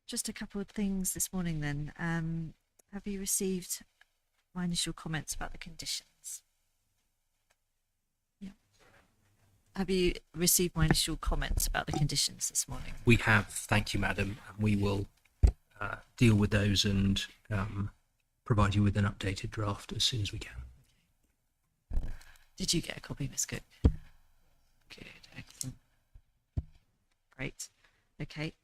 Just a couple of things this morning then. Have you received my initial comments about the conditions? Yeah. Have you received my initial comments about the conditions this morning? We have, thank you, madam, and we will deal with those and provide you with an updated draft as soon as we can. Did you get a copy, Miss Cook? Good, excellent. Great. Okay.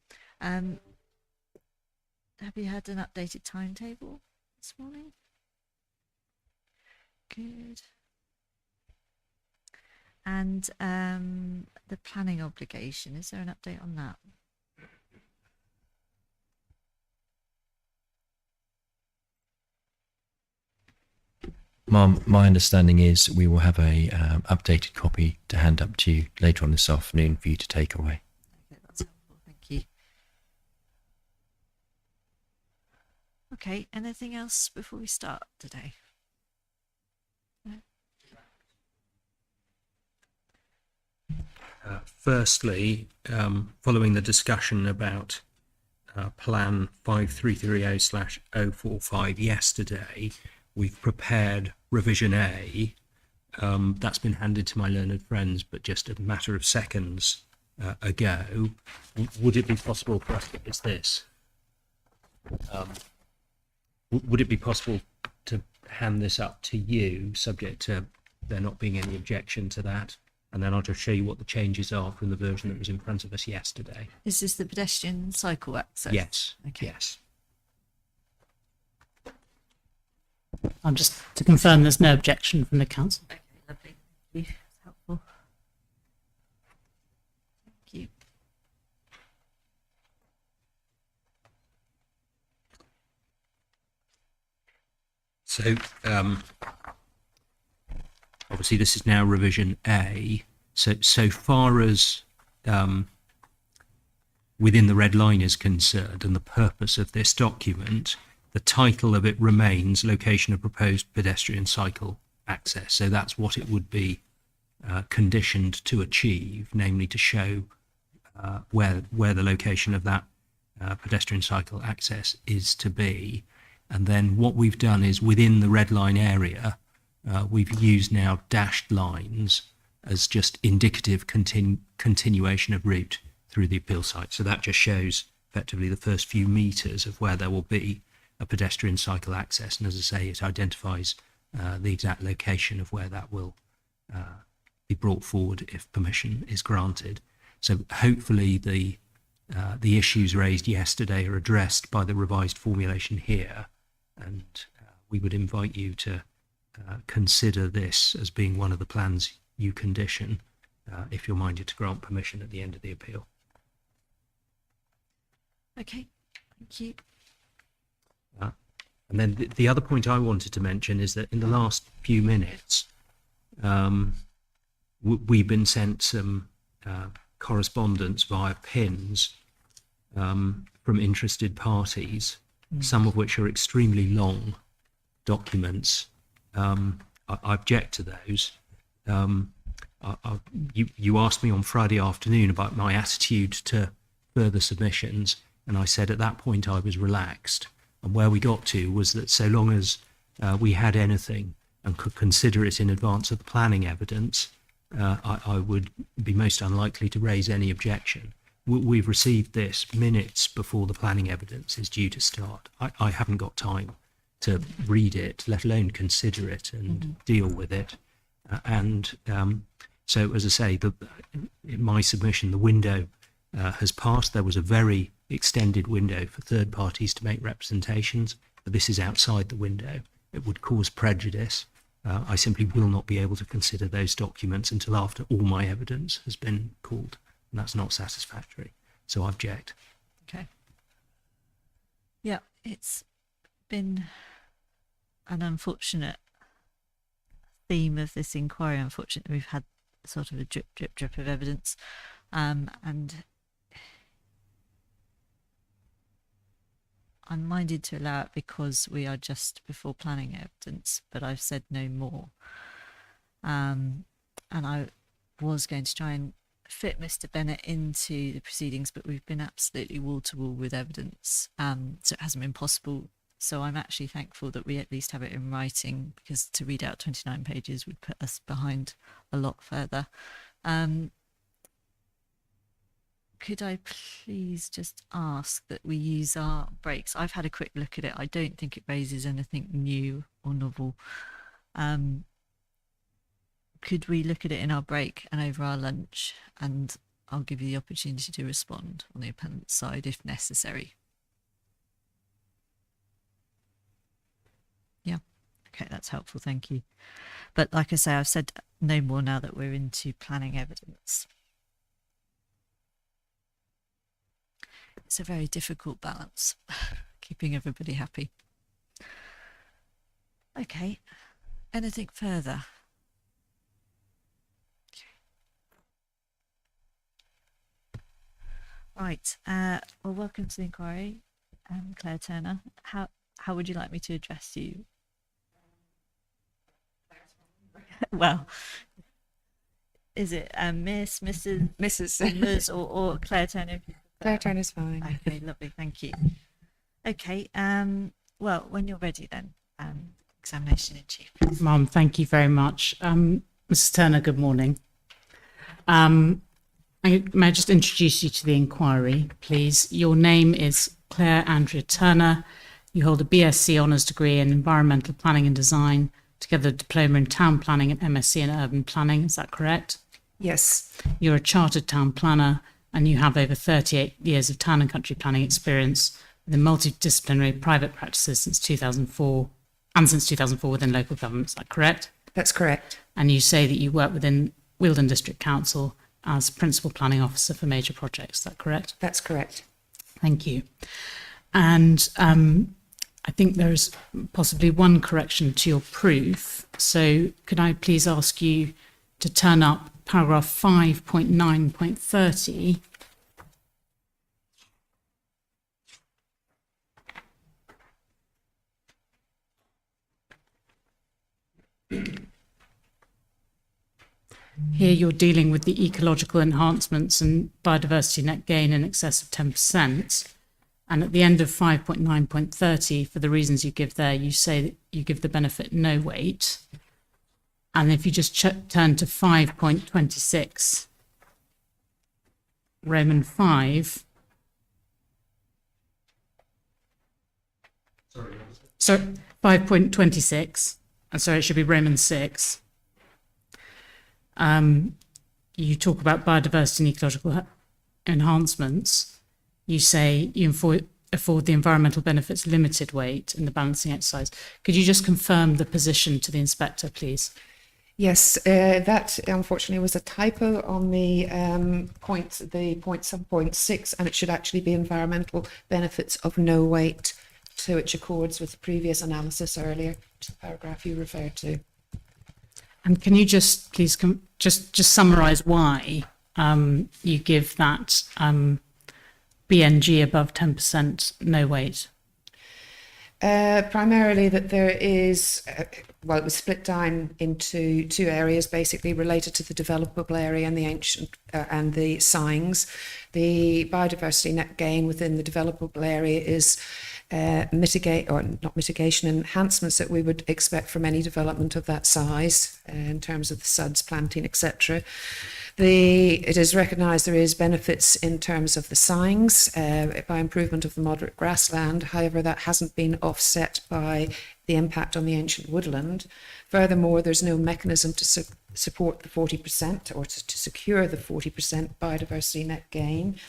Have you had an updated timetable this morning? Good. And the planning obligation, is there an update on that? Ma'am, my understanding is we will have a updated copy to hand up to you later on this afternoon for you to take away. Okay, that's helpful. Thank you. Okay, anything else before we start today? No? Firstly, following the discussion about Plan 5330/045 yesterday, we've prepared Revision A. That's been handed to my learned friends, but just a matter of seconds ago. Would it be possible for us to get this? Would it be possible to hand this up to you, subject to there not being any objection to that? And then I'll just show you what the changes are from the version that was in front of us yesterday. Is this the pedestrian cycle access? Yes. Okay. Yes. Just to confirm, there's no objection from the council. Okay, lovely. Thank you. That's helpful. Thank you. So, obviously this is now Revision A. So far as within the red line is concerned and the purpose of this document, the title of it remains Location of Proposed Pedestrian Cycle Access. So that's what it would be conditioned to achieve, namely to show where the location of that pedestrian cycle access is to be. And then what we've done is within the red line area, we've used now dashed lines as just indicative continuation of route through the appeal site. So that just shows effectively the first few metres of where there will be a pedestrian cycle access. And as I say, it identifies the exact location of where that will be brought forward if permission is granted. So hopefully the issues raised yesterday are addressed by the revised formulation here. And we would invite you to consider this as being one of the plans you condition if you're minded to grant permission at the end of the appeal. Okay, thank you. And then the other point I wanted to mention is that in the last few minutes, we've been sent some correspondence via pins from interested parties, some of which are extremely long documents. I object to those. You asked me on Friday afternoon about my attitude to further submissions, and I said at that point I was relaxed. And where we got to was that so long as we had anything and could consider it in advance of the planning evidence, I would be most unlikely to raise any objection. We've received this minutes before the planning evidence is due to start. I haven't got time to read it, let alone consider it and deal with it. So, as I say, in my submission, the window has passed. There was a very extended window for third parties to make representations, but this is outside the window. It would cause prejudice. I simply will not be able to consider those documents until after all my evidence has been called, and that's not satisfactory. So I object. Okay. Yeah, it's been an unfortunate theme of this inquiry. Unfortunately, we've had sort of a drip of evidence, and I'm minded to allow it because we are just before planning evidence, but I've said no more. And I was going to try and fit Mr. Bennett into the proceedings, but we've been absolutely wall to wall with evidence, so it hasn't been possible. So I'm actually thankful that we at least have it in writing, because to read out 29 pages would put us behind a lot further. Could I please just ask that we use our breaks? I've had a quick look at it. I don't think it raises anything new or novel. Could we look at it in our break and over our lunch, and I'll give you the opportunity to respond on the appellant's side if necessary. Yeah, okay, that's helpful, thank you. But like I say, I've said no more now that we're into planning evidence. It's a very difficult balance, keeping everybody happy. Okay, anything further? Right, well, welcome to the inquiry, Claire Turner. How would you like me to address you? Well, is it Miss, Mrs, Mrs. Ms, or Claire Turner? Claire Turner's fine. Okay, lovely, thank you. Okay, well, when you're ready then, examination in chief. Mum, thank you very much. Mrs. Turner, good morning. May I just introduce you to the inquiry, please? Your name is Claire Andrea Turner. You hold a BSc Honours degree in Environmental Planning and Design, together a diploma in Town Planning and MSc in Urban Planning. Is that correct? Yes, You're a chartered town planner, and you have over 38 years of town and country planning experience within multidisciplinary private practices since 2004, and since 2004 within local government. Is that correct? that's correct. And you say that you work within Wealdon District Council as Principal Planning Officer for major projects. Is that correct? That's correct. Thank you. And I think there's possibly one correction to your proof. So could I please ask you to turn up paragraph 5.9.30. Here you're dealing with the ecological enhancements and biodiversity net gain in excess of 10%. And at the end of 5.9.30, for the reasons you give there, you say that you give the benefit no weight. And if you just turn to 5.26, Roman 5. So 5.26, sorry, it should be Roman 6. You talk about biodiversity and ecological enhancements. You say you afford the environmental benefits limited weight in the balancing exercise. Could you just confirm the position to the inspector, please? Yes, that unfortunately was a typo on the point 7.6, and it should actually be environmental benefits of no weight, so it accords with the previous analysis earlier, which is the paragraph you referred to. And can you just please just summarise why you give that BNG above 10% no weight? Primarily that there is, well, it was split down into two areas, basically related to the developable area and the ancient and the signs. The biodiversity net gain within the developable area is enhancements that we would expect from any development of that size in terms of the suds, planting, etc. It is recognised there is benefits in terms of the signs by improvement of the moderate grassland. However, that hasn't been offset by the impact on the ancient woodland. Furthermore, there's no mechanism to support the 40% or to secure the 40% biodiversity net gain.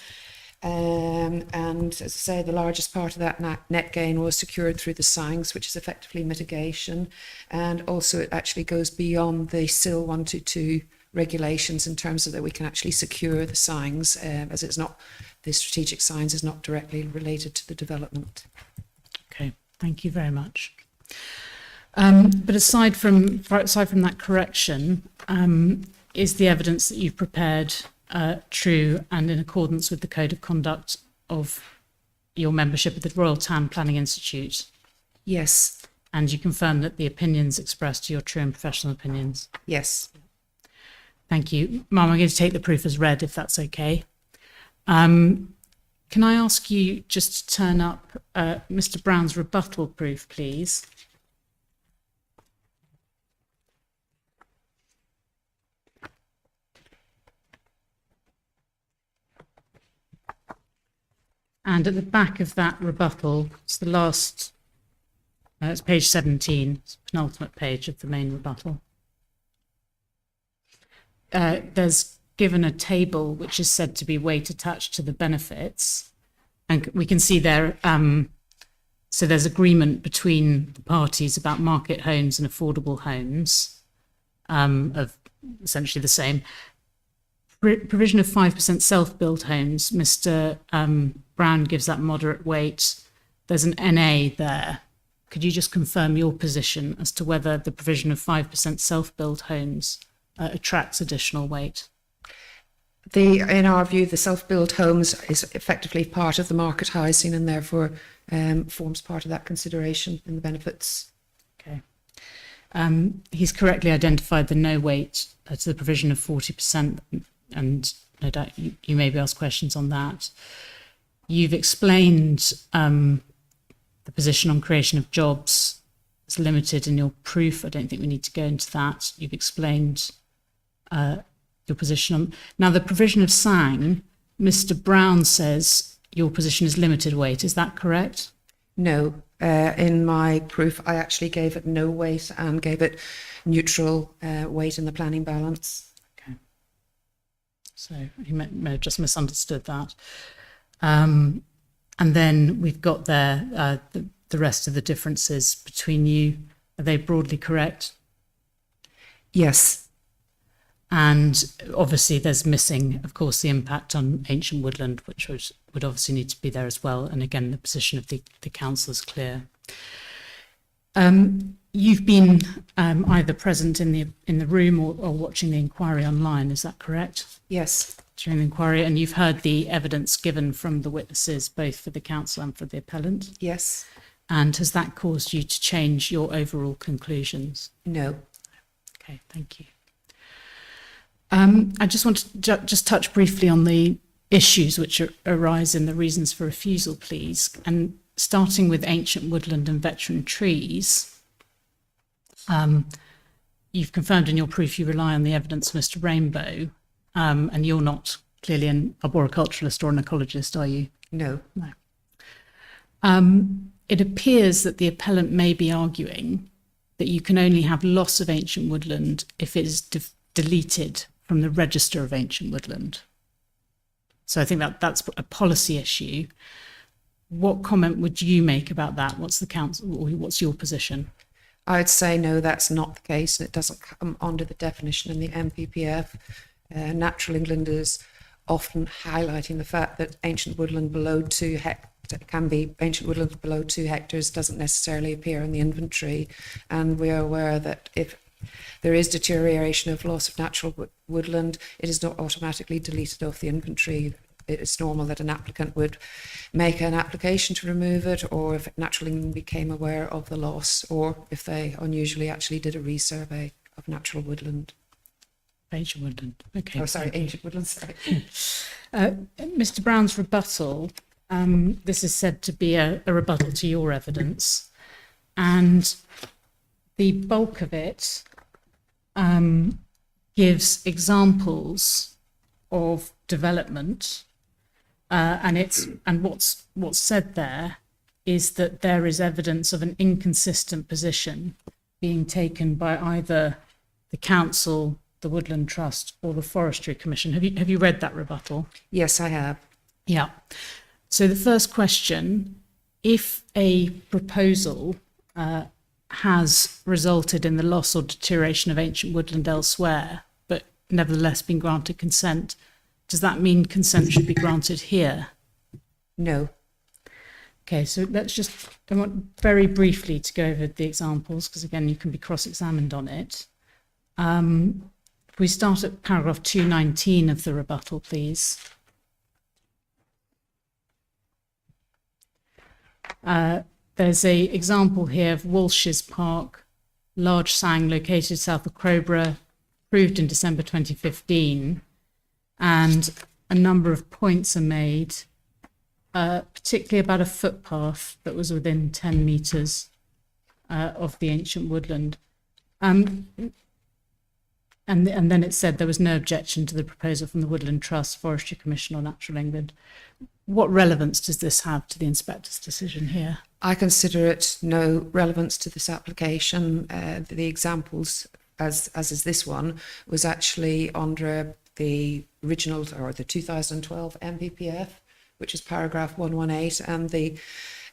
And as I say, the largest part of that net gain was secured through the signs, which is effectively mitigation. And also it actually goes beyond the SIL 122 regulations in terms of that we can actually secure the signs, as it's not, the strategic signs is not directly related to the development. Okay, thank you very much. But aside from that correction, is the evidence that you've prepared true and in accordance with the code of conduct of your membership of the Royal Town Planning Institute? Yes, And you confirm that the opinions expressed are your true and professional opinions? yes. Thank you. Ma'am, I'm going to take the proof as read, if that's okay. Can I ask you just to turn up Mr. Brown's rebuttal proof, please? And at the back of that rebuttal, it's the last, it's page 17, it's the penultimate page of the main rebuttal. There's given a table which is said to be weight attached to the benefits. And we can see there, so there's agreement between the parties about market homes and affordable homes of essentially the same. Provision of 5% self-built homes, Mr. Brown gives that moderate weight. There's an NA there. Could you just confirm your position as to whether the provision of 5% self-built homes attracts additional weight? In our view, the self-built homes is effectively part of the market housing and therefore forms part of that consideration in the benefits. Okay. He's correctly identified the no weight to the provision of 40%, and no doubt you may be asked questions on that. You've explained the position on creation of jobs is limited in your proof. I don't think we need to go into that. You've explained your position on. Now, the provision of SANG, Mr. Brown says your position is limited weight. Is that correct? No. In my proof, I actually gave it no weight and gave it neutral weight in the planning balance. Okay. So you may have just misunderstood that. And then we've got there the rest of the differences between you. Are they broadly correct? Yes. And obviously there's missing, of course, the impact on ancient woodland, which would obviously need to be there as well. And again, the position of the council is clear. You've been either present in the room or watching the inquiry online, is that correct? Yes. During the inquiry, and you've heard the evidence given from the witnesses, both for the council and for the appellant? Yes. And has that caused you to change your overall conclusions? No. Okay, thank you. I just want to just touch briefly on the issues which arise in the reasons for refusal, please. And starting with ancient woodland and veteran trees, you've confirmed in your proof you rely on the evidence of Mr. Rainbow, and you're not clearly an arboriculturalist or an ecologist, are you? No. No. It appears that the appellant may be arguing that you can only have loss of ancient woodland if it is deleted from the register of ancient woodland. So I think that's a policy issue. What comment would you make about that? What's the council, or what's your position? I'd say no, that's not the case, and it doesn't come under the definition in the MPPF. Natural England is often highlighting the fact that ancient woodland below 2 hectares can be ancient woodland below 2 hectares doesn't necessarily appear in the inventory, and we are aware that if there is deterioration of loss of natural woodland, it is not automatically deleted off the inventory. It is normal that an applicant would make an application to remove it, or if Natural England became aware of the loss, or if they unusually actually did a resurvey of natural woodland. Ancient woodland. Okay. Oh, sorry, ancient woodland. Sorry. Mr. Brown's rebuttal. This is said to be a rebuttal to your evidence, and the bulk of it gives examples of development, and what's said there is that there is evidence of an inconsistent position being taken by either the council, the Woodland Trust, or the Forestry Commission. Have you read that rebuttal? Yes, I have. Yeah. So the first question: if a proposal has resulted in the loss or deterioration of ancient woodland elsewhere, but nevertheless been granted consent, does that mean consent should be granted here? No. Okay, so I want very briefly to go over the examples, because again, you can be cross-examined on it. If we start at paragraph 219 of the rebuttal, please. There's an example here of Walsh's Park, large sang located south of Crowborough, approved in December 2015, and a number of points are made, particularly about a footpath that was within 10 metres of the ancient woodland. And then it said there was no objection to the proposal from the Woodland Trust, Forestry Commission or Natural England. What relevance does this have to the inspector's decision here? I consider it no relevance to this application. The examples, as is this one, was actually under the original or the 2012 MPPF, which is paragraph 118,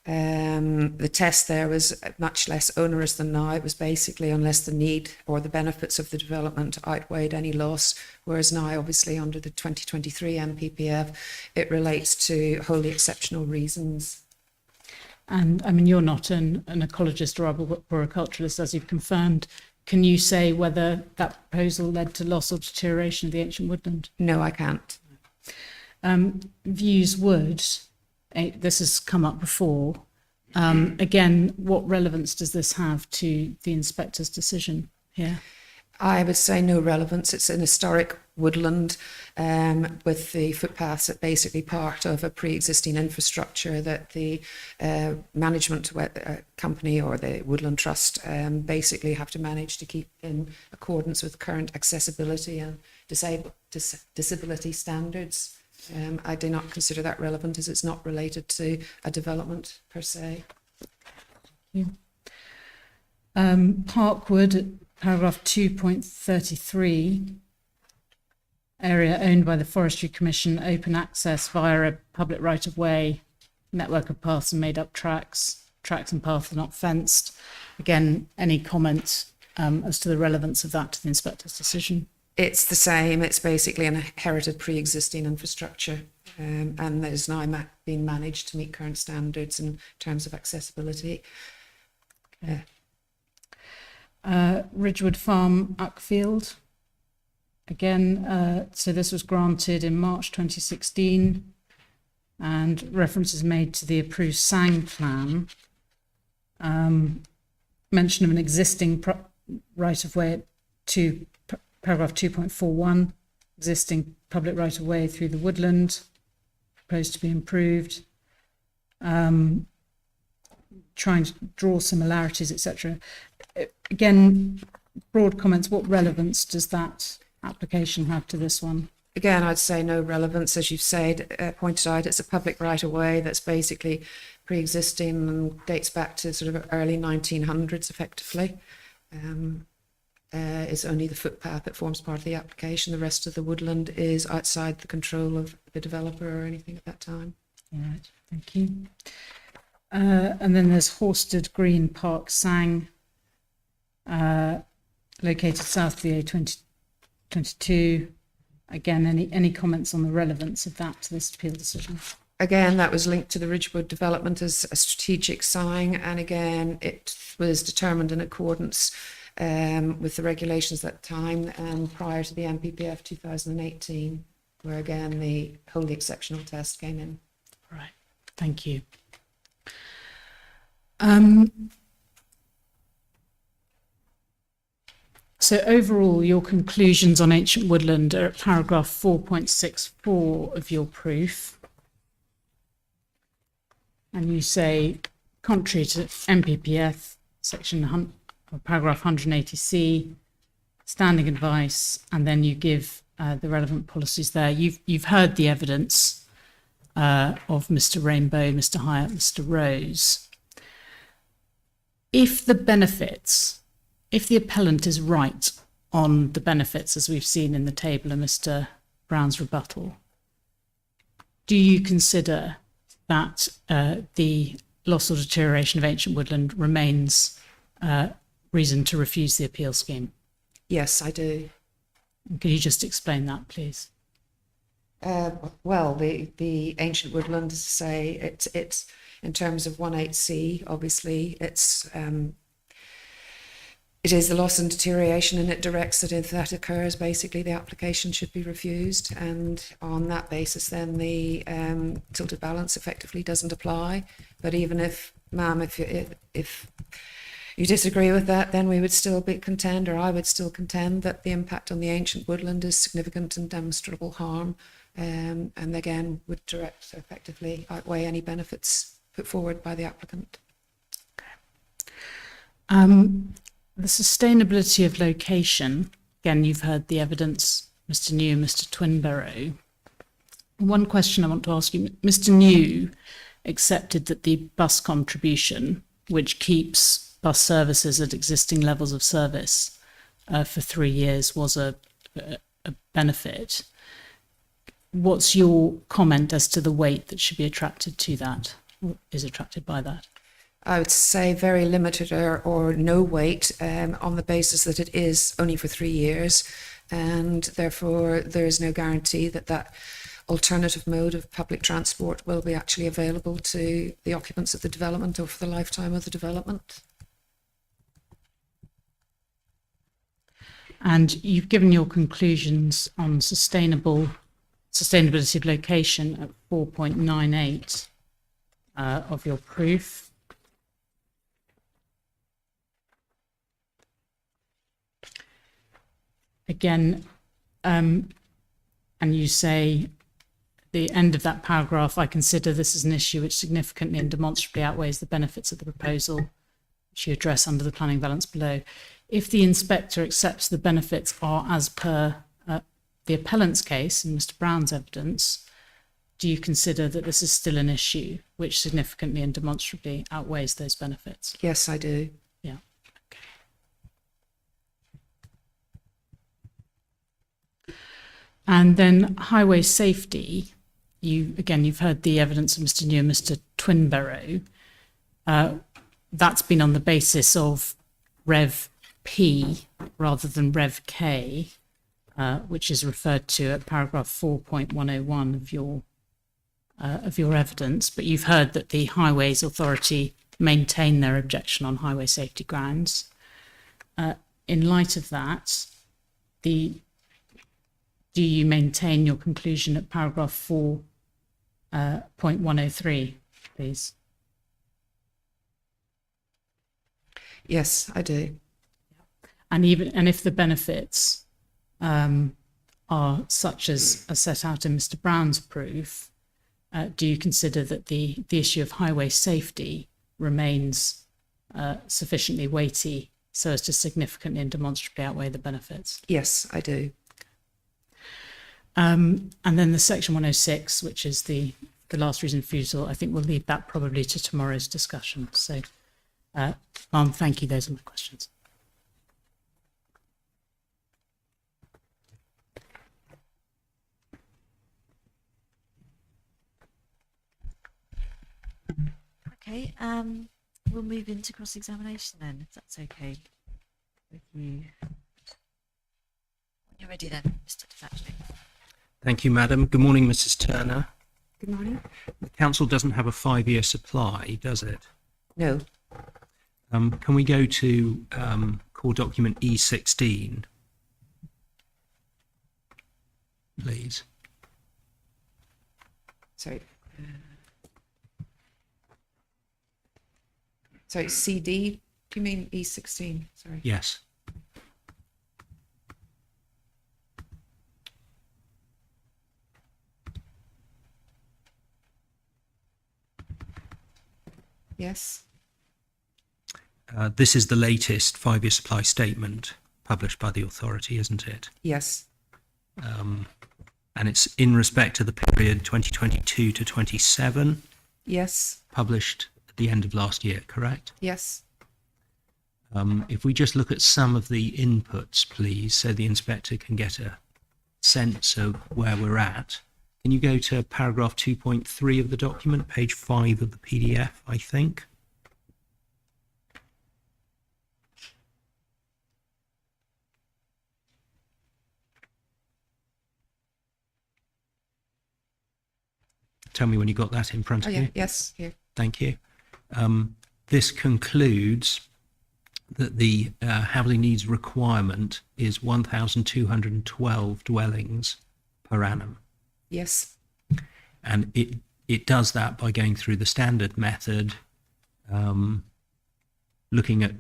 and the test there was much less onerous than now. It was basically unless the need or the benefits of the development outweighed any loss, whereas now, obviously, under the 2023 MPPF, it relates to wholly exceptional reasons. And I mean, you're not an ecologist or arboriculturalist, as you've confirmed. Can you say whether that proposal led to loss or deterioration of the ancient woodland? No, I can't. Views would. This has come up before. Again, what relevance does this have to the inspector's decision here? I would say no relevance. It's an historic woodland with the footpaths that basically part of a pre-existing infrastructure that the management company or the Woodland Trust basically have to manage to keep in accordance with current accessibility and disability standards. I do not consider that relevant as it's not related to a development per se. Parkwood, paragraph 2.33, area owned by the Forestry Commission, open access via a public right-of-way, network of paths and made-up tracks and paths are not fenced. Again, any comments as to the relevance of that to the inspector's decision? It's the same. It's basically an inherited pre-existing infrastructure and that is now being managed to meet current standards in terms of accessibility. Okay. Ridgewood Farm, Uckfield. Again, so this was granted in March 2016 and references made to the approved SANG plan. Mention of an existing right-of-way to paragraph 2.41, existing public right-of-way through the woodland, proposed to be improved. Trying to draw similarities, etc. Again, broad comments, what relevance does that application have to this one? Again, I'd say no relevance. As you've said, pointed out, it's a public right-of-way that's basically pre-existing and dates back to sort of early 1900s, effectively. It's only the footpath that forms part of the application. The rest of the woodland is outside the control of the developer or anything at that time. All right, thank you. And then there's Horsted Green Park, Sang, located south of the A22. Again, any comments on the relevance of that to this appeal decision? Again, that was linked to the Ridgewood development as a strategic sign, and again, it was determined in accordance with the regulations at the time and prior to the MPPF 2018, where again the wholly exceptional test came in. Right, thank you. So overall, your conclusions on ancient woodland are at paragraph 4.64 of your proof. And you say, contrary to MPPF, section paragraph 180C, standing advice, and then you give the relevant policies there. You've heard the evidence of Mr. Rainbow, Mr. Hyatt, Mr. Rose. If the appellant is right on the benefits, as we've seen in the table of Mr. Brown's rebuttal, do you consider that the loss or deterioration of ancient woodland remains reason to refuse the appeal scheme? Yes, I do. Can you just explain that, please? Well, the ancient woodland, as I say, it's in terms of 18C, obviously, it is the loss and deterioration, and it directs that if that occurs, basically the application should be refused. And on that basis, then the tilted balance effectively doesn't apply. But even if, ma'am, if you disagree with that, then we would still contend, or I would still contend, that the impact on the ancient woodland is significant and demonstrable harm, and again would effectively outweigh any benefits put forward by the applicant. The sustainability of location, again, you've heard the evidence, Mr. New and Mr. Twinborough. One question I want to ask you, Mr. New accepted that the bus contribution, which keeps bus services at existing levels of service for 3 years, was a benefit. What's your comment as to the weight that should be attracted to that, or is attracted by that? I would say very limited or no weight, on the basis that it is only for 3 years, and therefore there is no guarantee that that alternative mode of public transport will be actually available to the occupants of the development or for the lifetime of the development. And you've given your conclusions on sustainability of location at 4.98 of your proof. Again, and you say the end of that paragraph, I consider this as an issue which significantly and demonstrably outweighs the benefits of the proposal, which you address under the planning balance below. If the inspector accepts the benefits are as per the appellant's case and Mr. Brown's evidence, do you consider that this is still an issue which significantly and demonstrably outweighs those benefits? Yes, I do. Yeah. Okay. And then highway safety, you've heard the evidence of Mr. New and Mr. Twinborough. That's been on the basis of Rev P rather than Rev K, which is referred to at paragraph 4.101 of your evidence. But you've heard that the Highways Authority maintain their objection on highway safety grounds. In light of that, do you maintain your conclusion at paragraph 4.103, please? Yes, I do. And if the benefits are such as are set out in Mr. Brown's proof, do you consider that the issue of highway safety remains sufficiently weighty so as to significantly and demonstrably outweigh the benefits? Yes, I do. And then the section 106, which is the last reason for refusal, I think we'll leave that probably to tomorrow's discussion. So, thank you. Those are my questions. Okay, we'll move into cross-examination then, if that's okay with you. When you're ready then, Mr. DeFacto. Thank you, Madam. Good morning, Mrs. Turner. Good morning. The council doesn't have a 5-year supply, does it? No. Can we go to core document E16, please? Sorry. Sorry, CD? Do you mean E16? Sorry. Yes. Yes. This is the latest 5-year supply statement published by the authority, isn't it? Yes. And it's in respect to the period 2022 to 27, Yes. published at the end of last year, correct? Yes. If we just look at some of the inputs, please, so the inspector can get a sense of where we're at. Can you go to paragraph 2.3 of the document, page 5 of the PDF, I think? Tell me when you got that in front Oh, of yeah. you. Yes. Here. Thank you. This concludes that the housing needs requirement is 1,212 dwellings per annum. Yes. And it does that by going through the standard method, looking at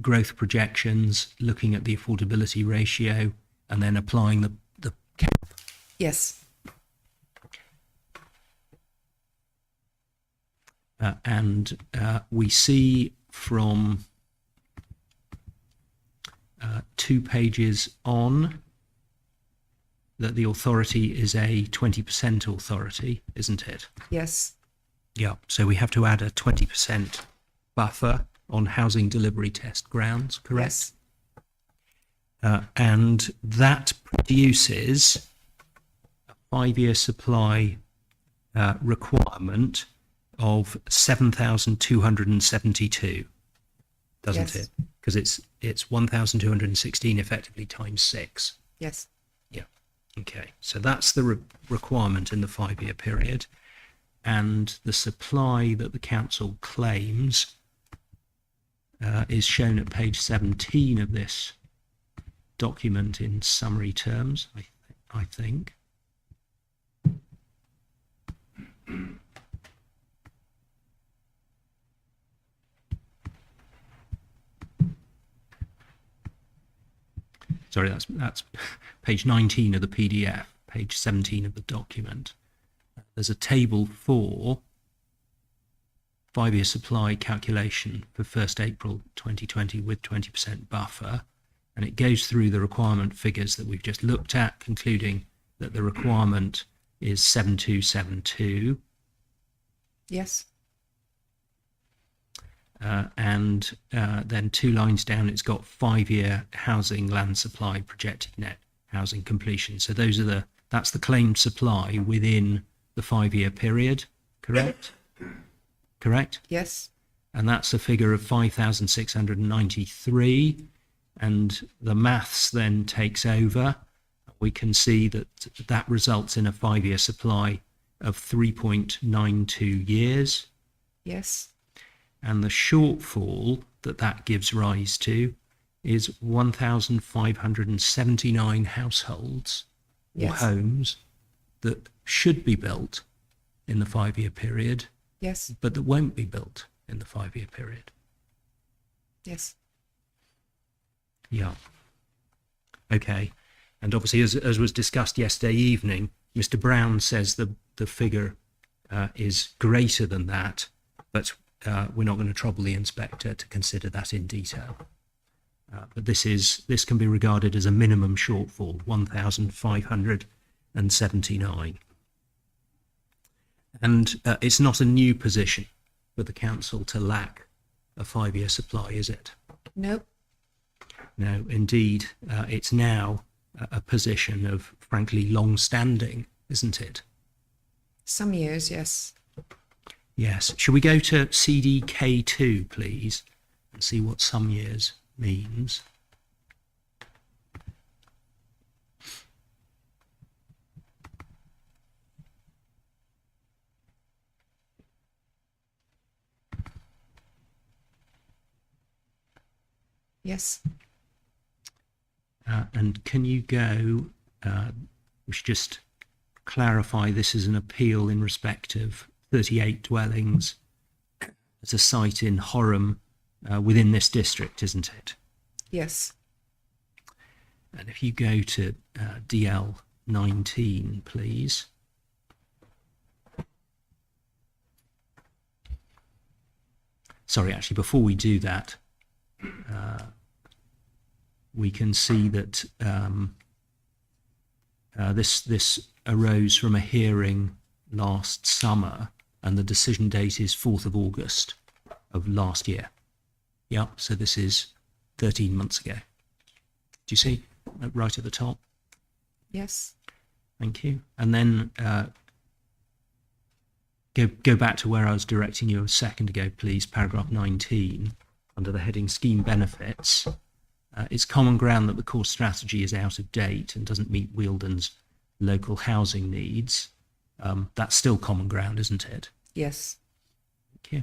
growth projections, looking at the affordability ratio, and then applying the cap. Yes. And we see from 2 pages on that the authority is a 20% authority, isn't it? Yes. Yeah, so we have to add a 20% buffer on housing delivery test grounds, correct? Yes. And that produces a 5-year supply requirement of 7,272, doesn't Yes. it? Because it's 1,216 effectively times 6. Yes. Yeah. Okay. So that's the requirement in the 5-year period, and the supply that the council claims is shown at page 17 of this document in summary terms, I think. Sorry, that's page 19 of the PDF, page 17 of the document. There's a table for 5-year supply calculation for 1st April 2020 with 20% buffer, and it goes through the requirement figures that we've just looked at, concluding that the requirement is 7272. Yes. And then 2 lines down, it's got 5-year housing land supply projected net housing completion. So that's the claimed supply within the 5-year period, correct? Correct? Yes. And that's a figure of 5,693. And the maths then takes over. We can see that results in a 5-year supply of 3.92 years. Yes. And the shortfall that gives rise to is 1,579 households or Yes. homes that should be built in the 5-year period, Yes. but that won't be built in the 5-year period. Yes. Yeah. Okay. And obviously, as was discussed yesterday evening, Mr. Brown says the figure is greater than that, but we're not going to trouble the inspector to consider that in detail. But this can be regarded as a minimum shortfall, 1,579. And it's not a new position for the council to lack a 5-year supply, is it? Nope. No, indeed, it's now a position of frankly long-standing, isn't it? Some years, yes. Yes. Shall we go to CDK2, please, and see what some years means? Yes. And can you go, we should just clarify this is an appeal in respect of 38 dwellings. It's a site in Horham within this district, isn't it? Yes. And if you go to DL 19, please. Sorry, actually, before we do that, we can see that this arose from a hearing last summer, and the decision date is 4th of August of last year. Yeah, so this is 13 months ago. Do you see right at the top? Yes. Thank you. And then go back to where I was directing you a second ago, please, paragraph 19, under the heading Scheme Benefits. It's common ground that the core strategy is out of date and doesn't meet Wealden's local housing needs. That's still common ground, isn't it? Yes. Thank you.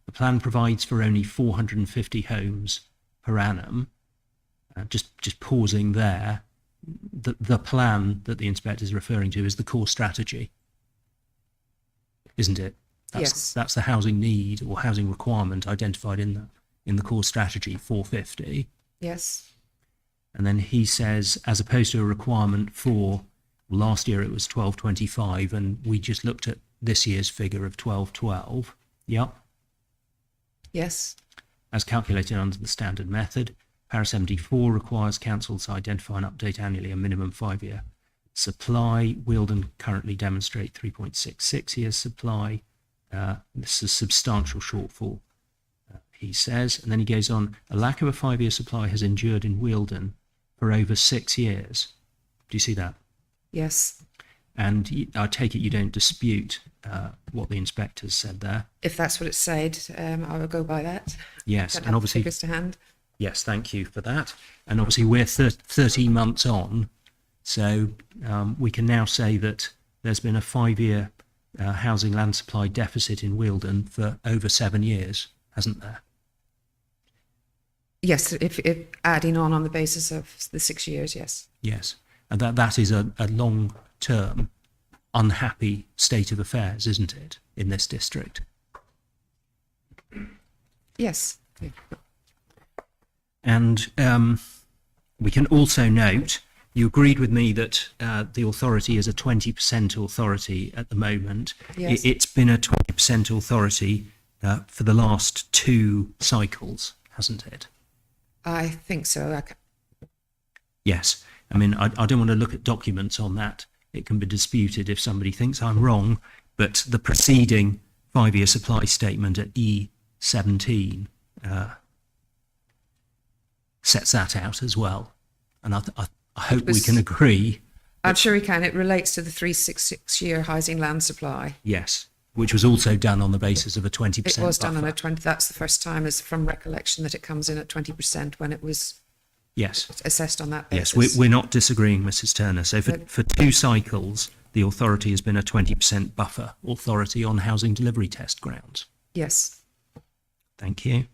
The plan provides for only 450 homes per annum. Just pausing there, the plan that the inspector is referring to is the core strategy, isn't it? Yes. That's the housing need or housing requirement identified in in the core strategy 450. Yes. And then he says, as opposed to a requirement for, last year it was 1225, and we just looked at this year's figure of 1212. Yep. Yes. As calculated under the standard method. Para 74 requires councils to identify and update annually a minimum 5-year supply. Wealdon currently demonstrate 3.66 years supply. This is a substantial shortfall, he says. And then he goes on, a lack of a 5-year supply has endured in Wealdon for over 6 years. Do you see that? Yes. And I take it you don't dispute what the inspectors said there? If that's what it said, I will go by that. Yes, Don't and have the obviously, figures to hand. yes, thank you for that. And obviously we're 13 months on, so we can now say that there's been a 5-year housing land supply deficit in Wealdon for over 7 years, hasn't there? Yes, if adding on the basis of the 6 years, yes. Yes, and that is a long-term unhappy state of affairs, isn't it, in this district? Yes. And we can also note, you agreed with me that the authority is a 20% authority at the moment. Yes. It's been a 20% authority for the last 2 cycles, hasn't it? I think so. Yes. I mean, I don't want to look at documents on that. It can be disputed if somebody thinks I'm wrong, but the preceding 5-year supply statement at E17 sets that out as well. And I hope we can agree. I'm sure we can. It relates to the 366-year housing land supply. Yes, which was also done on the basis of a 20% It was done on buffer. a 20. That's the first time, as from recollection, that it comes in at 20% when it was Yes, assessed on that basis. yes, we're not disagreeing, Mrs. Turner. So for 2 cycles, the authority has been a 20% buffer authority on housing delivery test grounds. Yes. Thank you.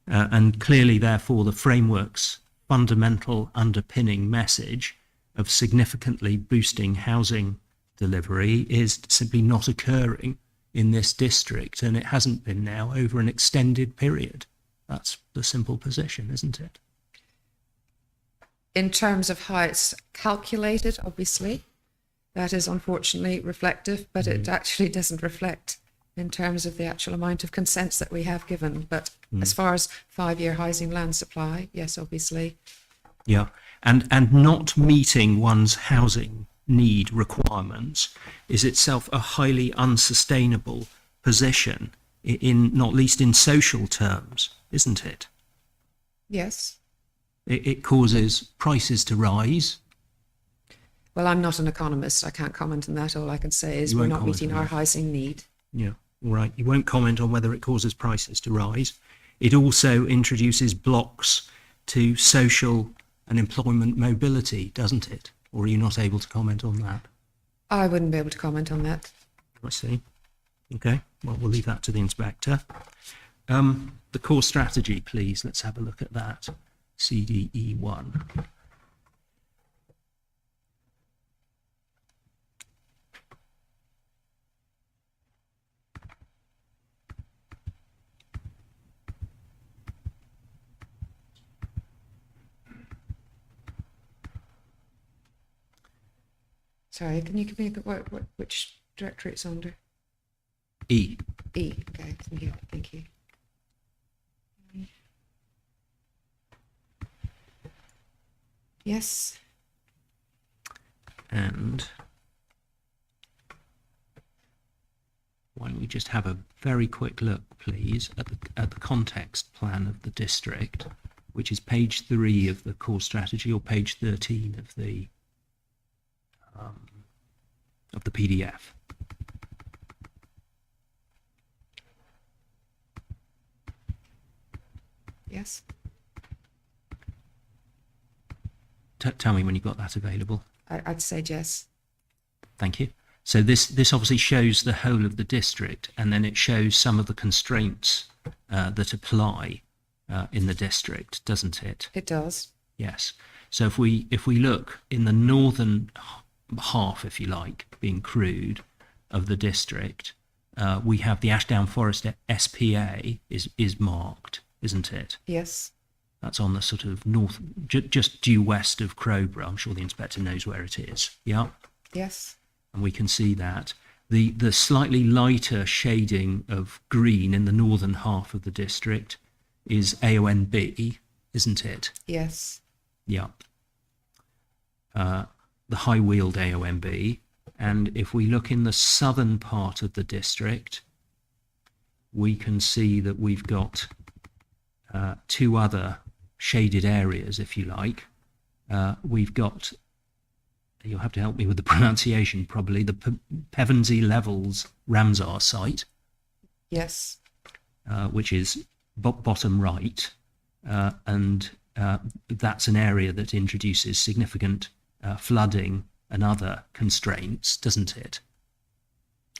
And clearly, therefore, the framework's fundamental underpinning message of significantly boosting housing delivery is simply not occurring in this district, and it hasn't been now over an extended period. That's the simple position, isn't it? In terms of how it's calculated, obviously, that is unfortunately reflective, but it actually doesn't reflect in terms of the actual amount of consents that we have given. But as far as 5-year housing land supply, yes, obviously. Yeah, and not meeting one's housing need requirements is itself a highly unsustainable position, in not least in social terms, isn't it? Yes. It causes prices to rise. Well, I'm not an economist. I can't comment on that. All I can say is You we're won't not comment meeting on our that. housing need. Yeah, all right. You won't comment on whether it causes prices to rise. It also introduces blocks to social and employment mobility, doesn't it? Or are you not able to comment on that? I wouldn't be able to comment on that. I see. Okay, well, we'll leave that to the inspector. The core strategy, please. Let's have a look at that. CDE1. Sorry, can you give me the which directory it's under? E. E. Okay, thank you. Thank you. Yes. And why don't we just have a very quick look, please, at the context plan of the district, which is page 3 of the core strategy, or page 13 of the PDF. Yes. Tell me when you've got that available. I'd say yes. Thank you. So this obviously shows the whole of the district, and then it shows some of the constraints that apply in the district, doesn't it? It does. Yes. So if we look in the northern half, if you like, being crude, of the district, we have the Ashdown Forest SPA is marked isn't it? Yes. That's on the sort of north, just due west of Crowborough. I'm sure the inspector knows where it is. Yeah, Yes. and we can see that. The slightly lighter shading of green in the northern half of the district is AONB, isn't it? Yes. Yeah. The high-wheeled AONB. And if we look in the southern part of the district, we can see that we've got two other shaded areas, if you like. We've got, you'll have to help me with the pronunciation probably, the Pevensey Levels Ramsar site, Yes. which is bottom right. And that's an area that introduces significant flooding and other constraints, doesn't it?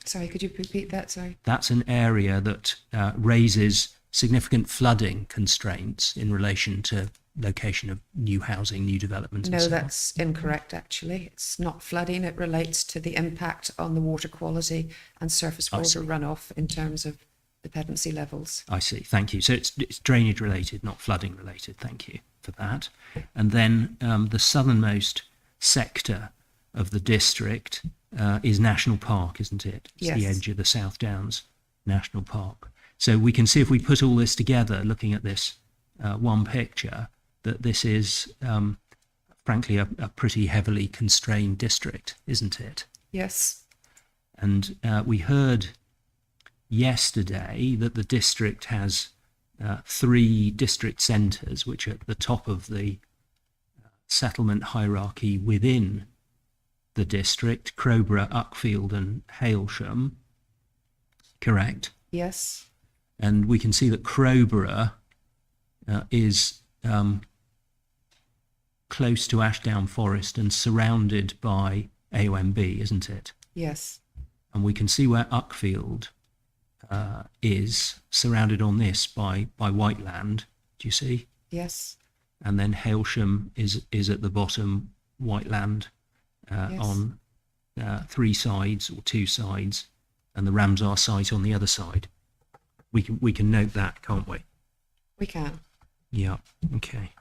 Sorry, could you repeat that? Sorry. That's an area that raises significant flooding constraints in relation to location of new housing, new development. No, and so on. that's incorrect, actually. It's not flooding. It relates to the impact on the water quality and surface I water see. runoff in terms of the Pevensey levels. I see. Thank you. So it's drainage related, not flooding related. Thank you for that. And then the southernmost sector of the district is National Park, isn't it? It's the Yes. edge of the South Downs National Park. So we can see if we put all this together, looking at this one picture, that this is frankly a pretty heavily constrained district, isn't it? Yes. And we heard yesterday that the district has 3 district centres, which are at the top of the settlement hierarchy within the district: Crowborough, Uckfield and Hailsham. Correct? Yes. And we can see that Crowborough is close to Ashdown Forest and surrounded by AONB, isn't it? Yes. And we can see where Uckfield is surrounded on this by Whiteland. Do you see? Yes. And then Hailsham is at the bottom, Whiteland Yes. on 3 sides or 2 sides, and the Ramsar site on the other side. We can note that, can't we? We can. Yeah. Okay.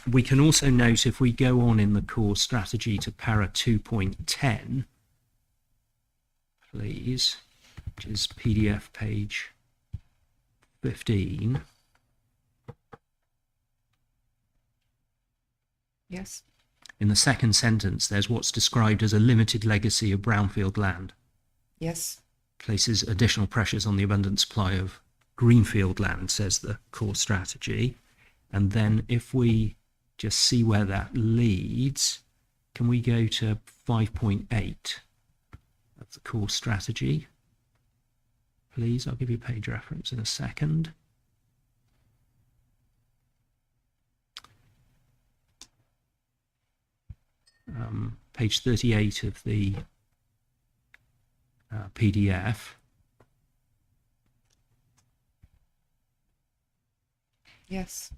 We can also note, if we go on in the core strategy to para 2.10, please, which is PDF page 15. Yes. In the second sentence, there's what's described as a limited legacy of brownfield land. Yes. Places additional pressures on the abundant supply of greenfield land, says the core strategy. And then if we just see where that leads, can we go to 5.8 of the core strategy? Please, I'll give you page reference in a second. Page 38 of the PDF. Yes.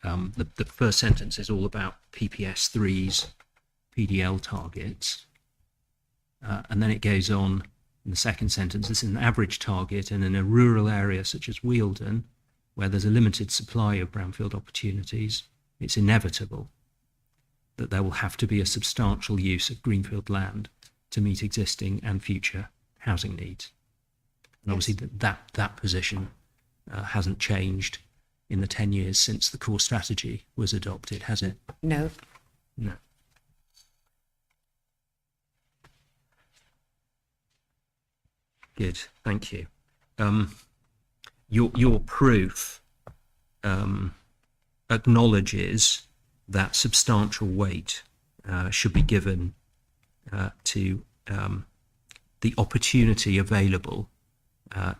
The first sentence is all about PPS3's PDL targets. And then it goes on in the second sentence: this is an average target, and in a rural area such as Wealdon, where there's a limited supply of brownfield opportunities, it's inevitable that there will have to be a substantial use of greenfield land to meet existing and future housing needs. And obviously that position hasn't changed in the 10 years since the core strategy was adopted, has it? No. No. Good, thank you. Your proof acknowledges that substantial weight should be given to the opportunity available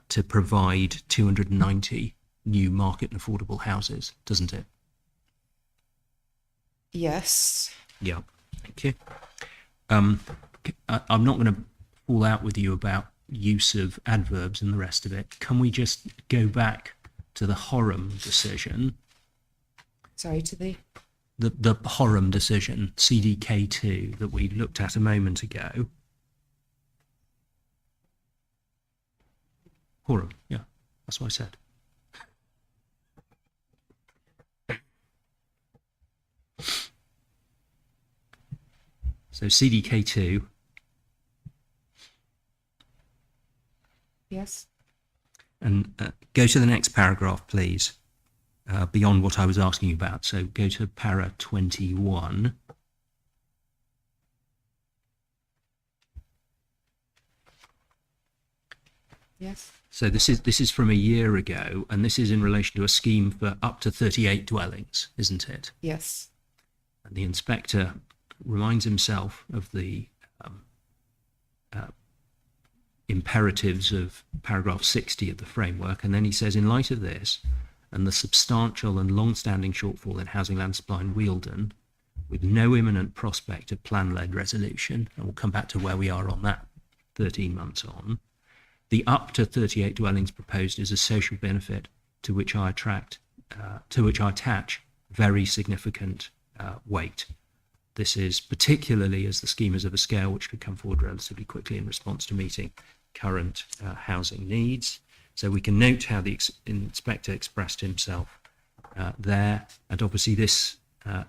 to provide 290 new market and affordable houses, doesn't it? Yes. Yeah, thank you. I'm not going to fall out with you about use of adverbs and the rest of it. Can we just go back to the Horam decision? Sorry, to the... The Horam decision, CDK2, that we looked at a moment ago. Horam, yeah, that's what I said. So CDK2, Yes. and go to the next paragraph, please, beyond what I was asking you about. So go to para 21. Yes. So this is from a year ago, and this is in relation to a scheme for up to 38 dwellings, isn't it? Yes. And the inspector reminds himself of the imperatives of paragraph 60 of the framework, and then he says, in light of this and the substantial and long-standing shortfall in housing land supply in Wealden, with no imminent prospect of plan-led resolution, and we'll come back to where we are on that 13 months on, the up to 38 dwellings proposed is a social benefit to which I attach very significant weight. This is particularly as the scheme is of a scale which could come forward relatively quickly in response to meeting current housing needs. So we can note how the inspector expressed himself there, and obviously this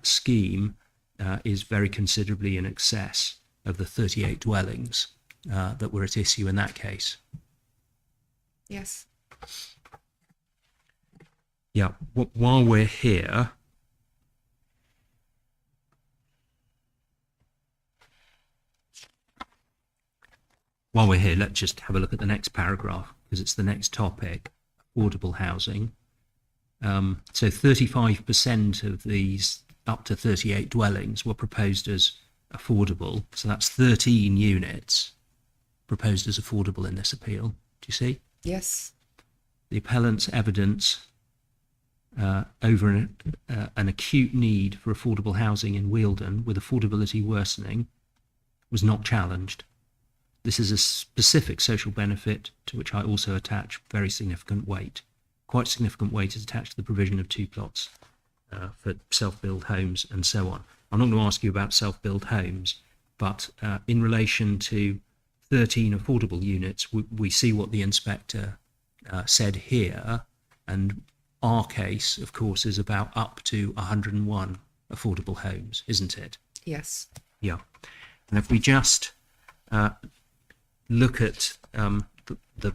scheme is very considerably in excess of the 38 dwellings that were at issue in that case. Yes. Yeah, while we're here, let's just have a look at the next paragraph, because it's the next topic, affordable housing. So 35% of these up to 38 dwellings were proposed as affordable. So that's 13 units proposed as affordable in this appeal. Do you see? Yes. The appellant's evidence over an acute need for affordable housing in Wealden, with affordability worsening, was not challenged. This is a specific social benefit to which I also attach very significant weight. Quite significant weight is attached to the provision of 2 plots for self-build homes and so on. I'm not going to ask you about self-build homes, but in relation to 13 affordable units, we see what the inspector said here, and our case, of course, is about up to 101 affordable homes, isn't it? Yes. Yeah. And if we just look at the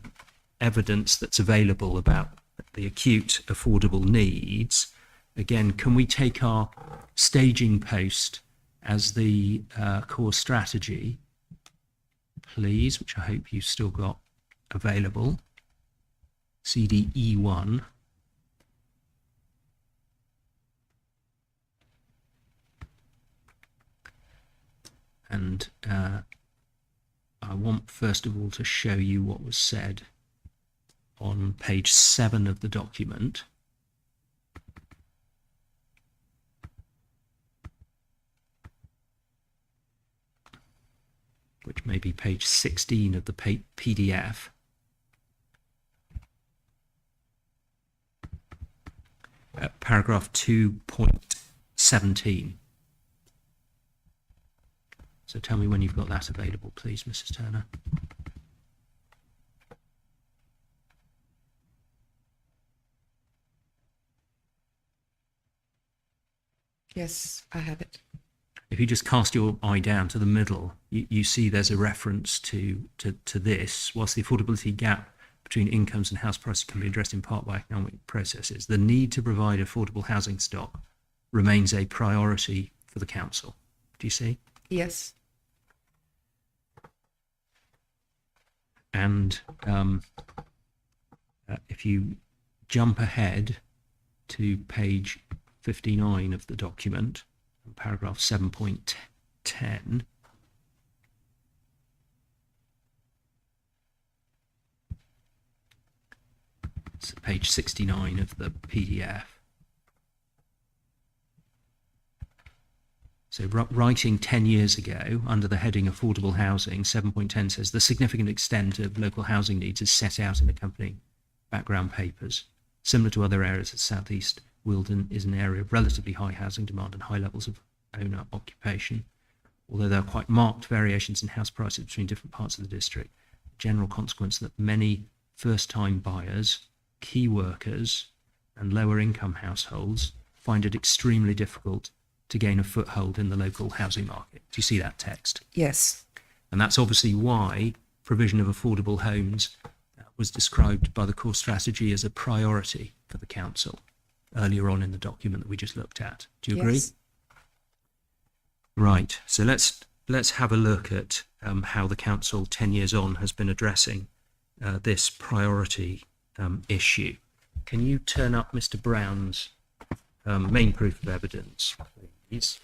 evidence that's available about the acute affordable needs, again, can we take our staging post as the core strategy, please, which I hope you've still got available, CDE1. And I want first of all to show you what was said on page 7 of the document. Which may be page 16 of the PDF. Paragraph 2.17. So tell me when you've got that available, please, Mrs. Turner. Yes, I have it. If you just cast your eye down to the middle, you see there's a reference to this. Whilst the affordability gap between incomes and house prices can be addressed in part by economic processes, the need to provide affordable housing stock remains a priority for the council. Do you see? Yes. And if you jump ahead to page 59 of the document, paragraph 7.10, it's page 69 of the PDF. So writing 10 years ago under the heading affordable housing, 7.10 says the significant extent of local housing needs is set out in accompanying background papers. Similar to other areas of South East, Wealden is an area of relatively high housing demand and high levels of owner occupation. Although there are quite marked variations in house prices between different parts of the district, the general consequence that many first-time buyers, key workers and lower income households find it extremely difficult to gain a foothold in the local housing market. Do you see that text? Yes. And that's obviously why provision of affordable homes was described by the core strategy as a priority for the council earlier on in the document that we just looked at. Do you agree? Yes. Right. So let's have a look at how the council 10 years on has been addressing this priority issue. Can you turn up Mr. Brown's main proof of evidence, please?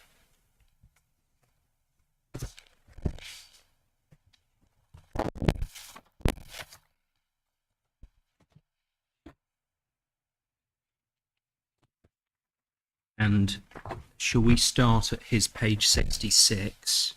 And shall we start at his page 66?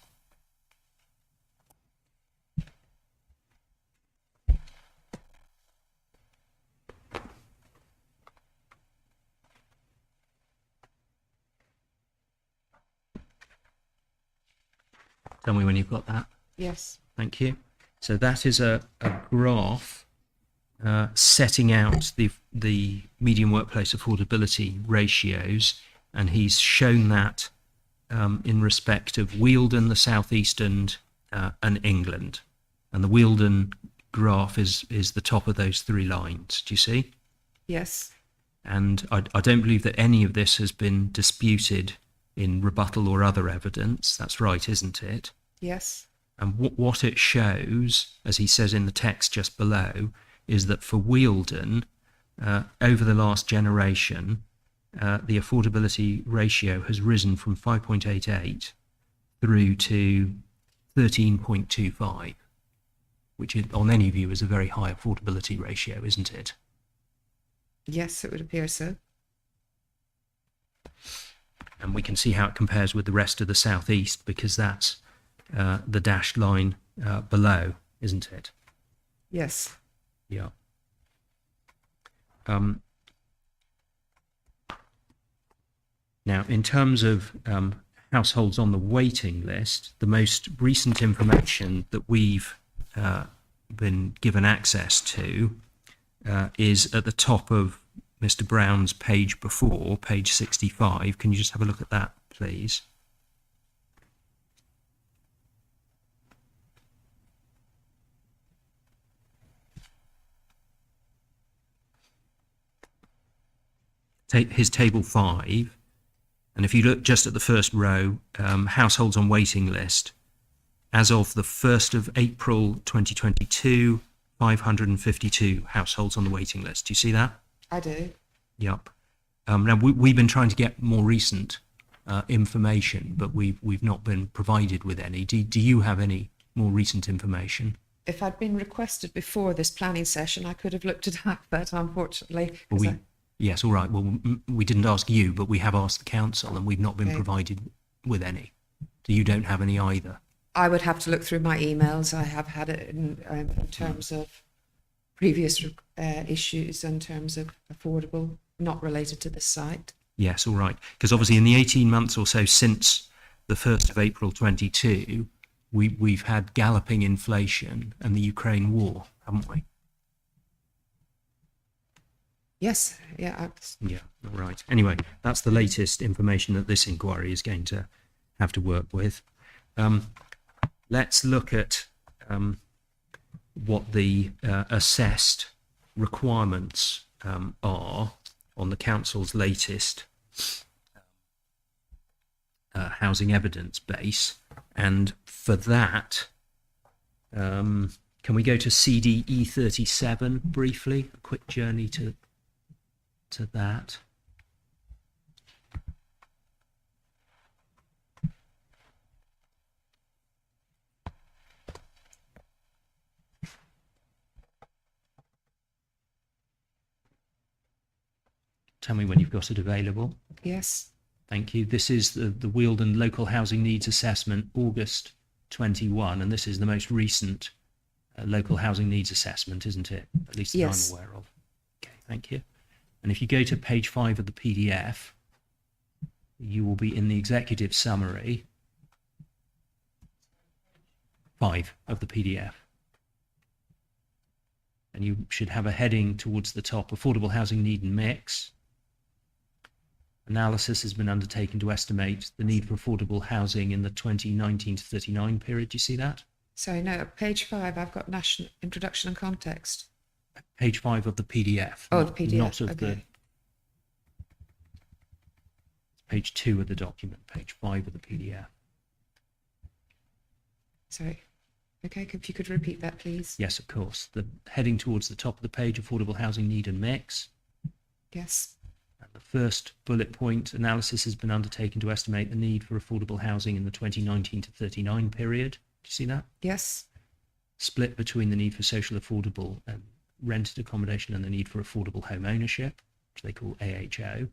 Tell me when you've got that. Yes. Thank you. So that is a graph setting out the median workplace affordability ratios, and he's shown that in respect of Wealden, the South East, and England. And the Wealden graph is the top of those three lines. Do you see? Yes. And I don't believe that any of this has been disputed in rebuttal or other evidence. That's right, isn't it? Yes. And what it shows, as he says in the text just below, is that for Wealden, over the last generation, the affordability ratio has risen from 5.88 through to 13.25, which on any view is a very high affordability ratio, isn't it? Yes, it would appear so. And we can see how it compares with the rest of the southeast, because that's the dashed line below, isn't it? Yes. Yeah. Now, in terms of households on the waiting list, the most recent information that we've been given access to is at the top of Mr. Brown's page before, page 65. Can you just have a look at that, please? His table 5, and if you look just at the first row, households on waiting list, as of the 1st of April 2022, 552 households on the waiting list. Do you see that? I do. Yep. Now we've been trying to get more recent information, but we've not been provided with any. Do you have any more recent information? If I'd been requested before this planning session, I could have looked at that, but unfortunately, 'cause Yes, all right. Well, we didn't ask you, but we have asked the council, and we've not been Okay. provided with any. So you don't have any either. I would have to look through my emails. I have had it in terms of previous issues in terms of affordable, not related to this site. Yes, all right. Because obviously in the 18 months or so since the 1st of April 22, we've had galloping inflation and the Ukraine war, haven't we? Yes, yeah. Yeah, all right. Anyway, that's the latest information that this inquiry is going to have to work with. Let's look at what the assessed requirements are on the council's latest housing evidence base. And for that, can we go to CDE 37 briefly? A quick journey to that. Tell me when you've got it available. Yes. Thank you. This is the Wealden Local Housing Needs Assessment, August 21, and this is the most recent local housing needs assessment, isn't it? At least that Yes. I'm aware of. Okay, thank you. And if you go to page 5 of the PDF, you will be in the executive summary 5 of the PDF. And you should have a heading towards the top, affordable housing need and mix. analysis has been undertaken to estimate the need for affordable housing in the 2019 to 39 period. Do you see that? Sorry, no, page 5, I've got national introduction and context. Page 5 of the PDF. Oh, not- the PDF, Not of the okay. page 2 of the document, page 5 of the PDF. Sorry. Okay, if you could repeat that, please. Yes, of course. The heading towards the top of the page, affordable housing need and mix. Yes. And the first bullet point, analysis has been undertaken to estimate the need for affordable housing in the 2019 to 39 period. Do you see that? Yes. Split between the need for social affordable and rented accommodation and the need for affordable home ownership, which they call AHO.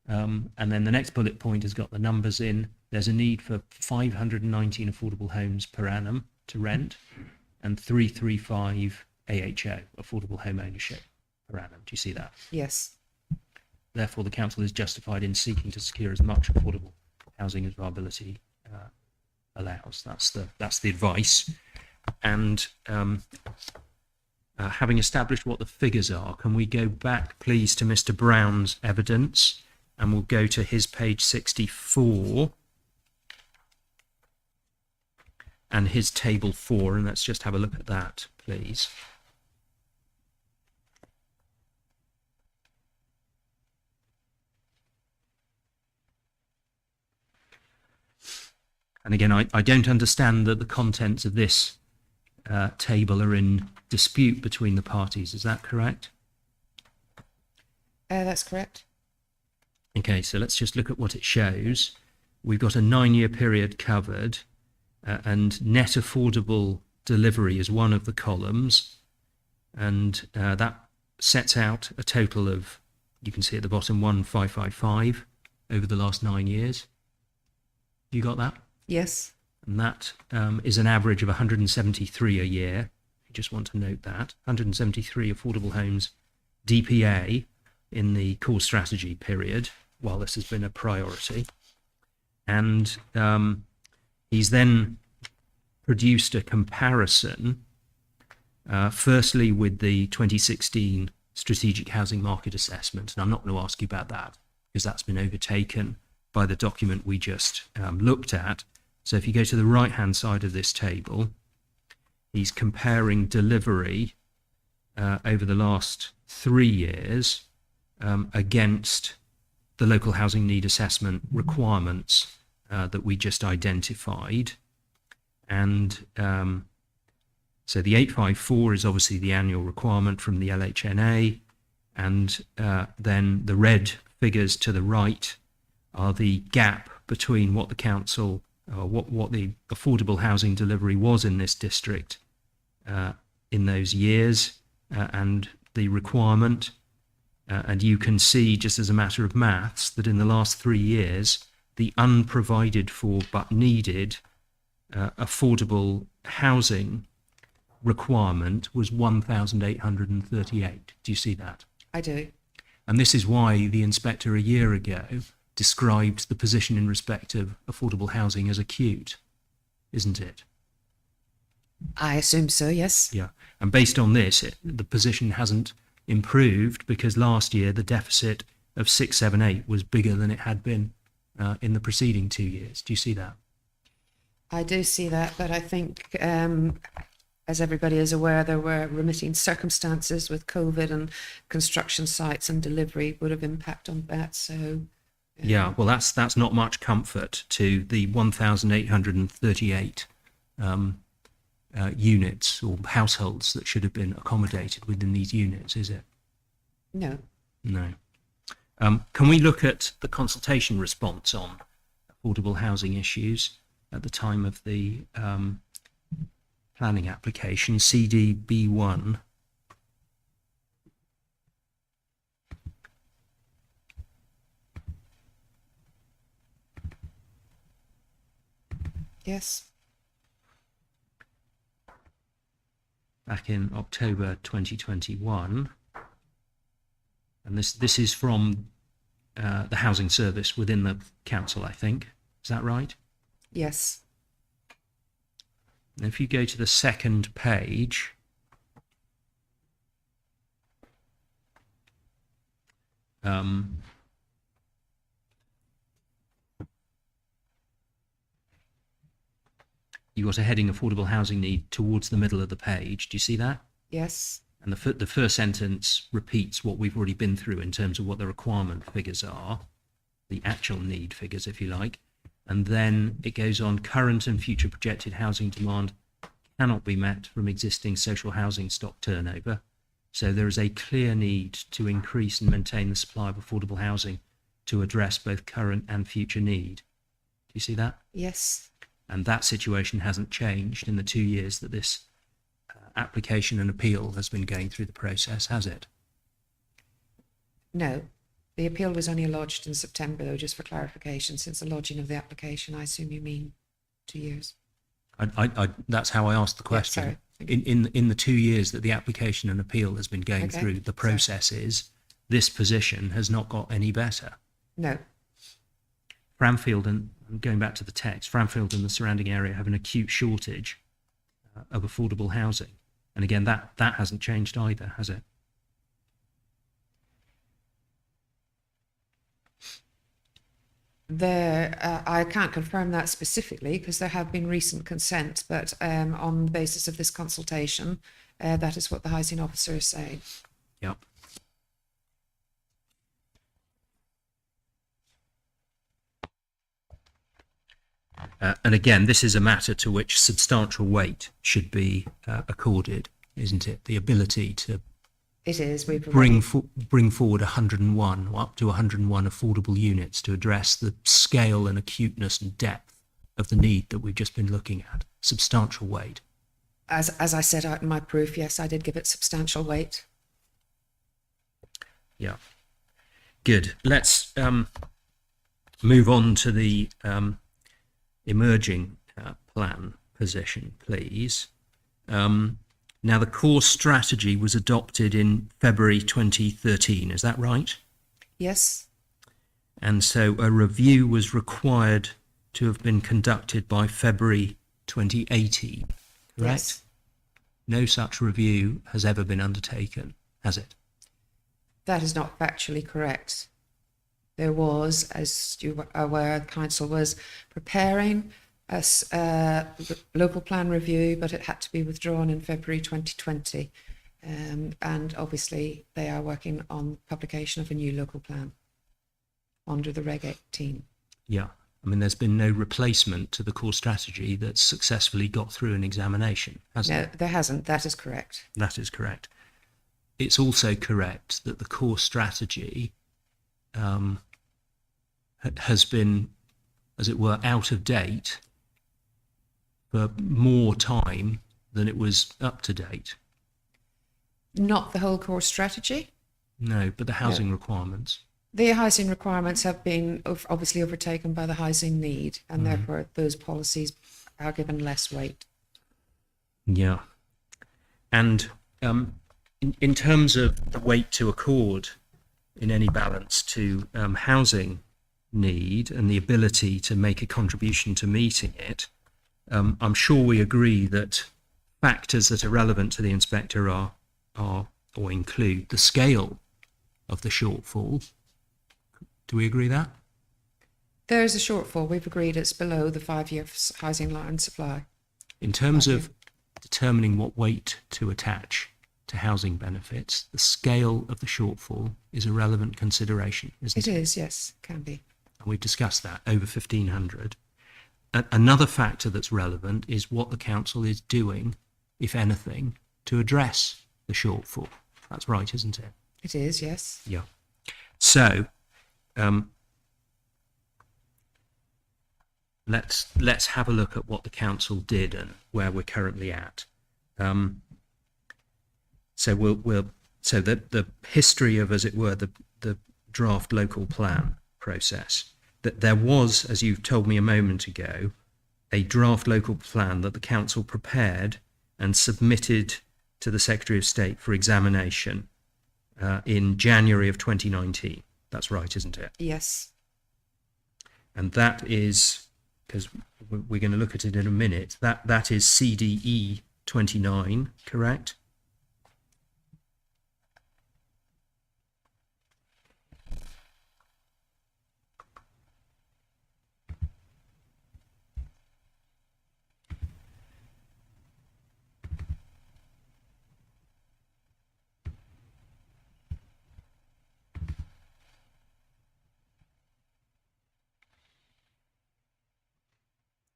And then the next bullet point has got the numbers in. There's a need for 519 affordable homes per annum to rent and 335 AHO, affordable home ownership per annum. Do you see that? Yes. Therefore, the council is justified in seeking to secure as much affordable housing as viability allows. That's the advice. And having established what the figures are, can we go back, please, to Mr. Brown's evidence, and we'll go to his page 64 and his table 4, and let's just have a look at that, please. And again, I don't understand that the contents of this table are in dispute between the parties. Is that correct? That's correct. Okay, so let's just look at what it shows. We've got a 9-year period covered, and net affordable delivery is one of the columns, and that sets out a total of, you can see at the bottom, 1,555 over the last 9 years. You got that? Yes. And that is an average of 173 a year. You just want to note that. 173 affordable homes DPA in the core strategy period, while this has been a priority. And he's then produced a comparison, firstly with the 2016 Strategic Housing Market Assessment. And I'm not going to ask you about that because that's been overtaken by the document we just looked at. So if you go to the right-hand side of this table, he's comparing delivery over the last 3 years against the local housing need assessment requirements that we just identified. And so the 854 is obviously the annual requirement from the LHNA, and then the red figures to the right are the gap between what the council, what the affordable housing delivery was in this district in those years and the requirement. And you can see, just as a matter of maths, that in the last 3 years, the unprovided for but needed affordable housing requirement was 1,838. Do you see that? I do. And this is why the inspector a year ago described the position in respect of affordable housing as acute, isn't it? I assume so, yes. Yeah. And based on this, the position hasn't improved because last year the deficit of 678 was bigger than it had been in the preceding 2 years. Do you see that? I do see that, but I think, as everybody is aware, there were remitting circumstances with COVID, and construction sites and delivery would have impact on that. So, Yeah, well, that's not much comfort to the 1,838 units or households that should have been accommodated within these units, is it? no. No. Can we look at the consultation response on affordable housing issues at the time of the planning application, CDB1? Yes. Back in October 2021. And this is from the housing service within the council, I think. Is that right? Yes. And if you go to the second page, you got a heading affordable housing need towards the middle of the page. Do you see that? Yes. And the first sentence repeats what we've already been through in terms of what the requirement figures are, the actual need figures, if you like. And then it goes on, current and future projected housing demand cannot be met from existing social housing stock turnover. So there is a clear need to increase and maintain the supply of affordable housing to address both current and future need. Do you see that? Yes. And that situation hasn't changed in the 2 years that this application and appeal has been going through the process, has it? No. The appeal was only lodged in September, though, just for clarification. Since the lodging of the application, I assume you mean 2 years. That's how I asked the Yeah, question. sorry. In the 2 years that the application and appeal has been going Okay, through the sorry. processes, this position has not got any better. No. Framfield, and going back to the text, Framfield and the surrounding area have an acute shortage of affordable housing. And again, that hasn't changed either, has it? I can't confirm that specifically because there have been recent consents, but on the basis of this consultation, that is what the housing officer is saying. Yep. And again, this is a matter to which substantial weight should be accorded, isn't it? The ability to It is. We've bring forward 101 or up to 101 affordable units to address the scale and acuteness and depth of the need that we've just been looking at. Substantial weight. as I set out in my proof, yes, I did give it substantial weight. Yeah. Good. Let's move on to the emerging plan position, please. Now, the core strategy was adopted in February 2013, is that right? Yes. And so a review was required to have been conducted by February 2018, correct? Yes. No such review has ever been undertaken, has it? That is not factually correct. There was, as you were aware, the council was preparing a local plan review, but it had to be withdrawn in February 2020. And obviously they are working on publication of a new local plan under the Reg 18. Yeah. I mean, there's been no replacement to the core strategy that's successfully got through an examination, has No, there? there hasn't. That is correct. That is correct. It's also correct that the core strategy has been, as it were, out of date for more time than it was up to date. Not the whole core strategy. No, but the housing requirements. The housing requirements have been obviously overtaken by the housing need, and therefore those policies are given less weight. Yeah. And in terms of the weight to accord in any balance to housing need and the ability to make a contribution to meeting it, I'm sure we agree that factors that are relevant to the inspector are or include the scale of the shortfall. Do we agree that? There is a shortfall. We've agreed it's below the 5-year housing line supply. In terms of determining what weight to attach to housing benefits, the scale of the shortfall is a relevant consideration, isn't It it? is, yes, can be. And we've discussed that, over 1,500. Another factor that's relevant is what the council is doing, if anything, to address the shortfall. That's right, isn't it? It is, yes. Yeah. So, let's have a look at what the council did and where we're currently at. So the history of, as it were, the draft local plan process. That there was, as you've told me a moment ago, a draft local plan that the council prepared and submitted to the Secretary of State for examination in January of 2019. That's right, isn't it? Yes. And that is, because we're going to look at it in a minute, that is CDE 29, correct?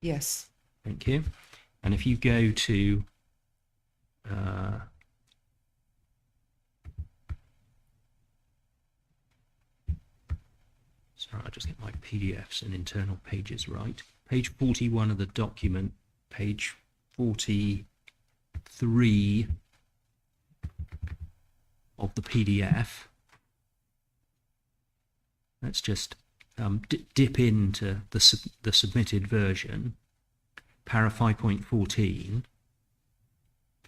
Yes. Thank you. And if you go to sorry, I'll just get my PDFs and internal pages right. Page 41 of the document, page 43 of the PDF. Let's just dip into the submitted version, para 5.14,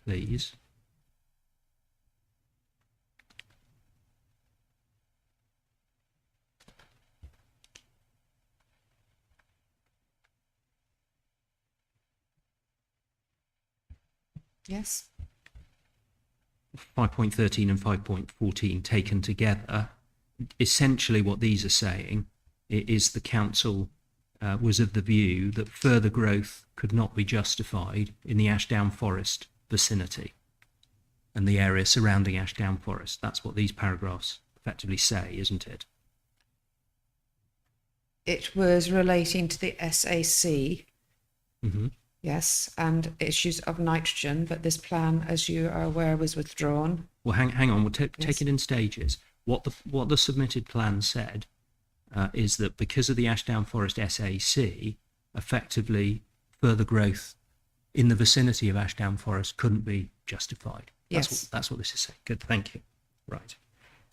please. Yes. 5.13 and 5.14 taken together, essentially what these are saying is the council was of the view that further growth could not be justified in the Ashdown Forest vicinity and the area surrounding Ashdown Forest. That's what these paragraphs effectively say, isn't it? It was relating to the SAC. Mm-hmm. Yes, and issues of nitrogen, but this plan, as you are aware, was withdrawn. Well, hang on. We'll take Yes. it in stages. What the submitted plan said is that because of the Ashdown Forest SAC, effectively further growth in the vicinity of Ashdown Forest couldn't be justified. Yes. That's what this is saying. Good, thank you. Right.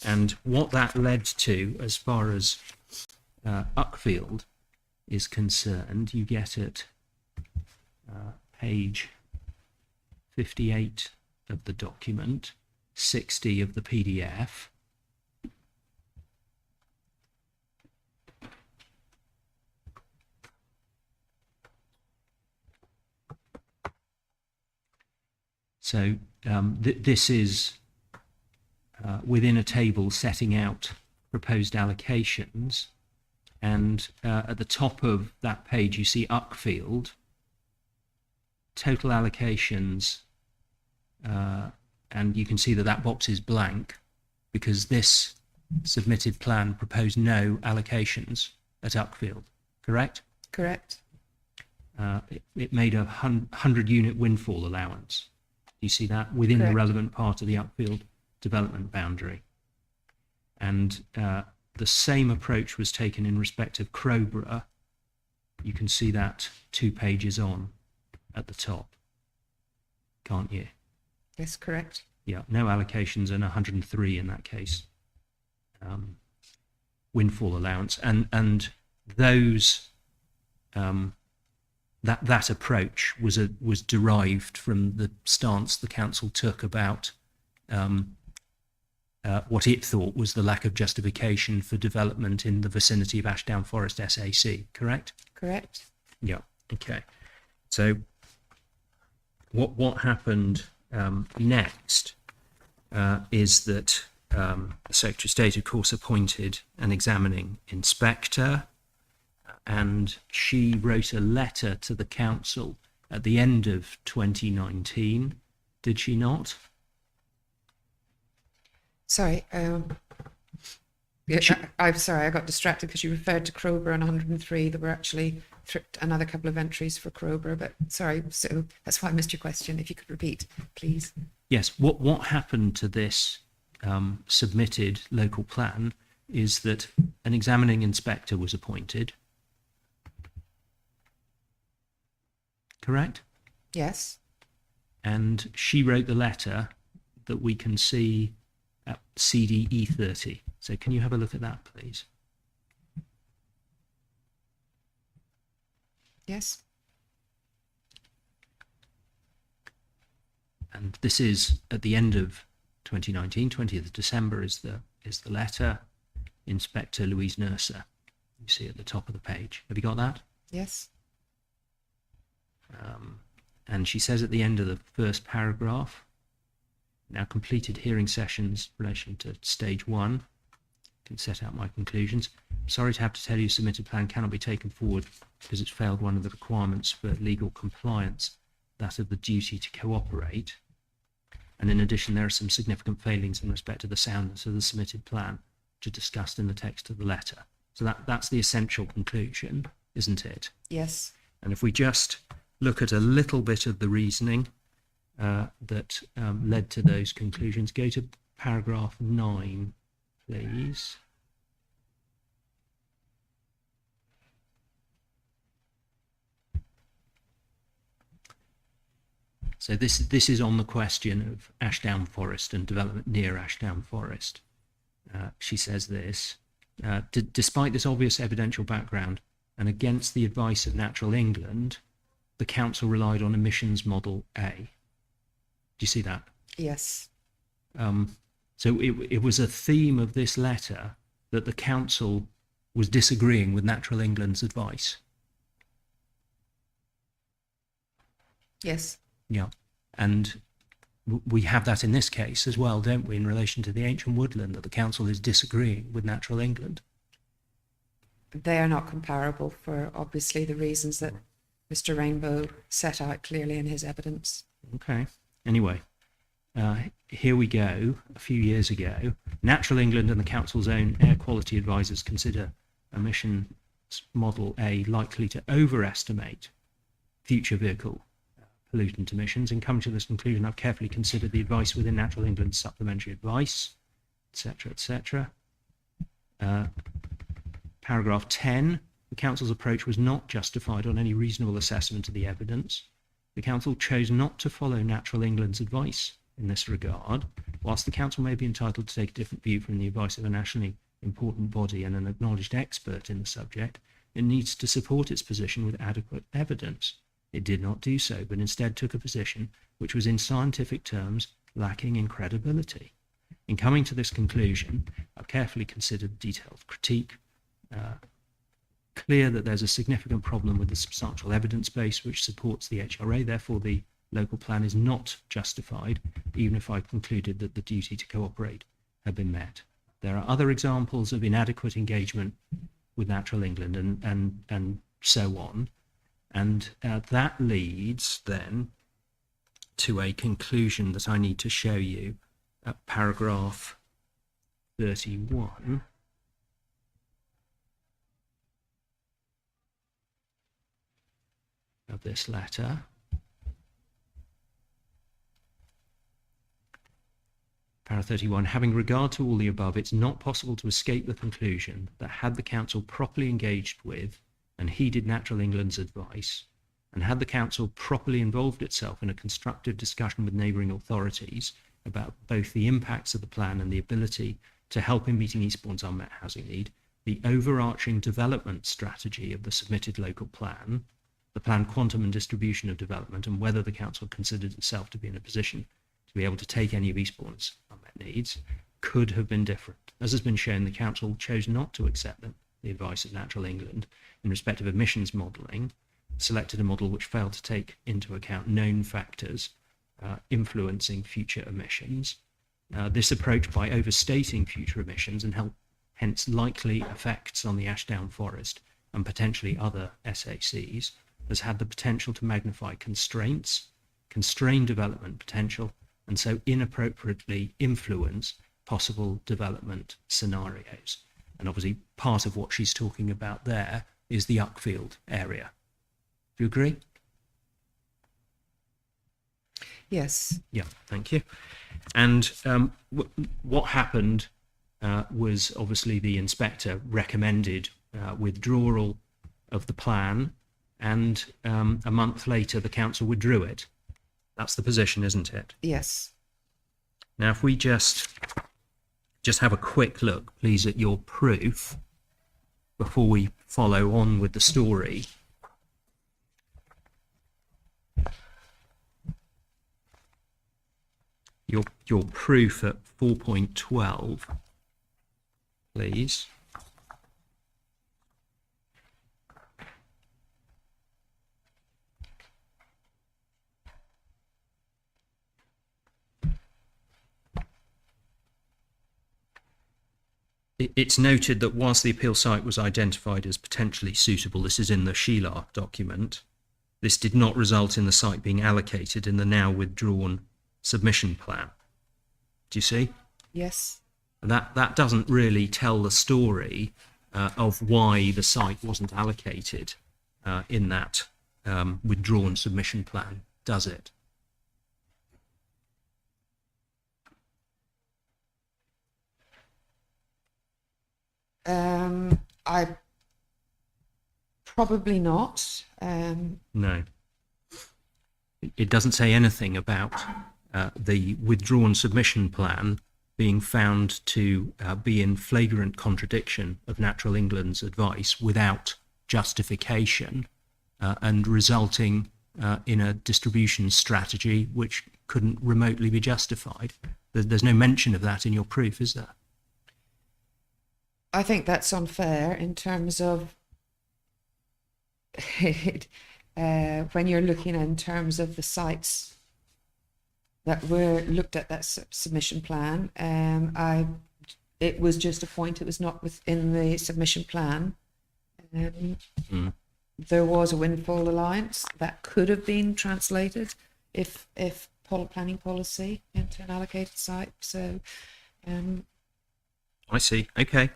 And what that led to, as far as Uckfield is concerned, you get at page 58 of the document, 60 of the PDF. So this is within a table setting out proposed allocations, and at the top of that page you see Uckfield, total allocations, and you can see that that box is blank because this submitted plan proposed no allocations at Uckfield, correct? Correct. It made a 100-unit windfall allowance. You see that within the Correct. relevant part of the Uckfield development boundary. And the same approach was taken in respect of Crowborough. You can see that 2 pages on at the top, can't you? Yes, correct. Yeah, no allocations and 103 in that case. Windfall allowance, and those that approach was derived from the stance the council took about what it thought was the lack of justification for development in the vicinity of Ashdown Forest SAC. Correct? Correct. Yeah. Okay. So what happened next is that the Secretary of State, of course, appointed an examining inspector, and she wrote a letter to the council at the end of 2019. Did she not? Sorry. I'm sorry, I got distracted because you referred to Crowborough and 103. There were actually another couple of entries for Crowborough, but sorry. So that's why I missed your question. If you could repeat, please. Yes. What happened to this submitted local plan is that an examining inspector was appointed. Correct? Yes. And she wrote the letter that we can see at CDE 30. So can you have a look at that, please? Yes. And this is at the end of 2019, 20th of December is the letter. Inspector Louise Nurser. You see at the top of the page. Have you got that? Yes. And she says at the end of the first paragraph, now completed hearing sessions in relation to stage 1. Can set out my conclusions. Sorry to have to tell you submitted plan cannot be taken forward because it's failed one of the requirements for legal compliance, that of the duty to cooperate. And in addition, there are some significant failings in respect to the soundness of the submitted plan, which are discussed in the text of the letter. So that's the essential conclusion, isn't it? Yes. And if we just look at a little bit of the reasoning that led to those conclusions, go to paragraph 9, please. So this is on the question of Ashdown Forest and development near Ashdown Forest. She says this, despite this obvious evidential background and against the advice of Natural England, the council relied on emissions model A. Do you see that? Yes. So it was a theme of this letter that the council was disagreeing with Natural England's advice. Yes. Yeah, and we have that in this case as well, don't we, in relation to the ancient woodland, that the council is disagreeing with Natural England. They are not comparable for obviously the reasons that Mr. Rainbow set out clearly in his evidence. Okay, anyway, here we go. A few years ago, Natural England and the council's own air quality advisors consider emissions model A likely to overestimate future vehicle pollutant emissions, and come to this conclusion, I've carefully considered the advice within Natural England's supplementary advice, etc., etc. Paragraph 10, the council's approach was not justified on any reasonable assessment of the evidence. The council chose not to follow Natural England's advice in this regard. Whilst the council may be entitled to take a different view from the advice of a nationally important body and an acknowledged expert in the subject, it needs to support its position with adequate evidence. It did not do so, but instead took a position which was in scientific terms lacking in credibility. In coming to this conclusion, I've carefully considered detailed critique, clear that there's a significant problem with the substantial evidence base which supports the HRA, therefore the local plan is not justified, even if I concluded that the duty to cooperate had been met. There are other examples of inadequate engagement with Natural England and so on. And that leads then to a conclusion that I need to show you at paragraph 31. Of this letter. Para 31, having regard to all the above, it's not possible to escape the conclusion that had the council properly engaged with and heeded Natural England's advice, and had the council properly involved itself in a constructive discussion with neighbouring authorities about both the impacts of the plan and the ability to help in meeting Eastbourne's unmet housing need, the overarching development strategy of the submitted local plan, the planned quantum and distribution of development, and whether the council considered itself to be in a position to be able to take any of Eastbourne's unmet needs, could have been different. As has been shown, the council chose not to accept the advice of Natural England in respect of emissions modelling, selected a model which failed to take into account known factors influencing future emissions. This approach, by overstating future emissions and hence likely effects on the Ashdown Forest and potentially other SACs, has had the potential to magnify constraints, constrain development potential, and so inappropriately influence possible development scenarios. And obviously part of what she's talking about there is the Uckfield area. Do you agree? Yes. Yeah, thank you. And what happened was obviously the inspector recommended withdrawal of the plan, and a month later the council withdrew it. That's the position, isn't it? Yes. Now, if we just have a quick look, please, at your proof before we follow on with the story. Your proof at 4.12, please. It's noted that whilst the appeal site was identified as potentially suitable, this is in the Sheila document, this did not result in the site being allocated in the now withdrawn submission plan. Do you see? Yes. That doesn't really tell the story of why the site wasn't allocated in that withdrawn submission plan, does it? I probably not. No. It doesn't say anything about the withdrawn submission plan being found to be in flagrant contradiction of Natural England's advice without justification and resulting in a distribution strategy which couldn't remotely be justified. There's no mention of that in your proof, is there? I think that's unfair in terms of when you're looking in terms of the sites that were looked at that submission plan. It was just a point. It was not within the submission plan. There was a windfall allowance that could have been translated if planning policy into an allocated site. So, I see. Okay.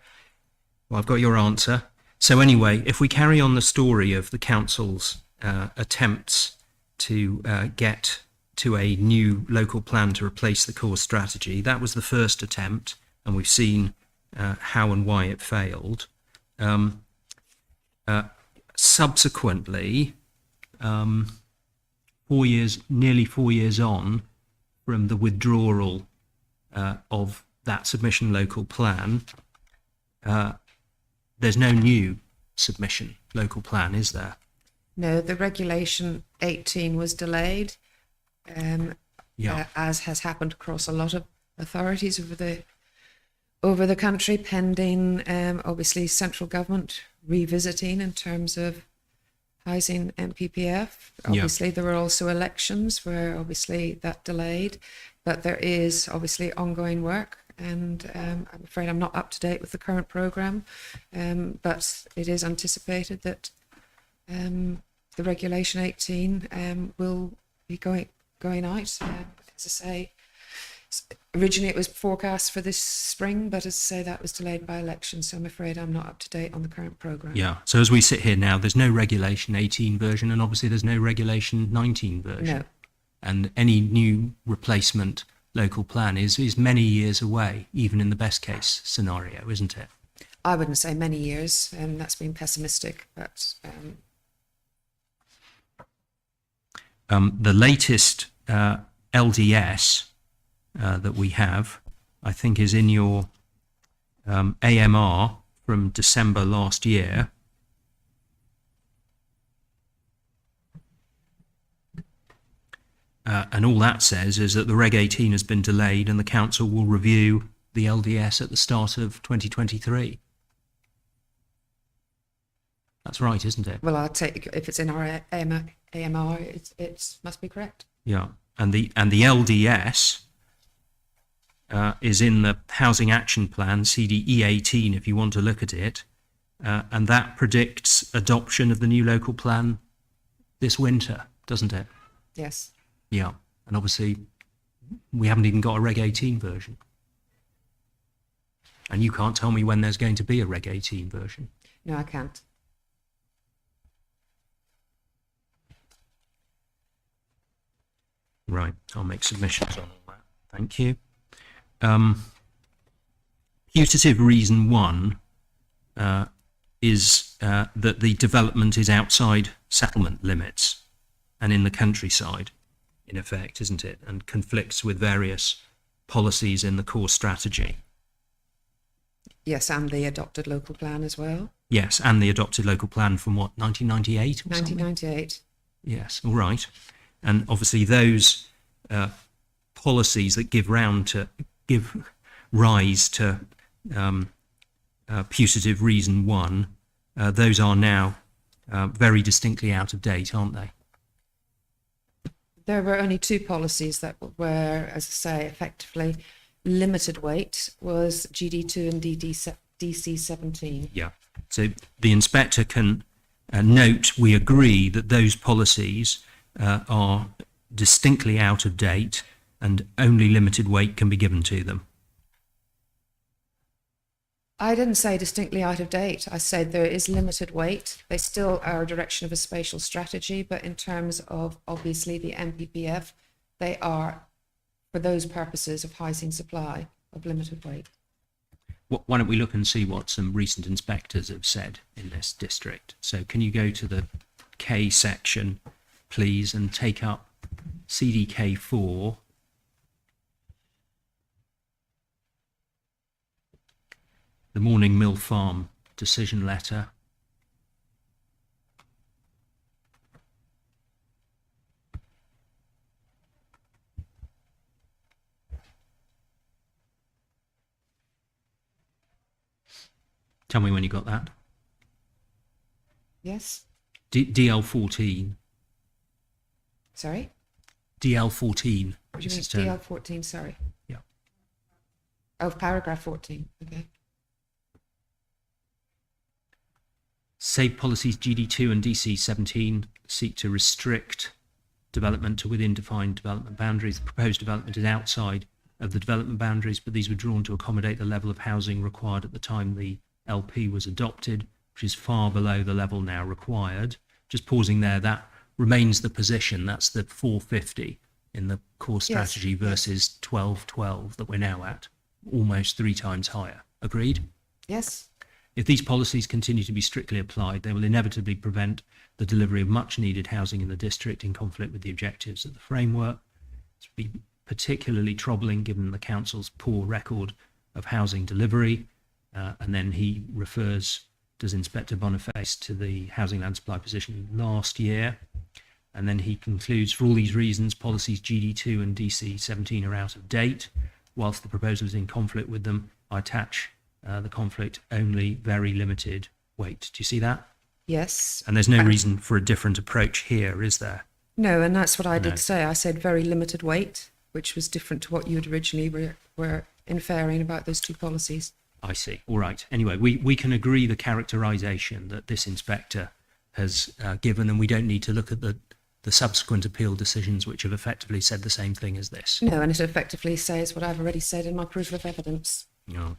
Well, I've got your answer. So anyway, if we carry on the story of the council's attempts to get to a new local plan to replace the core strategy, that was the first attempt, and we've seen how and why it failed. Subsequently, nearly 4 years on from the withdrawal of that submission local plan, there's no new submission local plan, is there? no, the regulation 18 was delayed, as has happened across a lot of authorities over the country, pending obviously central government revisiting in terms of housing MPPF. Obviously, there were also elections where obviously that delayed, but there is obviously ongoing work, and I'm afraid I'm not up to date with the current programme, but it is anticipated that the Regulation 18 will be going out. As I say, originally it was forecast for this spring, but as I say, that was delayed by elections, so I'm afraid I'm not up to date on the current programme. Yeah, so as we sit here now, there's no Regulation 18 version, and obviously there's no Regulation 19 version. No. And any new replacement local plan is many years away, even in the best case scenario, isn't it? I wouldn't say many years, and that's been pessimistic, but the latest LDS that we have, I think, is in your AMR from December last year. And all that says is that the Reg 18 has been delayed and the council will review the LDS at the start of 2023. That's right, isn't it? well, I'll take, if it's in our AMR, it must be correct. Yeah, and the LDS is in the Housing Action Plan, CDE 18, if you want to look at it, and that predicts adoption of the new local plan this winter, doesn't it? Yes. Yeah, and obviously we haven't even got a Reg 18 version. And you can't tell me when there's going to be a Reg 18 version. No, I can't. Right, I'll make submissions on all that. Thank you. Putative reason one is that the development is outside settlement limits and in the countryside, in effect, isn't it? And conflicts with various policies in the core strategy. Yes, and the adopted local plan as well. Yes, and the adopted local plan from what, 1998 or something? 1998. Yes, all right. And obviously those policies that give rise to putative reason one, those are now very distinctly out of date, aren't they? There were only two policies that were, as I say, effectively limited weight, was GD2 and DC17. Yeah. So the inspector can note, we agree that those policies are distinctly out of date and only limited weight can be given to them. I didn't say distinctly out of date. I said there is limited weight. They still are a direction of a spatial strategy, but in terms of obviously the MPPF, they are, for those purposes of housing supply, of limited weight. Why don't we look and see what some recent inspectors have said in this district? So can you go to the K section, please, and take up CDK4. The Morning Mill Farm decision letter. Tell me when you got that. Yes? DL14. Sorry? DL14. What do you mean, Mrs. Turner. DL14, sorry. Yeah. Oh, paragraph 14, okay. Save policies GD2 and DC17 seek to restrict development to within defined development boundaries. The proposed development is outside of the development boundaries, but these were drawn to accommodate the level of housing required at the time the LP was adopted, which is far below the level now required. Just pausing there, that remains the position. That's the 450 in the core strategy versus 1212 that we're now at, almost 3 times higher. Agreed? Yes? If these policies continue to be strictly applied, they will inevitably prevent the delivery of much needed housing in the district in conflict with the objectives of the framework. This would be particularly troubling given the council's poor record of housing delivery. And then he refers, does Inspector Boniface, to the housing land supply position last year. And then he concludes, for all these reasons, policies GD2 and DC17 are out of date. Whilst the proposal is in conflict with them, I attach the conflict only very limited weight. Do you see that? Yes. And there's no reason for a different approach here, is there? No, and that's what I No. did say. I said very limited weight, which was different to what you had originally were inferring about those two policies. I see. All right. Anyway, we can agree the characterisation that this inspector has given, and we don't need to look at the subsequent appeal decisions which have effectively said the same thing as this. No, and it effectively says what I've already said in my proof of evidence. No.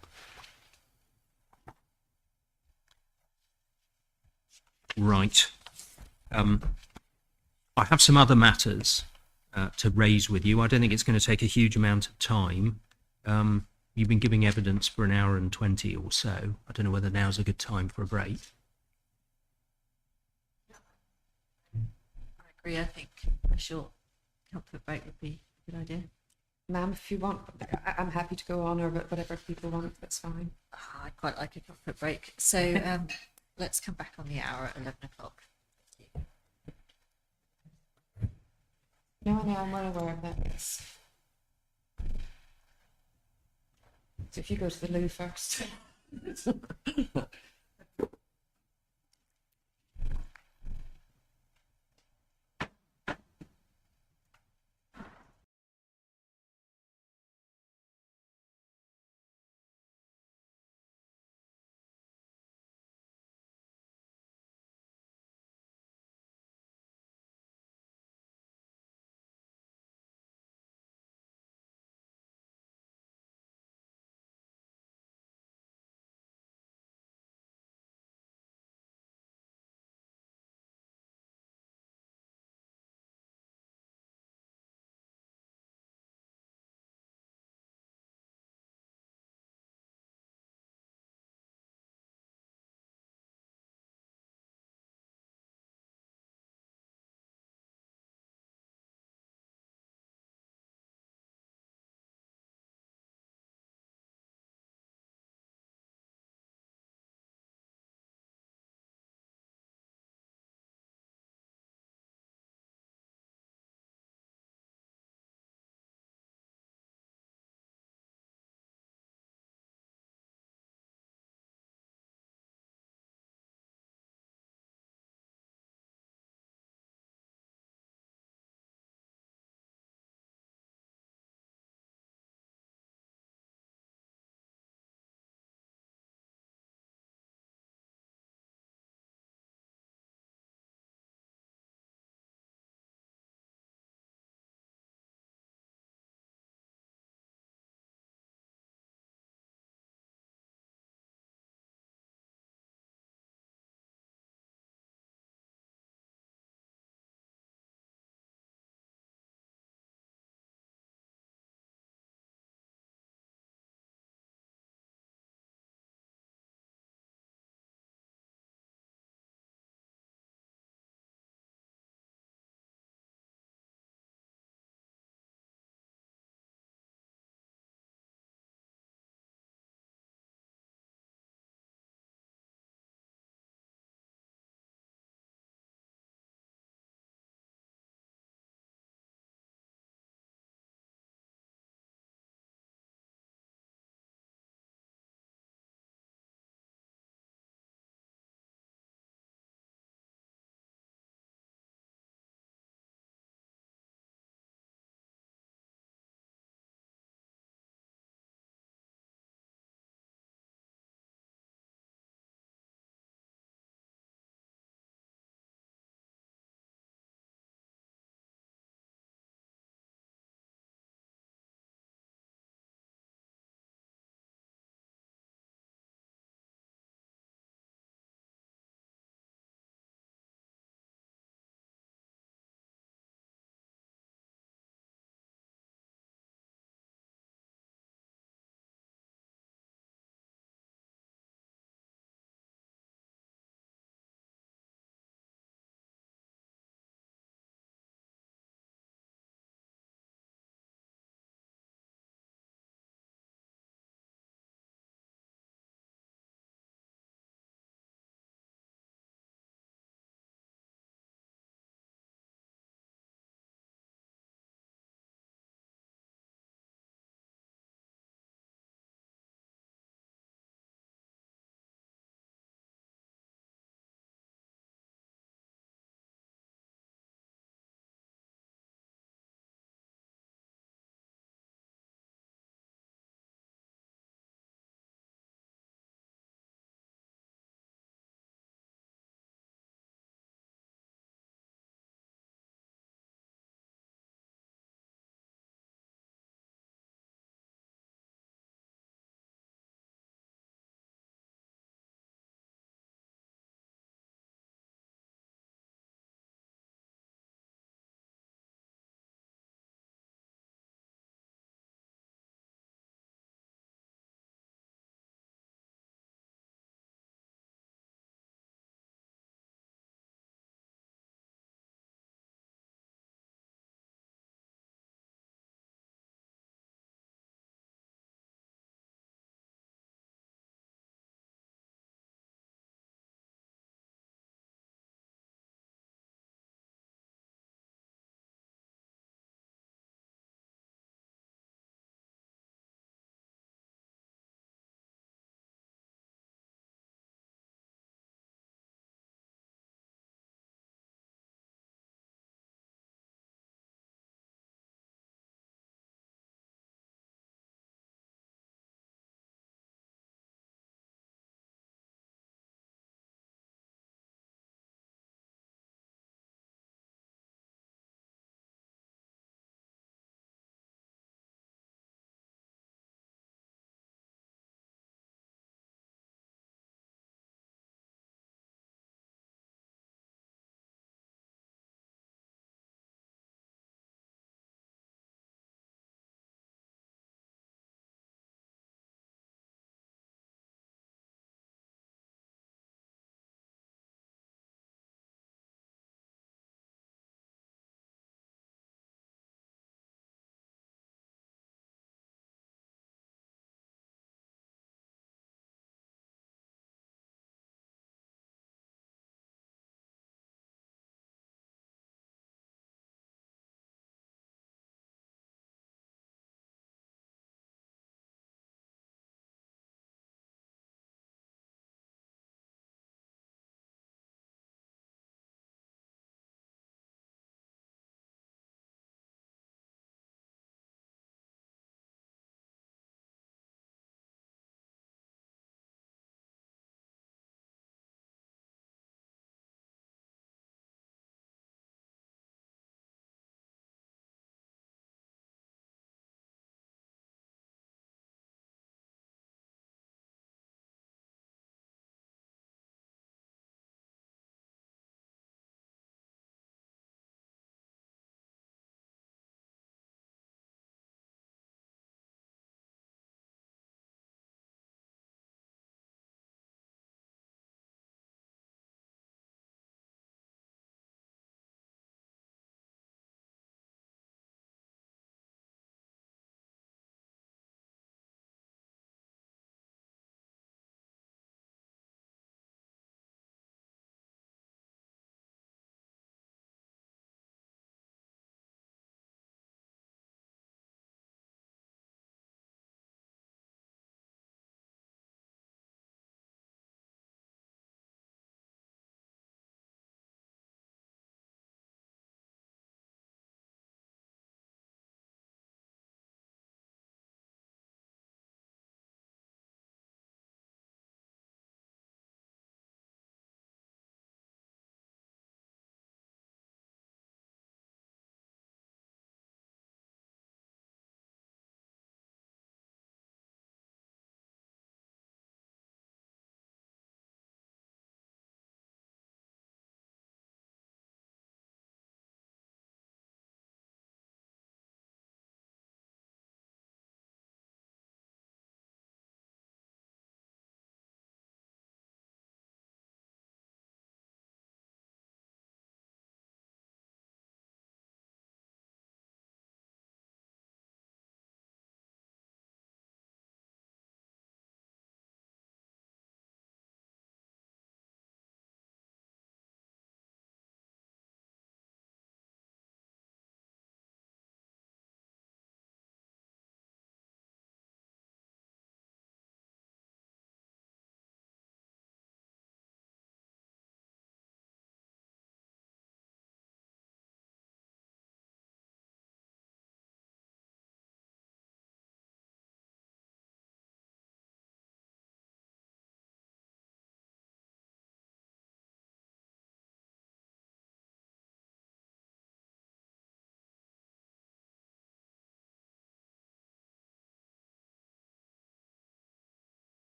Right. I have some other matters to raise with you. I don't think it's going to take a huge amount of time. You've been giving evidence for an hour and 20 or so. I don't know whether now's a good time for a break. I agree. I think a short comfort break would be a good idea. Ma'am, if you want, I'm happy to go on, or whatever people want, that's fine. I'd quite like a comfort break. So let's come back on the hour at 11 o'clock. No, I'm well aware of that, yes. So if you go to the loo first.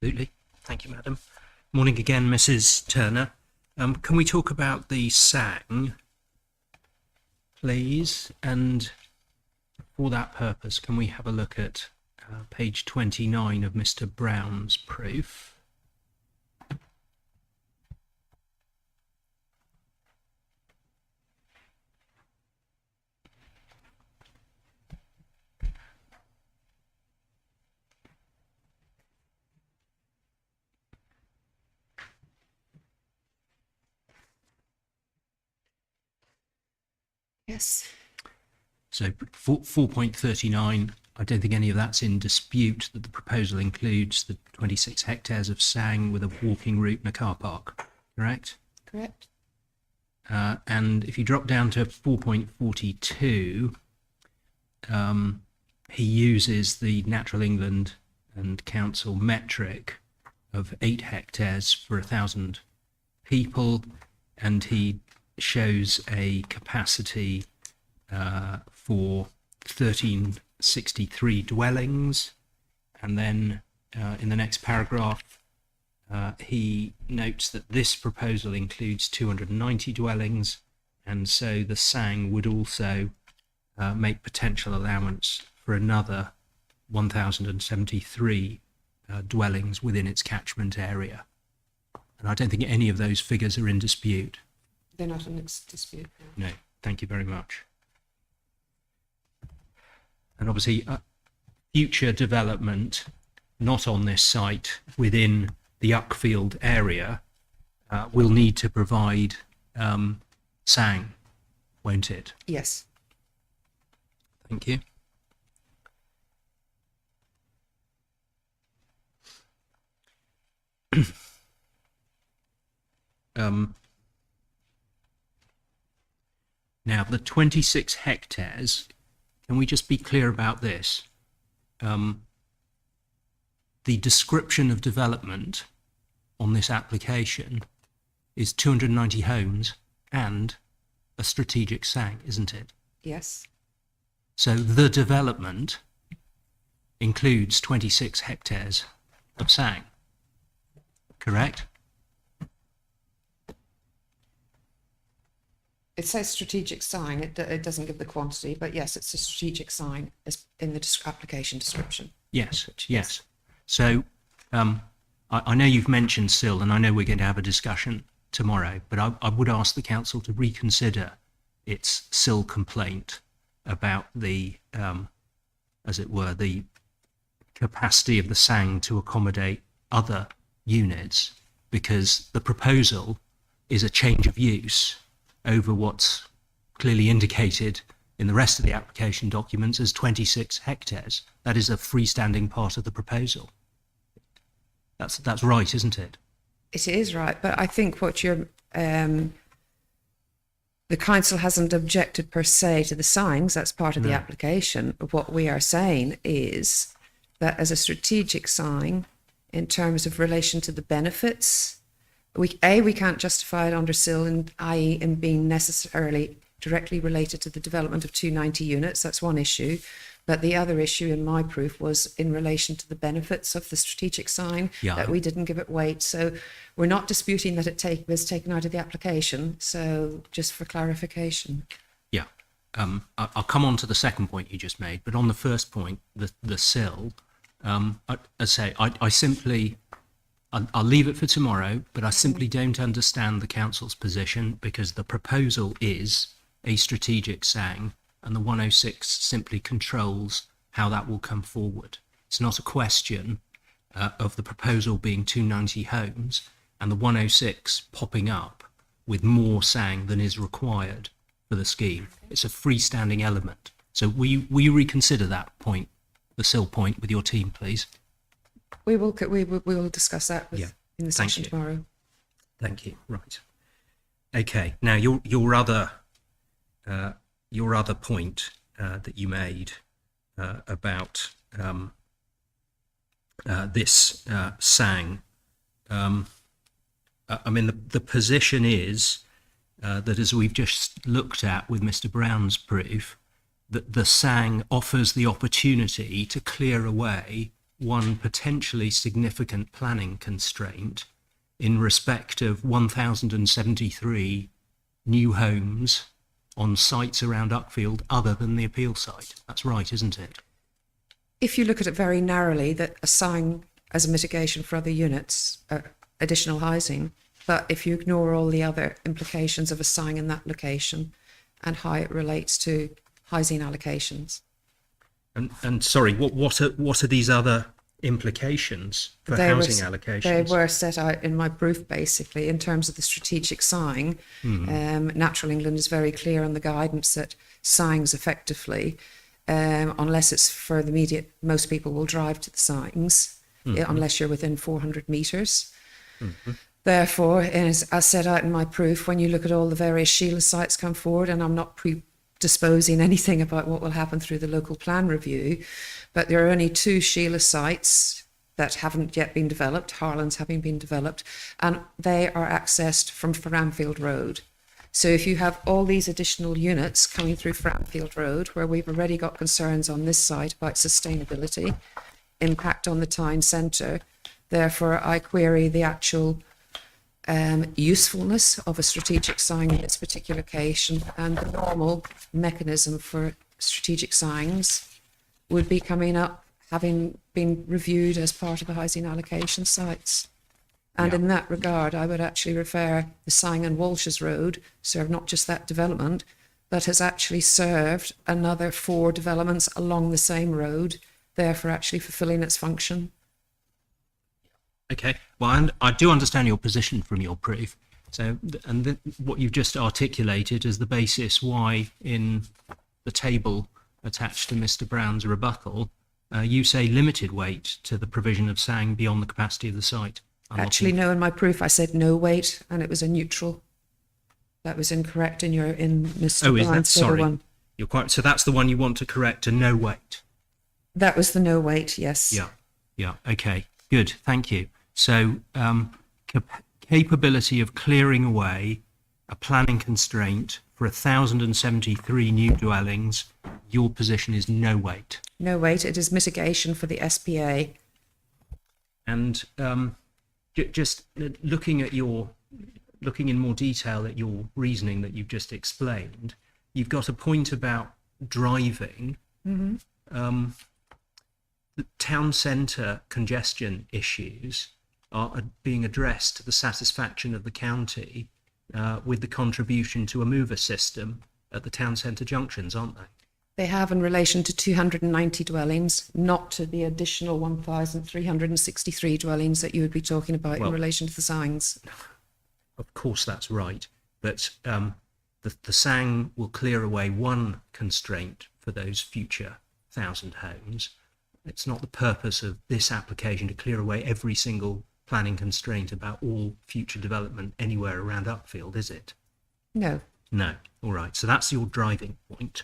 Absolutely. Thank you, madam. Morning again, Mrs. Turner. Can we talk about the SANG, please? And for that purpose, can we have a look at page 29 of Mr. Brown's proof? Yes. So 4.39, I don't think any of that's in dispute, that the proposal includes the 26 hectares of SANG with a walking route and a car park, correct? Correct. And if you drop down to 4.42, he uses the Natural England and Council metric of 8 hectares for 1,000 people, and he shows a capacity for 1363 dwellings. And then in the next paragraph, he notes that this proposal includes 290 dwellings, and so the SANG would also make potential allowance for another 1,073 dwellings within its catchment area. And I don't think any of those figures are in dispute. They're not in dispute. No. No, thank you very much. And obviously, future development not on this site within the Uckfield area will need to provide SANG, won't it? Yes. Thank you. Now, the 26 hectares, can we just be clear about this? The description of development on this application is 290 homes and a strategic SANG, isn't it? Yes. So the development includes 26 hectares of SANG, correct? It says strategic sign. It doesn't give the quantity, but yes, it's a strategic sign as in the application description. Yes, yes. So I know you've mentioned SIL, and I know we're going to have a discussion tomorrow, but I would ask the council to reconsider its SIL complaint about the, as it were, the capacity of the SANG to accommodate other units, because the proposal is a change of use over what's clearly indicated in the rest of the application documents as 26 hectares. That is a freestanding part of the proposal. That's right, isn't it? It is right, but I think what you're the council hasn't objected per se to the signs. That's part of the application. What we are saying is that as a strategic sign, in terms of relation to the benefits, we can't justify it under SIL, i.e. in being necessarily directly related to the development of 290 units. That's one issue. But the other issue in my proof was in relation to the benefits of the strategic sign, that we didn't give it weight. So we're not disputing that it was taken out of the application. So just for clarification. Yeah. I'll come on to the second point you just made, but on the first point, the SIL, I say, I simply, I'll leave it for tomorrow, but I simply don't understand the council's position, because the proposal is a strategic SANG, and the 106 simply controls how that will come forward. It's not a question of the proposal being 290 homes and the 106 popping up with more SANG than is required for the scheme. It's a freestanding element. So will you reconsider that point, the SIL point, with your team, please? We will discuss that in the Thank session you. tomorrow. Thank you. Right. Okay. Now your other point that you made about this SANG. I mean, the position is that, as we've just looked at with Mr. Brown's proof, that the SANG offers the opportunity to clear away one potentially significant planning constraint in respect of 1,073 new homes on sites around Uckfield other than the appeal site. That's right, isn't it? If you look at it very narrowly, that a sign as a mitigation for other units, additional housing, but if you ignore all the other implications of a sign in that location and how it relates to housing allocations. And sorry, what are these other implications for housing allocations? They were set out in my proof, basically, in terms of the strategic sign. Natural England is very clear on the guidance that signs effectively, unless it's for the immediate, most people will drive to the signs, unless you're within 400 metres. Therefore, as set out in my proof, when you look at all the various Sheila sites come forward, and I'm not predisposing anything about what will happen through the local plan review, but there are only 2 Sheila sites that haven't yet been developed, Harlands having been developed, and they are accessed from Framfield Road. So if you have all these additional units coming through Framfield Road, where we've already got concerns on this site about sustainability, impact on the town centre, therefore I query the actual usefulness of a strategic sign in this particular location, and the normal mechanism for strategic signs would be coming up, having been reviewed as part of the housing allocation sites. And in that regard, I would actually refer the sign on Walsh's Road served not just that development, but has actually served another 4 developments along the same road, therefore actually fulfilling its function. Okay, well, and I do understand your position from your brief. So, what you've just articulated is the basis why in the table attached to Mr. Brown's rebuttal, you say limited weight to the provision of SANG beyond the capacity of the site. Actually, no, in my proof I said no weight, and it was a neutral. That was incorrect in Mr. Oh, is that, Brown's sorry. one. You're quite, so that's the one you want to correct, to no weight. That was the no weight, yes. Yeah, okay, good, thank you. So, capability of clearing away a planning constraint for 1,073 new dwellings, your position is no weight. No weight, it is mitigation for the SPA. And just looking in more detail at your reasoning that you've just explained, you've got a point about driving. The town centre congestion issues are being addressed to the satisfaction of the county with the contribution to a mover system at the town centre junctions, aren't they? They have in relation to 290 dwellings, not to the additional 1,363 dwellings that you would be talking about in relation to the signs. Of course, that's right. But the SANG will clear away one constraint for those future 1,000 homes. It's not the purpose of this application to clear away every single planning constraint about all future development anywhere around Uckfield, is it? No. No. All right. So that's your driving point.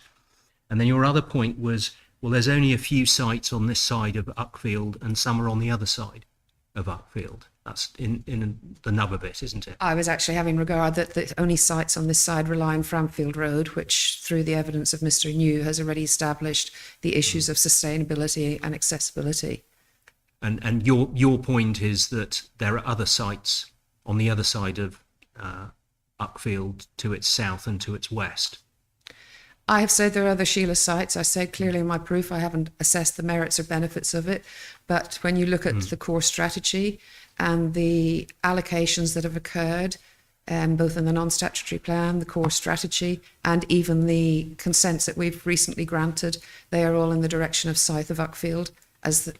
And then your other point was, well, there's only a few sites on this side of Uckfield and some are on the other side of Uckfield. That's in the nub of it, isn't it? I was actually having regard that the only sites on this side rely on Framfield Road, which through the evidence of Mr. New has already established the issues of sustainability and accessibility. And your point is that there are other sites on the other side of Uckfield to its south and to its west. I have said there are other Sheila sites. I said clearly in my proof I haven't assessed the merits or benefits of it. But when you look at the core strategy and the allocations that have occurred, both in the non-statutory plan, the core strategy, and even the consents that we've recently granted, they are all in the direction of south of Uckfield, as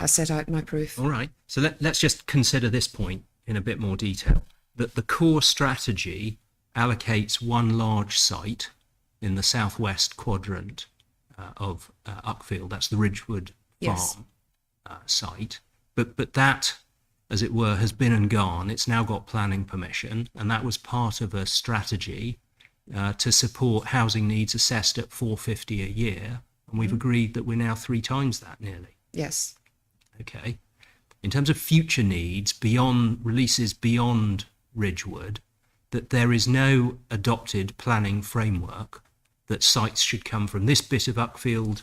set out in my proof. All right. So let's just consider this point in a bit more detail. That the core strategy allocates one large site in the southwest quadrant of Uckfield. That's the Ridgewood Farm site. But that, as it were, has been and gone. It's now got planning permission, and that was part of a strategy to support housing needs assessed at $450 a year. And we've agreed that we're now 3 times that nearly. Yes. Okay. In terms of future needs, beyond releases beyond Ridgewood, that there is no adopted planning framework that sites should come from this bit of Uckfield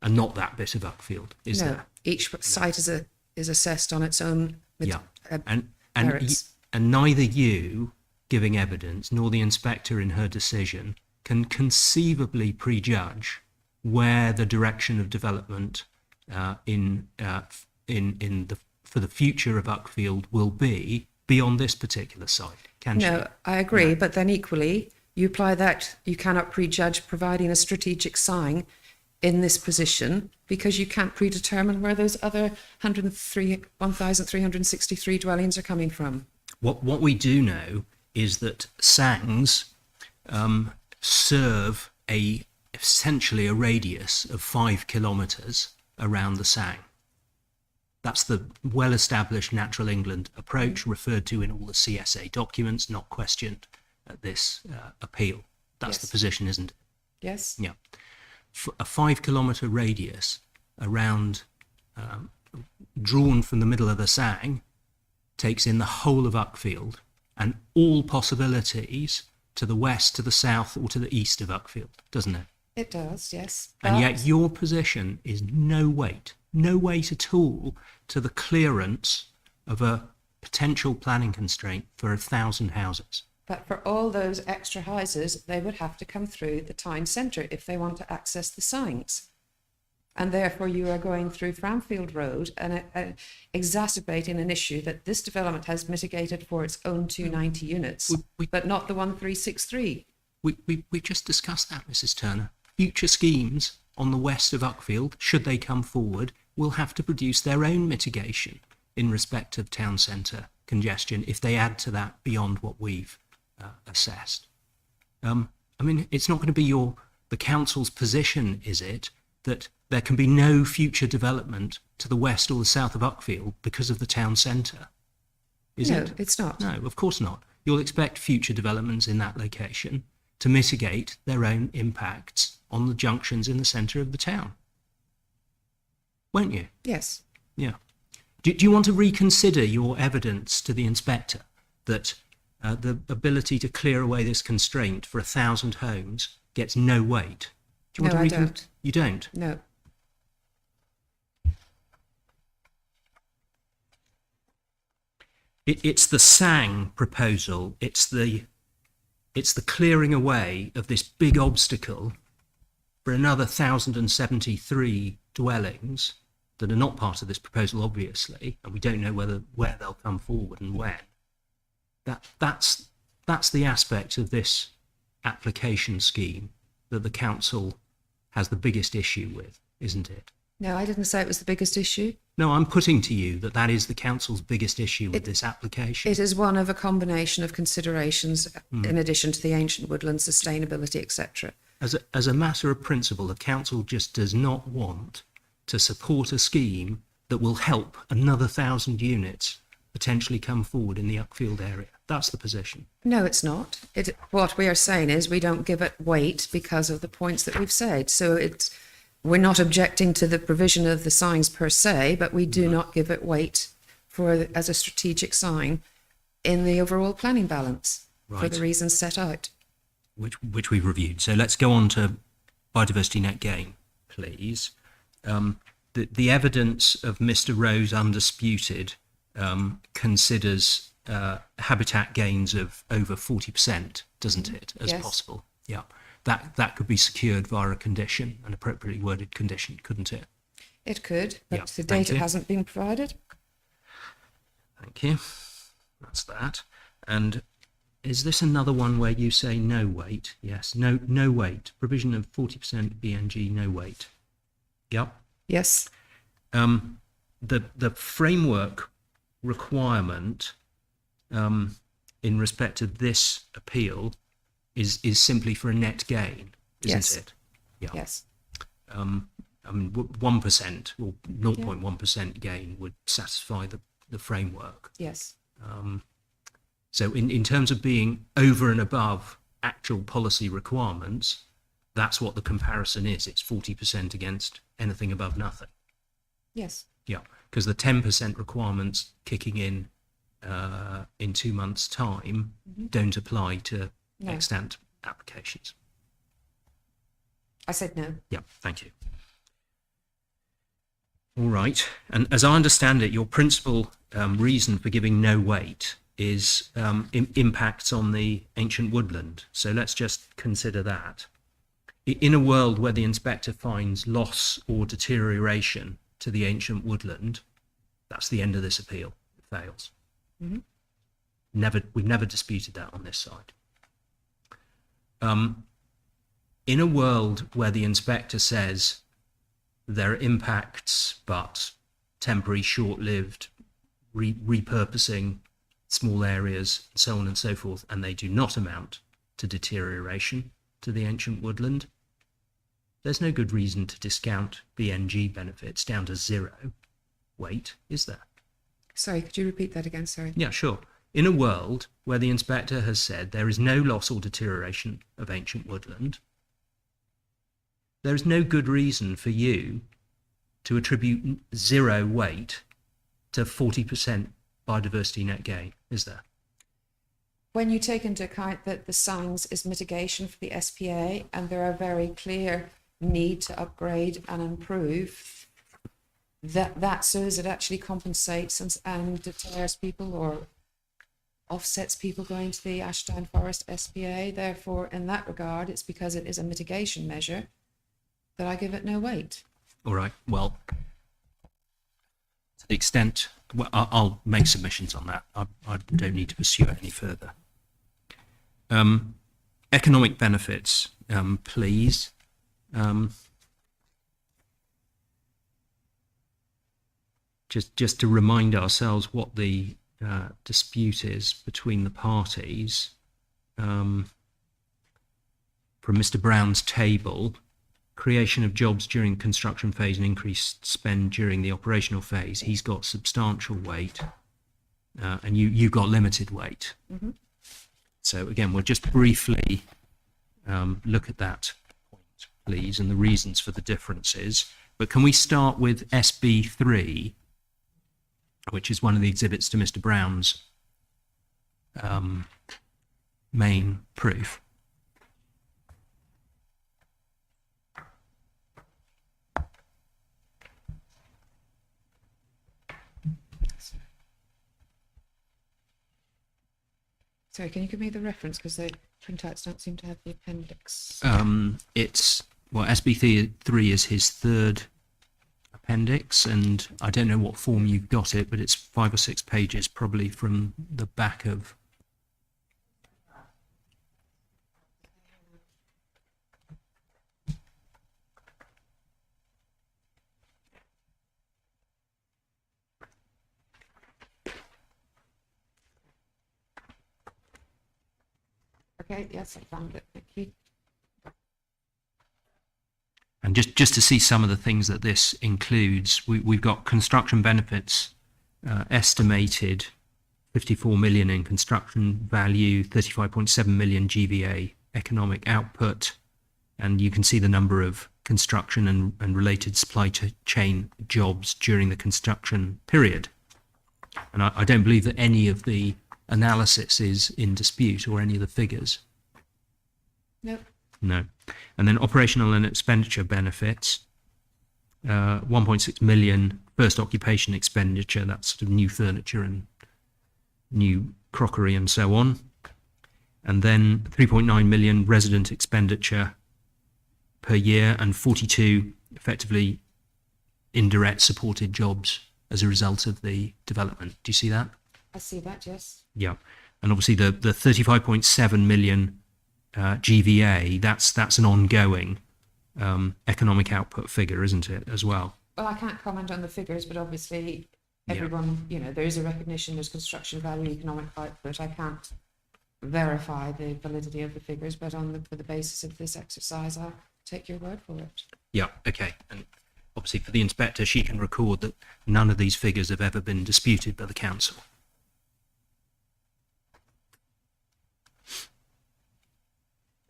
and not that bit of Uckfield, is no, there? each site is assessed on its own. Yeah. uh, And merits. and neither you giving evidence nor the inspector in her decision can conceivably prejudge where the direction of development for the future of Uckfield will be beyond this particular site, can No, she? I agree, but then equally, you apply that, you cannot prejudge providing a strategic sign in this position because you can't predetermine where those other 1,363 dwellings are coming from. What we do know is that Sangs serve essentially a radius of 5 kilometres around the Sang. That's the well-established Natural England approach referred to in all the CSA documents, not questioned at this appeal. That's the Yes. position, isn't it? Yes? Yeah. A 5 kilometre radius around, drawn from the middle of the Sang, takes in the whole of Uckfield and all possibilities to the west, to the south, or to the east of Uckfield, doesn't it? It does, yes. And But- yet your position is no weight at all to the clearance of a potential planning constraint for 1,000 houses. But for all those extra houses, they would have to come through the town centre if they want to access the signs. And therefore you are going through Framfield Road and exacerbating an issue that this development has mitigated for its own 290 units, but not the 1363. We just discussed that, Mrs. Turner. Future schemes on the west of Uckfield, should they come forward, will have to produce their own mitigation in respect of town centre congestion if they add to that beyond what we've assessed. I mean, it's not going to be the council's position, is it, that there can be no future development to the west or the south of Uckfield because of the town centre? Is No, it? it's not. No, of course not. You'll expect future developments in that location to mitigate their own impacts on the junctions in the centre of the town. Won't you? Yes. Yeah. Do you want to reconsider your evidence to the inspector that the ability to clear away this constraint for 1,000 homes gets no weight? Do you No, want to I don't. You don't? No. It's the Sang proposal. It's the clearing away of this big obstacle for another 1,073 dwellings that are not part of this proposal, obviously, and we don't know where they'll come forward and when. That's the aspect of this application scheme that the council has the biggest issue with, isn't it? No, I didn't say it was the biggest issue. No, I'm putting to you that is the council's biggest issue with this application. It is one of a combination of considerations in addition to the ancient woodland sustainability, etc. As a matter of principle, the council just does not want to support a scheme that will help another 1,000 units potentially come forward in the Uckfield area. That's the position. No, it's not. What we are saying is we don't give it weight because of the points that we've said. So we're not objecting to the provision of the signs per se, but we do not give it weight as a strategic sign in the overall planning balance for Right. the reasons set out. Which we've reviewed. So let's go on to biodiversity net gain, please. The evidence of Mr. Rose undisputed considers habitat gains of over 40%, doesn't it, as Yes. possible? Yeah. That could be secured via a condition, an appropriately worded condition, couldn't it? It could, but Yeah, to thank date it you. hasn't been provided. Thank you. That's that. And is this another one where you say no weight? Yes, no weight. Provision of 40% BNG, no weight. Yep. Yes. The framework requirement in respect of this appeal is simply for a net gain, isn't Yes. it? Yeah. Yes. I mean, 1% or 0.1% gain would satisfy the framework. Yes. So in terms of being over and above actual policy requirements, that's what the comparison is. It's 40% against anything above nothing. Yes. Yeah, because the 10% requirements kicking in 2 months' time don't apply to No. extant applications. I said no. Yeah, thank you. All right. And as I understand it, your principal reason for giving no weight is impacts on the ancient woodland. So let's just consider that. In a world where the inspector finds loss or deterioration to the ancient woodland, that's the end of this appeal. It fails. Mhm. We've never disputed that on this side. In a world where the inspector says there are impacts, but temporary, short-lived, repurposing small areas, and so on and so forth, and they do not amount to deterioration to the ancient woodland, there's no good reason to discount BNG benefits down to zero weight, is there? Sorry, could you repeat that again? Sorry. Yeah, sure. In a world where the inspector has said there is no loss or deterioration of ancient woodland, there is no good reason for you to attribute zero weight to 40% biodiversity net gain, is there? When you take into account that the SINGS is mitigation for the SPA and there are very clear need to upgrade and improve, that shows it actually compensates and deters people or offsets people going to the Ashdown Forest SPA. Therefore, in that regard, it's because it is a mitigation measure that I give it no weight. All right. Well, to the extent, well, I'll make submissions on that. I don't need to pursue it any further. Economic benefits, please. Just to remind ourselves what the dispute is between the parties. From Mr. Brown's table, creation of jobs during construction phase and increased spend during the operational phase, he's got substantial weight, and you've got limited weight. Mm-hmm. So again, we'll just briefly look at that point, please, and the reasons for the differences. But can we start with SB3, which is one of the exhibits to Mr. Brown's main proof? Sorry, can you give me the reference? Because the printouts don't seem to have the appendix. It's, well, SB3 is his third appendix, and I don't know what form you've got it, but it's 5 or 6 pages, probably from the back of. Okay, yes, I found it. Thank you. And just to see some of the things that this includes, we've got construction benefits estimated 54 million in construction value, 35.7 million GVA economic output, and you can see the number of construction and related supply chain jobs during the construction period. And I don't believe that any of the analysis is in dispute or any of the figures. Nope. No. And then operational and expenditure benefits, 1.6 million first occupation expenditure, that's sort of new furniture and new crockery and so on. And then 3.9 million resident expenditure per year and 42 effectively indirect supported jobs as a result of the development. Do you see that? I see that, yes. Yeah. And obviously the 35.7 million GVA, that's an ongoing economic output figure, isn't it, as well? Well, I can't comment on the figures, but obviously Yeah. everyone, there is a recognition there's construction value, economic output. I can't verify the validity of the figures, but for the basis of this exercise, I'll take your word for it. Yeah, okay. And obviously for the inspector, she can record that none of these figures have ever been disputed by the council.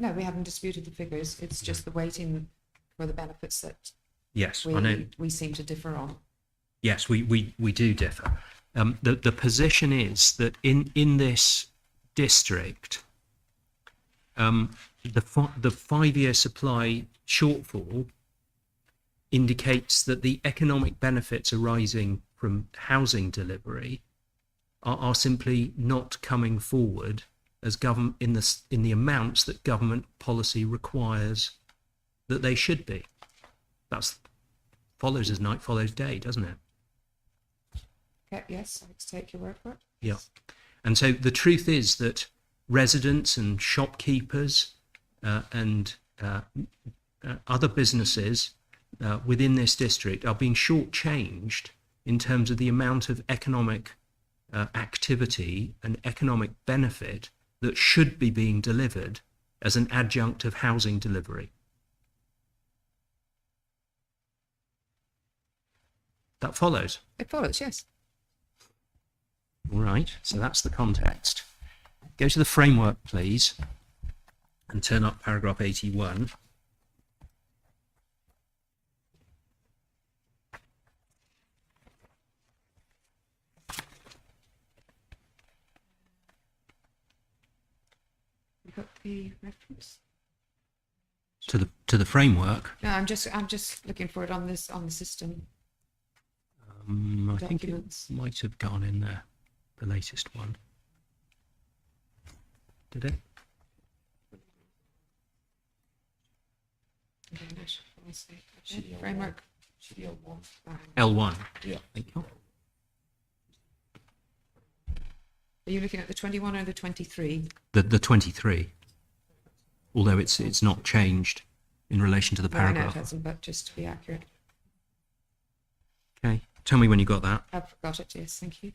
No, we haven't disputed the figures. It's just the weighting for the benefits that Yes, I know. we seem to differ on. Yes, we do differ. The position is that in this district, the 5-year supply shortfall indicates that the economic benefits arising from housing delivery are simply not coming forward as government in the amounts that government policy requires that they should be. That's follows as night follows day, doesn't it? Okay, yes, I'll take your word for it. Yeah. And so the truth is that residents and shopkeepers and other businesses within this district are being shortchanged in terms of the amount of economic activity and economic benefit that should be being delivered as an adjunct of housing delivery. That follows. It follows, yes. All right, so that's the context. Go to the framework, please, and turn up paragraph 81. You got the reference? To the framework. No, I'm just looking for it on the system. I think it Documents. might have gone in there, the latest one. Did it? Framework. L1. Yeah. Thank you. Are you looking at the 21 or the 23? The 23. Although it's not changed in relation to the No, I know it paragraph. hasn't, but just to be accurate. Okay. Tell me when you got that. I've got it, yes, thank you.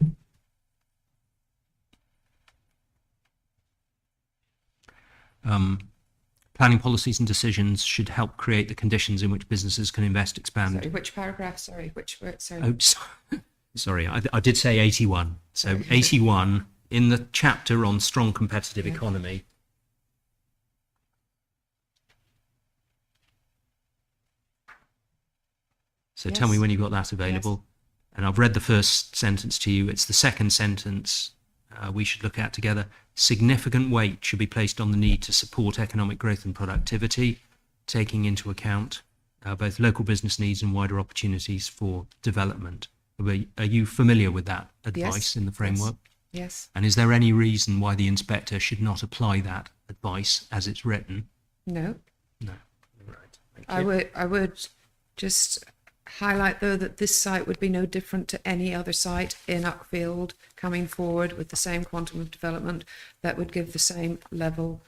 Planning policies and decisions should help create the conditions in which businesses can invest, expand. Sorry, which paragraph? Sorry, which word? Sorry. Oh, sorry, I did say 81. So Sorry. 81 in the chapter on strong competitive Yeah. economy. So tell me Yes. when you've got that available. And I've read the first sentence to you. It's the second sentence we should look at together. Significant weight should be placed on the need to support economic growth and productivity, taking into account both local business needs and wider opportunities for development. Are you familiar with that advice Yes, in the framework? Yes. And is there any reason why the inspector should not apply that advice as it's written? No. No. Right. Thank I would just highlight though that this site would be no different to any other site in Uckfield coming forward with the same quantum of development that would give the same level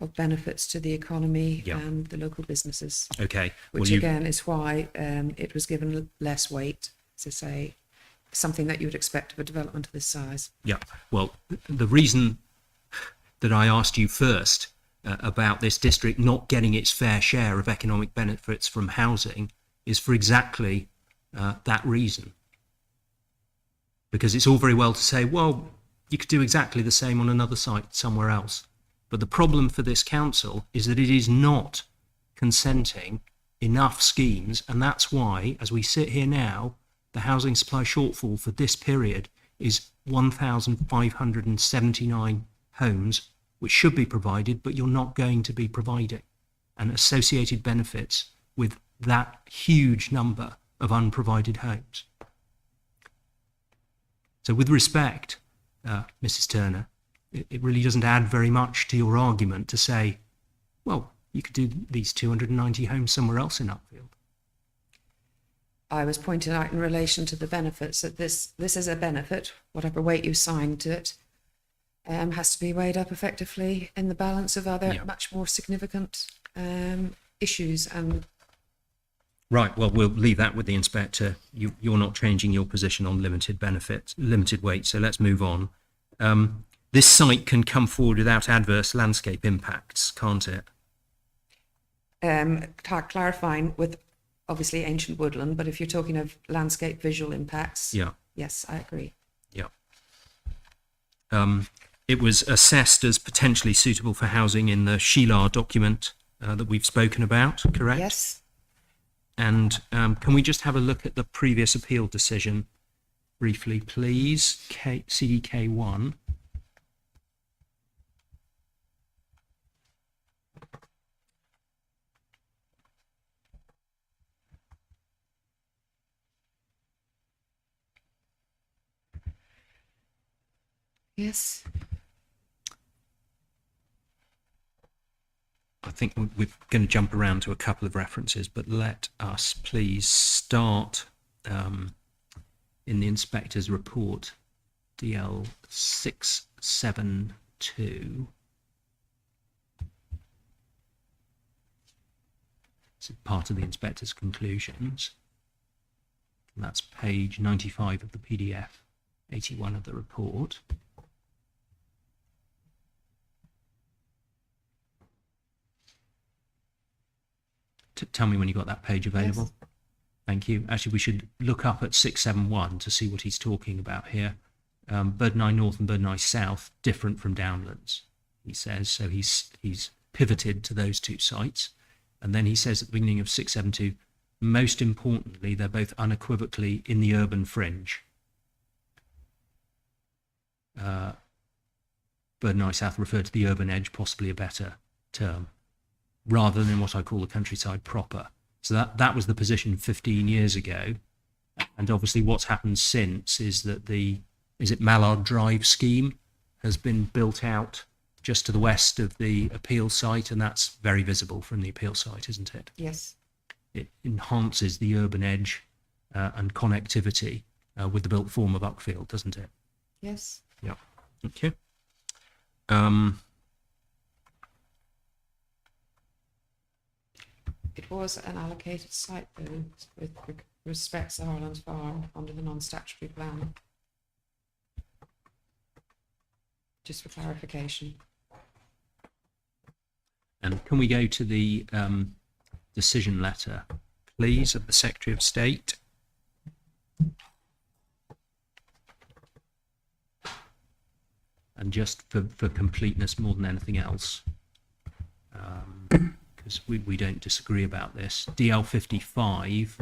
of benefits to the economy Yeah. and the local businesses, Okay. which you, again is why it was given less weight, to say something that you would expect of a development of this size. Yeah. Well, the reason that I asked you first about this district not getting its fair share of economic benefits from housing is for exactly that reason. Because it's all very well to say, well, you could do exactly the same on another site somewhere else. But the problem for this council is that it is not consenting enough schemes. And that's why, as we sit here now, the housing supply shortfall for this period is 1,579 homes, which should be provided, but you're not going to be providing, and associated benefits with that huge number of unprovided homes. So with respect, Mrs. Turner, it really doesn't add very much to your argument to say, well, you could do these 290 homes somewhere else in Uckfield. I was pointing out in relation to the benefits that this is a benefit, whatever weight you assign to it, has to be weighed up effectively in the balance of other Yeah. much more significant issues. And Right, well, we'll leave that with the inspector. You're not changing your position on limited benefits, limited weight, so let's move on. This site can come forward without adverse landscape impacts, can't it? clarifying with obviously ancient woodland, but if you're talking of landscape visual impacts, Yeah, yes, I agree. yeah. It was assessed as potentially suitable for housing in the Sheelar document that we've spoken about, correct? Yes. And can we just have a look at the previous appeal decision briefly, please? CDK 1. Yes. I think we're going to jump around to a couple of references, but let us please start in the inspector's report, DL 672. It's part of the inspector's conclusions. And that's page 95 of the PDF, 81 of the report. Tell me when you got that page available. Yes. Thank you. Actually, we should look up at 671 to see what he's talking about here. Birdneye North and Birdneye South, different from Downlands, he says. So he's pivoted to those two sites. And then he says at the beginning of 672, most importantly, they're both unequivocally in the urban fringe. Birdneye South referred to the urban edge, possibly a better term, rather than what I call the countryside proper. So that was the position 15 years ago. And obviously what's happened since is that Mallard Drive scheme has been built out just to the west of the appeal site, and that's very visible from the appeal site, isn't it? Yes. It enhances the urban edge and connectivity with the built form of Uckfield, doesn't it? Yes. Yeah. Okay. It was an allocated site, though, with respect to Harland Farm under the non-statutory plan. Just for clarification. And can we go to the decision letter, please, of the Secretary of State? And just for completeness more than anything else, because we don't disagree about this, DL 55,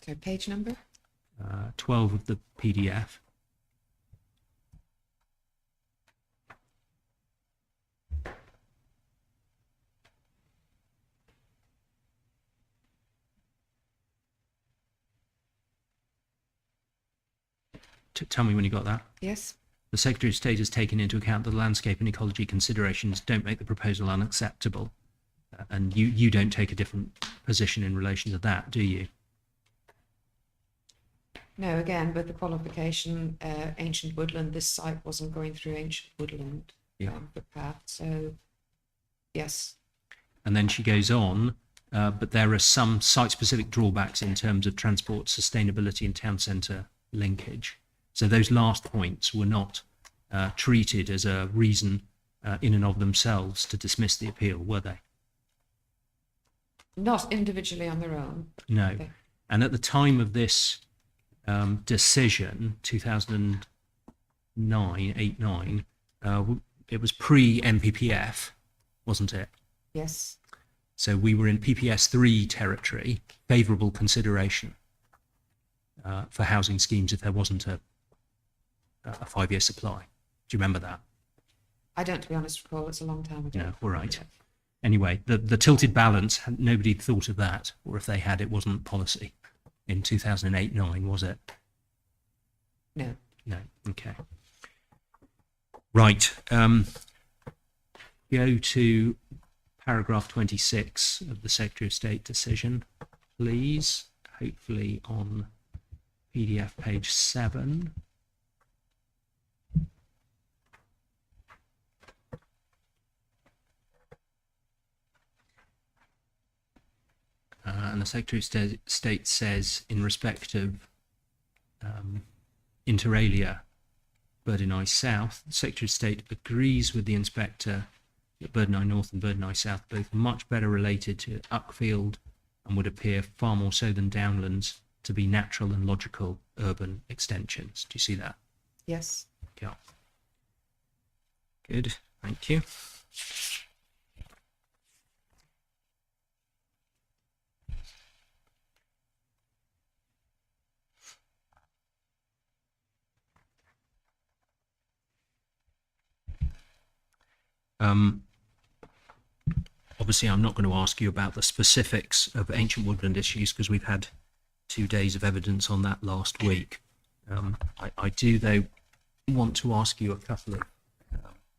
So page number? 12 of the PDF. Tell me when you got that. Yes. The Secretary of State has taken into account that the landscape and ecology considerations don't make the proposal unacceptable. And you don't take a different position in relation to that, do you? No, again, with the qualification, ancient woodland, this site wasn't going through ancient woodland footpath, so yes. And then she goes on, but there are some site-specific drawbacks in terms of transport, sustainability and town centre linkage. So those last points were not treated as a reason in and of themselves to dismiss the appeal, were they? Not individually on their own. No. Okay. And at the time of this decision, 2009, 8-9, it was pre-MPPF, wasn't it? Yes. So we were in PPS 3 territory, favourable consideration for housing schemes if there wasn't a 5-year supply. Do you remember that? I don't, to be honest, recall. It's a long time ago. No, all right. Anyway, the tilted balance, nobody thought of that, or if they had, it wasn't policy in 2008-9, was it? No. No, okay. Right, go to paragraph 26 of the Secretary of State decision, please, hopefully on PDF page 7. And the Secretary of State says, in respect of inter alia Birdneye South, the Secretary of State agrees with the inspector that Birdneye North and Birdneye South both much better related to Uckfield and would appear far more so than Downlands to be natural and logical urban extensions. Do you see that? Yes. Yeah. Good, thank you. Obviously, I'm not going to ask you about the specifics of ancient woodland issues because we've had 2 days of evidence on that last week. I do, though, want to ask you a couple of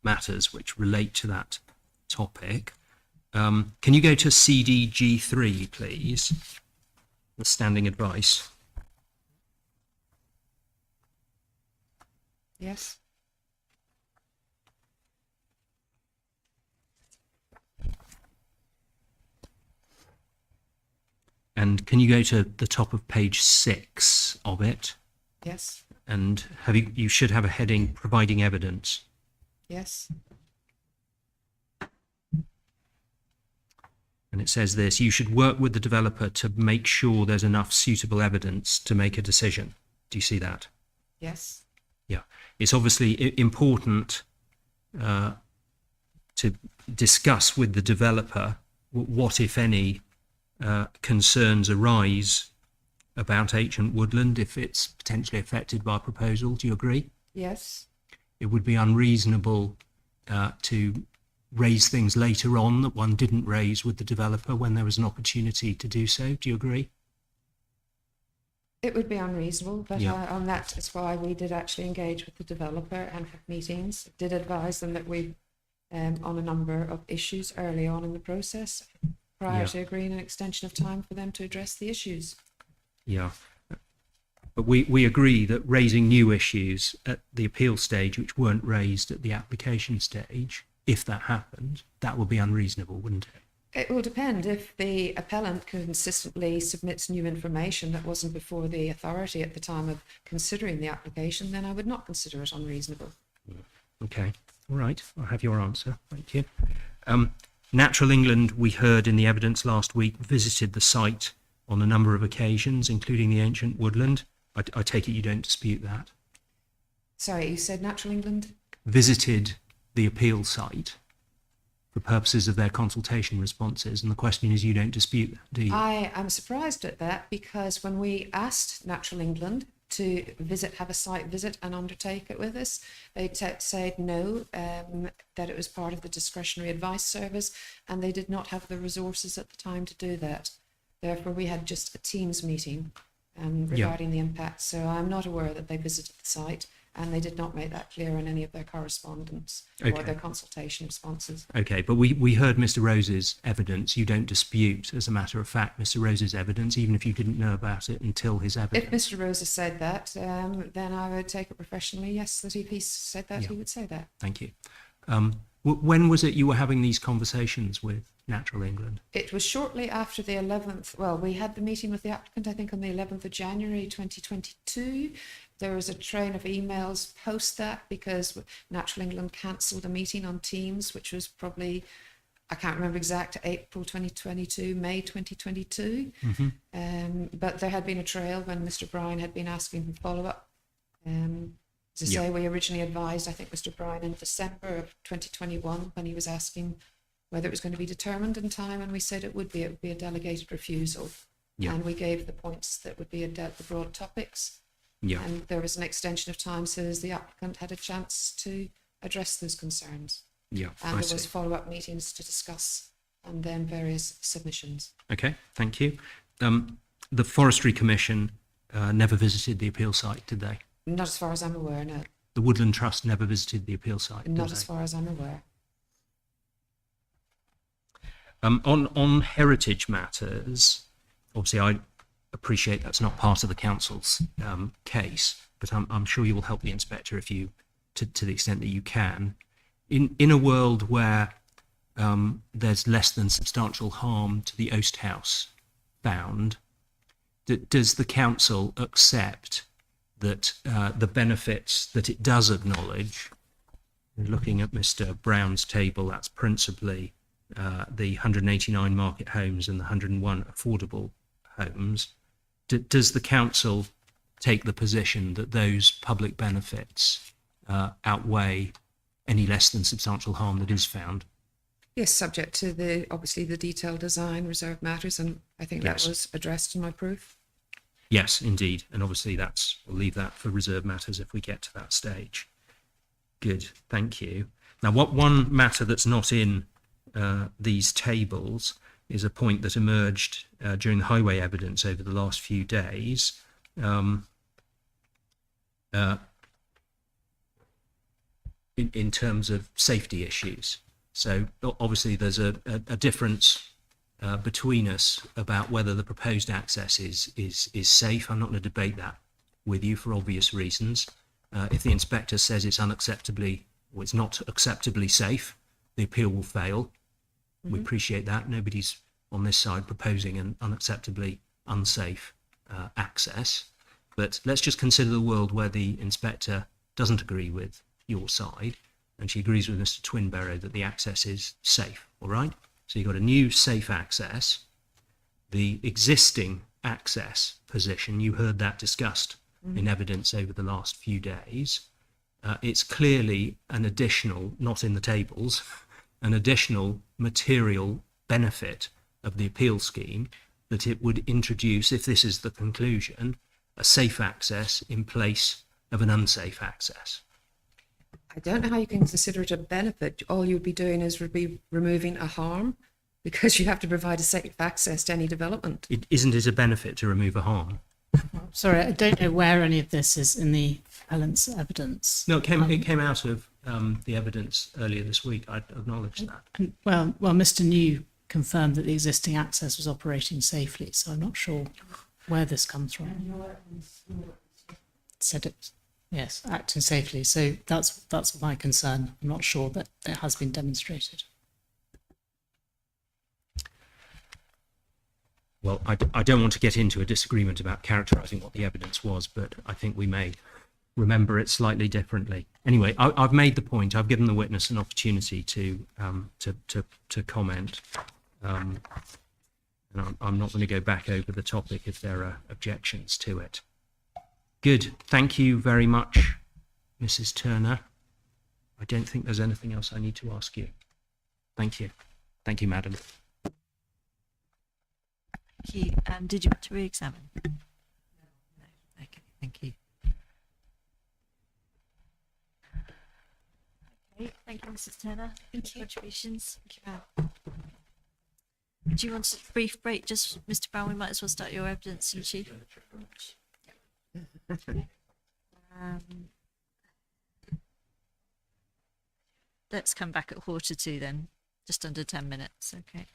matters which relate to that topic. Can you go to CDG3, please? The standing advice. Yes. And can you go to the top of page 6 of it? Yes. And you should have a heading, providing evidence. Yes. And it says this: you should work with the developer to make sure there's enough suitable evidence to make a decision. Do you see that? Yes. Yeah. It's obviously important to discuss with the developer what, if any, concerns arise about ancient woodland if it's potentially affected by a proposal. Do you agree? Yes. It would be unreasonable to raise things later on that one didn't raise with the developer when there was an opportunity to do so. Do you agree? It would be unreasonable, but Yeah. on that is why we did actually engage with the developer and have meetings. Did advise them that we, on a number of issues early on in the process, prior Yeah. to agreeing an extension of time for them to address the issues. Yeah. But we agree that raising new issues at the appeal stage which weren't raised at the application stage, if that happened, that would be unreasonable, wouldn't it? It will depend. If the appellant consistently submits new information that wasn't before the authority at the time of considering the application, then I would not consider it unreasonable. Okay. All right. I have your answer. Thank you. Natural England, we heard in the evidence last week, visited the site on a number of occasions, including the ancient woodland. I take it you don't dispute that. Sorry, you said Natural England? Visited the appeal site for purposes of their consultation responses, and the question is, you don't dispute that, do you? I am surprised at that because when we asked Natural England to have a site visit and undertake it with us, they said no, that it was part of the discretionary advice service and they did not have the resources at the time to do that. Therefore, we had just a Teams meeting regarding the impact. So I'm not aware that they visited the site, and they did not make that clear in any of their correspondence or Okay. their consultation responses. Okay, but we heard Mr. Rose's evidence. You don't dispute, as a matter of fact, Mr. Rose's evidence, even if you didn't know about it until his If evidence. Mr. Rose has said that, then I would take it professionally, yes, that if he said that, Yeah. he would say that. Thank you. When was it you were having these conversations with Natural England? It was shortly after the 11th, well, we had the meeting with the applicant, I think, on the 11th of January 2022. There was a train of emails post that because Natural England cancelled a meeting on Teams, which was probably, I can't remember exact, April 2022, May 2022. But there had been a trail when Mr. Bryan had been asking for follow-up. As I say, we originally advised, I think, Mr. Bryan in December of 2021 when he was asking whether it was going to be determined in time, and we said it would be a delegated refusal. Yeah. And we gave the points that would be the broad topics. Yeah. And there was an extension of time so as the applicant had a chance to address those concerns. Yeah, And I there was see. follow-up meetings to discuss and then various submissions. Okay, thank you. The Forestry Commission never visited the appeal site, did they? Not as far as I'm aware, no. The Woodland Trust never visited the appeal site, did Not they? as far as I'm aware. On heritage matters, obviously I appreciate that's not part of the council's case, but I'm sure you will help the inspector if you, to the extent that you can. In a world where there's less than substantial harm to the Oast House found, does the council accept that the benefits that it does acknowledge, looking at Mr. Brown's table, that's principally the 189 market homes and the 101 affordable homes, does the council take the position that those public benefits outweigh any less than substantial harm that is found? Yes, subject to obviously the detailed design, reserved matters, and I think Yes. that was addressed in my proof. Yes, indeed. And obviously we'll leave that for reserve matters if we get to that stage. Good, thank you. Now, one matter that's not in these tables is a point that emerged during the highway evidence over the last few days. uh, in terms of safety issues. So obviously there's a difference between us about whether the proposed access is safe. I'm not going to debate that with you for obvious reasons. If the inspector says it's unacceptably, or it's not acceptably safe, the appeal will fail. We appreciate that. Nobody's on this side proposing an unacceptably unsafe access. But let's just consider the world where the inspector doesn't agree with your side, and she agrees with Mr. Twinbarrow that the access is safe, all right? So you've got a new safe access. The existing access position, you heard that discussed in evidence over the last few days. It's clearly an additional, not in the tables, an additional material benefit of the appeal scheme that it would introduce, if this is the conclusion, a safe access in place of an unsafe access. I don't know how you can consider it a benefit. All you'd be doing is be removing a harm, because you have to provide a safe access to any development. Isn't it a benefit to remove a harm? Sorry, I don't know where any of this is in the appellant's evidence. No, it came out of the evidence earlier this week. I acknowledge that. And, well, Mr. New confirmed that the existing access was operating safely, so I'm not sure where this comes from. Said it, yes, acting safely. So that's my concern. I'm not sure that it has been demonstrated. Well, I don't want to get into a disagreement about characterising what the evidence was, but I think we may remember it slightly differently. Anyway, I've made the point. I've given the witness an opportunity to comment, and I'm not going to go back over the topic if there are objections to it. Good. Thank you very much, Mrs. Turner. I don't think there's anything else I need to ask you. Thank you. Thank you, madam. Thank you. Did you want to re-examine? No. Okay, thank you. Okay, thank you, Mrs. Turner. Thank you. Contributions. Thank you. Do you want a brief break? Just, Mr. Brown, we might as well start your evidence in chief. Let's come back at 1:45 then, just under 10 minutes. Okay.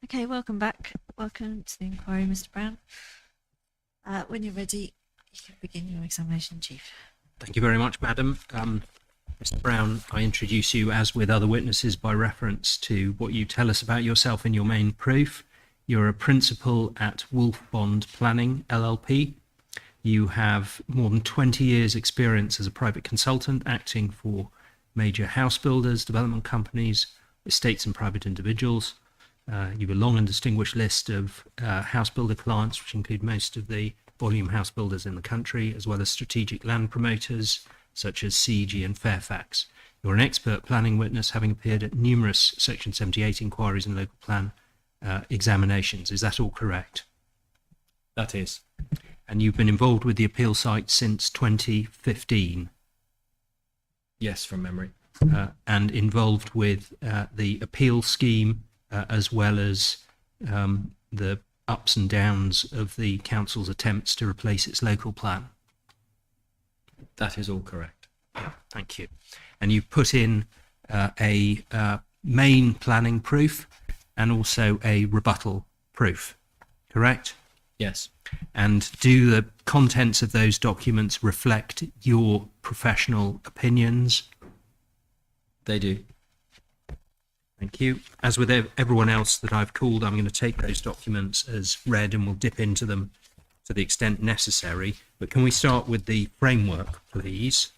Okay, welcome back. Welcome to the inquiry, Mr. Brown. When you're ready, you can begin your examination, Chief. Thank you very much, Madam. Mr. Brown, I introduce you, as with other witnesses, by reference to what you tell us about yourself in your main proof. You're a principal at Wolf Bond Planning, LLP. You have more than 20 years' experience as a private consultant, acting for major house builders, development companies, estates and private individuals. You have a long and distinguished list of house builder clients, which include most of the volume house builders in the country, as well as strategic land promoters such as CEG and Fairfax. You're an expert planning witness, having appeared at numerous Section 78 inquiries and local plan examinations. Is that all correct? That is. And you've been involved with the appeal site since 2015, Yes, from memory. and involved with the appeal scheme as well as the ups and downs of the council's attempts to replace its local plan. That is all correct. Thank you. And you've put in a main planning proof and also a rebuttal proof, correct? Yes. And do the contents of those documents reflect your professional opinions? They do. Thank you. As with everyone else that I've called, I'm going to take those documents as read and we'll dip into them to the extent necessary. But can we start with the framework, please?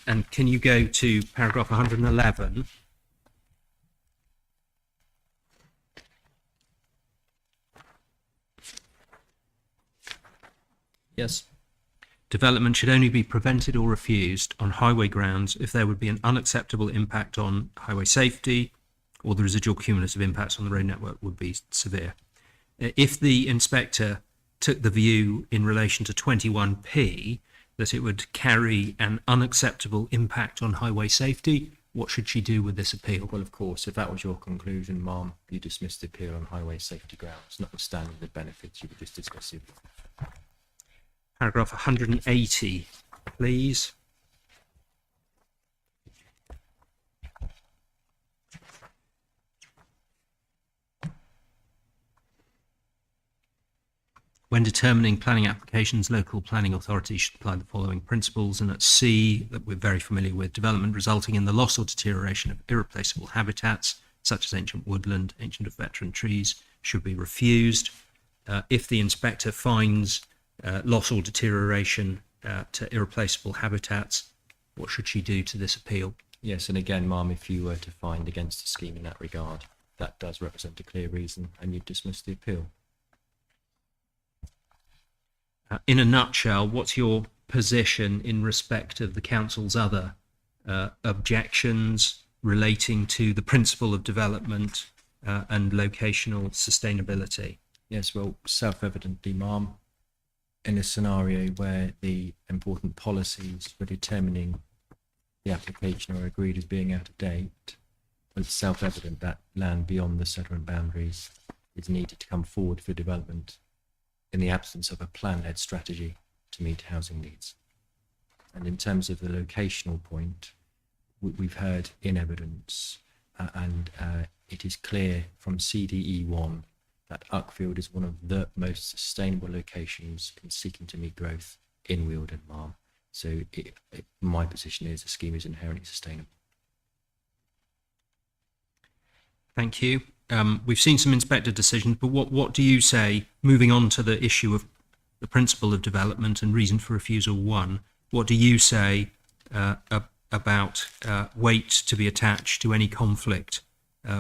And can you go to paragraph 111? Yes. Development should only be prevented or refused on highway grounds if there would be an unacceptable impact on highway safety or the residual cumulative impacts on the road network would be severe. If the inspector took the view in relation to 21P that it would carry an unacceptable impact on highway safety, what should she do with this appeal? Well, of course, if that was your conclusion, ma'am, you dismissed the appeal on highway safety grounds, notwithstanding the benefits you were just discussing. Paragraph 180, please. When determining planning applications, local planning authorities should apply the following principles. And at C, that we're very familiar with, development resulting in the loss or deterioration of irreplaceable habitats, such as ancient woodland, ancient or veteran trees, should be refused. If the inspector finds loss or deterioration to irreplaceable habitats, what should she do to this appeal? Yes, and again, ma'am, if you were to find against the scheme in that regard, that does represent a clear reason, and you dismiss the appeal. In a nutshell, what's your position in respect of the council's other objections relating to the principle of development and locational sustainability? Yes, well, self-evidently, ma'am, in a scenario where the important policies for determining the application are agreed as being out of date, well, it's self-evident that land beyond the settlement boundaries is needed to come forward for development in the absence of a plan-led strategy to meet housing needs. And in terms of the locational point, we've heard in evidence, and it is clear from CDE1 that Uckfield is one of the most sustainable locations in seeking to meet growth in Weald and Marm. So my position is the scheme is inherently sustainable. Thank you. We've seen some inspector decisions, but what do you say, moving on to the issue of the principle of development and reason for refusal 1, what do you say about weight to be attached to any conflict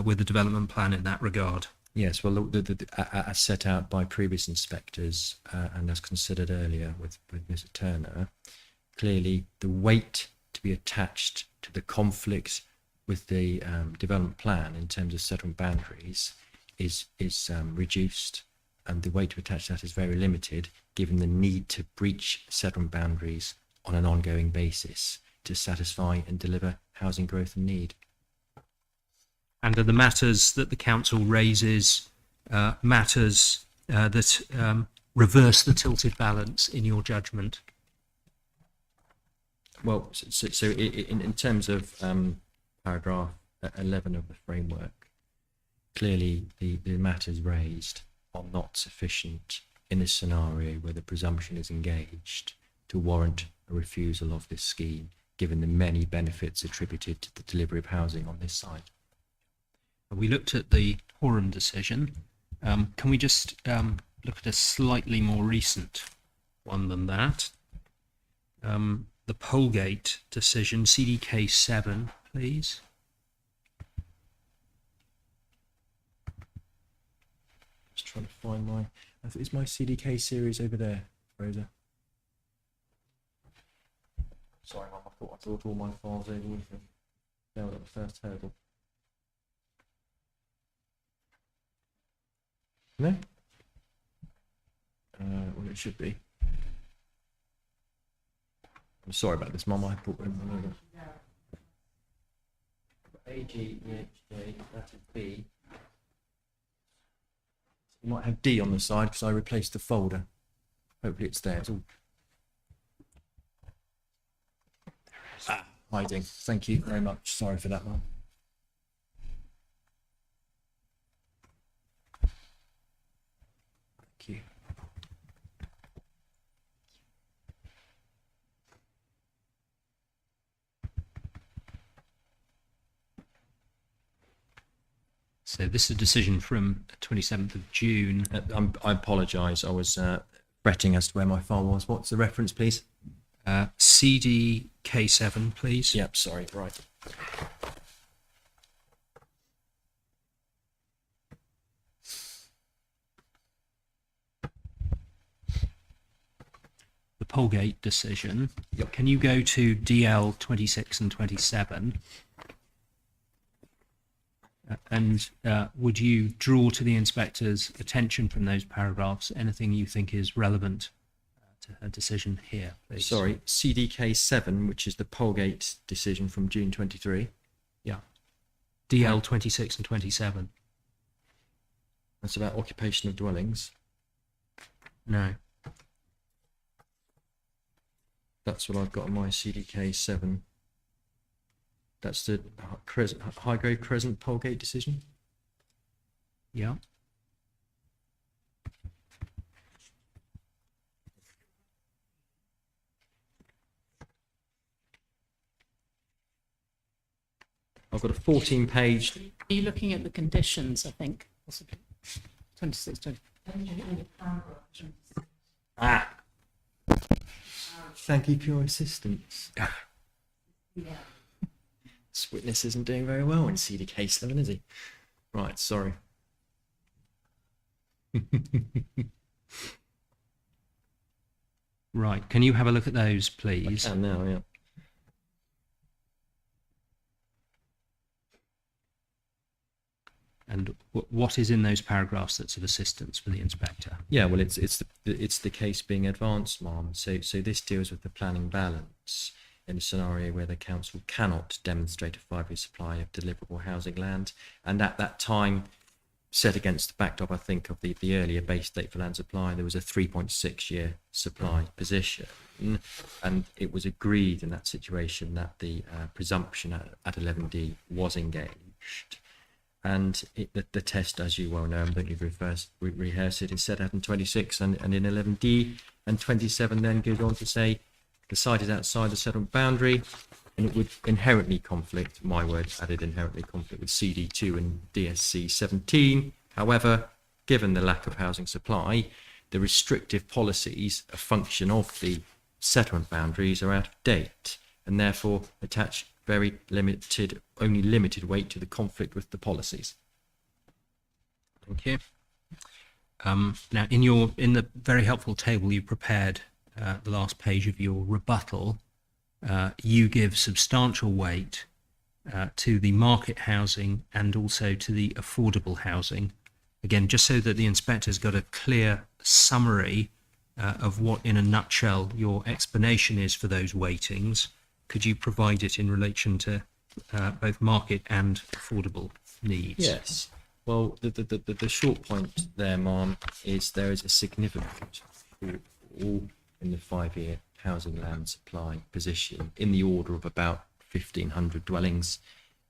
with the development plan in that regard? Yes, well, as set out by previous inspectors and as considered earlier with Mr. Turner, clearly the weight to be attached to the conflict with the development plan in terms of settlement boundaries is reduced, and the weight to attach to that is very limited given the need to breach settlement boundaries on an ongoing basis to satisfy and deliver housing growth and need. And are the matters that the council raises matters that reverse the tilted balance in your judgment? Well, in terms of paragraph 11 of the framework, clearly the matters raised are not sufficient in a scenario where the presumption is engaged to warrant a refusal of this scheme, given the many benefits attributed to the delivery of housing on this site. We looked at the Horam decision. Can we just look at a slightly more recent one than that? The Polegate decision, CDK 7, please. Just trying to find my... Is my CDK series over there, Rosa? Sorry, Mum, I thought all my files over with them. Now at the first hurdle. No? Well, it should be. I'm sorry about this, Mum. I thought we were AG, EHJ, that is B. You might have D on the side because I replaced the folder. Hopefully it's there. It's all... hiding. Thank you very much. Sorry for that, Mum. Thank you. So this is a decision from 27th of June. I apologise. I was fretting as to where my file was. What's the reference, please? CDK7, please. Yep, sorry, right. The Polegate decision. Yep. Can you go to DL 26 and 27? And would you draw to the inspector's attention from those paragraphs anything you think is relevant to her decision here, please? Sorry, CDK 7, which is the Polegate decision from June 23. Yeah. DL 26 and 27. That's about occupation of dwellings. No. That's what I've got on my CDK 7. That's the Highgrove Crescent Polegate decision. Yeah. I've got a 14-page. Are you looking at the conditions, I think? Possibly. 26, 20. Ah! Thank you for your assistance. This witness isn't doing very well in CDK 7, is he? Right, sorry. Right. Can you have a look at those, I please? can now, yeah. And what is in those paragraphs that's of assistance for the inspector? Yeah, well, it's the case being advanced, Ma'am. So this deals with the planning balance in a scenario where the council cannot demonstrate a 5-year supply of deliverable housing land, and at that time, set against the backdrop, I think, of the earlier base date for land supply, there was a 3.6-year supply position, and it was agreed in that situation that the presumption at 11D was engaged. And the test, as you well know, I don't need to rehearse it, is set out in 26 and in 11D, and 27 then goes on to say the site is outside the settlement boundary, and it would inherently conflict, my word added, inherently conflict with CD2 and DSC 17. However, given the lack of housing supply, the restrictive policies, a function of the settlement boundaries, are out of date, and therefore attach very limited, only limited weight to the conflict with the policies. Thank you. Now, in the very helpful table you prepared, the last page of your rebuttal, you give substantial weight to the market housing and also to the affordable housing. Again, just so that the inspector's got a clear summary of what, in a nutshell, your explanation is for those weightings. Could you provide it in relation to both market and affordable needs? Yes. Well, the short point there, Ma'am, is there is a significant fall in the 5-year housing land supply position in the order of about 1,500 dwellings.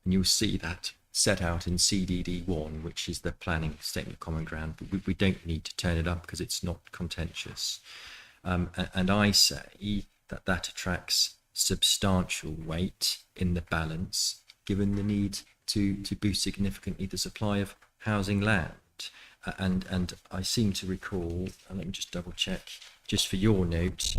And you'll see that set out in CDD1, which is the planning statement of common ground. But we don't need to turn it up because it's not contentious. And I say that that attracts substantial weight in the balance, given the need to boost significantly the supply of housing land. And I seem to recall, and let me just double check, just for your note,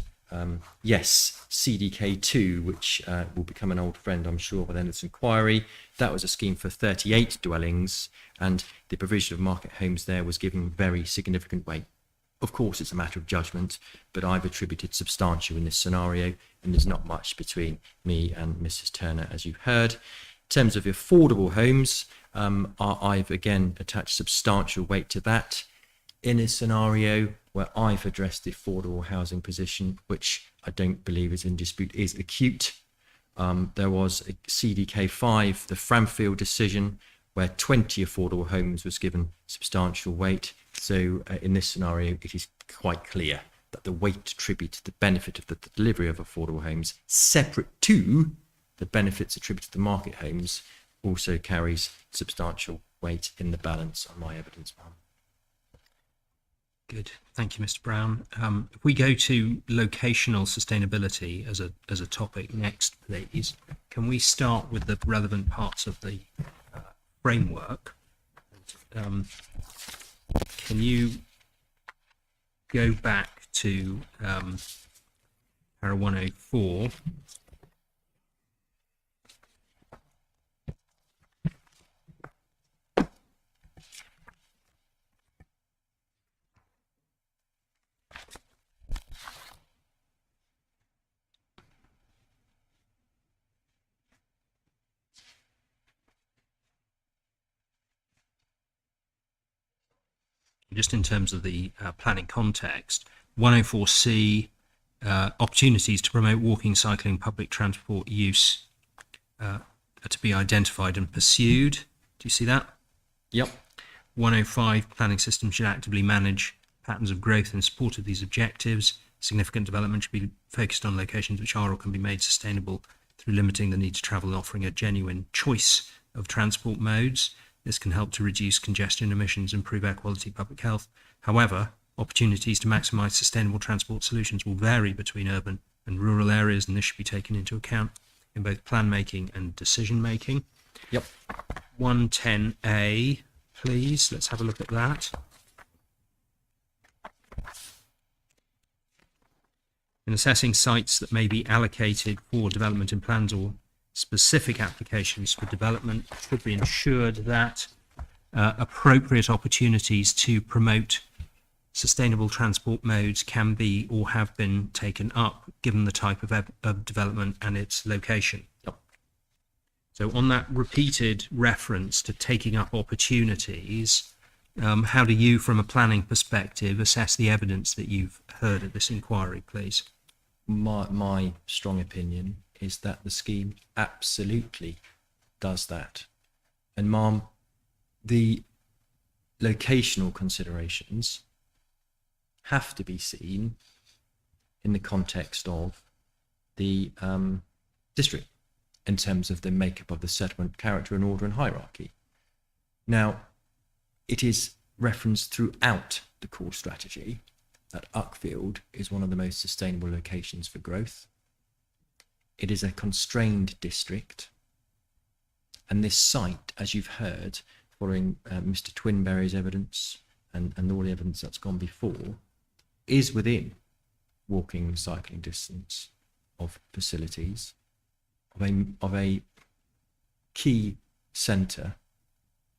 yes, CDK2, which will become an old friend, I'm sure, by the end of this inquiry, that was a scheme for 38 dwellings, and the provision of market homes there was given very significant weight. Of course, it's a matter of judgment, but I've attributed substantial in this scenario, and there's not much between me and Mrs. Turner, as you've heard. In terms of affordable homes, I've again attached substantial weight to that in a scenario where I've addressed the affordable housing position, which I don't believe is in dispute, is acute. There was a CDK5, the Framfield decision, where 20 affordable homes was given substantial weight. So in this scenario, it is quite clear that the weight attributed to the benefit of the delivery of affordable homes, separate to the benefits attributed to the market homes, also carries substantial weight in the balance on my evidence, ma'am. Good. Thank you, Mr. Brown. If we go to locational sustainability as a topic next, please, can we start with the relevant parts of the framework? Can you go back to para 104? Just in terms of the planning context, 104C, opportunities to promote walking, cycling, public transport use are to be identified and pursued. Do you see that? Yep. 105, planning systems should actively manage patterns of growth in support of these objectives. Significant development should be focused on locations which are or can be made sustainable through limiting the need to travel and offering a genuine choice of transport modes. This can help to reduce congestion emissions, improve air quality, public health. However, opportunities to maximise sustainable transport solutions will vary between urban and rural areas, and this should be taken into account in both plan making and decision making. Yep. 110A, please. Let's have a look at that. In assessing sites that may be allocated for development in plans or specific applications for development, should be ensured that appropriate opportunities to promote sustainable transport modes can be or have been taken up given the type of development and its location. Yep. So on that repeated reference to taking up opportunities, how do you, from a planning perspective, assess the evidence that you've heard at this inquiry, please? My strong opinion is that the scheme absolutely does that. And ma'am, the locational considerations have to be seen in the context of the district in terms of the makeup of the settlement, character and order and hierarchy. Now, it is referenced throughout the core strategy that Uckfield is one of the most sustainable locations for growth. It is a constrained district, and this site, as you've heard, following Mr. Twinberry's evidence and all the evidence that's gone before, is within walking and cycling distance of facilities, of a key centre,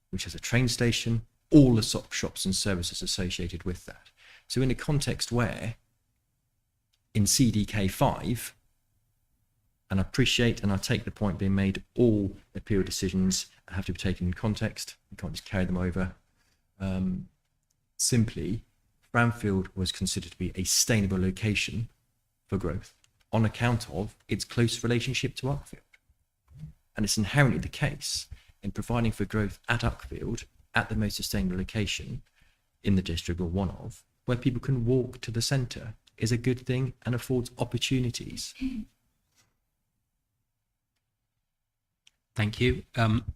which has a train station, all the shops and services associated with that. So in a context where, in CDK5, and I appreciate and I take the point being made, all appeal decisions have to be taken in context. You can't just carry them over. Simply, Bramfield was considered to be a sustainable location for growth on account of its close relationship to Uckfield. And it's inherently the case in providing for growth at Uckfield, at the most sustainable location in the district, or one of, where people can walk to the centre is a good thing and affords opportunities. Thank you.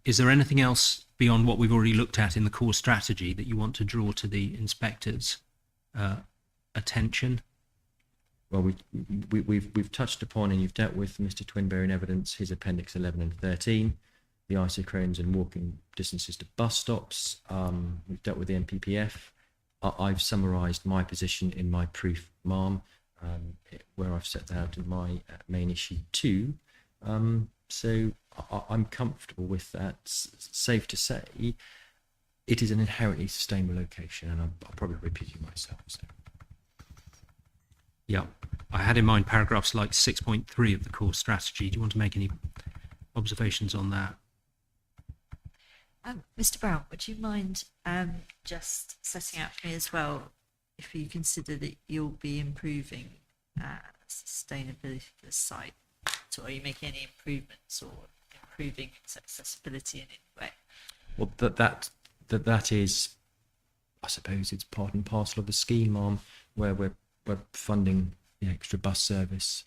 Is there anything else beyond what we've already looked at in the core strategy that you want to draw to the inspector's attention? Well, we've touched upon, and you've dealt with Mr. Twinberry in evidence, his Appendix 11 and 13, the isochrones and walking distances to bus stops. We've dealt with the MPPF. I've summarised my position in my proof, Ma'am, where I've set that out in my main issue 2. So I'm comfortable with that. Safe to say, it is an inherently sustainable location, and I'll probably repeat myself. So. Yeah, I had in mind paragraphs like 6.3 of the core strategy. Do you want to make any observations on that? Mr. Brown, would you mind just setting out for me as well if you consider that you'll be improving sustainability of the site? So are you making any improvements or improving its accessibility in any way? Well, that is, I suppose, it's part and parcel of the scheme, Ma'am, where we're funding the extra bus service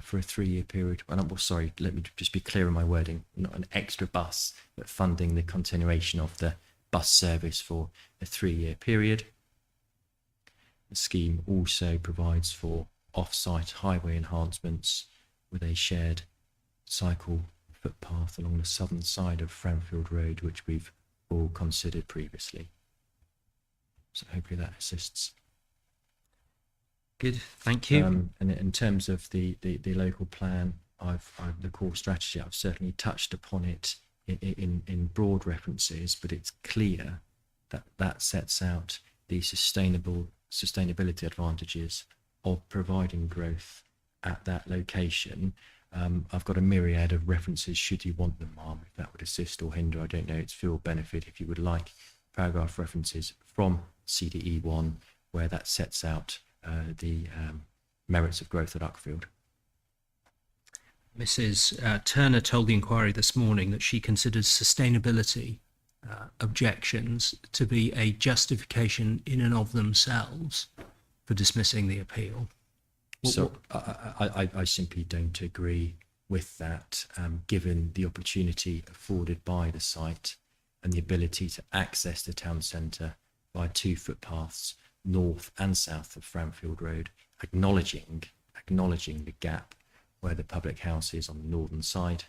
for a 3-year period. And sorry, let me just be clear in my wording. Not an extra bus, but funding the continuation of the bus service for a 3-year period. The scheme also provides for off-site highway enhancements with a shared cycle footpath along the southern side of Framfield Road, which we've all considered previously. So hopefully that assists. Good, thank you. And in terms of the local plan, the core strategy, I've certainly touched upon it in broad references, but it's clear that sets out the sustainability advantages of providing growth at that location. I've got a myriad of references should you want them, Ma'am, if that would assist or hinder. I don't know, it's for your benefit if you would like paragraph references from CDE 1 where that sets out the merits of growth at Uckfield. Mrs. Turner told the inquiry this morning that she considers sustainability objections to be a justification in and of themselves for dismissing the appeal. So I simply don't agree with that, given the opportunity afforded by the site and the ability to access the town centre by 2 footpaths north and south of Framfield Road, acknowledging the gap where the public house is on the northern side,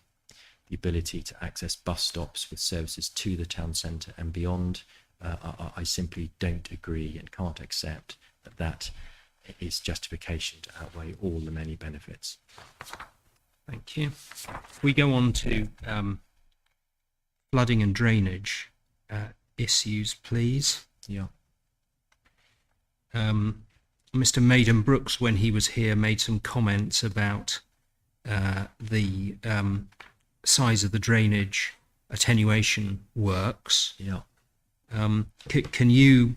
the ability to access bus stops with services to the town centre and beyond. I simply don't agree and can't accept that is justification to outweigh all the many benefits. Thank you. If we go on to flooding and drainage issues, please. Yeah. Mr. Maiden Brooks, when he was here, made some comments about the size of the drainage attenuation works. Yeah. Can you,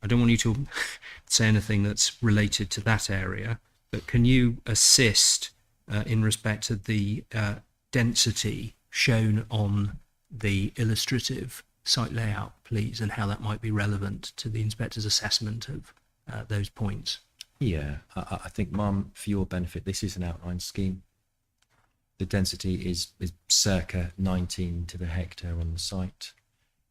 I don't want you to say anything that's related to that area, but can you assist in respect to the density shown on the illustrative site layout, please, and how that might be relevant to the inspector's assessment of those points? Yeah, I think, Ma'am, for your benefit, this is an outline scheme. The density is circa 19 to the hectare on the site.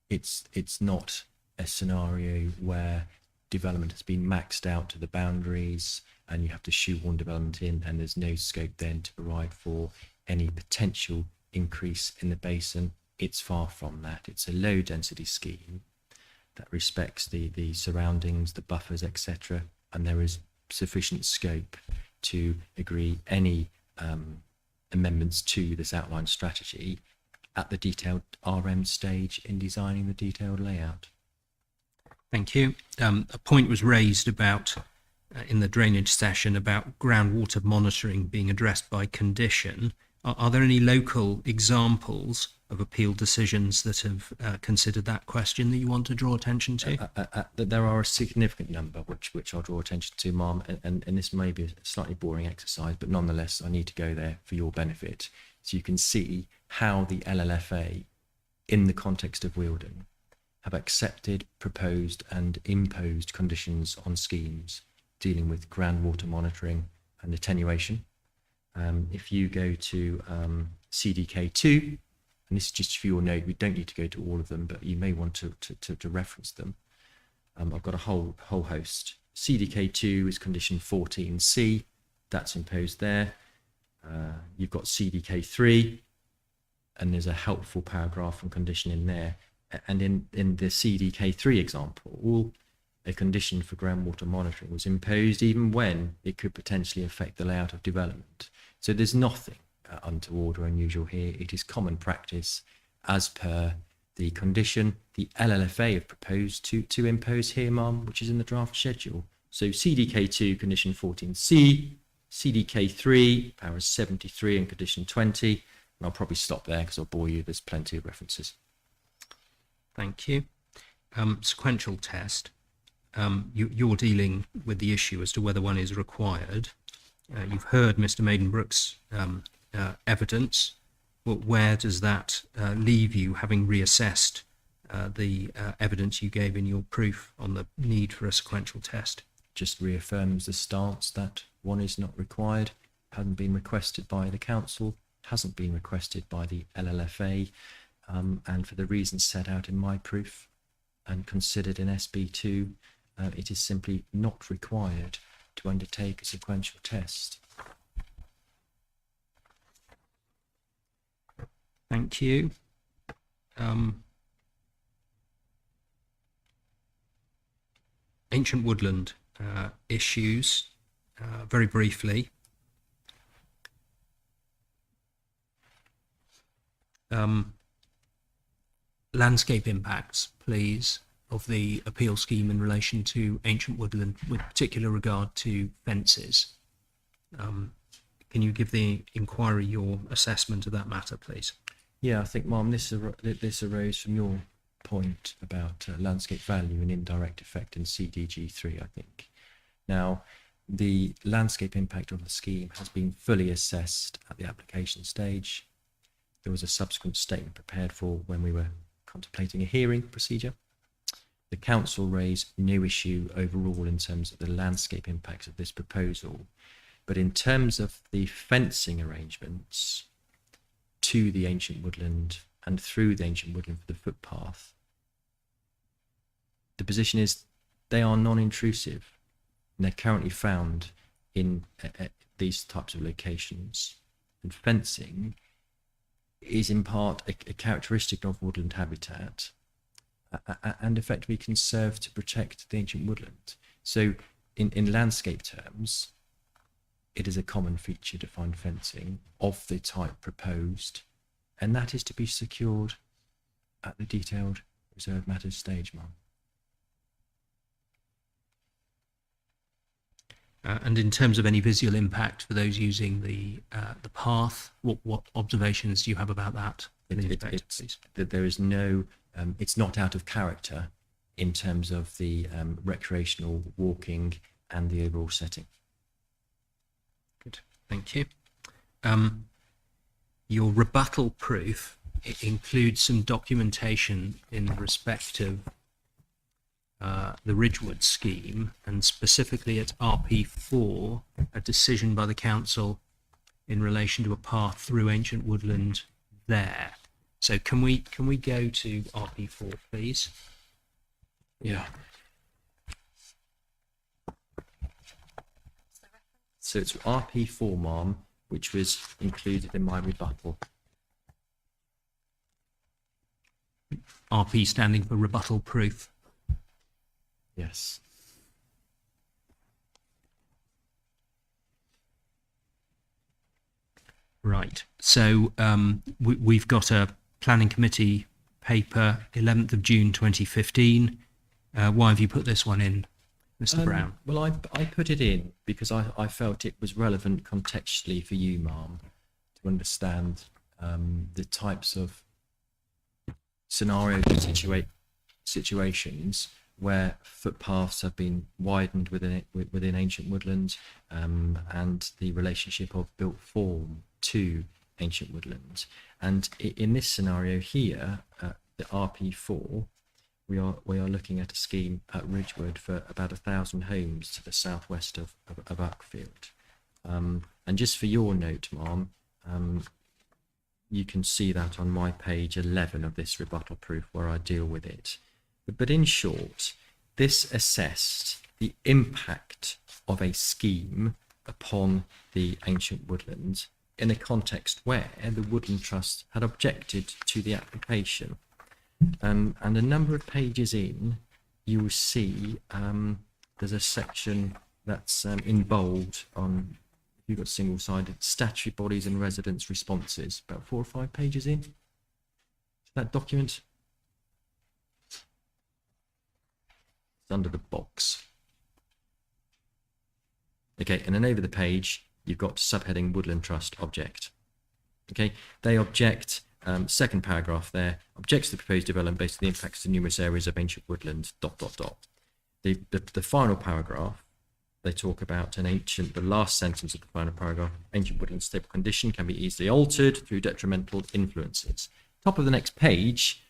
It's not a scenario where development has been maxed out to the boundaries and you have to shoehorn development in, and there's no scope then to provide for any potential increase in the basin. It's far from that. It's a low density scheme that respects the surroundings, the buffers, etc. And there is sufficient scope to agree any amendments to this outline strategy at the detailed RM stage in designing the detailed layout. Thank you. A point was raised about, in the drainage session, about groundwater monitoring being addressed by condition. Are there any local examples of appeal decisions that have considered that question that you want to draw attention to? There are a significant number which I'll draw attention to, Ma'am, and this may be a slightly boring exercise, but nonetheless I need to go there for your benefit, so you can see how the LLFA, in the context of Wealden, have accepted, proposed and imposed conditions on schemes dealing with groundwater monitoring and attenuation. If you go to CDK2, and this is just for your note, we don't need to go to all of them, but you may want to reference them. I've got a whole host. CDK2 is condition 14C, that's imposed there. You've got CDK3, and there's a helpful paragraph and condition in there. And in the CDK3 example, a condition for groundwater monitoring was imposed even when it could potentially affect the layout of development. So there's nothing untoward or unusual here. It is common practice as per the condition the LLFA have proposed to impose here, Mum, which is in the draft schedule. So CDK2 condition 14C, CDK3 powers 73 and condition 20. And I'll probably stop there because I'll bore you. There's plenty of references. Thank you. Sequential test. You're dealing with the issue as to whether one is required. You've heard Mr. Maidenbrook's evidence. Well, where does that leave you, having reassessed the evidence you gave in your proof on the need for a sequential test? Just reaffirms the stance that one is not required, hadn't been requested by the council, hasn't been requested by the LLFA, and for the reasons set out in my proof and considered in SB2, it is simply not required to undertake a sequential test. Thank you. Ancient woodland issues, very briefly. Landscape impacts, please, of the appeal scheme in relation to ancient woodland, with particular regard to fences. Can you give the inquiry your assessment of that matter, please? Yeah, I think, Mum, this arose from your point about landscape value and indirect effect in CDG3, I think. Now, the landscape impact of the scheme has been fully assessed at the application stage. There was a subsequent statement prepared for when we were contemplating a hearing procedure. The council raised no issue overall in terms of the landscape impacts of this proposal, but in terms of the fencing arrangements to the ancient woodland and through the ancient woodland for the footpath, the position is they are non-intrusive and they're currently found in these types of locations. And fencing is in part a characteristic of woodland habitat and effectively conserved to protect the ancient woodland. So in landscape terms, it is a common feature to find fencing of the type proposed, and that is to be secured at the detailed reserved matters stage, Mum. And in terms of any visual impact for those using the path, what observations do you have about that? That there is no, it's not out of character in terms of the recreational walking and the overall setting. Good, thank you. Your rebuttal proof, it includes some documentation in respect of the Ridgewood scheme, and specifically at RP4, a decision by the council in relation to a path through ancient woodland there. So can we go to RP4, please? Yeah. So it's RP4, Mom, which was included in my rebuttal. RP standing for rebuttal proof. Yes. Right. So we've got a planning committee paper, 11th of June 2015. Why have you put this one in, Mr. Brown? Well, I put it in because I felt it was relevant contextually for you, Ma'am, to understand the types of scenarios and situations where footpaths have been widened within ancient woodlands, and the relationship of built form to ancient woodlands. And in this scenario here, the RP4, we are looking at a scheme at Ridgewood for about 1,000 homes to the southwest of Uckfield. And just for your note, Ma'am, you can see that on my page 11 of this rebuttal proof where I deal with it. But in short, this assessed the impact of a scheme upon the ancient woodlands in a context where the Woodland Trust had objected to the application. And a number of pages in, you will see there's a section that's in bold on, if you've got single-sided, statutory bodies and residents' responses, about 4 or 5 pages in. That document, it's under the box. Okay, and then over the page, you've got subheading Woodland Trust object. Okay, they object, second paragraph there, objects to the proposed development based on the impacts to numerous areas of ancient woodland, ... The final paragraph, they talk about the last sentence of the final paragraph, ancient woodland stable condition can be easily altered through detrimental influences. Top of the next page,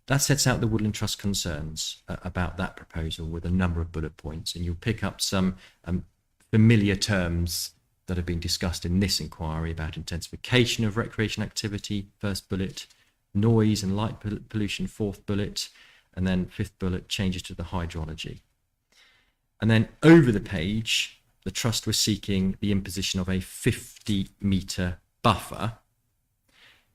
that sets out the Woodland Trust concerns about that proposal with a number of bullet points, and you'll pick up some familiar terms that have been discussed in this inquiry about intensification of recreation activity, first bullet, noise and light pollution, fourth bullet, and then fifth bullet, changes to the hydrology. And then over the page, the Trust was seeking the imposition of a 50-metre buffer.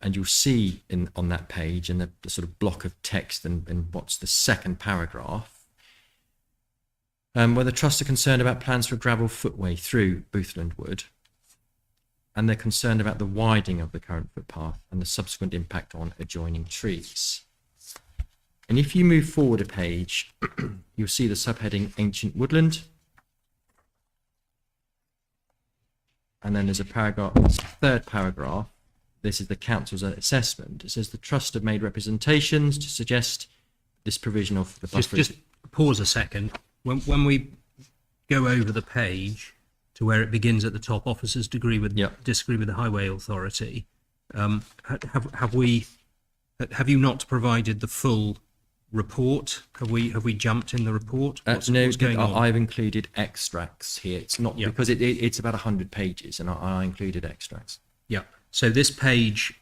And you'll see on that page, in the sort of block of text and what's the second paragraph, where the Trust are concerned about plans for a gravel footway through Boothland Wood, and they're concerned about the widening of the current footpath and the subsequent impact on adjoining trees. And if you move forward a page, you'll see the subheading Ancient Woodland, and then there's a paragraph, third paragraph. This is the council's assessment. It says the Trust have made representations to suggest this provision of the buffer. Just pause a second. When we go over the page to where it begins at the top, officers disagree with the Highway Authority. Have you not provided the full report? Have we jumped in the report? What's going on? I've included extracts here. It's not because it's about 100 pages, and I included extracts. Yeah. So this page,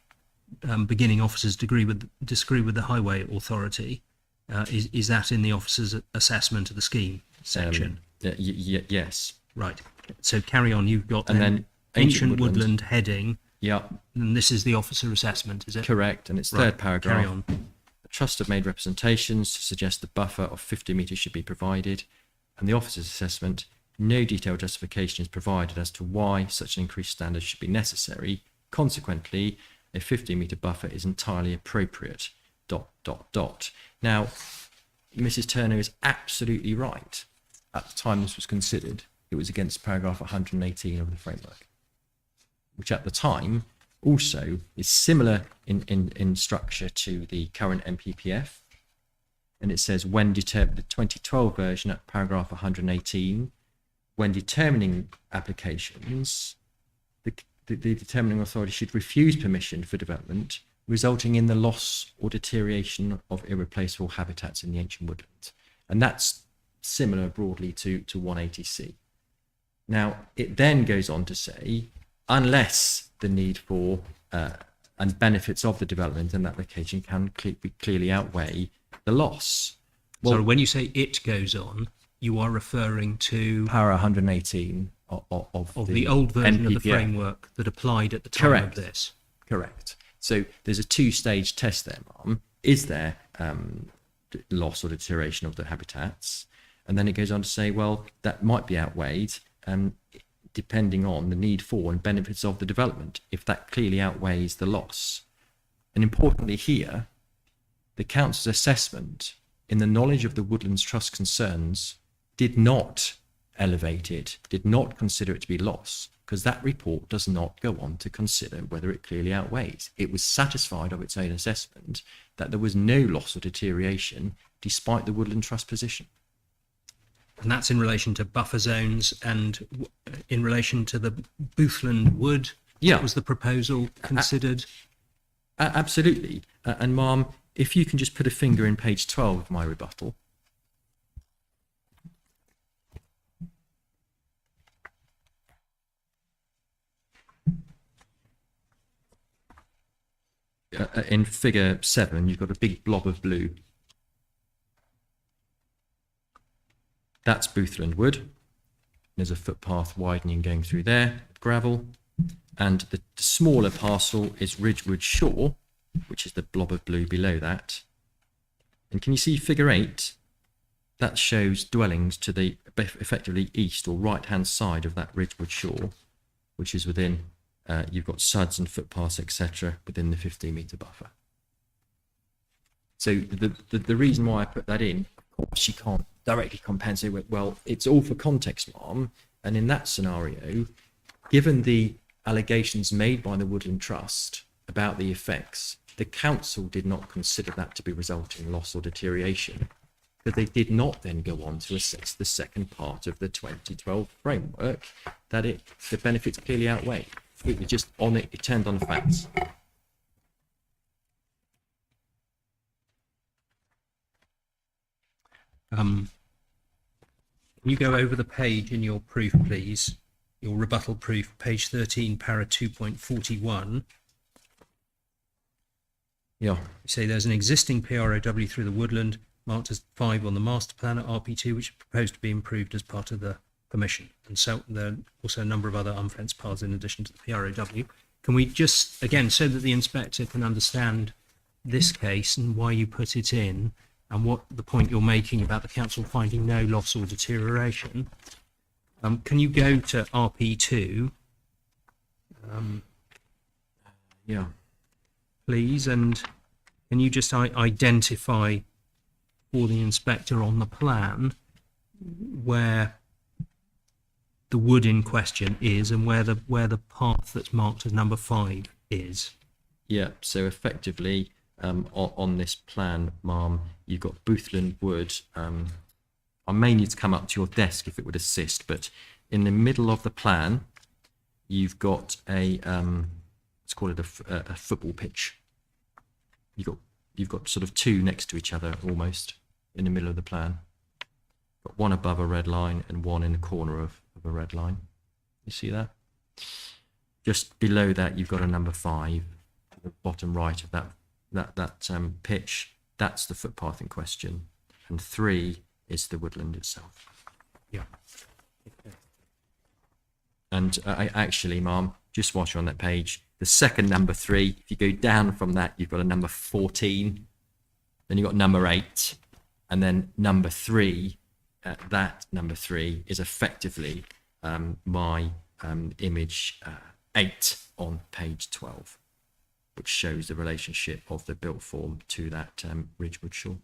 beginning officers disagree with the Highway Authority, is that in the officer's assessment of the scheme section? Yes. Right. So carry on. You've got and then ancient woodland heading. Yeah. And this is the officer assessment, is it? Correct. And it's third Right. paragraph. Carry on. The Trust have made representations to suggest the buffer of 50 metres should be provided, and the officer's assessment, no detailed justification is provided as to why such an increased standard should be necessary. Consequently, a 50-metre buffer is entirely appropriate. ... Now, Mrs. Turner is absolutely right. At the time this was considered, it was against paragraph 118 of the framework, which at the time also is similar in structure to the current MPPF. And it says, when determined, the 2012 version at paragraph 118, when determining applications, the determining authority should refuse permission for development resulting in the loss or deterioration of irreplaceable habitats in the ancient woodlands. And that's similar broadly to 180C. Now, it then goes on to say, unless the need for and benefits of the development and application can clearly outweigh the loss. Well, so when you say it goes on, you are referring to para 118 of the old version MPPF. of the framework that applied at the time Correct. of this. Correct. So there's a two-stage test there, Ma'am. Is there loss or deterioration of the habitats? And then it goes on to say, well, that might be outweighed depending on the need for and benefits of the development, if that clearly outweighs the loss. And importantly here, the council's assessment in the knowledge of the Woodlands Trust concerns did not elevate it, did not consider it to be loss, because that report does not go on to consider whether it clearly outweighs. It was satisfied of its own assessment that there was no loss or deterioration despite the Woodland Trust position. And that's in relation to buffer zones and in relation to the Boothland Wood. Yeah. Was the proposal considered? Absolutely. And Ma'am, if you can just put a finger in page 12 of my rebuttal. In figure 7, you've got a big blob of blue. That's Boothland Wood. There's a footpath widening going through there, gravel. And the smaller parcel is Ridgewood Shore, which is the blob of blue below that. And can you see figure 8? That shows dwellings to the effectively east or right-hand side of that Ridgewood Shore, which is within, you've got suds and footpaths, etc., within the 15-metre buffer. So the reason why I put that in, of course, you can't directly compensate with, well, it's all for context, Mom. And in that scenario, given the allegations made by the Woodland Trust about the effects, the council did not consider that to be resulting in loss or deterioration, because they did not then go on to assess the second part of the 2012 framework, that the benefits clearly outweigh. It was just on it turned on the facts. Can you go over the page in your proof, please? Your rebuttal proof, page 13, para 2.41. Yeah. You say there's an existing PROW through the woodland marked as 5 on the master plan at RP2, which is proposed to be improved as part of the permission. And so there are also a number of other unfenced paths in addition to the PROW. Can we just, again, so that the inspector can understand this case and why you put it in, and what the point you're making about the council finding no loss or deterioration, can you go to RP2, Yeah. please, and can you just identify for the inspector on the plan where the wood in question is and where the path that's marked as number 5 is? Yeah, so effectively, on this plan, Ma'am, you've got Boothland Wood. I may need to come up to your desk if it would assist, but in the middle of the plan, you've got a, let's call it a football pitch. You've got sort of 2 next to each other almost in the middle of the plan. Got one above a red line and one in the corner of a red line. You see that? Just below that, you've got a number 5, at the bottom right of that pitch. That's the footpath in question, and 3 is the woodland itself. Yeah. And I actually, Ma'am, just whilst you're on that page, the second number 3, if you go down from that, you've got a number 14, then you've got number 8, and then number 3, that number 3 is effectively my image 8 on page 12, which shows the relationship of the built form to that Ridgewood Shore.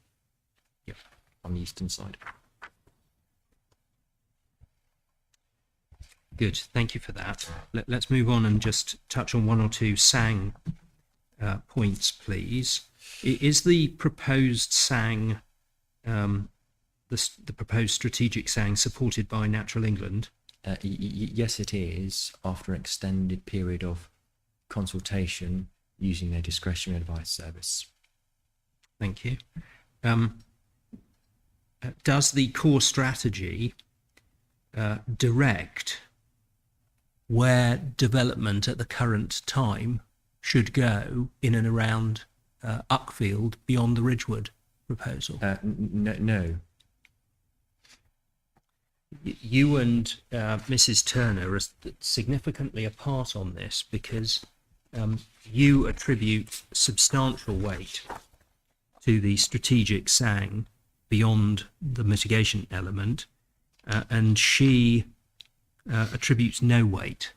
Yeah, on the eastern side. Good, thank you for that. Let's move on and just touch on 1 or 2 SANG points, please. Is the proposed SANG, the proposed strategic SANG, supported by Natural England? Yes, it is, after an extended period of consultation using their discretionary advice service. Thank you. Does the core strategy direct where development at the current time should go in and around Uckfield beyond the Ridgewood proposal? No. You and Mrs. Turner are significantly apart on this, because you attribute substantial weight to the strategic SANG beyond the mitigation element, and she attributes no weight.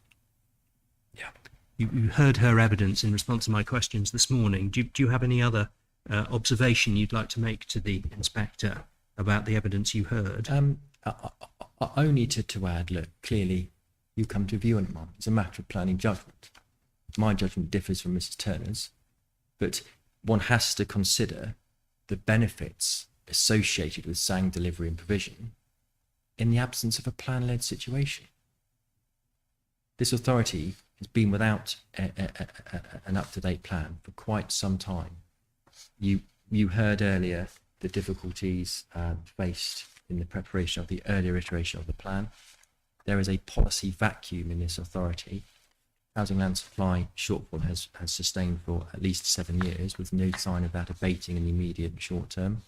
Yeah. You heard her evidence in response to my questions this morning. Do you have any other observation you'd like to make to the inspector about the evidence you heard? Only to add, look, clearly you come to a view on it, Mum. It's a matter of planning judgment. My judgment differs from Mrs. Turner's, but one has to consider the benefits associated with SANG delivery and provision in the absence of a plan-led situation. This authority has been without an up-to-date plan for quite some time. You you heard earlier the difficulties faced in the preparation of the earlier iteration of the plan. There is a policy vacuum in this authority. Housing land supply shortfall has sustained for at least 7 years, with no sign of that abating in the immediate and short term.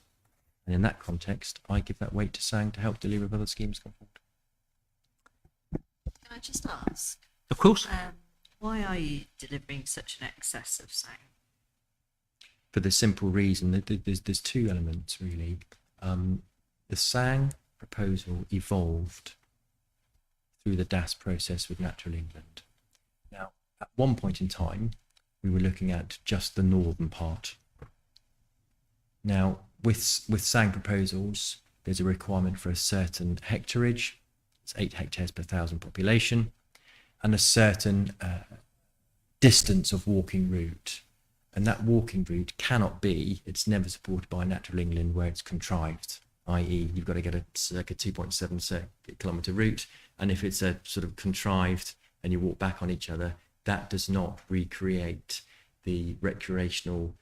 And in that context, I give that weight to SANG to help deliver with other schemes going forward. Can I just ask, Of course. why are you delivering such an excess of SANG? For the simple reason that there's two elements really. The SANG proposal evolved through the DAS process with Natural England. Now, at one point in time, we were looking at just the northern part. Now, with SANG proposals, there's a requirement for a certain hectareage, it's 8 hectares per 1,000 population, and a certain distance of walking route. And that walking route cannot be, it's never supported by Natural England where it's contrived, i.e. you've got to get a circa 2.7 kilometre route, and if it's a sort of contrived and you walk back on each other, that does not recreate the recreational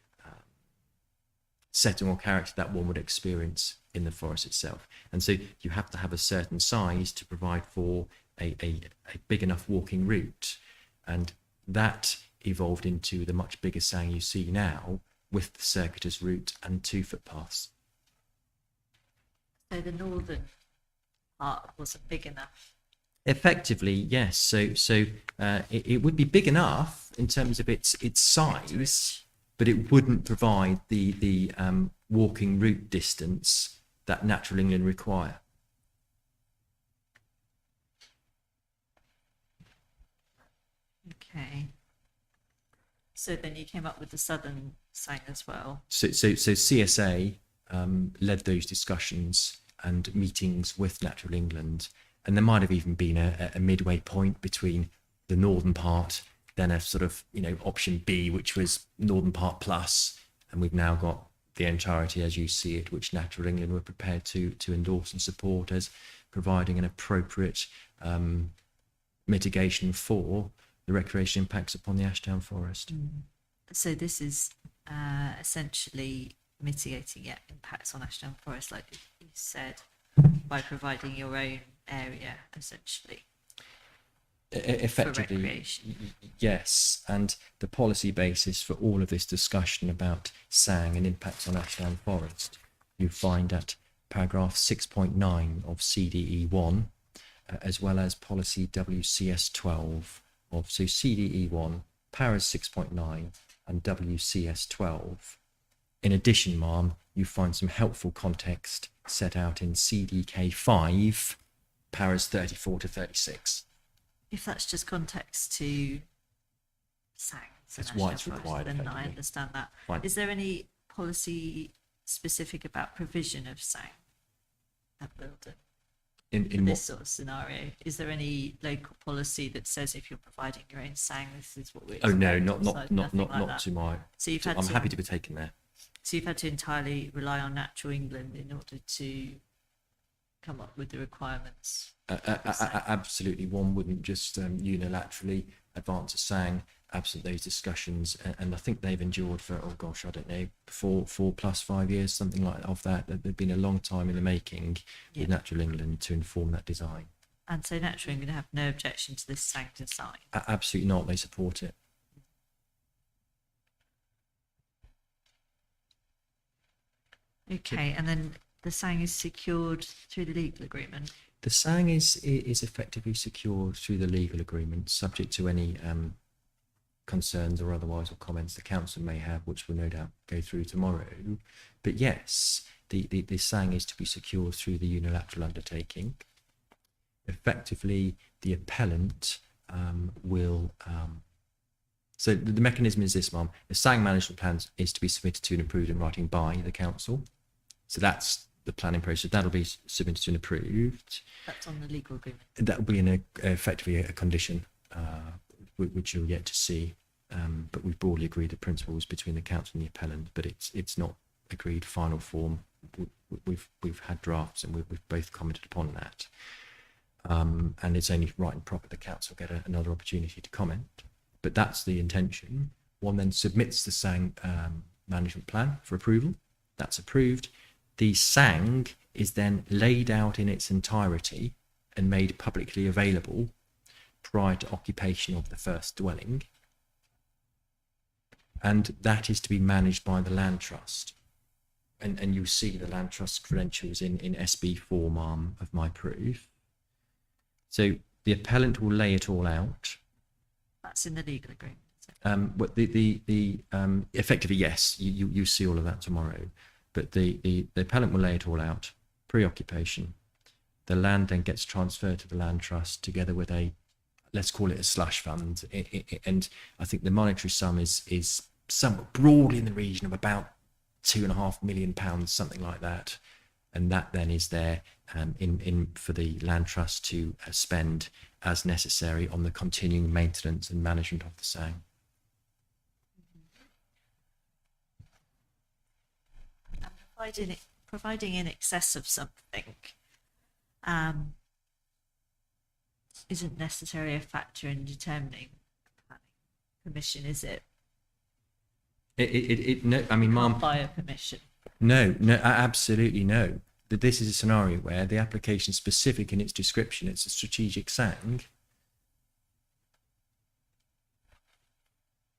setting or character that one would experience in the forest itself. And so you have to have a certain size to provide for a big enough walking route. And that evolved into the much bigger SANG you see now with the circuitous route and 2 footpaths. So the northern part wasn't big enough. Effectively, yes. So it would be big enough in terms of its size, but it wouldn't provide the walking route distance that Natural England require. Okay. So then you came up with the southern SANG as well. So CSA led those discussions and meetings with Natural England, and there might have even been a midway point between the northern part, then a sort of, you know, option B, which was northern part plus, and we've now got the entirety as you see it, which Natural England were prepared to endorse and support as providing an appropriate mitigation for the recreation impacts upon the Ashdown Forest. So this is essentially mitigating impacts on Ashdown Forest, like you said, by providing your own area, essentially. Effectively, recreation. Yes, and the policy basis for all of this discussion about SANG and impacts on Ashdown Forest, you find at paragraph 6.9 of CDE1, as well as policy WCS 12 of, so CDE1, paras 6.9 and WCS 12. In addition, Ma'am, you find some helpful context set out in CDK 5, paras 34 to 36. If that's just context to SANG, That's why it's required, then I effectively. understand that. Fine. Is there any policy specific about provision of SANG at Wilden? In In this what? sort of scenario, is there any local policy that says if you're providing your own SANG, this is what we Oh no, expect? not So not nothing not like not that. to my. So you've had I'm to, happy to be taken there. So you've had to entirely rely on Natural England in order to come up with the requirements. Absolutely, one wouldn't just unilaterally advance a SANG absent those discussions, and I think they've endured for, oh gosh, I don't know, 4+ 5 years, something like of that. They've been a long time in the making Yeah. with Natural England to inform that design. And so Natural England have no objection to this SANG design. Absolutely not. They support it. Okay, and then the SANG is secured through the legal agreement. The SANG is effectively secured through the legal agreement, subject to any concerns or otherwise or comments the council may have, which will no doubt go through tomorrow. But yes, the SANG is to be secured through the unilateral undertaking. Effectively, the appellant will. So the mechanism is this, Mum. The SANG management plan is to be submitted to and approved in writing by the council. So that's the planning process. That'll be submitted to and approved. That's on the legal agreement. That will be effectively a condition, which you'll yet to see. But we've broadly agreed the principles between the council and the appellant, but it's not agreed final form. We've had drafts and we've both commented upon that. And it's only right and proper the council get another opportunity to comment. But that's the intention. One then submits the SANG management plan for approval That's approved. The SANG is then laid out in its entirety and made publicly available prior to occupation of the first dwelling. And that is to be managed by the Land Trust. And you'll see the Land Trust credentials in SB form arm of my proof. So the appellant will lay it all out. That's in the legal agreement. But effectively, yes, you see all of that tomorrow. But the appellant will lay it all out pre-occupation. The land then gets transferred to the Land Trust together with a, let's call it a slush fund. And I think the monetary sum is somewhat broadly in the region of about £2.5 million, something like that. And that then is there for the Land Trust to spend as necessary on the continuing maintenance and management of the SANG. And providing in excess of something isn't necessarily a factor in determining planning permission, is it? No, I mean, Ma'am, By a permission. no, absolutely no. This is a scenario where the application is specific in its description. It's a strategic SANG.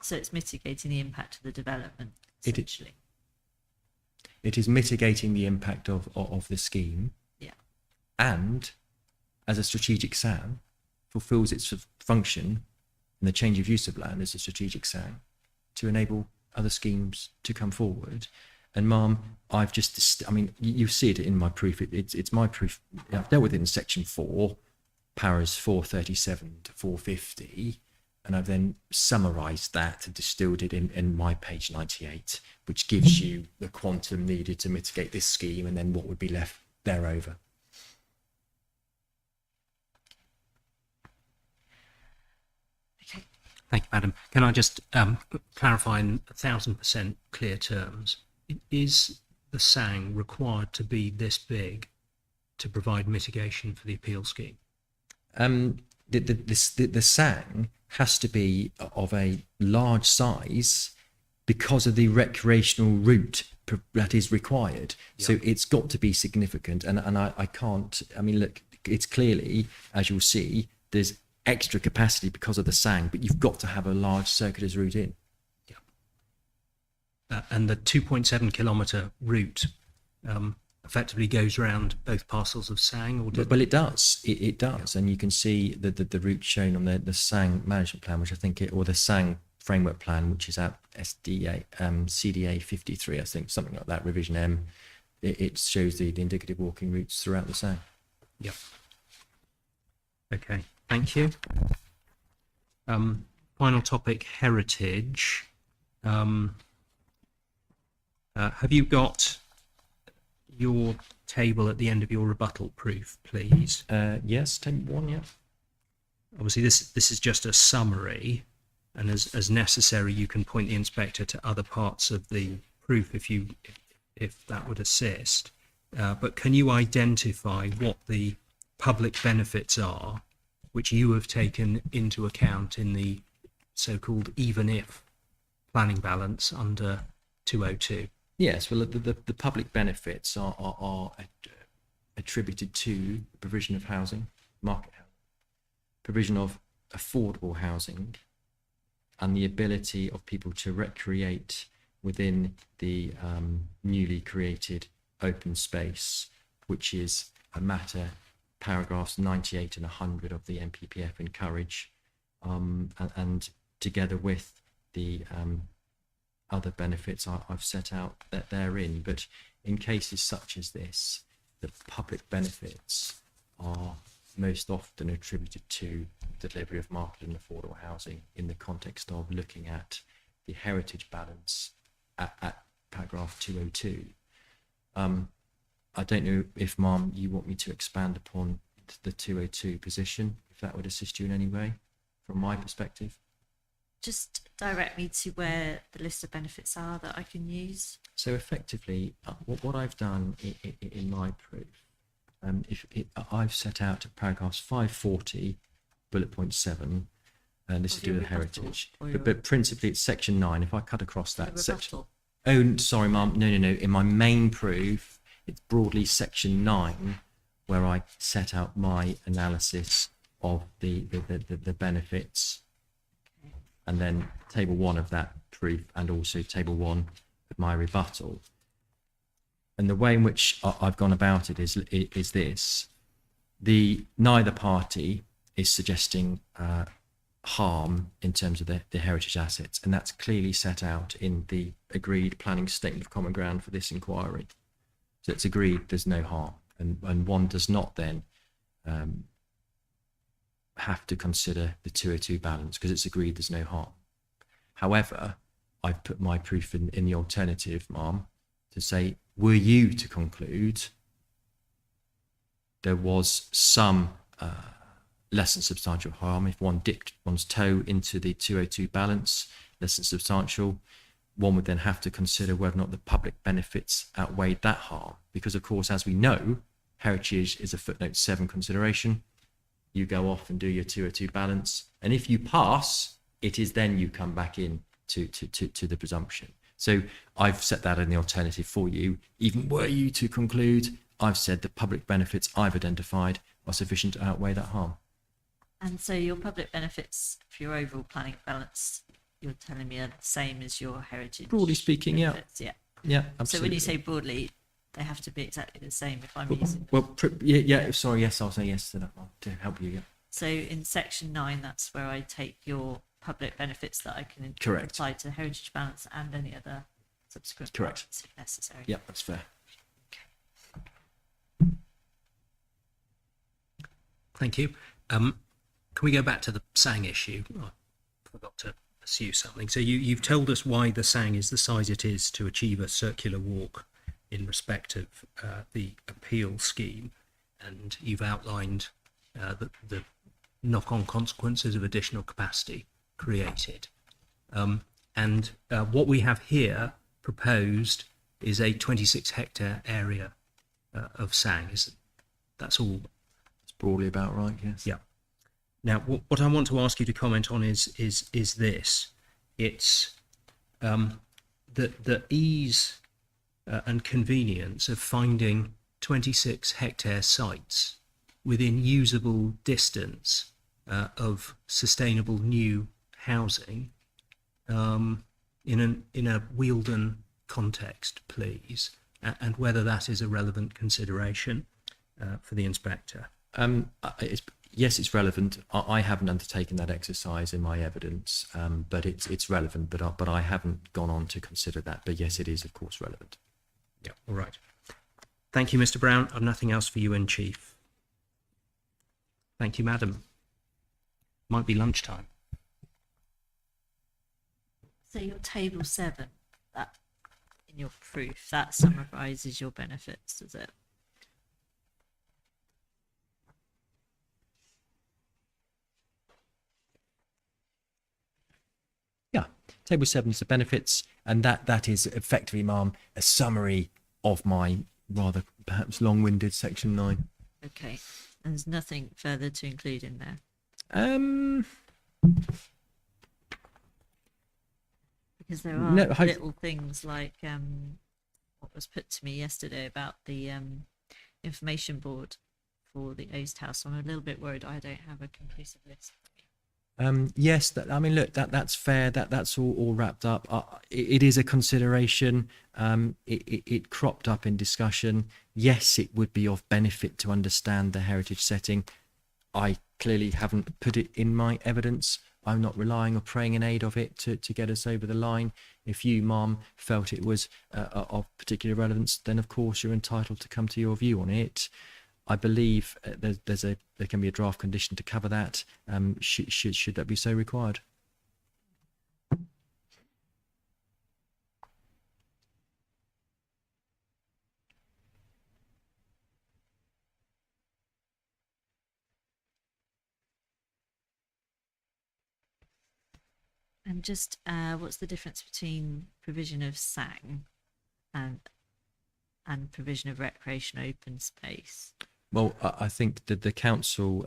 So it's mitigating the impact of the development, It- essentially. It is mitigating the impact of the scheme. Yeah. And as a strategic SANG, fulfills its function in the change of use of land as a strategic SANG to enable other schemes to come forward. And Ma'am, I've just, I mean, you see it in my proof. It's my proof. I've dealt with it in section 4, paras 437 to 450. And I've then summarised that and distilled it in my page 98, which gives you the quantum needed to mitigate this scheme and then what would be left thereover. Okay. Thank you, Madam. Can I just clarify in 1,000% clear terms? Is the SANG required to be this big to provide mitigation for the appeal scheme? The SANG has to be of a large size because of the recreational route that is required. Yeah. So it's got to be significant. And I can't, I mean, look, it's clearly, as you'll see, there's extra capacity because of the SANG, but you've got to have a large circuitous route in. And the 2.7 kilometre route effectively goes around both parcels of SANG? Or Well, it does. It does. And you can see the route shown on the SANG management plan, which I think or the SANG framework plan, which is at CDA 53, I think, something like that, revision M. It shows the indicative walking routes throughout the SANG. Yep. Okay, thank you. Final topic, heritage. Have you got your table at the end of your rebuttal proof, please? Yes, table 1, yeah. Obviously, this is just a summary, and as necessary, you can point the inspector to other parts of the proof if that would assist. But can you identify what the public benefits are, which you have taken into account in the so-called even if planning balance under 202? Yes, well, the public benefits are attributed to the provision of housing, market housing, provision of affordable housing, and the ability of people to recreate within the newly created open space, which is a matter paragraphs 98 and 100 of the NPPF encourage, and together with the other benefits I've set out that therein. But in cases such as this, the public benefits are most often attributed to the delivery of market and affordable housing in the context of looking at the heritage balance at paragraph 202. I don't know if, Ma'am, you want me to expand upon the 202 position, if that would assist you in any way, from my perspective. Just direct me to where the list of benefits are that I can use. So effectively, what I've done in my proof, I've set out paragraphs 540, bullet point 7, and this is Of to do your with rebuttal heritage. or your- But principally, it's section 9. If I cut across The that section, rebuttal. Oh, sorry, Mum. No. In my main proof, it's broadly section 9, where I set out my analysis of the benefits, and then table 1 of that proof, and also table 1 of my rebuttal. And the way in which I've gone about it is this: neither party is suggesting harm in terms of the heritage assets, and that's clearly set out in the agreed planning statement of common ground for this inquiry. So it's agreed there's no harm, and one does not then have to consider the 202 balance because it's agreed there's no harm. However, I've put my proof in the alternative, Ma'am, to say, were you to conclude there was some less than substantial harm, if one dipped one's toe into the 202 balance, less than substantial, one would then have to consider whether or not the public benefits outweighed that harm. Because, of course, as we know, heritage is a footnote 7 consideration. You go off and do your 202 balance, and if you pass, it is then you come back in to the presumption. So I've set that in the alternative for you. Even were you to conclude, I've said the public benefits I've identified are sufficient to outweigh that harm. And so your public benefits for your overall planning balance, you're telling me are the same as your heritage? Broadly speaking, yeah. benefits? Yeah. Yeah, So absolutely. when you say broadly, they have to be exactly the same if I'm using them. Well, yeah, sorry, yes, I'll say yes to that one to help you. Yeah. So in section 9, that's where I take your public benefits that I can Correct. apply to the heritage balance and any other subsequent Correct. balance if necessary. Yeah, that's fair. Thank you. Can we go back to the SANG issue? I forgot to pursue something. So you've told us why the SANG is the size it is to achieve a circular walk in respect of the appeal scheme, and you've outlined the knock-on consequences of additional capacity created. And what we have here proposed is a 26-hectare area of SANG. That's all? It's broadly about right, yes. Yeah. Now, what I want to ask you to comment on is this. It's the ease and convenience of finding 26-hectare sites within usable distance of sustainable new housing in a Wealden context, please, and whether that is a relevant consideration for the inspector. Yes, it's relevant. I haven't undertaken that exercise in my evidence, but it's relevant. But I haven't gone on to consider that. But yes, it is, of course, relevant. Yeah, all right. Thank you, Mr. Brown. I've nothing else for you in chief. Thank you, madam. Might be lunchtime. So your table 7, that in your proof, that summarises your benefits, does it? Yeah, table 7 is the benefits, and that is effectively, Ma'am, a summary of my rather perhaps long-winded section 9. Okay. And there's nothing further to include in there. Because there are No, little things like what was put to me yesterday about the information board for the Oast House. So I'm a little bit worried I don't have a conclusive list. Yes, I mean, look, that's fair. That's all wrapped up. It is a consideration. It cropped up in discussion. Yes, it would be of benefit to understand the heritage setting. I clearly haven't put it in my evidence. I'm not relying or praying in aid of it to get us over the line. If you, Ma'am, felt it was of particular relevance, then of course you're entitled to come to your view on it. I believe there can be a draft condition to cover that. Should that be so required? And just what's the difference between provision of SANG and provision of recreation open space? Well, I think that the council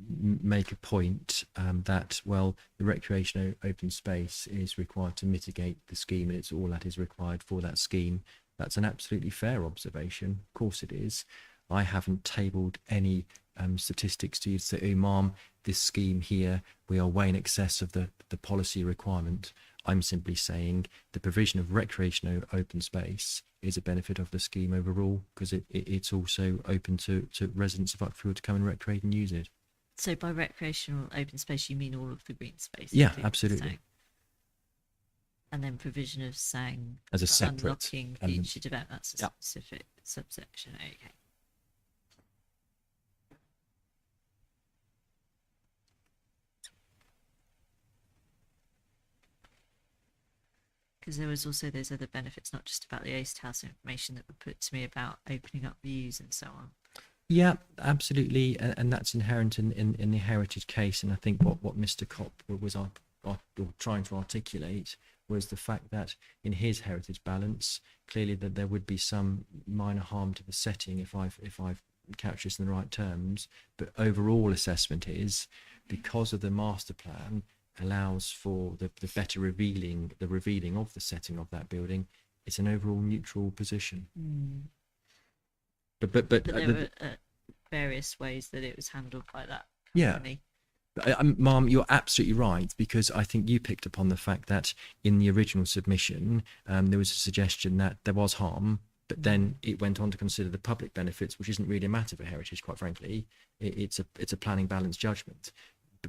make a point that, well, the recreational open space is required to mitigate the scheme, and it's all that is required for that scheme. That's an absolutely fair observation. Of course it is. I haven't tabled any statistics to you to say, oh, ma'am, this scheme here, we are way in excess of the policy requirement. I'm simply saying the provision of recreational open space is a benefit of the scheme overall, because it's also open to residents of Uckfield to come and recreate and use it. So by recreational open space, you mean all of the green space? Yeah, including absolutely. Sang? And then provision of Sang As a for separate unlocking element. future development. That's a Yeah. specific subsection. Okay. Because there was also those other benefits, not just about the East House information that were put to me about opening up views and so on. Yeah, absolutely, and that's inherent in the heritage case. And I think what Mr. Kopp was trying to articulate was the fact that in his heritage balance, clearly that there would be some minor harm to the setting if I've couched this in the right terms. But overall assessment is, because of the master plan allows for the better revealing of the setting of that building, it's an overall neutral position. But But there were various ways that it was handled by that Yeah. company. Ma'am, you're absolutely right, because I think you picked upon the fact that in the original submission, there was a suggestion that there was harm, but then it went on to consider the public benefits, which isn't really a matter for heritage, quite frankly. It's a planning balance judgment.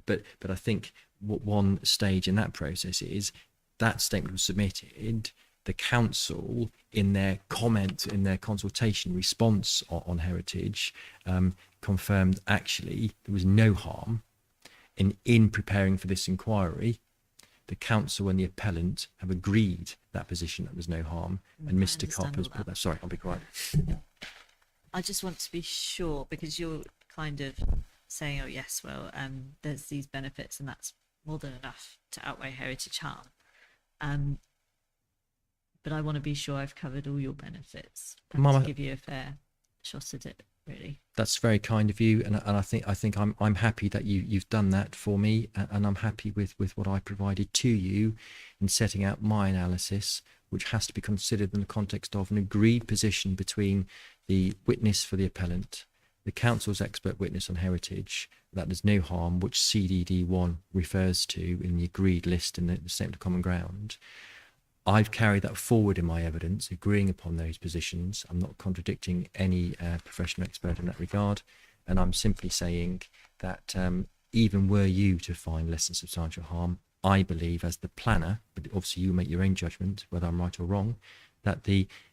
But I think what one stage in that process is that statement was submitted. The council, in their comment, in their consultation response on heritage, confirmed actually there was no harm. In preparing for this inquiry, the council and the appellant have agreed that position, that there's no harm, and I Mr. Kopp understand has all put that. that. Sorry, I'll be quiet. I just want to be sure, because you're kind of saying, oh yes, well, there's these benefits and that's more than enough to outweigh heritage harm. But I want to be sure I've covered all your benefits and Mama- to give you a fair shot at it, really. That's very kind of you, and I think I'm happy that you've done that for me, and I'm happy with what I provided to you in setting out my analysis, which has to be considered in the context of an agreed position between the witness for the appellant, the council's expert witness on heritage, that there's no harm, which CDD1 refers to in the agreed list in the statement of common ground. I've carried that forward in my evidence, agreeing upon those positions. I'm not contradicting any professional expert in that regard. And I'm simply saying that even were you to find less than substantial harm, I believe as the planner, but obviously you make your own judgment, whether I'm right or wrong, that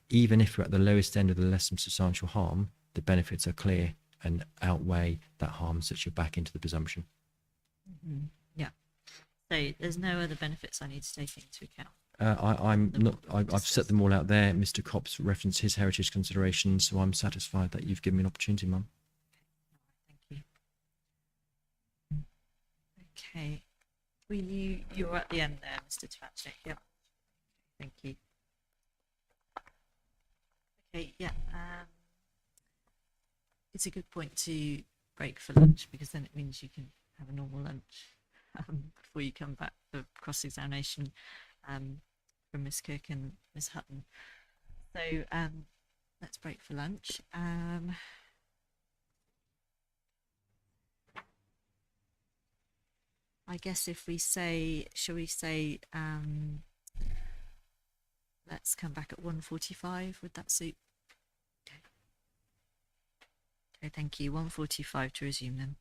even if we're at the lowest end of the less than substantial harm, the benefits are clear and outweigh that harm, such you're back into the presumption. Yeah. So there's no other benefits I need to take into account. I'm not. I've set them all out there. Mr. Kopp's referenced his heritage considerations, so I'm satisfied that you've given me an opportunity, Mum. Thank you. Okay. You're at the end there, Mr. Tvachnik. Yep. Thank you. Okay, yeah. It's a good point to break for lunch, because then it means you can have a normal lunch before you come back for cross-examination from Miss Cook and Miss Hutton. So let's break for lunch. I guess if we say, shall we say, let's come back at 1:45, would that suit? Okay, thank you. 1:45 to resume then.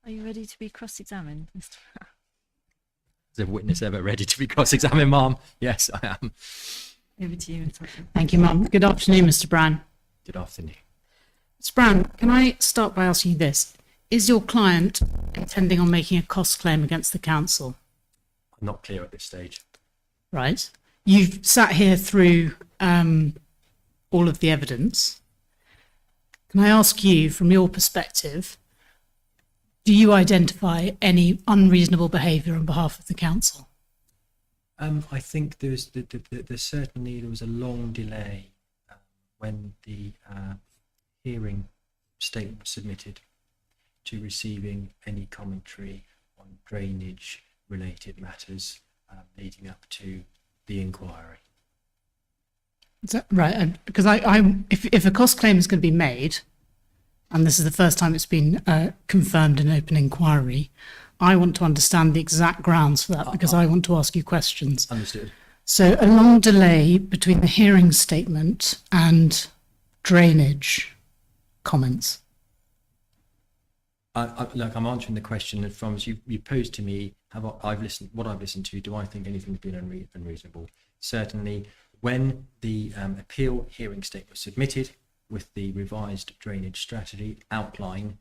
Are you ready to be cross-examined, Mr. Brown? Is a witness ever ready to be cross-examined, ma'am? Yes, I am. Over to you, Ms. Hudson. Thank you, Mum. Good afternoon, Mr. Brown. Good afternoon. Mr. Brown, can I start by asking you this? Is your client intending on making a cost claim against the council? I'm not clear at this stage. Right. You've sat here through all of the evidence. Can I ask you, from your perspective, do you identify any unreasonable behaviour on behalf of the council? I think there's certainly there was a long delay when the hearing statement was submitted to receiving any commentary on drainage related matters leading up to the inquiry. Is that right? Because if a cost claim is going to be made, and this is the first time it's been confirmed in open inquiry, I want to understand the exact grounds for that because I want to ask you questions. Understood. So a long delay between the hearing statement and drainage comments. Look, I'm answering the question from as you posed to me. I've listened. What I've listened to. Do I think anything's been unreasonable? Certainly, when the appeal hearing statement was submitted with the revised drainage strategy outline,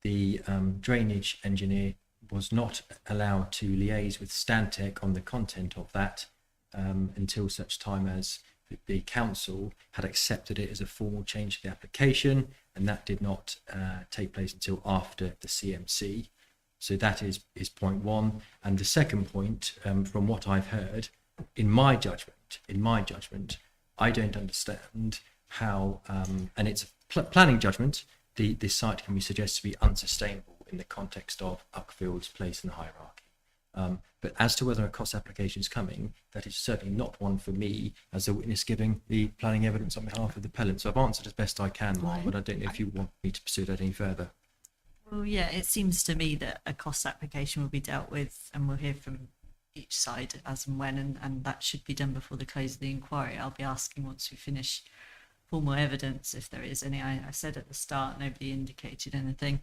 the drainage engineer was not allowed to liaise with Stantec on the content of that until such time as the council had accepted it as a formal change to the application, and that did not take place until after the CMC. So that is point one. And the second point, from what I've heard, in my judgment, I don't understand how, and it's a planning judgment, the site can be suggested to be unsustainable in the context of Uckfield's place in the hierarchy. But as to whether a cost application is coming, that is certainly not one for me as a witness giving the planning evidence on behalf of the appellant. So I've answered as best I can, Mark, but I don't know if you want me to pursue that any further. Well, yeah, it seems to me that a cost application will be dealt with and we'll hear from each side as and when, and that should be done before the close of the inquiry. I'll be asking once we finish formal evidence if there is any. I said at the start, nobody indicated anything.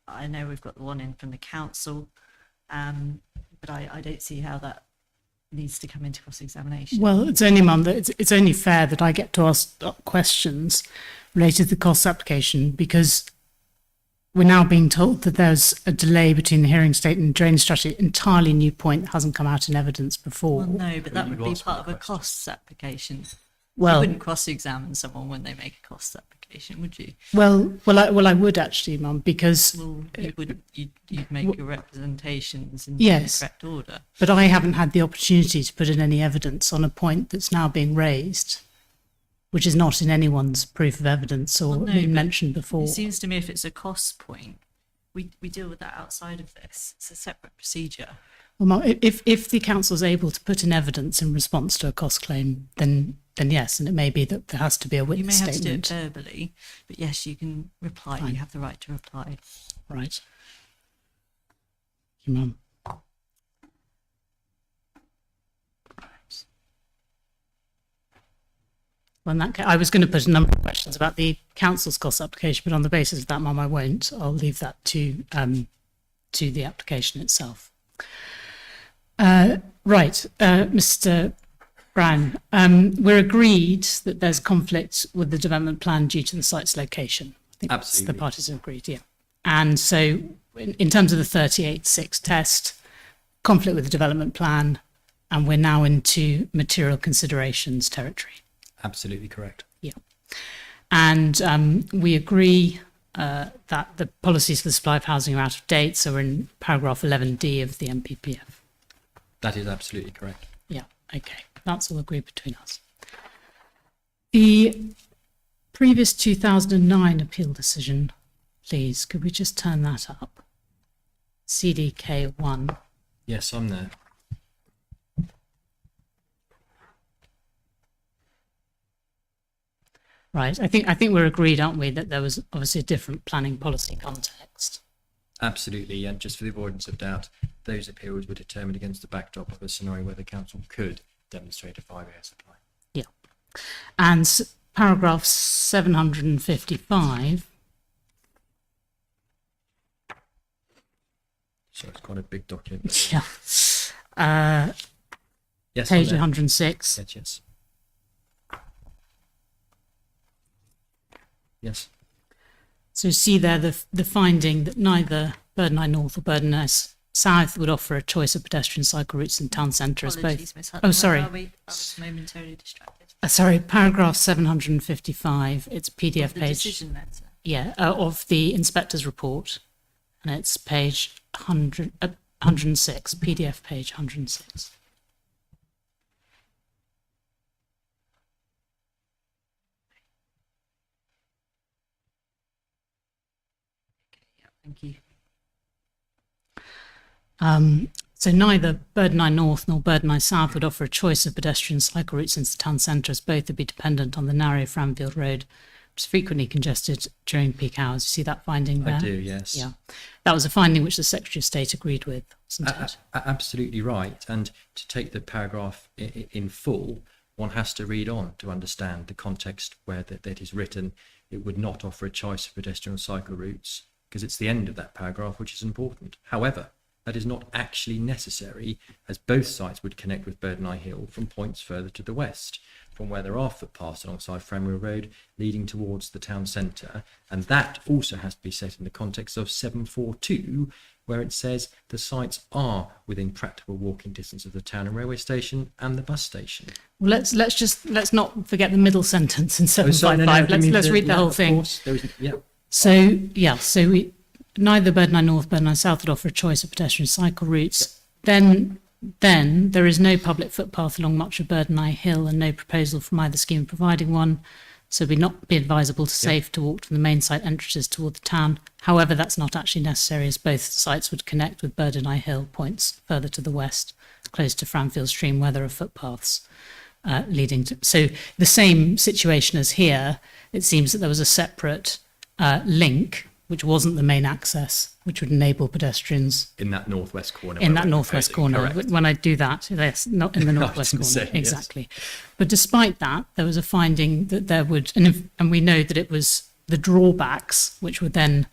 I know we've got the one in from the council, but I don't see how that needs to come into cross-examination. Well, it's only, Mum, that it's only fair that I get to ask questions related to the cost application because we're now being told that there's a delay between the hearing statement and drainage strategy, entirely new point that hasn't come out in evidence before. Well, no, but that You would be asked part me of a questions. costs application. You Well, wouldn't cross-examine someone when they make a costs application, would you? I would actually, Mum, because Well, you wouldn't. You'd make your representations in Yes. the correct order. but I haven't had the opportunity to put in any evidence on a point that's now being raised, which is not in anyone's proof of evidence or Well, no, been but mentioned before. It seems to me if it's a cost point, we deal with that outside of this. It's a separate procedure. Well, Mum, if the council's able to put in evidence in response to a cost claim, then yes, and it may be that there has to be a You may witness have to do statement. it verbally, but yes, you can reply. Fine. You have the right to reply. Right. Thank you, Mum. Well, in that case, I was going to put a number of questions about the council's cost application, but on the basis of that, Mum, I won't. I'll leave that to the application itself. Right, Mr. Brown, we're agreed that there's conflict with the development plan due to the site's location. I think that's Absolutely. the parties have agreed, yeah. And so in terms of the 38.6 test, conflict with the development plan, and we're now into material considerations territory. Absolutely correct. Yeah. And we agree that the policies for the supply of housing are out of date, so we're in paragraph 11D of the MPPF. That is absolutely correct. Yeah, okay. That's all agreed between us. The previous 2009 appeal decision, please, could we just turn that up? CDK1. Yes, I'm there. Right, I think we're agreed, aren't we, that there was obviously a different planning policy context. Absolutely, and just for the avoidance of doubt, those appeals were determined against the backdrop of a scenario where the council could demonstrate a 5-year supply. Yeah. And paragraph 755 So it's quite a big document. Yeah. Yes, on Page there. 106. Yes, yes. Yes. So you see there the finding that neither Birden Eye North or Birden Eye South would offer a choice of pedestrian cycle routes in town centre as both. Apologies, Miss Hutton. Oh, sorry. Where are we? I was momentarily distracted. Sorry, paragraph 755. It's PDF The page. decision letter. Yeah, of the inspector's report, and it's page 106, PDF page 106. Yeah, thank you. So neither Birden Eye North nor Birden Eye South would offer a choice of pedestrian cycle routes into the town centre, as both would be dependent on the narrow Framfield Road, which is frequently congested during peak hours. You see that finding there? I do, yes. Yeah. That was a finding which the Secretary of State agreed with, wasn't it? Absolutely right. And to take the paragraph in full, one has to read on to understand the context where that is written. It would not offer a choice of pedestrian cycle routes, because it's the end of that paragraph which is important. However, that is not actually necessary, as both sites would connect with Birden Eye Hill from points further to the west, from where there are footpaths alongside Framwell Road leading towards the town centre. And that also has to be set in the context of 742, where it says the sites are within practical walking distance of the town and railway station and the bus station. Well, let's not forget the middle sentence in Oh, sorry, 755. I mean Let's read the yeah, whole of thing. course, there is, yeah. So neither Birden Eye North, Birden Eye South would offer a choice of pedestrian cycle routes. Then there is no public footpath along much of Birden Eye Hill and no proposal from either scheme providing one. So it would not be advisable to safe to walk from the main site entrances toward the town. However, that's not actually necessary, as both sites would connect with Birden Eye Hill points further to the west, close to Framfield Stream, where there are footpaths leading to. So the same situation as here. It seems that there was a separate link, which wasn't the main access, which would enable pedestrians In that northwest corner. in where that we're northwest proposing, corner. correct. When I do that, yes, not in the I was northwest gonna corner, say, yes. exactly. But despite that, there was a finding that there would, and we know that it was the drawbacks, which were then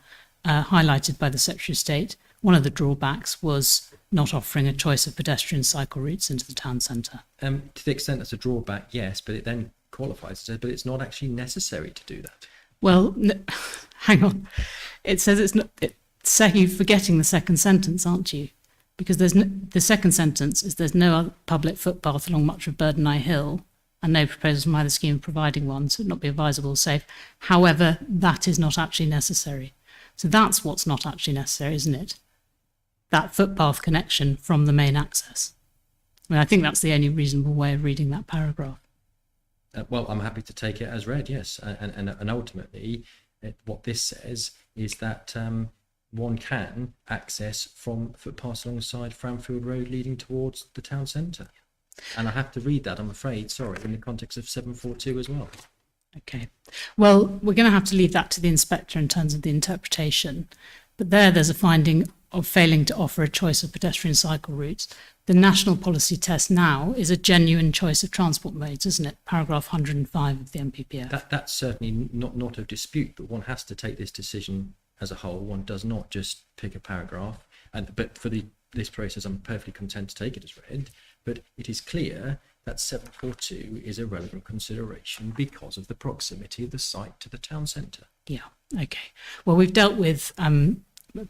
highlighted by the Secretary of State. One of the drawbacks was not offering a choice of pedestrian cycle routes into the town centre. To the extent that's a drawback, yes, but it then qualifies, but it's not actually necessary to do that. Well, hang on. It says it's not. You're forgetting the second sentence, aren't you? Because the second sentence is there's no other public footpath along much of Birden Eye Hill, and no proposals from either scheme providing one, so it would not be advisable or safe. However, that is not actually necessary. So that's what's not actually necessary, isn't it? That footpath connection from the main access. I mean, I think that's the only reasonable way of reading that paragraph. Well, I'm happy to take it as read, yes. And ultimately, what this says is that one can access from footpaths alongside Framfield Road leading towards the town centre. And I have to read that, I'm afraid, sorry, in the context of 742 as well. Okay. Well, we're going to have to leave that to the inspector in terms of the interpretation. But there's a finding of failing to offer a choice of pedestrian cycle routes. The national policy test now is a genuine choice of transport modes, isn't it? Paragraph 105 of the NPPF. That's certainly not a dispute, but one has to take this decision as a whole. One does not just pick a paragraph. But for this process, I'm perfectly content to take it as read. But it is clear that 742 is a relevant consideration because of the proximity of the site to the town centre. Yeah. Okay. Well, we've dealt with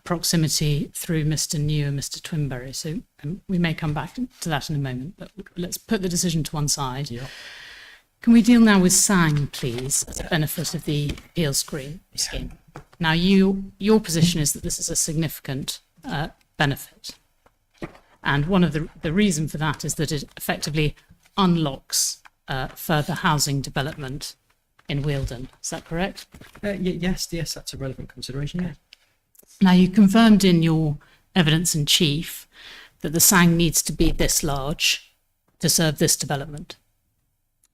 proximity through Mr. New and Mr. Twinberry, so we may come back to that in a moment, but let's put the decision to one side. Yeah. Can we deal now with SANG, please, as a benefit of the appeal scheme? Now, your position is that this is a significant benefit. And one of the reason for that is that it effectively unlocks further housing development in Wealden. Is that correct? Yes, that's a relevant consideration, yes. Now, you confirmed in your evidence in chief that the SANG needs to be this large to serve this development.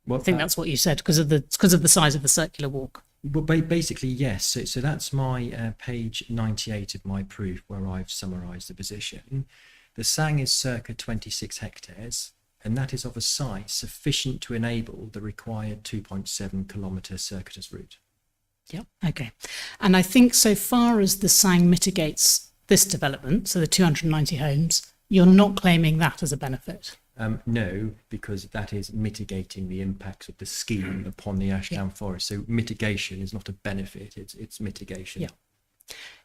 Well, I think that's what you said because of the size of the circular walk. Well, basically, yes. So that's my page 98 of my proof where I've summarised the position. The SANG is circa 26 hectares, and that is of a size sufficient to enable the required 2.7 kilometre circuitous route. Yep. Okay. And I think so far as the SANG mitigates this development, so the 290 homes, you're not claiming that as a benefit. No, because that is mitigating the impacts of the scheme upon the Ashdown Forest. So mitigation is not a benefit; it's mitigation. Yeah.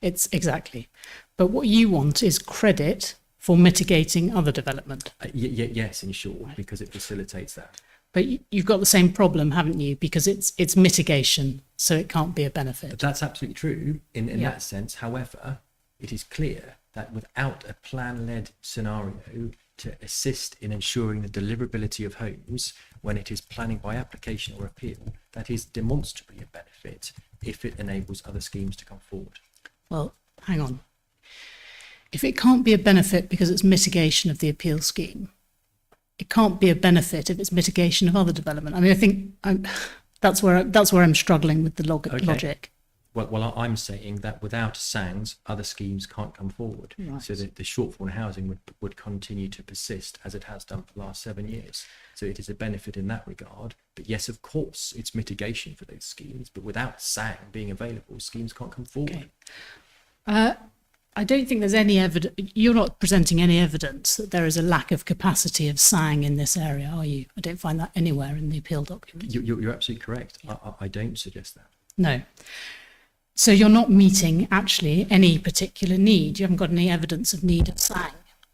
It's exactly. But what you want is credit for mitigating other development. Yes, in short, because it facilitates that. But you've got the same problem, haven't you? Because it's mitigation, so it can't be a benefit. That's absolutely true in Yeah. that sense. However, it is clear that without a plan-led scenario to assist in ensuring the deliverability of homes when it is planning by application or appeal, that is demonstrably a benefit if it enables other schemes to come forward. Well, hang on. If it can't be a benefit because it's mitigation of the appeal scheme, it can't be a benefit if it's mitigation of other development. I mean, I think that's where I'm struggling with the Okay. logic. Well, I'm saying that without SANGs, other schemes can't come forward. Right. So that the shortfall in housing would continue to persist as it has done for the last 7 years. So it is a benefit in that regard. But yes, of course, it's mitigation for those schemes. But without SANG being available, schemes can't come forward. Okay. I don't think there's any evidence. You're not presenting any evidence that there is a lack of capacity of SANG in this area, are you? I don't find that anywhere in the appeal document. You're absolutely correct. I don't suggest that. No. So you're not meeting actually any particular need. You haven't got any evidence of need of SANG.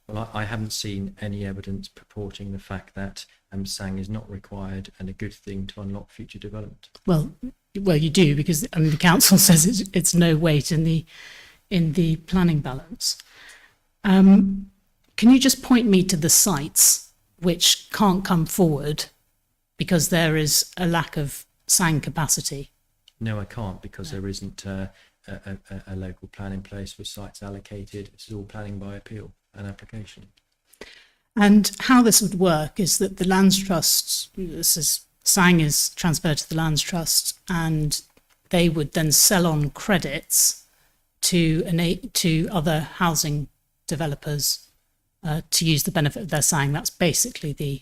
Well, I haven't seen any evidence purporting the fact that SANG is not required and a good thing to unlock future development. Well, you do, because I mean the council says it's no weight in the planning balance. Can you just point me to the sites which can't come forward because there is a lack of SANG capacity? No, I can't, because there isn't a local plan in place with sites allocated. It's all planning by appeal and application. And how this would work is that the Lands Trust, SANG is transferred to the Lands Trust, and they would then sell on credits to other housing developers to use the benefit of their SANG. That's basically the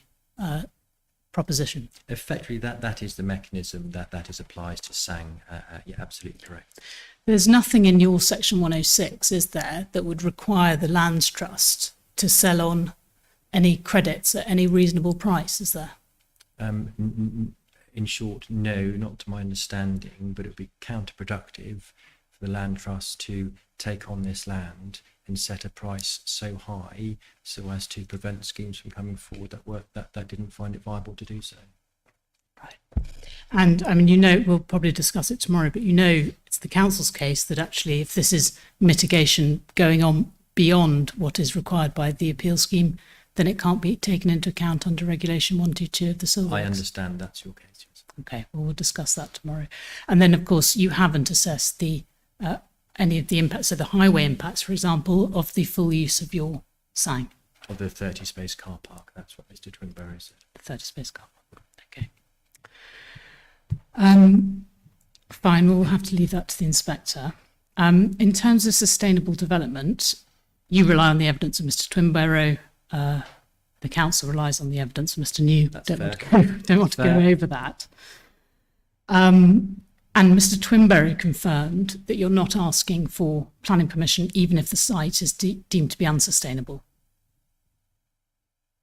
proposition. Effectively, that is the mechanism that is applies to SANG. Yeah, absolutely correct. There's nothing in your section 106, is there, that would require the Lands Trust to sell on any credits at any reasonable price, is there? In short, no, not to my understanding, but it would be counterproductive for the Land Trust to take on this land and set a price so high so as to prevent schemes from coming forward that didn't find it viable to do so. Right. And I mean, we'll probably discuss it tomorrow, but it's the council's case that actually if this is mitigation going on beyond what is required by the appeal scheme, then it can't be taken into account under Regulation 122 of the Civil I Works. understand that's your case, yes. Okay, well, we'll discuss that tomorrow. And then, of course, you haven't assessed any of the impacts, so the highway impacts, for example, of the full use of your SANG, Of the 30-space car park, that's what Mr. Twinborough said. the 30-space car park. Okay. Fine, we'll have to leave that to the inspector. In terms of sustainable development, you rely on the evidence of Mr. Twinborough. The council relies on the evidence of Mr. New. That's Don't fair. want to go Fair. over that. And Mr. Twinborough confirmed that you're not asking for planning permission even if the site is deemed to be unsustainable.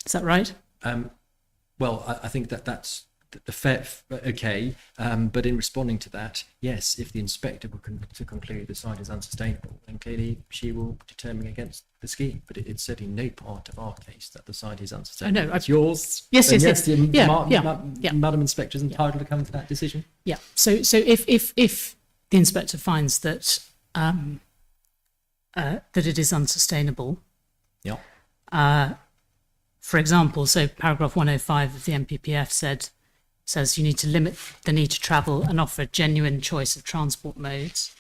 Is that right? Well, I think that's the fair, okay, but in responding to that, yes, if the inspector were to conclude the site is unsustainable, then clearly she will determine against the scheme. But it's certainly no part of our case that the site is unsustainable. know, It's yours. Yes, then yes. The Yeah. Madam Inspector is entitled to come to that decision. Yeah. So if the inspector finds that that it is unsustainable, Yeah. for example, so paragraph 105 of the NPPF says you need to limit the need to travel and offer a genuine choice of transport modes.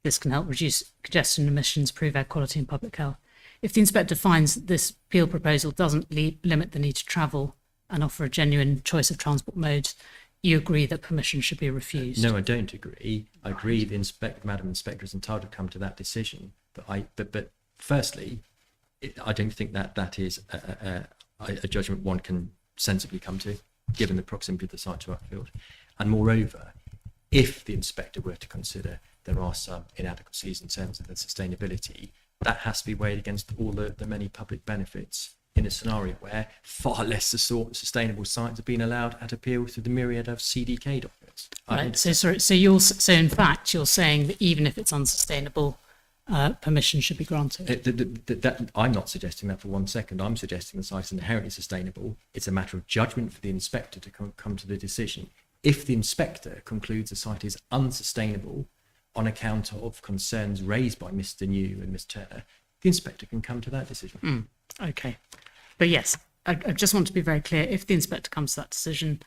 This can help reduce congestion emissions, improve air quality and public health. If the inspector finds that this appeal proposal doesn't limit the need to travel and offer a genuine choice of transport modes, you agree that permission should be refused? No, I don't agree. I agree the Madam Inspector is entitled to come to that decision. But firstly, I don't think that is a judgment one can sensibly come to, given the proximity of the site to Uckfield. And moreover, if the inspector were to consider there are some inadequacies in terms of the sustainability, that has to be weighed against all the many public benefits in a scenario where far less sustainable sites are being allowed at appeal through the myriad of CDK documents. Right. So sorry. So in fact, you're saying that even if it's unsustainable, permission should be granted. I'm not suggesting that for 1 second. I'm suggesting the site is inherently sustainable. It's a matter of judgment for the inspector to come to the decision. If the inspector concludes the site is unsustainable on account of concerns raised by Mr. New and Ms. Turner, the inspector can come to that decision. Okay. But yes, I just want to be very clear. If the inspector comes to that decision,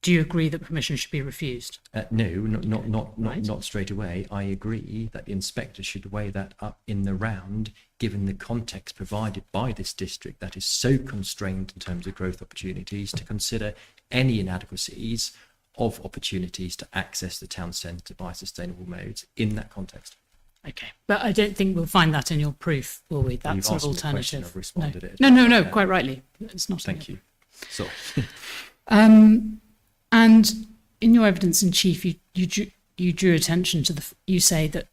do you agree that permission should be refused? No, not Right. straight away. I agree that the inspector should weigh that up in the round, given the context provided by this district that is so constrained in terms of growth opportunities, to consider any inadequacies of opportunities to access the town centre by sustainable modes in that context. Okay. But I don't think we'll find that in your proof, will we? That You've sort of asked me the question, alternative. I've responded it. No, quite rightly. It's not. Thank you. So, And in your evidence in chief, you drew attention to you say that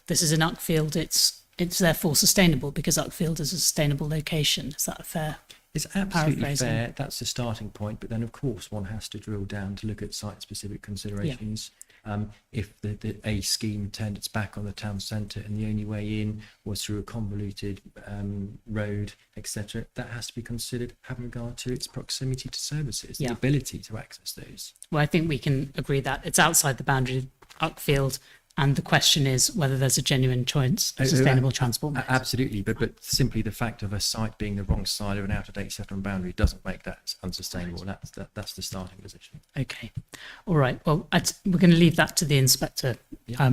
this is in Uckfield. It's therefore sustainable because Uckfield is a sustainable location. Is that a fair? it's absolutely Paraphrasing. fair. That's the starting point. But then, of course, one has to drill down to look at site-specific considerations. If the A scheme turned its back on the town centre and the only way in was through a convoluted road, etc., that has to be considered having regard to its proximity to services, the Yeah. ability to access those. Well, I think we can agree that it's outside the boundary of Uckfield, and the question is whether there's a genuine choice of sustainable transport. mix. Absolutely, but simply the fact of a site being the wrong side of an out-of-date settlement boundary doesn't make that unsustainable. That's the starting position. Okay, all right. Well, we're going to leave that to the inspector Yeah.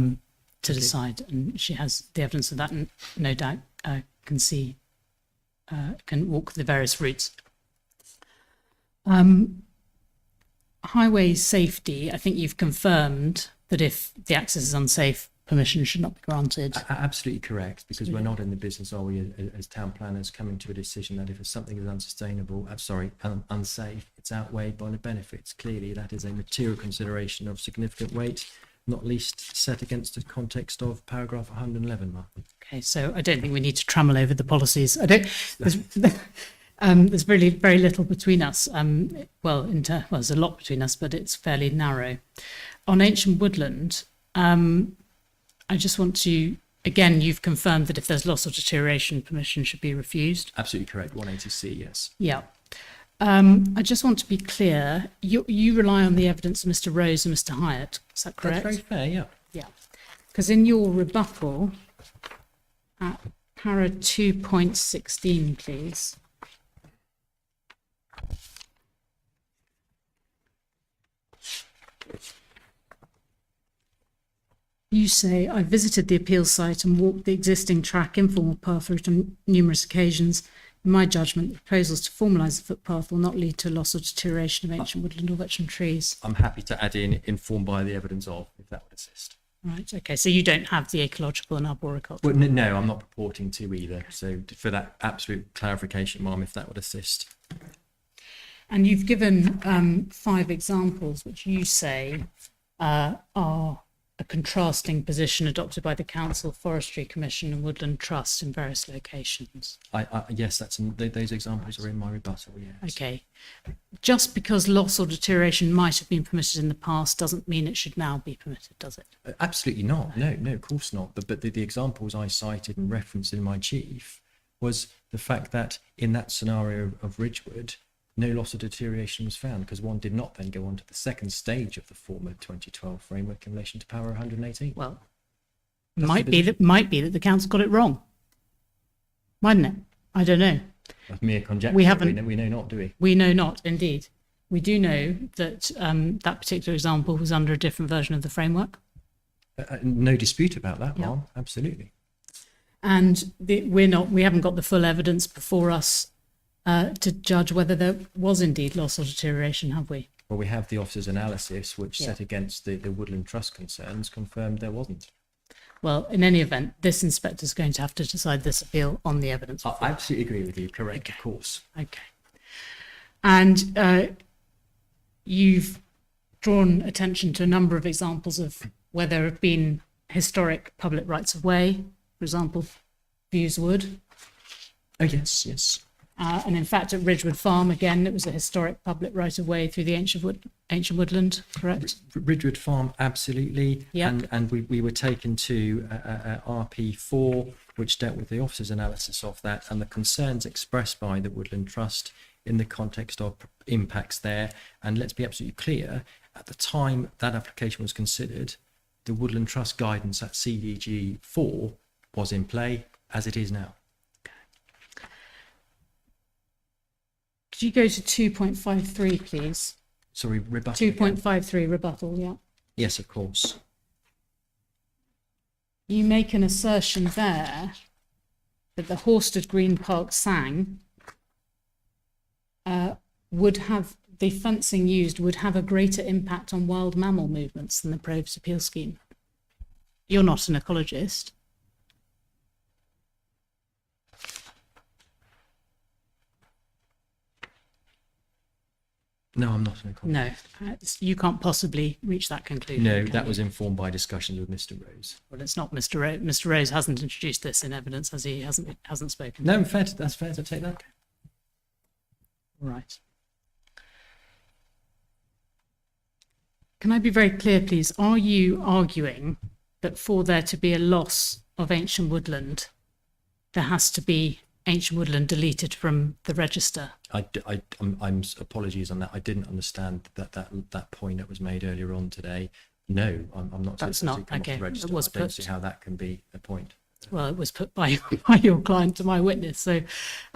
to decide, and she has the evidence of that, and no doubt can walk the various routes. Highway safety. I think you've confirmed that if the access is unsafe, permission should not be granted. Absolutely correct, because we're not in the business, are we, as town planners, coming to a decision that if something is unsafe, it's outweighed by the benefits. Clearly, that is a material consideration of significant weight, not least set against the context of paragraph 111, Mark. Okay, so I don't think we need to trammel over the policies. There's really very little between us. There's a lot between us, but it's fairly narrow. On Ancient Woodland, I just want to, again, you've confirmed that if there's loss or deterioration, permission should be refused. Absolutely correct, 180C, yes. Yeah. I just want to be clear. You rely on the evidence of Mr. Rose and Mr. Hyatt. Is that correct? That's very fair, yeah. Yeah. Because in your rebuttal, at para 2.16, please. You say, I visited the appeal site and walked the existing track informal path route on numerous occasions. In my judgment, the proposals to formalise the footpath will not lead to loss or deterioration of ancient woodland or wetland trees. I'm happy to add in informed by the evidence of, if that would assist. Right, okay, so you don't have the ecological and arboricultural. Well, no, I'm not purporting to either. So for that absolute clarification, Ma'am, if that would assist. And you've given 5 examples which you say are a contrasting position adopted by the Council, Forestry Commission and Woodland Trust in various locations. Yes, those examples are in my rebuttal, yes. Okay. Just because loss or deterioration might have been permitted in the past doesn't mean it should now be permitted, does it? Absolutely not. No, of course not. But the examples I cited and referenced in my chief was the fact that in that scenario of Ridgewood, no loss or deterioration was found because one did not then go on to the second stage of the former 2012 framework in relation to Power 118. Well, might be that the council got it wrong. Mightn't it? I don't know. That's mere conjecture. We haven't- We know not, do we? We know not, indeed. We do know that that particular example was under a different version of the framework. No dispute about that, Yeah. Ma'am. Absolutely. And we haven't got the full evidence before us to judge whether there was indeed loss or deterioration, have we? Well, we have the officer's analysis, which Yeah. set against the Woodland Trust concerns, confirmed there wasn't. Well, in any event, this inspector is going to have to decide this appeal on the evidence. I absolutely agree with you. Correct, of course. Okay. And you've drawn attention to a number of examples of where there have been historic public rights of way, for example, Views Wood. Oh, yes, yes. And in fact, at Ridgewood Farm, again, it was a historic public right-of-way through the ancient woodland, correct? Ridgewood Farm, absolutely. Yep. And we were taken to RP4, which dealt with the officer's analysis of that and the concerns expressed by the Woodland Trust in the context of impacts there. And let's be absolutely clear, at the time that application was considered, the Woodland Trust guidance at CDG 4 was in play, as it is now. Could you go to 2.53, please? Sorry, rebuttal. 2.53 rebuttal, yeah. Yes, of course. You make an assertion there that the Horsted Green Park Sang would have, the fencing used would have a greater impact on wild mammal movements than the Proves Appeal Scheme. You're not an ecologist. No, I'm not an ecologist. No, you can't possibly reach that conclusion. No, can that you? was informed by discussions with Mr. Rose. Well, it's not Mr. Rose. Mr. Rose hasn't introduced this in evidence, as he hasn't spoken. No, that's fair to take that. Right. Can I be very clear, please? Are you arguing that for there to be a loss of ancient woodland, there has to be ancient woodland deleted from the register? I'm apologies on that. I didn't understand that point that was made earlier on today. No, I'm not. That's supposed to not- come off the okay, register. it was I don't put. see how that can be a point. Well, it was put by your client to my witness. So,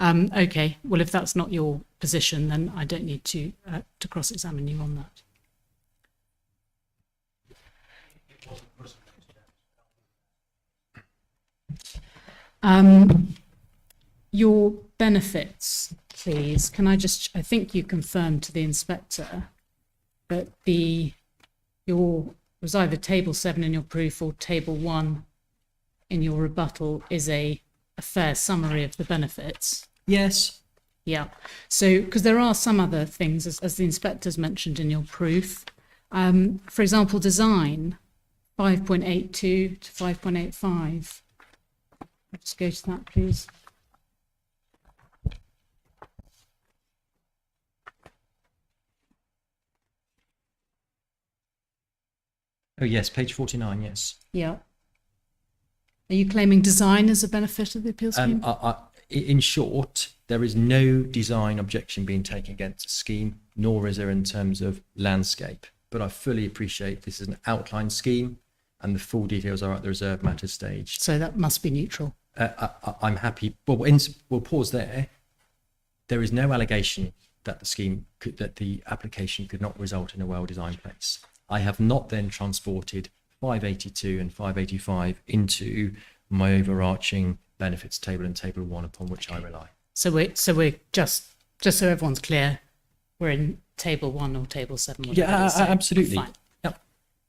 okay. Well, if that's not your position, then I don't need to cross-examine you on that. Your benefits, please. Can I I think you confirmed to the inspector that was either table 7 in your proof or table 1 in your rebuttal is a fair summary of the benefits. Yes. Yeah. So, because there are some other things, as the inspectors mentioned in your proof. For example, design 5.82 to 5.85. Let's go to that, please. Oh, yes, page 49, yes. Yeah. Are you claiming design as a benefit of the appeal scheme? In short, there is no design objection being taken against the scheme, nor is there in terms of landscape. But I fully appreciate this is an outline scheme and the full details are at the reserved matter stage. So that must be neutral. I'm happy. Well, we'll pause there. There is no allegation that that the application could not result in a well-designed place. I have not then transported 582 and 585 into my overarching benefits table and table 1 upon which I rely. So we're just so everyone's clear, we're in table 1 or table 7. Yeah, absolutely. Fine. Yep.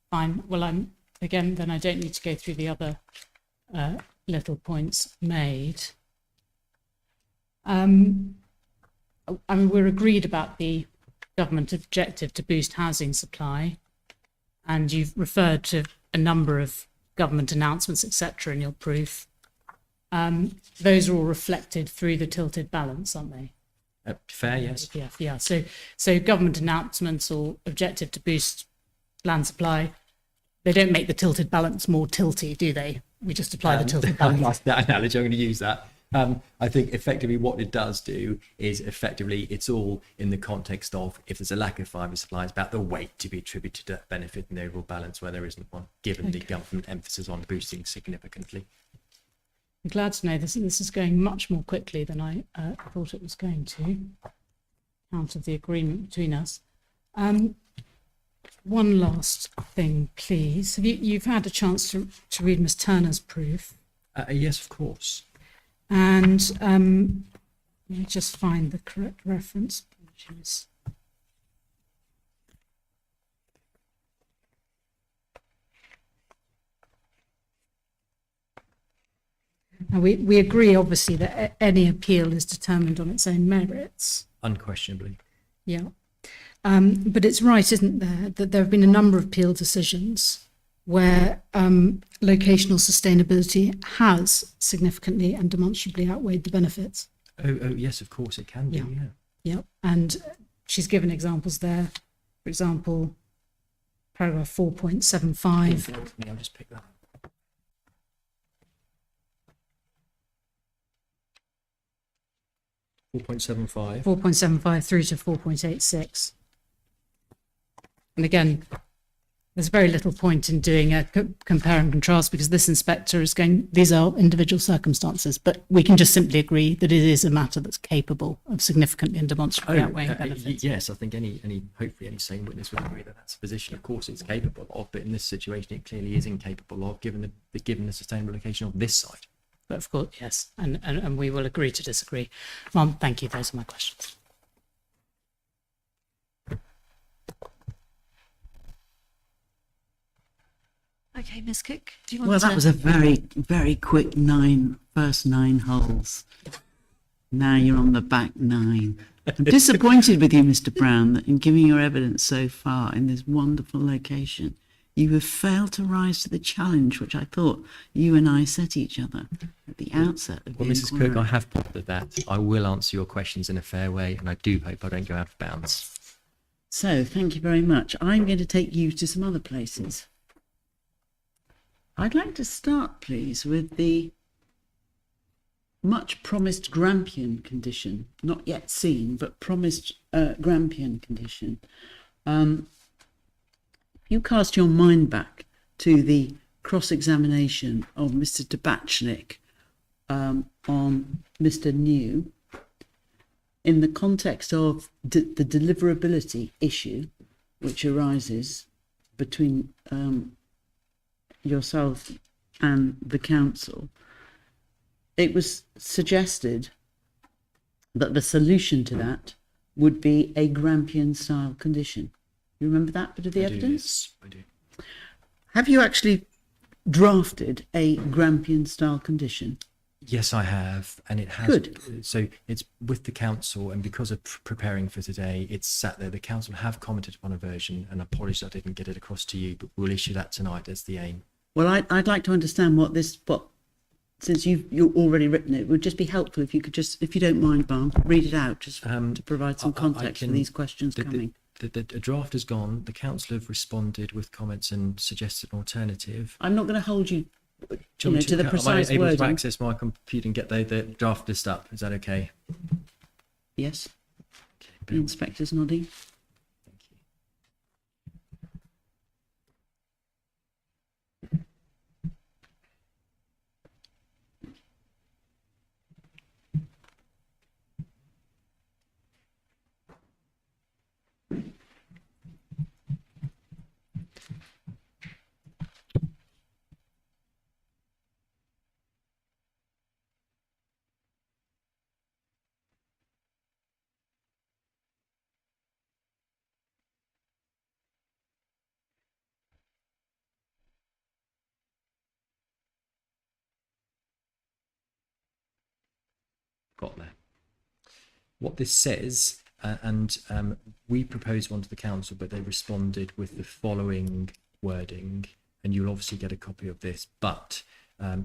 Fine. Well, then I don't need to go through the other little points made. I mean, we're agreed about the government objective to boost housing supply, and you've referred to a number of government announcements, etc., in your proof. Those are all reflected through the tilted balance, aren't they? Fair, yes. Yeah. So government announcements or objective to boost land supply, they don't make the tilted balance more tilty, do they? We just apply the tilted I balance. like that analogy. I'm going to use that. I think effectively what it does do is effectively it's all in the context of if there's a lack of fibre supply, it's about the weight to be attributed to that benefit in the overall balance where there isn't one, given the government emphasis on boosting significantly. I'm glad to know this is going much more quickly than I thought it was going to, out of the agreement between us. One last thing, please. You've had a chance to read Ms. Turner's proof. Yes, of course. And let me just find the correct reference. Apologies. Now we agree, obviously, that any appeal is determined on its own merits. Unquestionably. Yeah. But it's right, isn't there, that there have been a number of appeal decisions where locational sustainability has significantly and demonstrably outweighed the benefits. Oh, yes, of course it can do, Yeah. yeah. Yep. And she's given examples there. For example, paragraph 4.75. I'll just pick that up. 4.75. 4.75 through to 4.86. And again, there's very little point in doing a compare and contrast because this inspector is going, these are individual circumstances, but we can just simply agree that it is a matter that's capable of significantly and demonstrably outweighing benefits. Yes, I think hopefully any sane witness would agree that that's a position, of course, it's capable of, but in this situation, it clearly is incapable of, given the sustainable location of this site. But of course, yes, and we will agree to disagree. Mum, thank you. Those are my questions. Okay, Miss Cook, do you want Well, to? that was a very, very quick first nine holes. Now you're on the back nine. I'm disappointed with you, Mr. Brown, that in giving your evidence so far in this wonderful location, you have failed to rise to the challenge which I thought you and I set each other at the outset of Well, the Mrs. inquiry. Cook, I have pondered that. I will answer your questions in a fair way, and I do hope I don't go out of bounds. So, thank you very much. I'm going to take you to some other places. I'd like to start, please, with the much promised Grampian condition, not yet seen, but promised Grampian condition. If you cast your mind back to the cross-examination of Mr. Tabachnik on Mr. New, in the context of the deliverability issue which arises between yourself and the council, it was suggested that the solution to that would be a Grampian style condition. You remember that bit of the evidence? I do. Have you actually drafted a Grampian style condition? Yes, I have, and it has. Good. So it's with the council, and because of preparing for today, it's sat there. The council have commented upon a version, and apologies I didn't get it across to you, but we'll issue that tonight as the aim. Well, I'd like to understand since you've already written it, it would just be helpful if you could just, if you don't mind, Barn, read it out just to provide some context for these questions coming. The draft has gone. The council have responded with comments and suggested an alternative. I'm not going to hold you, Do you want me to the precise am I able to wording. access my computer and get the draft list up? Is that okay? Yes, Okay, the inspector's nodding. Thank you. Got there. What this says, we proposed one to the council, but they responded with the following wording, and you'll obviously get a copy of this, but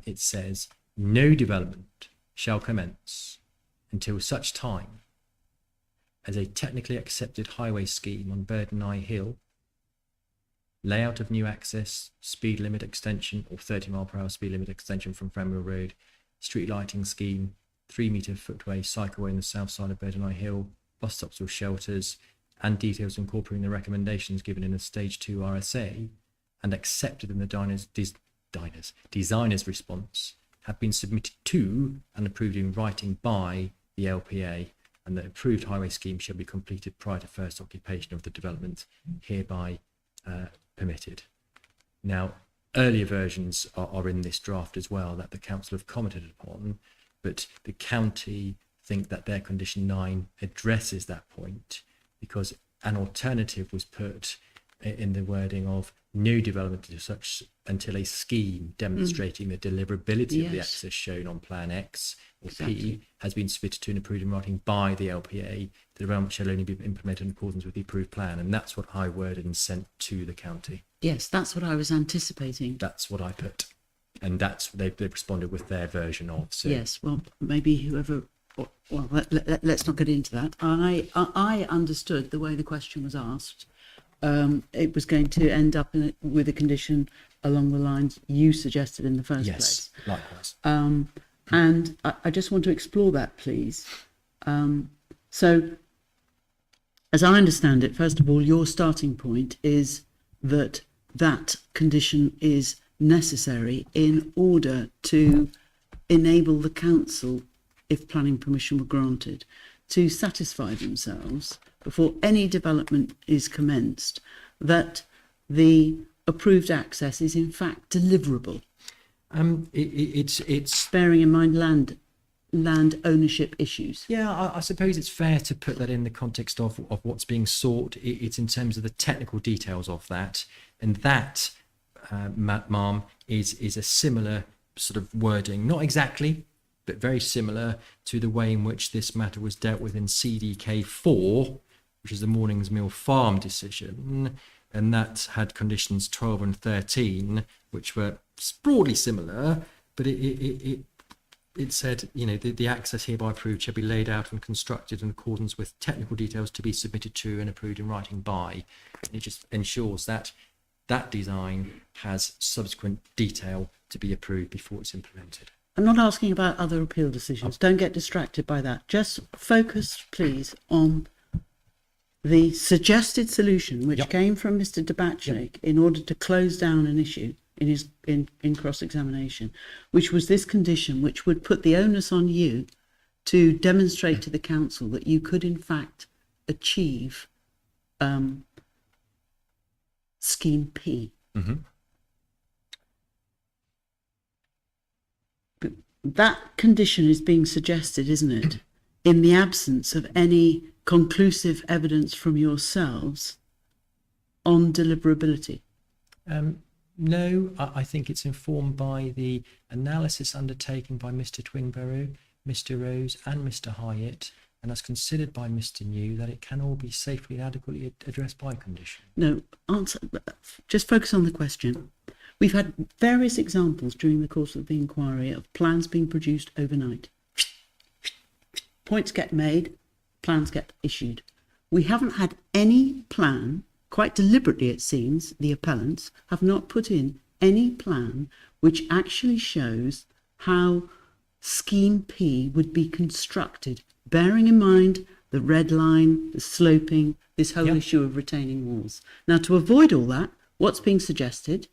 it says, no development shall commence until such time as a technically accepted highway scheme on Burden Hill, layout of new access, speed limit extension or 30-mile-per-hour speed limit extension from Framwell Road, street lighting scheme, 3-metre footway cycleway on the south side of Burden Hill, bus stops or shelters, and details incorporating the recommendations given in the Stage 2 RSA and accepted in the designer's response have been submitted to and approved in writing by the LPA, and the approved highway scheme shall be completed prior to first occupation of the development, hereby permitted. Now, earlier versions are in this draft as well that the council have commented upon, but the county think that their condition 9 addresses that point because an alternative was put in the wording of no development of such until a scheme demonstrating the deliverability of the Yes. access shown on Plan X or P, Exactly. has been submitted to and approved in writing by the LPA. The development shall only be implemented in accordance with the approved plan, and that's what I worded and sent to the county. Yes, that's what I was anticipating. That's what I put, and that's they've responded with their version of. So Yes, well, maybe whoever. Well, let's not get into that. I understood the way the question was asked. It was going to end up with a condition along the lines you suggested in the first yes, place. likewise. And I just want to explore that, please. So, as I understand it, first of all, your starting point is that that condition is necessary in order to enable the council, if planning permission were granted, to satisfy themselves before any development is commenced that the approved access is in fact deliverable, It's bearing in mind land ownership issues. yeah. I suppose it's fair to put that in the context of what's being sought. It's in terms of the technical details of that, and that, ma'am, is a similar sort of wording, not exactly, but very similar to the way in which this matter was dealt with in CDK 4, which is the Mornings Mill Farm decision, and that had conditions 12 and 13, which were broadly similar, but it said, you know, the access hereby approved shall be laid out and constructed in accordance with technical details to be submitted to and approved in writing by. And it just ensures that that design has subsequent detail to be approved before it's implemented. I'm not asking about other appeal decisions. Don't get distracted by that. Just focus, please, on the suggested solution which Yep. came from Mr. Dabachnik in order to close down an issue in his in cross-examination, which was this condition which would put the onus on you to demonstrate to the council that you could in fact achieve scheme P. Mm-hmm. That condition is being suggested, isn't it, in the absence of any conclusive evidence from yourselves on deliverability. No, I think it's informed by the analysis undertaken by Mr. Twinborough, Mr. Rose and Mr. Hyatt, and as considered by Mr. New that it can all be safely and adequately addressed by condition. No, answer. Just focus on the question. We've had various examples during the course of the inquiry of plans being produced overnight. Points get made, plans get issued. We haven't had any plan, quite deliberately it seems, the appellants have not put in any plan which actually shows how Scheme P would be constructed, bearing in mind the red line, the sloping, this whole Yep. issue of retaining walls. Now, to avoid all that, what's being suggested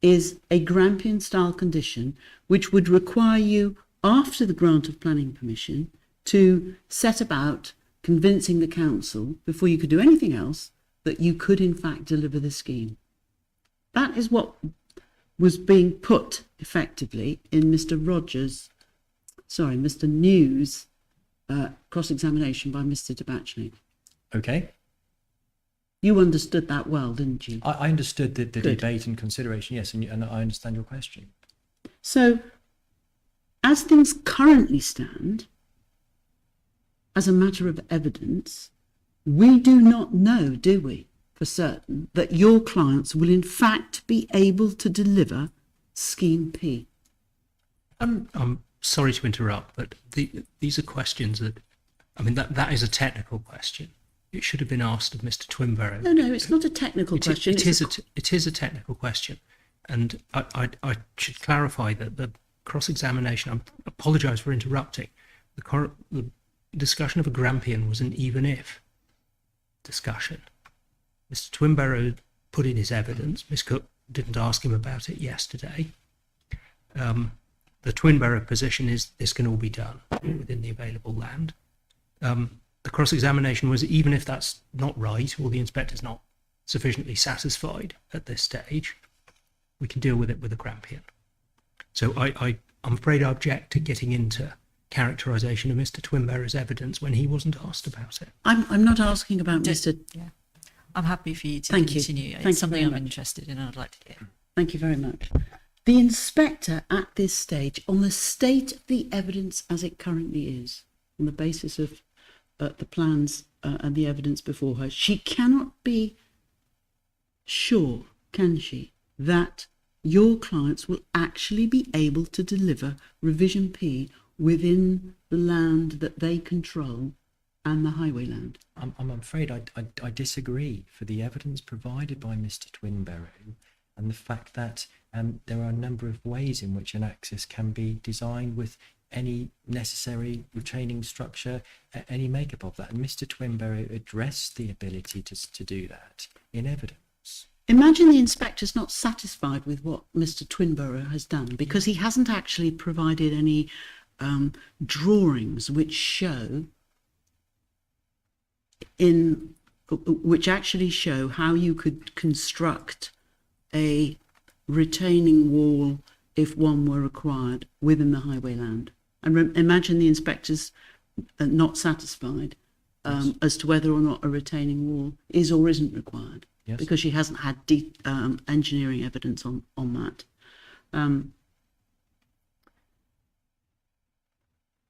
is a Grampian-style condition which would require you, after the grant of planning permission, to set about convincing the council, before you could do anything else, that you could in fact deliver the scheme. That is what was being put effectively in Mr. New's cross-examination by Mr. Dabachnik. Okay. You understood that well, didn't you? I understood the Good. debate and consideration, yes, and I understand your question. So, as things currently stand, as a matter of evidence, we do not know, do we, for certain, that your clients will in fact be able to deliver Scheme P. I'm sorry to interrupt, but these are questions that, I mean, that is a technical question. It should have been asked of Mr. Twinborough. No, it's not a technical question. It is a technical question, and I should clarify that the cross-examination. I apologise for interrupting. The discussion of a Grampian was an even if discussion. Mr. Twinborough put in his evidence. Miss Cook didn't ask him about it yesterday. The Twinborough position is this can all be done within the available land. The cross-examination was even if that's not right or the inspector's not sufficiently satisfied at this stage, we can deal with it with a Grampian. So I'm afraid I object to getting into characterisation of Mr. Twinborough's evidence when he wasn't asked about it. I'm not asking about Mr. Yeah. I'm happy for you to Thank you. continue. Thank you It's something very I'm much. interested in and I'd like to hear. Thank you very much. The inspector at this stage, on the state of the evidence as it currently is, on the basis of the plans and the evidence before her, she cannot be sure, can she, that your clients will actually be able to deliver Revision P within the land that they control and the highway land. I'm afraid I disagree. For the evidence provided by Mr. Twinbarrow and the fact that there are a number of ways in which an access can be designed with any necessary retaining structure, any makeup of that. And Mr. Twinbarrow addressed the ability to do that in evidence. Imagine the inspector's not satisfied with what Mr. Twinbarrow has done because he hasn't actually provided any drawings which actually show how you could construct a retaining wall if one were required within the highway land. And imagine the inspector's not satisfied as to whether or not a retaining wall is or isn't required. Yes. Because she hasn't had engineering evidence on that.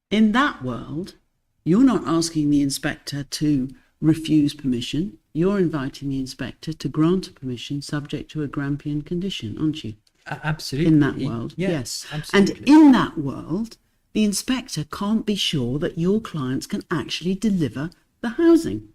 In that world, you're not asking the inspector to refuse permission. You're inviting the inspector to grant a permission subject to a Grampian condition, aren't you? Absolutely. In that world, yes. And Absolutely. in that world, the inspector can't be sure that your clients can actually deliver the housing.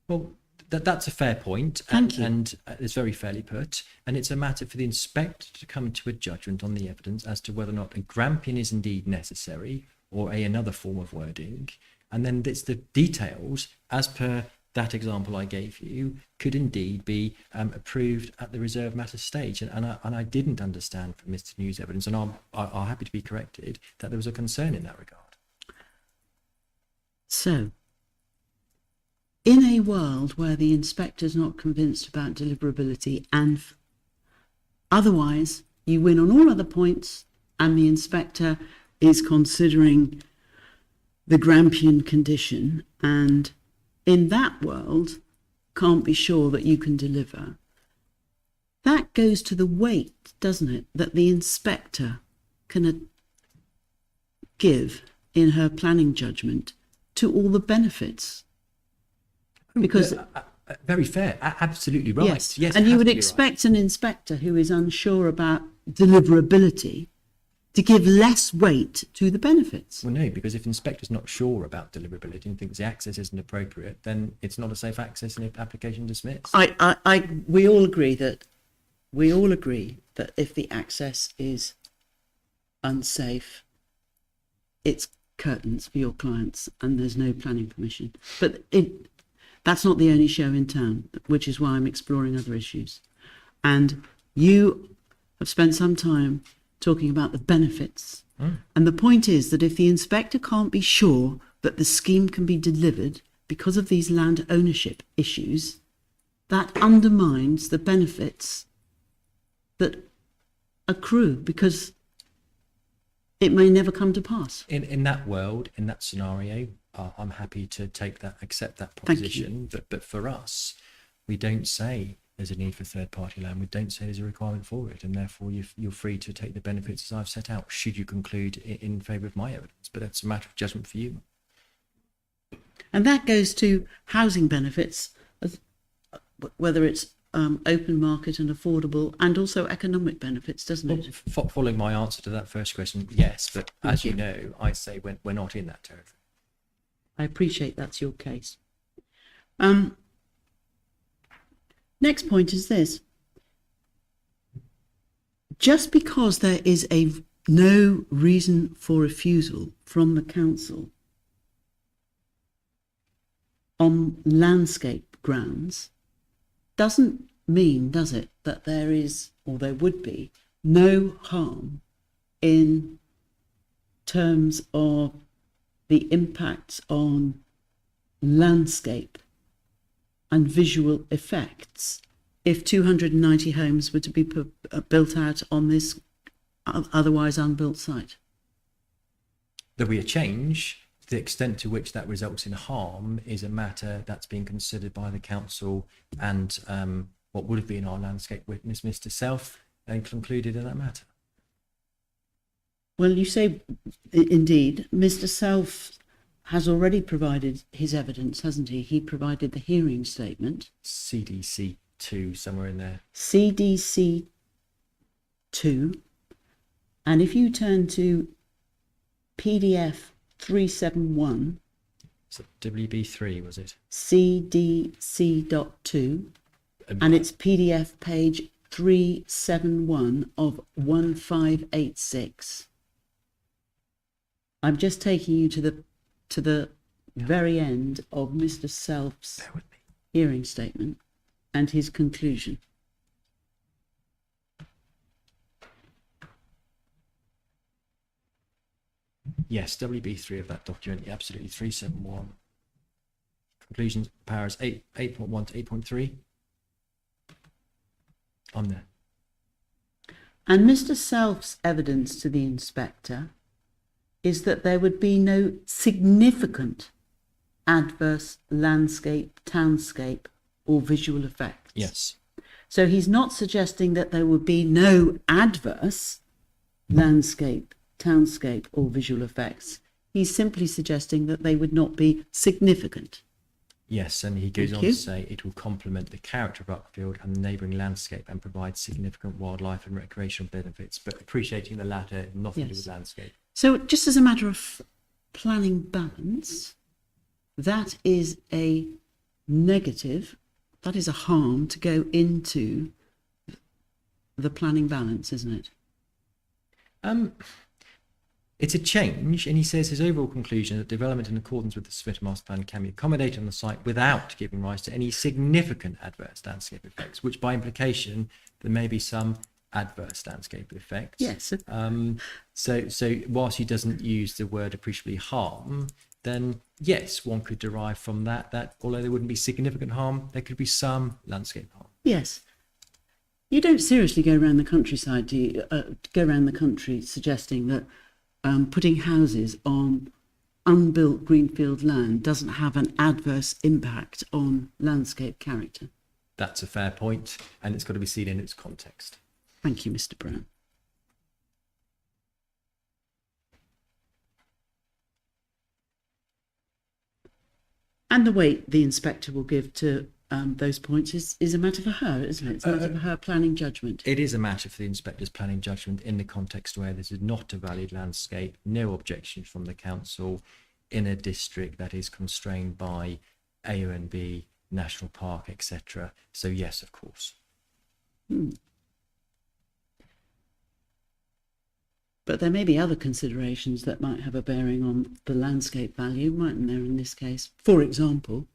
Well, that's a fair point. Thank you. And it's very fairly put. And it's a matter for the inspector to come to a judgment on the evidence as to whether or not a Grampian is indeed necessary or another form of wording. And then it's the details, as per that example I gave you, could indeed be approved at the reserve matter stage. And I didn't understand from Mr. News' evidence, and I'm happy to be corrected, that there was a concern in that regard. So, in a world where the inspector's not convinced about deliverability and otherwise you win on all other points and the inspector is considering the Grampian condition and in that world can't be sure that you can deliver, that goes to the weight, doesn't it, that the inspector can give in her planning judgment to all the benefits. Because very fair, absolutely right. yes, Yes, and it you has would to be right. expect an inspector who is unsure about deliverability to give less weight to the benefits. Well, no, because if the inspector's not sure about deliverability and thinks the access isn't appropriate, then it's not a safe access and the application dismissed. We all agree that if the access is unsafe, it's curtains for your clients and there's no planning permission. But that's not the only show in town, which is why I'm exploring other issues. And you have spent some time talking about the benefits. And the point is that if the inspector can't be sure that the scheme can be delivered because of these land ownership issues, that undermines the benefits that accrue because it may never come to pass. In that world, in that scenario, I'm happy to accept that Thank you. proposition. But for us, we don't say there's a need for third-party land. We don't say there's a requirement for it, and therefore you're free to take the benefits as I've set out, should you conclude in favour of my evidence. But that's a matter of judgment for you. And that goes to housing benefits, whether it's open market and affordable, and also economic benefits, doesn't Well, it? following my answer to that first question, yes. But as you you. know, I say we're not in that territory. I appreciate that's your case. Next point is this. Just because there is no reason for refusal from the council on landscape grounds doesn't mean, does it, that there is, or there would be, no harm in terms of the impacts on landscape and visual effects if 290 homes were to be built out on this otherwise unbuilt site. There'll be a change. The extent to which that results in harm is a matter that's being considered by the council and what would have been our landscape witness, Mr. Self, and concluded in that matter. Well, you say, indeed, Mr. Self has already provided his evidence, hasn't he? He provided the hearing statement. CDC 2 somewhere in there. CDC 2. And if you turn to PDF 371, So WB3 was it? CDC.2, and it's PDF page 371 of 1586. I'm just taking you to the very end of Mr. Self's Bear with me. hearing statement and his conclusion. Yes, WB3 of that document, yeah, absolutely, 371. Conclusions, powers 8.1 to 8.3. I'm there. And Mr. Self's evidence to the inspector is that there would be no significant adverse landscape, townscape, or visual effects. Yes. So he's not suggesting that there would be no adverse landscape, townscape, or visual effects. He's simply suggesting that they would not be significant. Yes, and he goes Thank on you. to say it will complement the character of Uckfield and the neighbouring landscape and provide significant wildlife and recreational benefits, but appreciating the latter, nothing to do Yes. with landscape. So just as a matter of planning balance, that is a negative, that is a harm to go into the planning balance, isn't it? It's a change, and he says his overall conclusion that development in accordance with the Smith Master Plan can be accommodated on the site without giving rise to any significant adverse landscape effects, which by implication there may be some adverse landscape effects. Yes. So whilst he doesn't use the word appreciably harm, then yes, one could derive from that although there wouldn't be significant harm, there could be some landscape harm. Yes. You don't seriously go around the countryside, do you? Go around the country suggesting that putting houses on unbuilt greenfield land doesn't have an adverse impact on landscape character. That's a fair point, and it's got to be seen in its context. Thank you, Mr. Brown. And the weight the inspector will give to those points is a matter for her, isn't it? It's a matter for her planning judgment. It is a matter for the inspector's planning judgment in the context where this is not a valid landscape, no objections from the council in a district that is constrained by AONB, National Park, etc. So yes, of course. But there may be other considerations that might have a bearing on the landscape value, mightn't there, in this case? For example,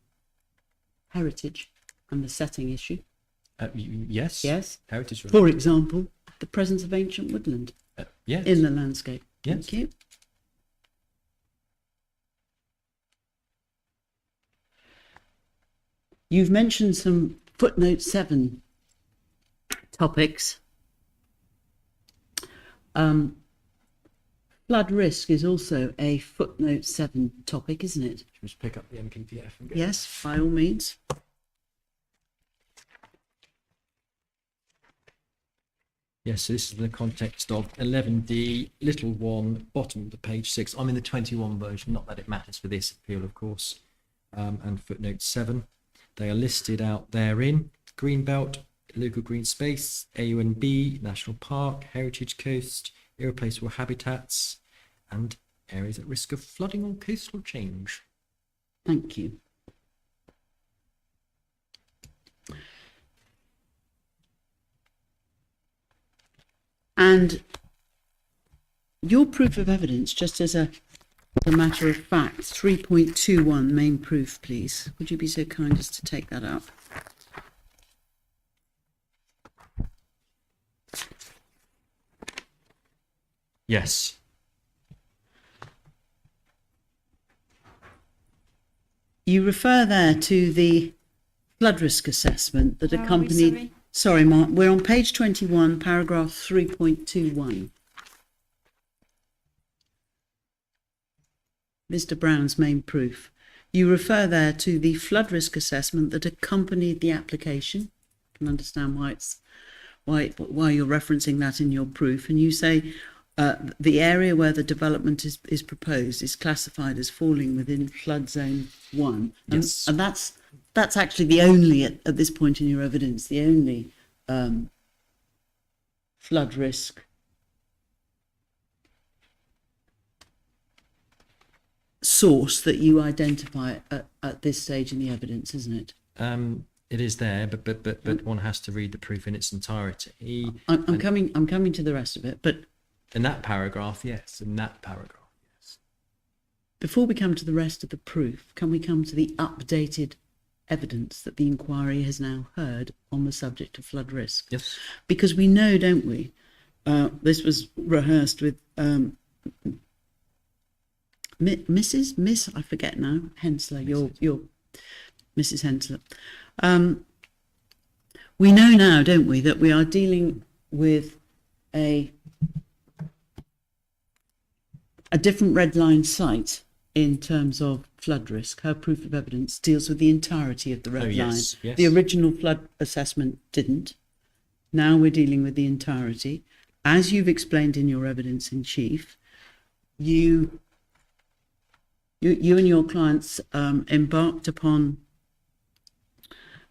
heritage and the setting issue. Yes. Yes. Heritage. For example, the presence of ancient woodland Yes. in the landscape. Yes. Thank you. You've mentioned some footnote 7 topics. Flood risk is also a footnote 7 topic, isn't it? Just pick up the MPPF and go. Yes, by all means. Yes, so this is in the context of 11D, little 1, bottom of the page 6. I'm in the 21 version, not that it matters for this appeal, of course. And footnote 7. They are listed out therein. Greenbelt, local green space, AUNB, National Park, Heritage Coast, irreplaceable habitats, and areas at risk of flooding or coastal change. Thank you. And your proof of evidence, just as a matter of fact, 3.21 main proof, please. Would you be so kind as to take that up? Yes. You refer there to the flood risk assessment that accompanied... Sorry, Mark, we're on page 21, paragraph 3.21. Mr. Brown's main proof. You refer there to the flood risk assessment that accompanied the application. I can understand why you're referencing that in your proof. And you say the area where the development is proposed is classified as falling within flood zone 1. Yes. And that's actually the only, at this point in your evidence, the only flood risk source that you identify at this stage in the evidence, isn't it? It is there, but one has to read the proof in its entirety. I'm coming to the rest of it, but In that paragraph, yes. In that paragraph, yes. before we come to the rest of the proof, can we come to the updated evidence that the inquiry has now heard on the subject of flood risk? Yes. Because we know, don't we, this was rehearsed with Miss, I forget now, Hensler, your Mrs. Hensler. We know now, don't we, that we are dealing with a different red line site in terms of flood risk. Her proof of evidence deals with the entirety of the red line. Yes. The original flood assessment didn't. Now we're dealing with the entirety. As you've explained in your evidence in chief, you and your clients embarked upon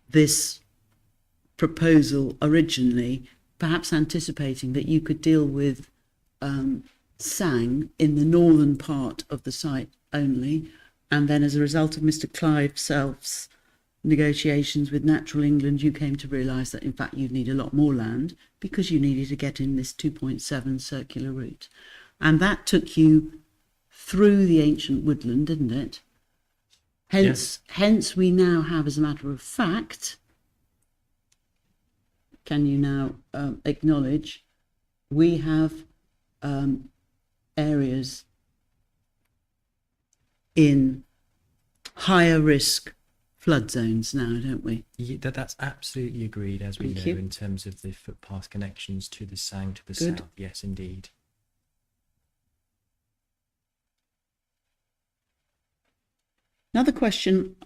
this proposal originally, perhaps anticipating that you could deal with Sang in the northern part of the site only, and then as a result of Mr. Clive Self's negotiations with Natural England, you came to realise that in fact you'd need a lot more land because you needed to get in this 2.7 circular route. And that took you through the ancient woodland, didn't it? Hence we now have, as a matter of fact, can you now acknowledge, we have areas in higher risk flood zones now, don't we? Yeah, that's absolutely agreed, as we Thank know, you. in terms of the footpath connections to the Sang to the Good. south. Yes, indeed. Another question,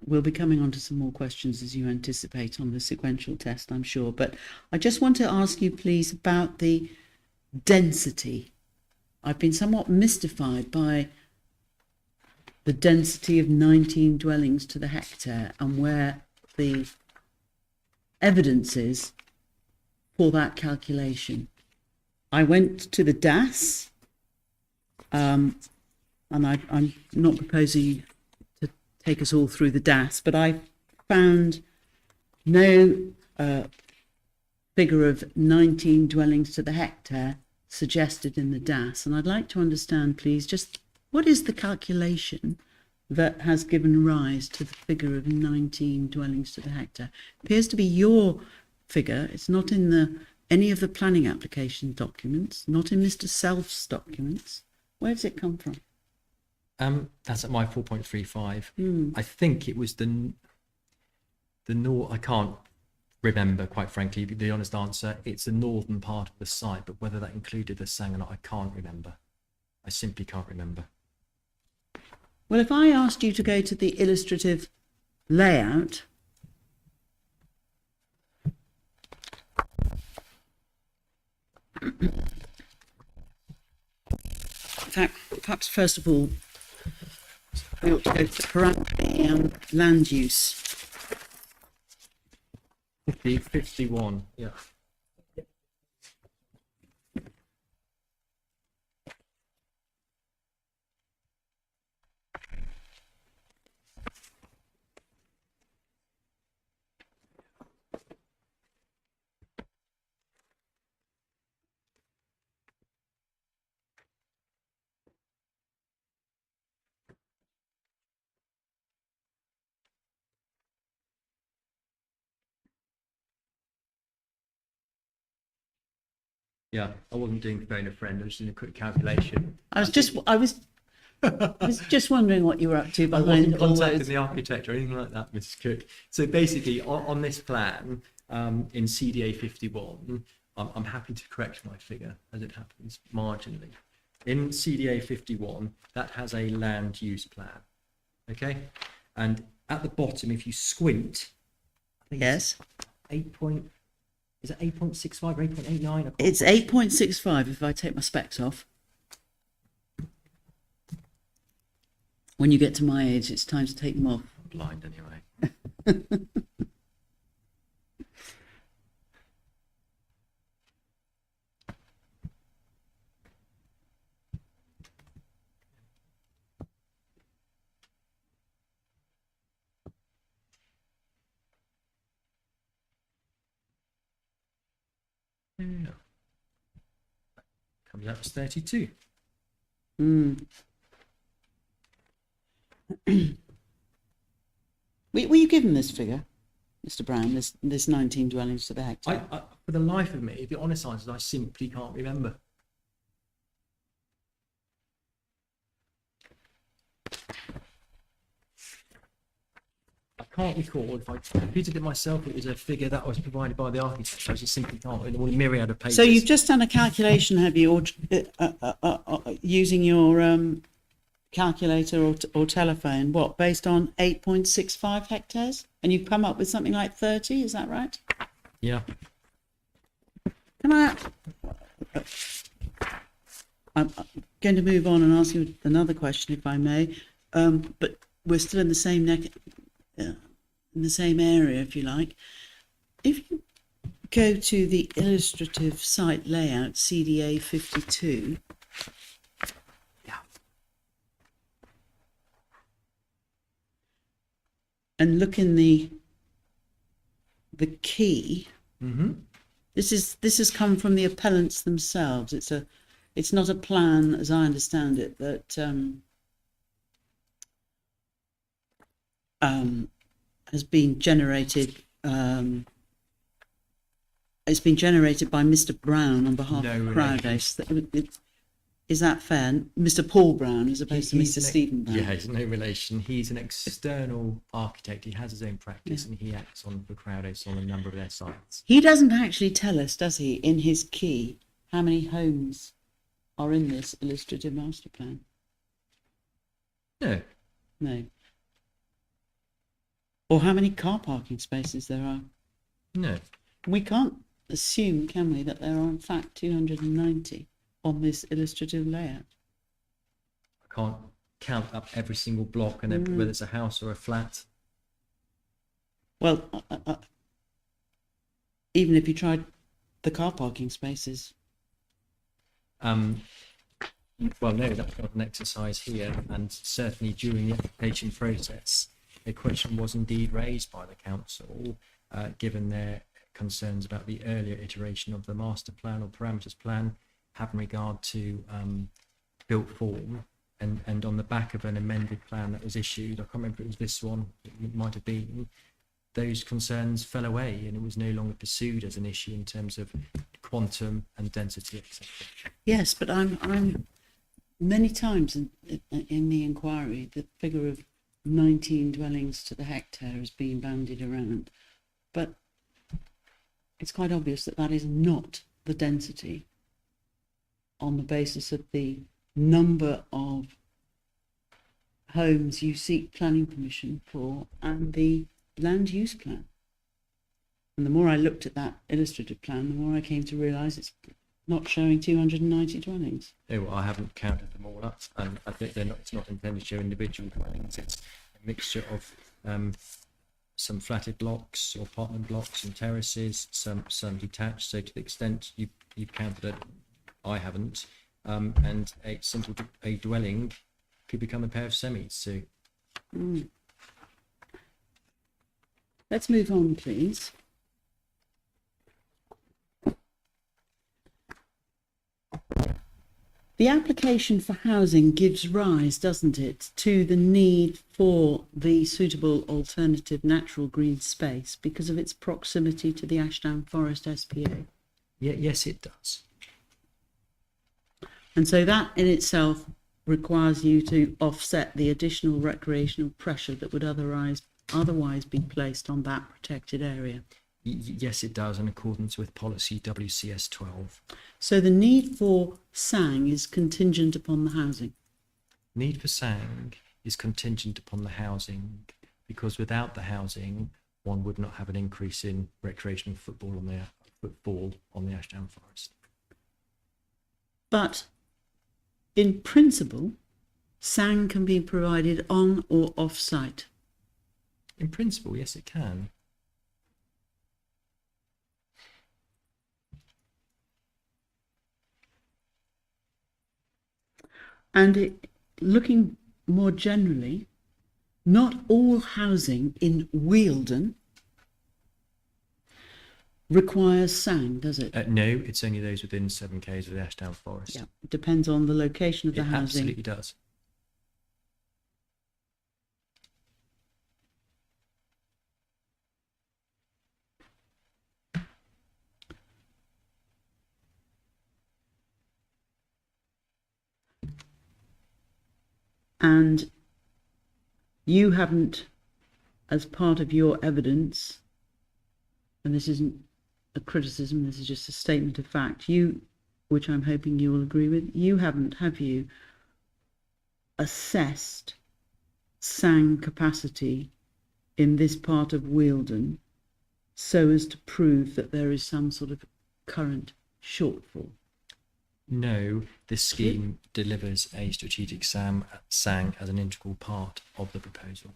we'll be coming on to some more questions as you anticipate on the sequential test, I'm sure, but I just want to ask you please about the density. I've been somewhat mystified by the density of 19 dwellings to the hectare and where the evidence is for that calculation. I went to the DAS, and I'm not proposing to take us all through the DAS, but I found no figure of 19 dwellings to the hectare suggested in the DAS. And I'd like to understand, please, just what is the calculation that has given rise to the figure of 19 dwellings to the hectare? It appears to be your figure. It's not in any of the planning application documents, not in Mr. Self's documents. Where does it come from? That's at my 4.35. I think it was the north. I can't remember, quite frankly, the honest answer. It's the northern part of the site, but whether that included the Sang or not, I can't remember. I simply can't remember. Well, if I asked you to go to the illustrative layout, in fact, perhaps first of all, we ought to go to the land use. 51. Yeah. Yeah, I wasn't doing phone a friend. I was doing a quick calculation. I was just wondering what you were up to I wasn't behind all contacting those. the architect or anything like that, Mrs. Cook. So basically, on this plan, in CDA 51, I'm happy to correct my figure as it happens marginally. In CDA 51, that has a land use plan. Okay, and at the bottom, if you squint, I think Yes. Is it 8.65 or 8.89? It's 8.65 if I take my specs off. When you get to my age, it's time to take them off. Blind anyway. Yeah. Comes out as 32. Mm. Were you given this figure, Mr. Brown? This 19 dwellings to the hectare. For the life of me, the honest answer is I simply can't remember. I can't recall if I computed it myself. It was a figure that was provided by the architect. I just simply can't. In all a myriad of papers. So you've just done a calculation, have you, using your calculator or telephone? What, based on 8.65 hectares, and you've come up with something like 30? Is that right? Yeah. Can I? I'm going to move on and ask you another question, if I may. But we're still in the same in the same area, if you like. If you go to the illustrative site layout, CDA 52. Yeah. And look in the key. Mm-hmm. This has come from the appellants themselves. It's not a plan, as I understand it, that has been generated. It's been generated by Mr. Brown on behalf of Crowdace. Is that fair? Mr. Paul Brown, as opposed to Mr. Stephen Brown. Yeah, he's no relation. He's an external architect. He has his own practice, and he acts on for Crowdace on a number of their sites. He doesn't actually tell us, does he, in his key, how many homes are in this illustrative master plan? No. No. Or how many car parking spaces there are? No. We can't assume, can we, that there are in fact 290 on this illustrative layout. I can't count up every single block and whether it's a house or a flat. Well, even if you tried the car parking spaces. Well, no, that's not an exercise here, and certainly during the application process, a question was indeed raised by the council, given their concerns about the earlier iteration of the master plan or parameters plan, having regard to built form, and on the back of an amended plan that was issued, I can't remember if it was this one, it might have been, those concerns fell away and it was no longer pursued as an issue in terms of quantum and density, etc. Yes, but I'm many times in the inquiry, the figure of 19 dwellings to the hectare has been bandied around, but it's quite obvious that that is not the density on the basis of the number of homes you seek planning permission for and the land use plan. And the more I looked at that illustrative plan, the more I came to realise it's not showing 290 dwellings. Oh, well, I haven't counted them all up, and I think it's not intended to show individual dwellings. It's a mixture of some flatted blocks or apartment blocks and terraces, some detached. So to the extent you've counted it, I haven't. And a dwelling could become a pair of semis. So let's move on, please. The application for housing gives rise, doesn't it, to the need for the suitable alternative natural green space because of its proximity to the Ashdown Forest SPA. yeah, yes, it does. And so that in itself requires you to offset the additional recreational pressure that would otherwise be placed on that protected area. Yes, it does, in accordance with policy WCS 12. So the need for SANG is contingent upon the housing. Need for SANG is contingent upon the housing, because without the housing, one would not have an increase in recreational football on their footfall on the Ashdown Forest. But in principle, SANG can be provided on or off site. In principle, yes, it can. And looking more generally, not all housing in Wealden requires SANG, does it? No, it's only those within 7 k's of the Ashdown Forest. Yeah, it depends on the location of the It housing. absolutely does. And you haven't, as part of your evidence, and this isn't a criticism, this is just a statement of fact, you, which I'm hoping you will agree with, you haven't, have you, assessed SANG capacity in this part of Wealden so as to prove that there is some sort of current shortfall? No, this scheme delivers a strategic SANG as an integral part of the proposal.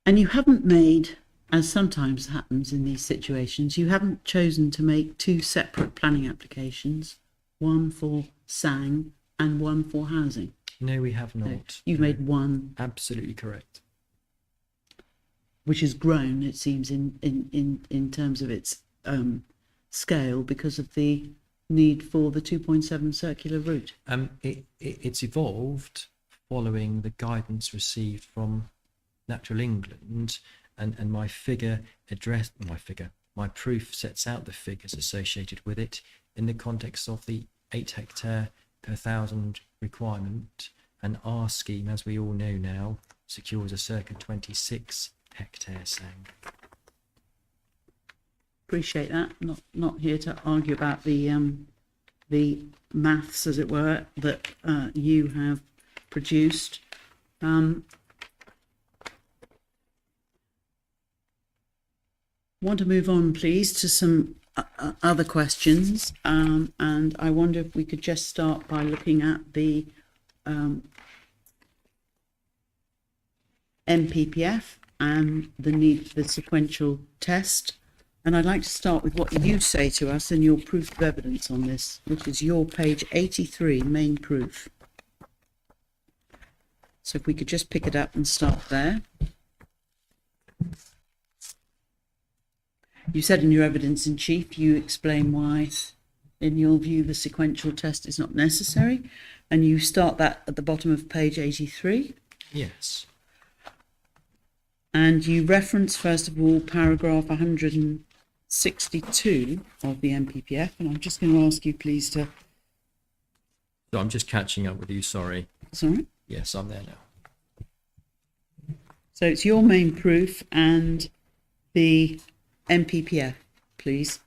And you haven't made, as sometimes happens in these situations, you haven't chosen to make two separate planning applications, one for SANG and one for housing. No, we have No, not. you've No. made one, Absolutely correct. which has grown, it seems, in terms of its scale because of the need for the 2.7 circular route. It's evolved following the guidance received from Natural England, and my proof sets out the figures associated with it in the context of the 8 hectare per 1,000 requirement, and our scheme, as we all know now, secures a circa 26 hectare SANG. Appreciate that. Not here to argue about the maths, as it were, that you have produced. Want to move on, please, to some other questions, and I wonder if we could just start by looking at the MPPF and the need for the sequential test. And I'd like to start with what you say to us in your proof of evidence on this, which is your page 83, main proof. So if we could just pick it up and start there. You said in your evidence in chief, you explain why, in your view, the sequential test is not necessary, and you start that at the bottom of page 83. Yes. And you reference, first of all, paragraph 162 of the MPPF, and I'm just going to ask you, please, to... So I'm just catching up with you, sorry. Sorry? Yes, I'm there now. So it's your main proof and the MPPF, please.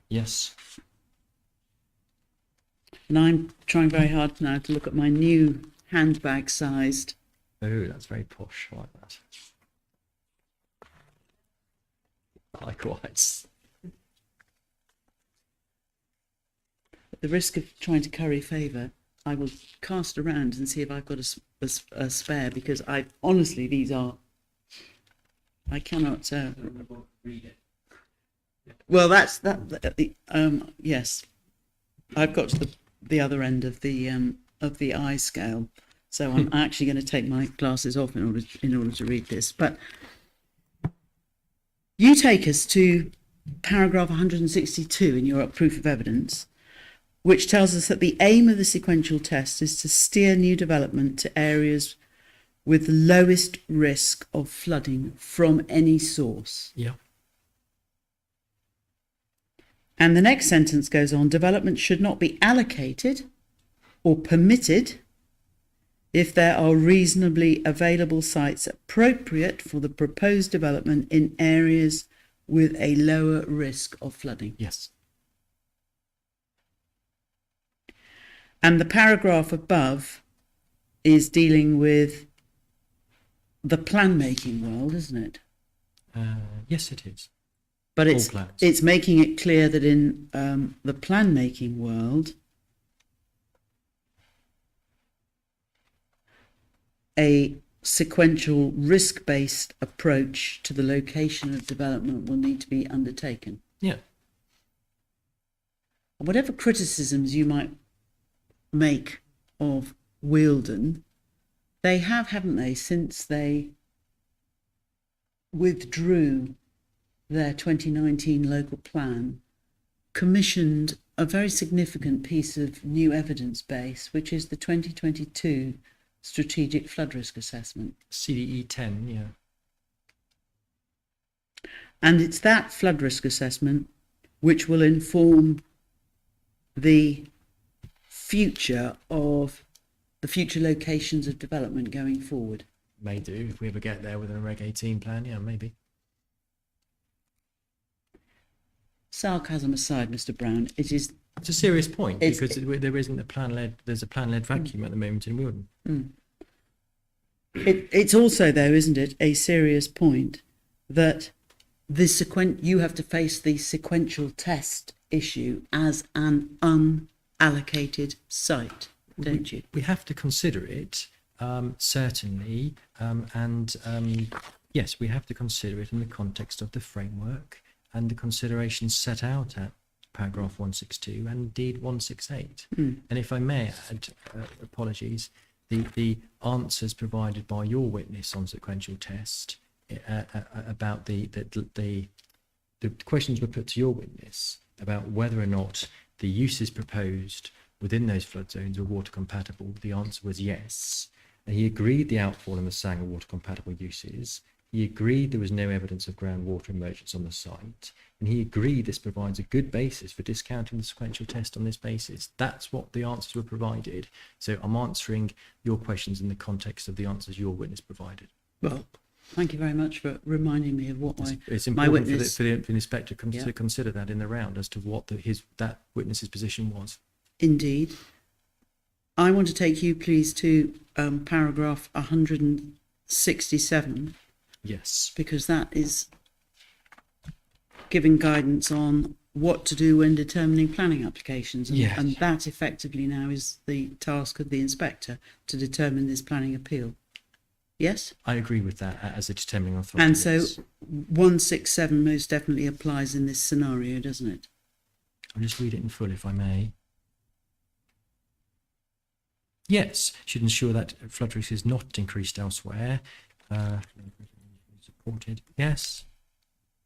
Yes. And I'm trying very hard now to look at my new handbag-sized. Oh, that's very posh. I like that. Likewise. At the risk of trying to curry favour, I will cast around and see if I've got a spare, because honestly, these are... I cannot... Well, yes. I've got to the other end of the eye scale, so I'm actually going to take my glasses off in order to read this. But you take us to paragraph 162 in your proof of evidence, which tells us that the aim of the sequential test is to steer new development to areas with lowest risk of flooding from any source. Yeah. And the next sentence goes on, development should not be allocated or permitted if there are reasonably available sites appropriate for the proposed development in areas with a lower risk of flooding. Yes. And the paragraph above is dealing with the plan making world, isn't it? Yes, it is. But All plans. it's making it clear that in the plan making world, a sequential risk-based approach to the location of development will need to be undertaken. Yeah. Whatever criticisms you might make of Wealden, they have, haven't they, since they withdrew their 2019 local plan, commissioned a very significant piece of new evidence base, which is the 2022 Strategic Flood Risk Assessment. CDE 10, yeah. And it's that flood risk assessment which will inform the future locations of development going forward. May do, if we ever get there with a Reg 18 plan, yeah, maybe. Sarcasm aside, Mr. Brown, it is It's a serious point It's- because there isn't a plan-led, there's a plan-led vacuum at the moment in Wealden. it's also, though, isn't it, a serious point that you have to face the sequential test issue as an unallocated site, don't you? We have to consider it, certainly, yes, we have to consider it in the context of the framework and the considerations set out at paragraph 162 and indeed 168. And if I may add, apologies, the answers provided by your witness on sequential test about the questions were put to your witness about whether or not the uses proposed within those flood zones were water compatible. The answer was yes. And he agreed the outfall and the Sang are water compatible uses. He agreed there was no evidence of groundwater emergence on the site. And he agreed this provides a good basis for discounting the sequential test on this basis. That's what the answers were provided. So I'm answering your questions in the context of the answers your witness provided. Well, thank you very much for reminding me of what It's my important witness... for the inspector Yeah. to consider that in the round as to what that witness's position was. Indeed. I want to take you, please, to paragraph 167, Yes. because that is giving guidance on what to do when determining planning applications. Yes. And that effectively now is the task of the inspector to determine this planning appeal. Yes? I agree with that as a determining authority. And so yes. 167 most definitely applies in this scenario, doesn't it? I'll just read it in full if I may. Yes, should ensure that flood risk is not increased elsewhere. Supported. Yes.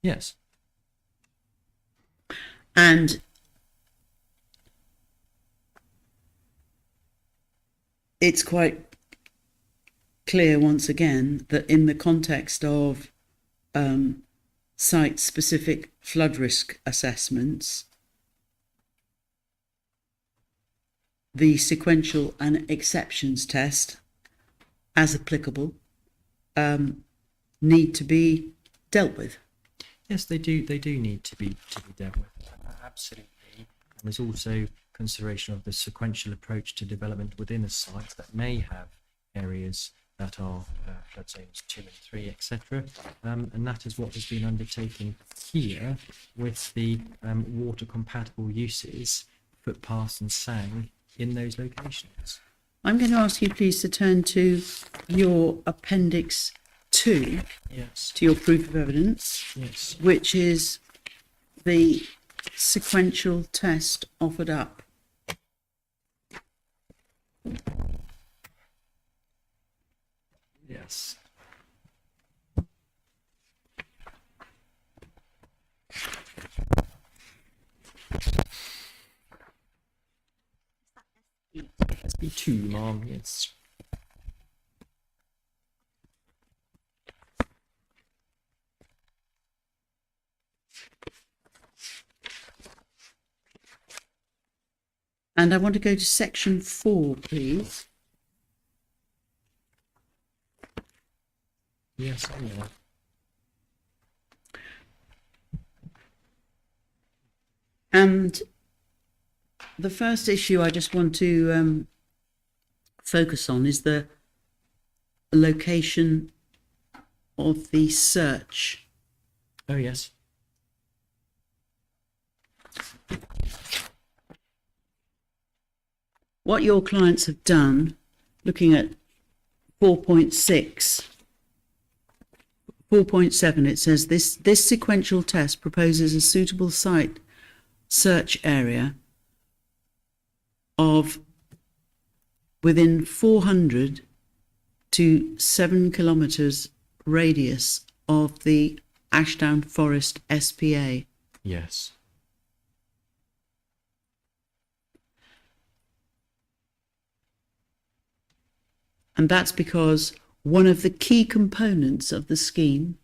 Yes. And it's quite clear once again that in the context of site-specific flood risk assessments, the sequential and exceptions test, as applicable, need to be dealt with. Yes, they do. They do need to be dealt with. Absolutely. And there's also consideration of the sequential approach to development within a site that may have areas that are flood zones 2 and 3, etc. And that is what has been undertaken here with the water compatible uses, footpaths and Sang in those locations. I'm going to ask you, please, to turn to your Appendix 2, Yes. to your proof of evidence, Yes. which is the sequential test offered up. Yes. SB2, Mom. Yes. And I want to go to Section 4, please. Yes. I know. And the first issue I just want to focus on is the location of the search. Oh, yes. What your clients have done, looking at 4.6, 4.7, it says this sequential test proposes a suitable site search area of within 400 to 7 kilometres radius of the Ashdown Forest SPA. Yes. And that's because one of the key components of the scheme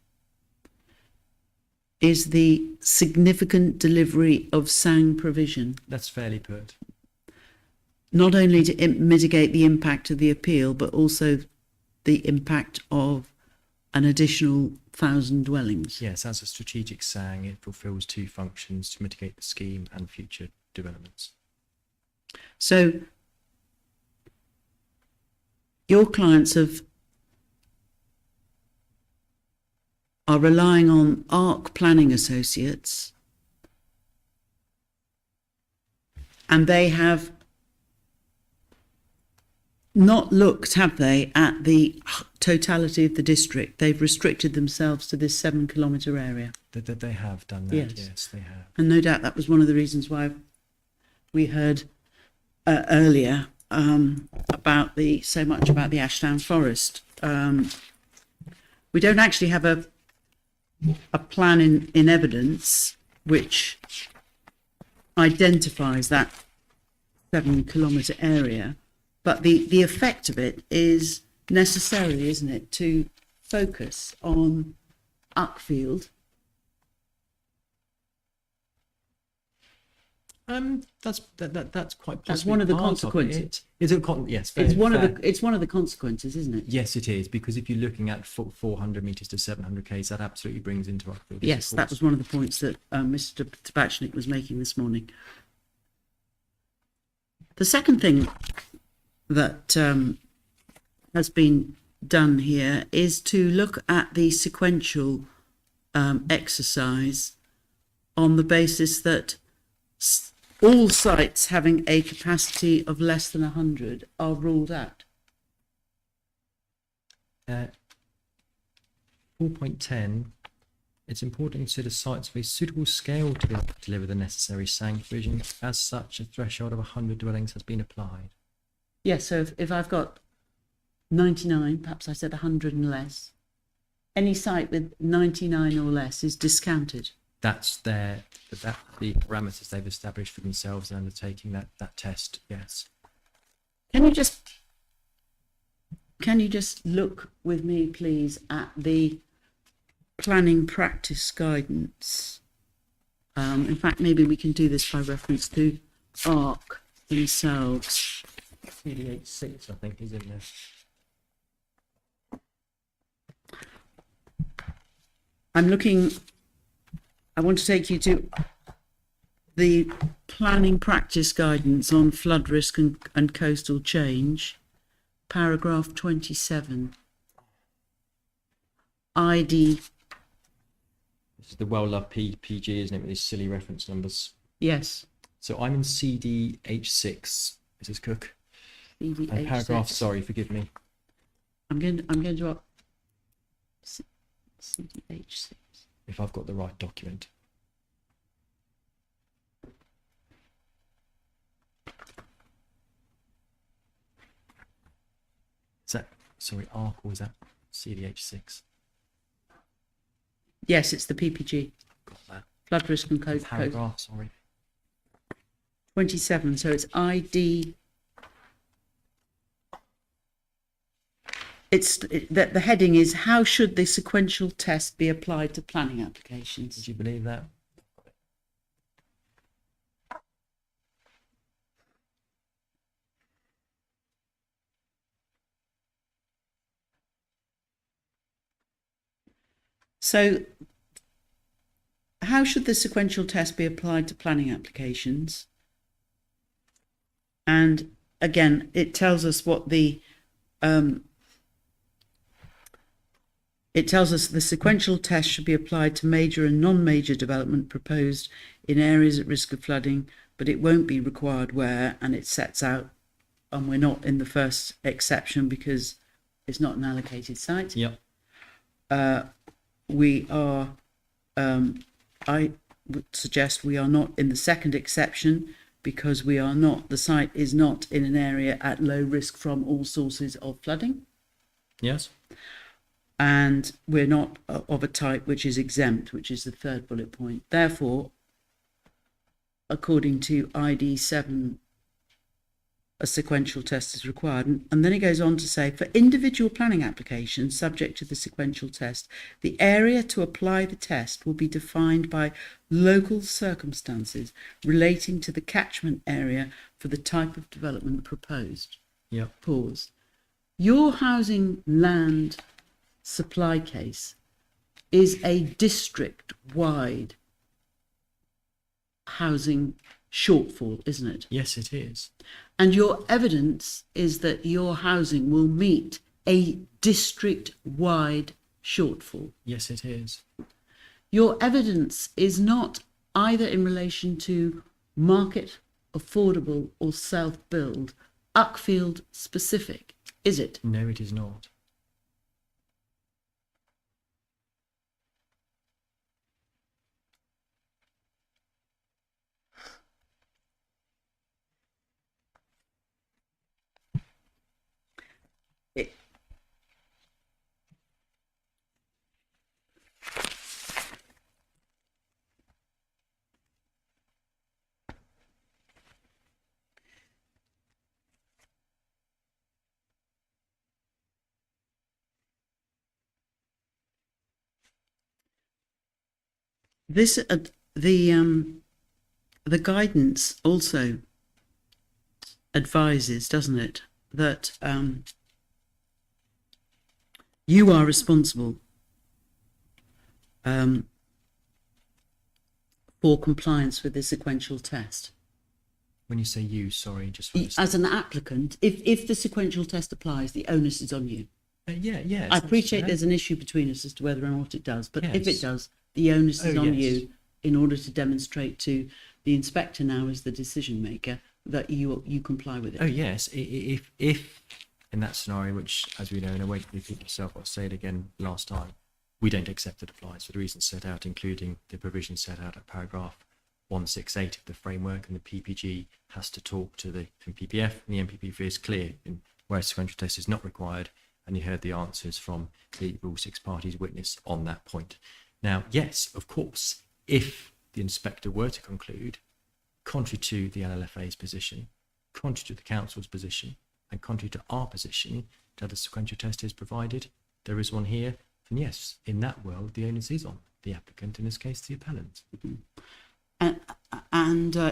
is the significant delivery of SANG provision, That's fairly put. not only to mitigate the impact of the appeal, but also the impact of an additional 1,000 dwellings. Yes, as a strategic SANG, it fulfills two functions: to mitigate the scheme and future developments. So your clients are relying on ARC Planning Associates, and they have not looked, have they, at the totality of the district. They've restricted themselves to this 7 kilometre area. That they have done that. Yes. Yes, they have. And no doubt that was one of the reasons why we heard earlier about so much about the Ashdown Forest. We don't actually have a plan in evidence which identifies that 7 kilometre area, but the effect of it is necessary, isn't it, to focus on Uckfield. That's quite. That's one of the possibly part consequences. it. Is it? Yes, It's one fair. of the consequences, isn't it? Yes, it is, because if you're looking at 400 meters to 700 k's, that absolutely brings into our field. Yes, that was one of the points that Mr. Tabachnik was making this morning. The second thing that has been done here is to look at the sequential exercise on the basis that all sites having a capacity of less than 100 are ruled out. 4.10. It's important to consider sites of a suitable scale to deliver the necessary SANG provision. As such, a threshold of 100 dwellings has been applied. Yes, so if I've got 99, perhaps I said 100 and less, any site with 99 or less is discounted. That's the parameters they've established for themselves in undertaking that test. Yes. Can you just look with me, please, at the planning practice guidance? In fact, maybe we can do this by reference to ARC themselves. CDH6, I think, is in there. I want to take you to the planning practice guidance on flood risk and coastal change, paragraph 27. ID, This is the well-loved PG, isn't it, with these silly reference numbers? yes, So I'm in CDH6, Mrs. Cook. And paragraph, CDH6. sorry, forgive me. I'm going to up CDH6. If I've got the right document. Is that, sorry, ARC, or is that CDH6? Yes, it's the PPG, Got that. flood risk and coast. Paragraph, sorry. 27, so it's ID. The heading is, how should the sequential test be applied to planning applications? Did you believe that? So how should the sequential test be applied to planning applications? And again, it tells us what it tells us the sequential test should be applied to major and non-major development proposed in areas at risk of flooding, but it won't be required where, and it sets out, and we're not in the first exception because it's not an allocated site. Yep. We are, I would suggest we are not in the second exception because we are not, the site is not in an area at low risk from all sources of flooding. Yes. And we're not of a type which is exempt, which is the third bullet point. Therefore, according to ID 7, a sequential test is required. And then he goes on to say, for individual planning applications subject to the sequential test, the area to apply the test will be defined by local circumstances relating to the catchment area for the type of development proposed. Yep. Pause. Your housing land supply case is a district-wide housing shortfall, isn't it? Yes, it is. And your evidence is that your housing will meet a district-wide shortfall. Yes, it is. Your evidence is not either in relation to market, affordable or self-build, Uckfield specific, is it? No, it is not. This the guidance also advises, doesn't it, that you are responsible for compliance with the sequential test. When you say you, sorry, just for As an applicant, if the sequential test applies, the onus is on you. yeah. I appreciate there's an issue between us as to whether or not it does, but if Yes. it does, the onus is Oh, on yes. you in order to demonstrate to the inspector now as the decision maker that you comply with it. Oh yes, if in that scenario, which as we know, in a way to repeat yourself, I'll say it again last time, we don't accept it applies for the reasons set out, including the provisions set out at paragraph 168 of the framework, and the PPG has to talk to the PPF, and the MPPV is clear in where a sequential test is not required, and you heard the answers from the Rule 6 parties witness on that point. Now, yes, of course, if the inspector were to conclude, contrary to the LLFA's position, contrary to the council's position, and contrary to our position, that the sequential test is provided, there is one here, then yes, in that world, the onus is on the applicant, in this case, the appellant. And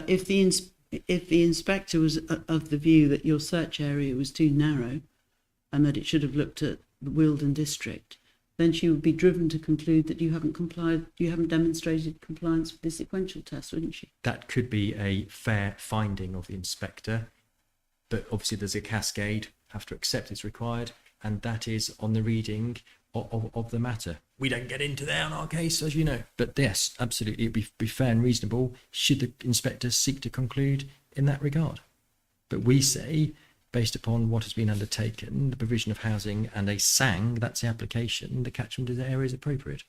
if the inspector was of the view that your search area was too narrow and that it should have looked at the Wealdon district, then she would be driven to conclude that you haven't demonstrated compliance with the sequential test, wouldn't she? That could be a fair finding of the inspector, but obviously there's a cascade, have to accept it's required, and that is on the reading of the matter. We don't get into there on our case, as you know, but yes, absolutely, it'd be fair and reasonable should the inspector seek to conclude in that regard. But we say, based upon what has been undertaken, the provision of housing and a SANG, that's the application, the catchment area is appropriate.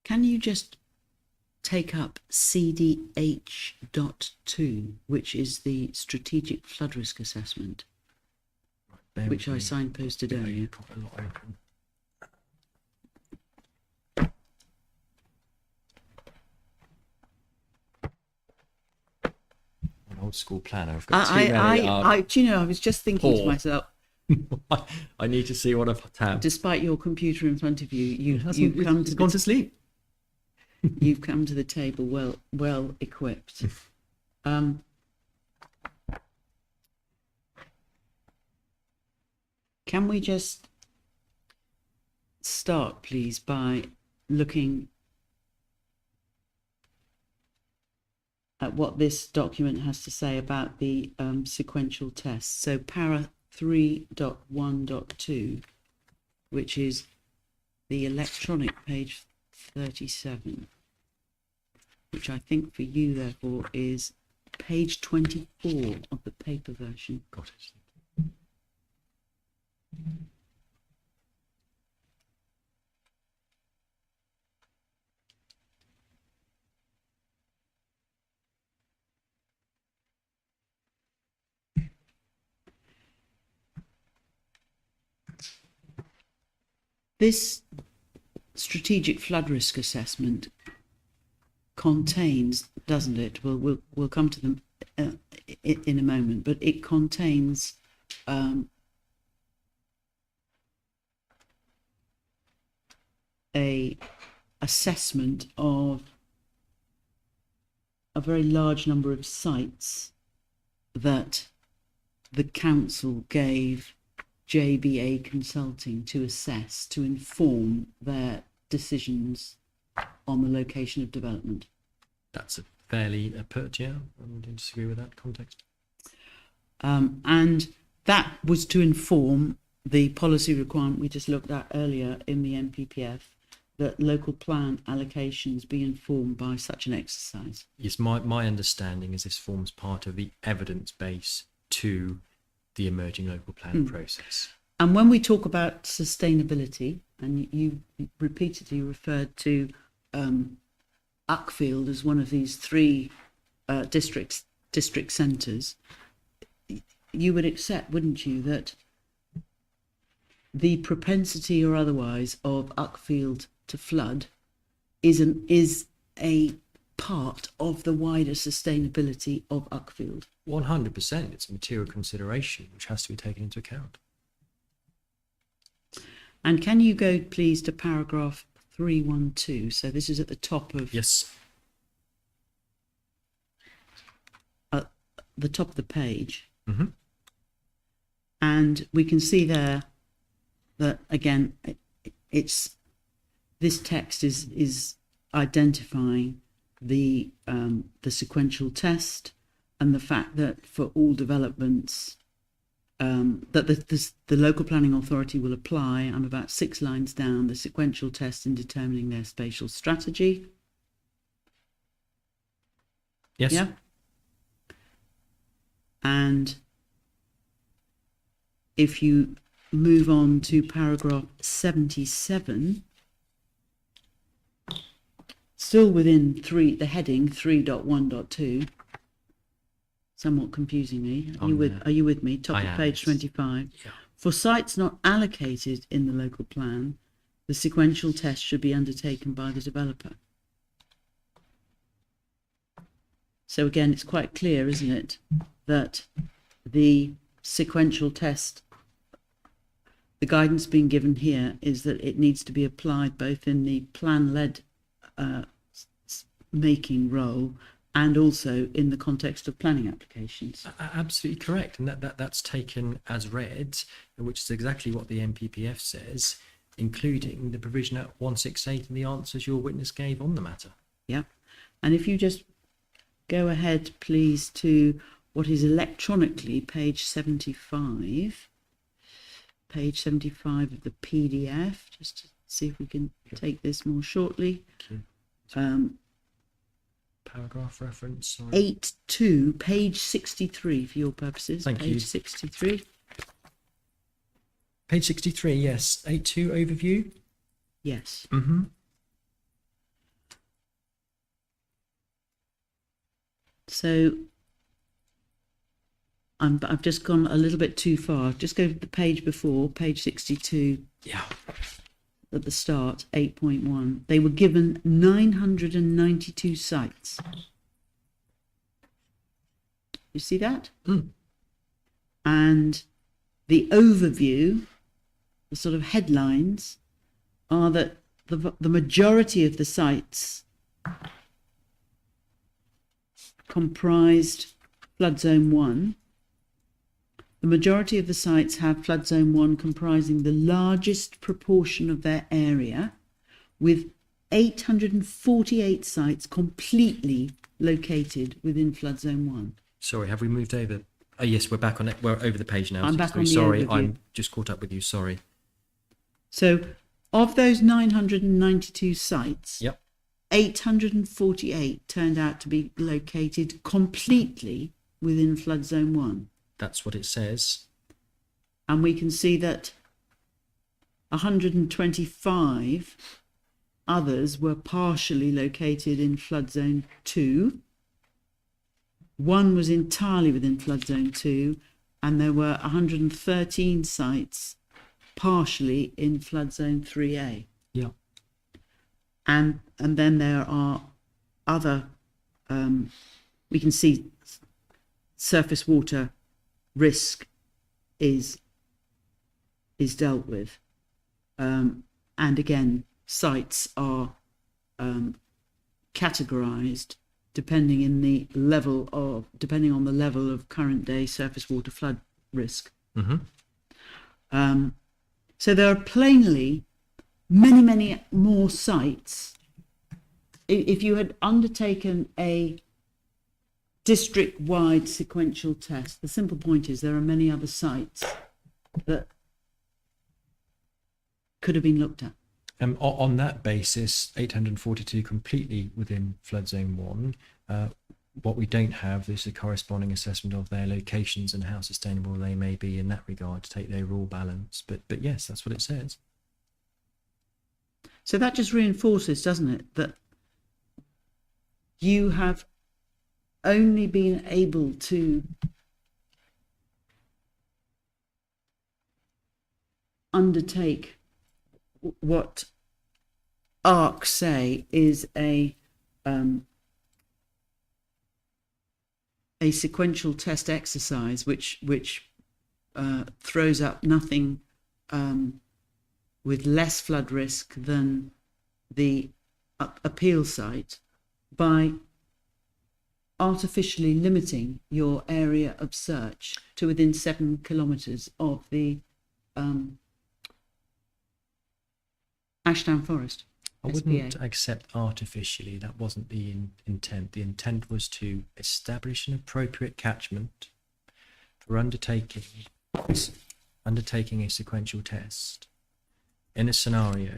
Can you just take up CDH.2, which is the Strategic Flood Risk Assessment, Bear which with I me. signposted earlier? Got a lot open. An old school planner. I've got too many. Do you know, I was just thinking to Poor. myself, I need to see what I've tabbed. despite your computer in front of you, you've It's gone to sleep. you've come to the table well equipped. Can we just start, please, by looking at what this document has to say about the sequential tests. So para 3.1.2, which is the electronic page 37, which I think for you, therefore, is page 24 of the paper version. Got it. This strategic flood risk assessment contains, doesn't it? We'll come to them in a moment, but it contains a assessment of a very large number of sites that the council gave JBA Consulting to assess, to inform their decisions on the location of development. That's a fairly pert, yeah. I don't disagree with that context. And that was to inform the policy requirement we just looked at earlier in the NPPF, that local plan allocations be informed by such an exercise. Yes, my understanding is this forms part of the evidence base to the emerging local plan process. And when we talk about sustainability, and you repeatedly referred to Uckfield as one of these three district centres, you would accept, wouldn't you, that the propensity or otherwise of Uckfield to flood is a part of the wider sustainability of Uckfield? 100%. It's a material consideration which has to be taken into account. And can you go, please, to paragraph 312? So this is at the top of Yes. the top of the page. Mm-hmm. And we can see there that, again, it's this text is identifying the sequential test and the fact that for all developments that the local planning authority will apply, I'm about 6 lines down, the sequential test in determining their spatial strategy. Yes. Yeah. And if you move on to paragraph 77, still within the heading 3.1.2, somewhat confusing me. Are you with me? Top I of am, page yes. 25. Yeah. For sites not allocated in the local plan, the sequential test should be undertaken by the developer. So again, it's quite clear, isn't it, that the sequential test, the guidance being given here is that it needs to be applied both in the plan-led making role and also in the context of planning applications. Absolutely correct. And that's taken as read, which is exactly what the NPPF says, including the provision at 168 and the answers your witness gave on the matter. Yeah. And if you just go ahead, please, to what is electronically page 75. Page 75 of the PDF, just to see if we can take this more shortly. Paragraph reference. Sorry. 8.2, page 63 for your purposes. Thank page you. 63. Page 63, yes. 8.2 overview. Yes. Mm-hmm. So I've just gone a little bit too far. Just go to the page before, page 62 Yeah. at the start, 8.1. They were given 992 sites. You see that? Mm. And the overview, the sort of headlines, are that the majority of the sites comprised flood zone 1. The majority of the sites have flood zone 1 comprising the largest proportion of their area, with 848 sites completely located within flood zone 1? Sorry, have we moved over? Oh yes, we're back on it. We're over the page now. I'm back 63. on the Sorry, overview. I'm just caught up with you. Sorry. So, of those 992 sites, Yep. 848 turned out to be located completely within flood zone 1. That's what it says. And we can see that 125 others were partially located in flood zone 2. One was entirely within flood zone 2, and there were 113 sites partially in flood zone 3A. Yeah. And then there are other, we can see surface water risk is dealt with. And again, sites are categorized depending on the level of current day surface water flood risk. Mm-hmm. So there are plainly many, many more sites. If you had undertaken a district-wide sequential test, the simple point is there are many other sites that could have been looked at. On that basis, 842 completely within flood zone 1. What we don't have is a corresponding assessment of their locations and how sustainable they may be in that regard to take their overall balance. But yes, that's what it says. So that just reinforces, doesn't it, that you have only been able to undertake what ARC say is a sequential test exercise which throws up nothing with less flood risk than the appeal site by artificially limiting your area of search to within 7 kilometres of the Ashdown Forest. I wouldn't SPA. accept artificially. That wasn't the intent. The intent was to establish an appropriate catchment for undertaking a sequential test in a scenario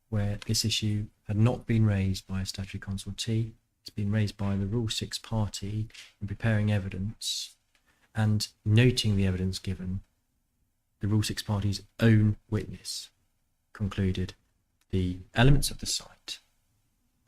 where this issue had not been raised by a statutory consultee. It's been raised by the Rule 6 party in preparing evidence and noting the evidence given. The Rule 6 party's own witness concluded the elements of the site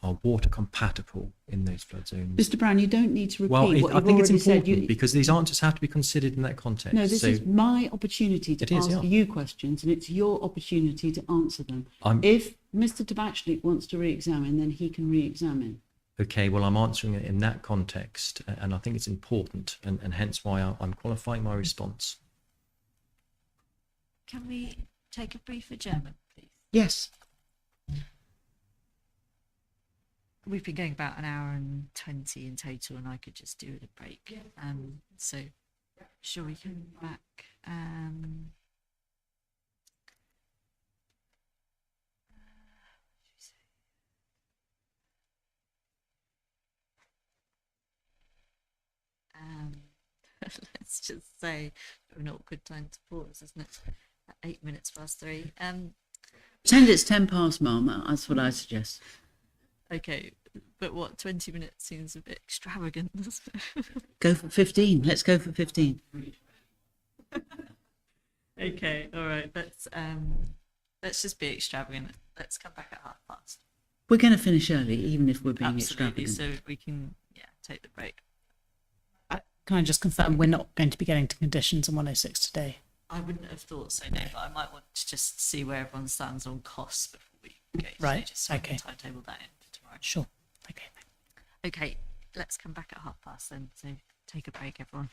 are water compatible in those flood zones. Mr. Brown, you don't need to repeat Well, what I you've think it's already said. important because these answers have to be considered in that context. No, this So is my opportunity to It is, ask yeah. you questions, and it's your opportunity to answer them. I'm If Mr. Tabachnik wants to re-examine, then he can re-examine. okay. Well, I'm answering it in that context, and I think it's important, and hence why I'm qualifying my response. Can we take a brief adjournment, please? Yes. We've been going about an hour and 20 in total, and I could just do with a break. So, shall we come back? Let's just say an awkward time to pause, isn't it? At 8 minutes past 3. Pretend it's 10 past, Mum. That's what I suggest. Okay, but what, 20 minutes seems a bit extravagant, doesn't it? Go for 15. Let's go for 15. Okay, all right. Let's just be extravagant. Let's come back at past. We're going to finish early, even if we're being Absolutely, extravagant. so we can take the break. Can I just confirm we're not going to be getting to conditions on 106 today? I wouldn't have thought so, no, but I might want to just see where everyone stands on costs before we go. Right, Just so I can okay. timetable that in for tomorrow. Sure. Okay. Okay, let's come back at past then. So take a break, everyone.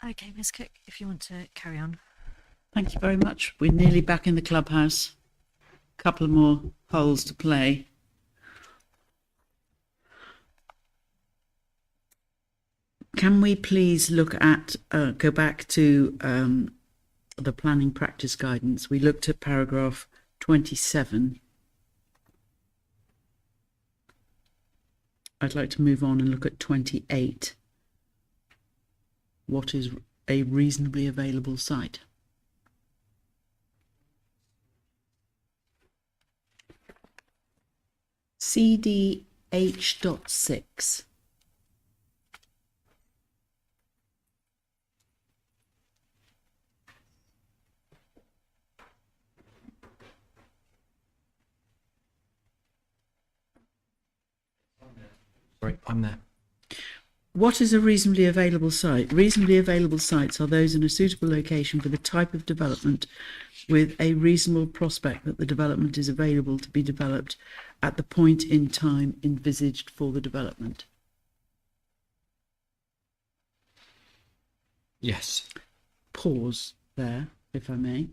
Okay, Miss Cook, if you want to carry on. Thank you very much. We're nearly back in the clubhouse. Couple more holes to play. Can we please look at, go back to the planning practice guidance? We looked at paragraph 27. I'd like to move on and look at 28. What is a reasonably available site? CDH.6. Sorry, I'm there. What is a reasonably available site? Reasonably available sites are those in a suitable location for the type of development with a reasonable prospect that the development is available to be developed at the point in time envisaged for the development. Yes. Pause there, if I may.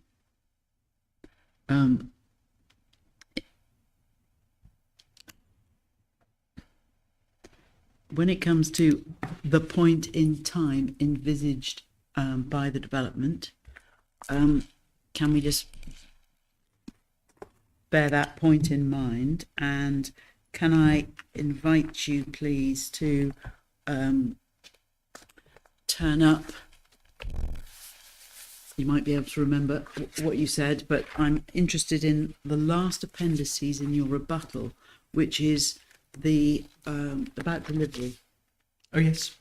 When it comes to the point in time envisaged by the development, can we just bear that point in mind? And can I invite you, please, to turn up? You might be able to remember what you said, but I'm interested in the last appendices in your rebuttal, which is the about delivery. Oh, yes.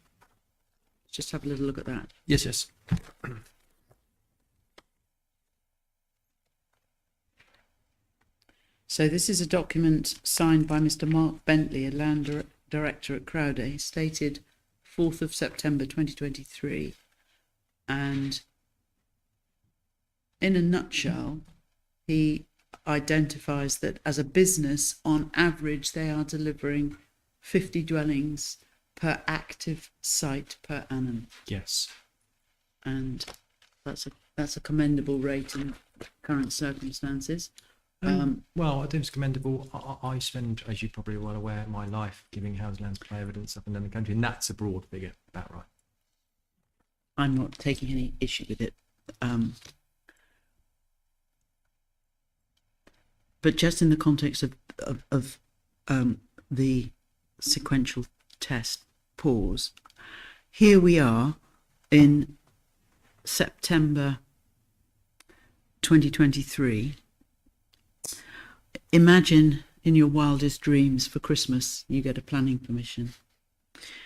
Just have a little look at that. Yes, yes. So this is a document signed by Mr. Mark Bentley, a land director at Crowday, stated 4th of September 2023. And in a nutshell, he identifies that as a business, on average, they are delivering 50 dwellings per active site per annum. Yes. And that's a commendable rate in current circumstances. Well, I think it's commendable. I spend, as you're probably well aware, my life giving housing land supply evidence up and down the country, and that's a broad figure, about right. I'm not taking any issue with it. But just in the context of the sequential test pause, here we are in September 2023. Imagine in your wildest dreams for Christmas you get a planning permission.